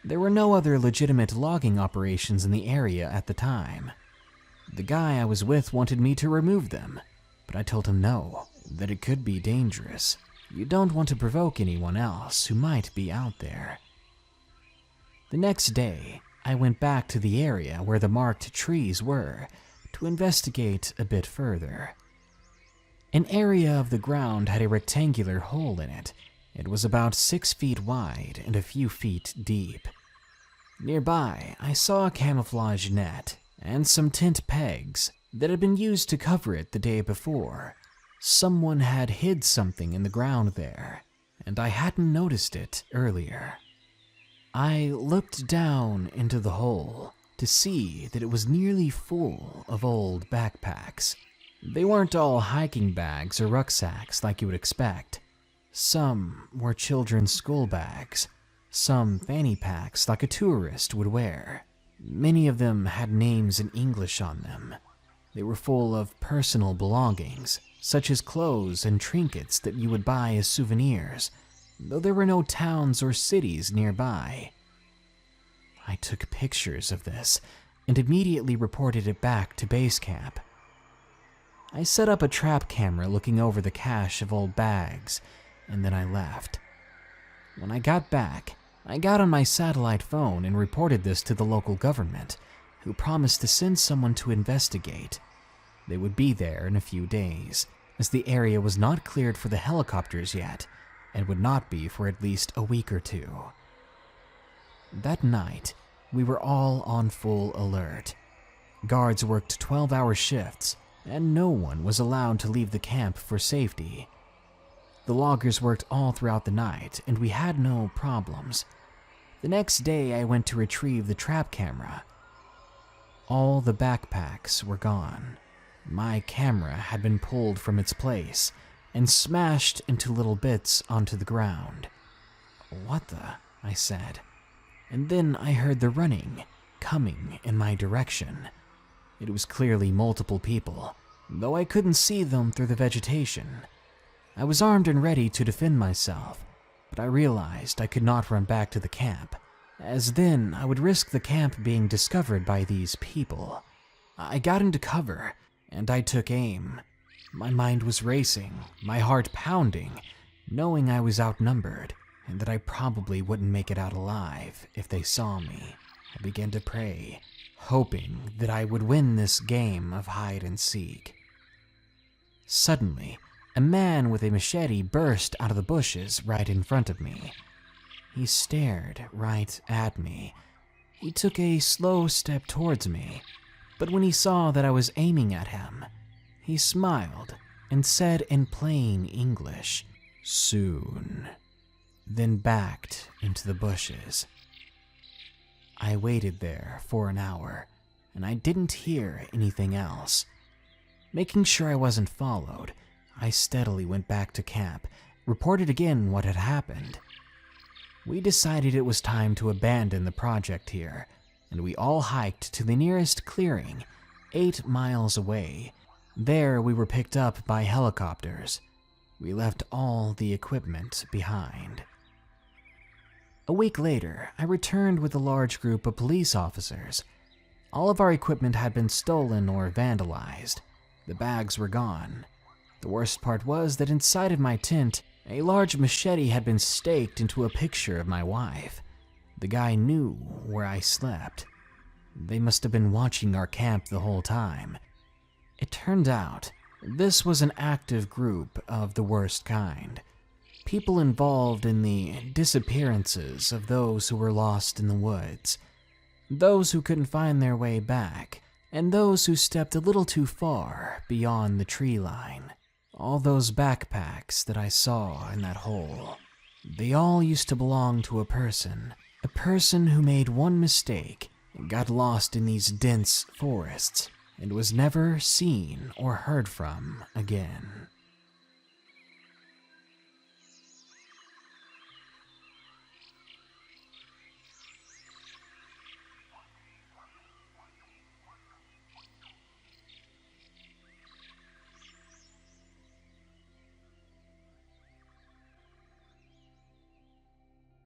There were no other legitimate logging operations in the area at the time. The guy I was with wanted me to remove them, but I told him no, that it could be dangerous. You don't want to provoke anyone else who might be out there. The next day, I went back to the area where the marked trees were to investigate a bit further. An area of the ground had a rectangular hole in it. It was about 6 feet wide and a few feet deep. Nearby, I saw a camouflage net and some tent pegs that had been used to cover it the day before. Someone had hid something in the ground there, and I hadn't noticed it earlier. I looked down into the hole to see that it was nearly full of old backpacks. They weren't all hiking bags or rucksacks like you would expect. Some were children's school bags, some fanny packs like a tourist would wear. Many of them had names in English on them. They were full of personal belongings, such as clothes and trinkets that you would buy as souvenirs, though there were no towns or cities nearby. I took pictures of this and immediately reported it back to base camp. I set up a trap camera looking over the cache of old bags, and then I left. When I got back, I got on my satellite phone and reported this to the local government, who promised to send someone to investigate. They would be there in a few days, as the area was not cleared for the helicopters yet, and would not be for at least a week or two. That night, we were all on full alert. Guards worked 12-hour shifts, and no one was allowed to leave the camp for safety. The loggers worked all throughout the night, and we had no problems. The next day, I went to retrieve the trap camera. All the backpacks were gone. My camera had been pulled from its place and smashed into little bits onto the ground. "What the?" I said. And then I heard the running, coming in my direction. It was clearly multiple people, though I couldn't see them through the vegetation. I was armed and ready to defend myself, but I realized I could not run back to the camp, as then I would risk the camp being discovered by these people. I got into cover, and I took aim. My mind was racing, my heart pounding, knowing I was outnumbered, and that I probably wouldn't make it out alive if they saw me. I began to pray, hoping that I would win this game of hide and seek. Suddenly, a man with a machete burst out of the bushes right in front of me. He stared right at me. He took a slow step towards me, but when he saw that I was aiming at him, he smiled and said in plain English, "Soon," then backed into the bushes. I waited there for an hour, and I didn't hear anything else. Making sure I wasn't followed, I steadily went back to camp, reported again what had happened. We decided it was time to abandon the project here, and we all hiked to the nearest clearing, 8 miles away. There we were picked up by helicopters. We left all the equipment behind. A week later, I returned with a large group of police officers. All of our equipment had been stolen or vandalized. The bags were gone. The worst part was that inside of my tent, a large machete had been staked into a picture of my wife. The guy knew where I slept. They must have been watching our camp the whole time. It turned out, this was an active group of the worst kind. People involved in the disappearances of those who were lost in the woods, those who couldn't find their way back, and those who stepped a little too far beyond the tree line. All those backpacks that I saw in that hole, they all used to belong to a person who made one mistake and got lost in these dense forests and was never seen or heard from again.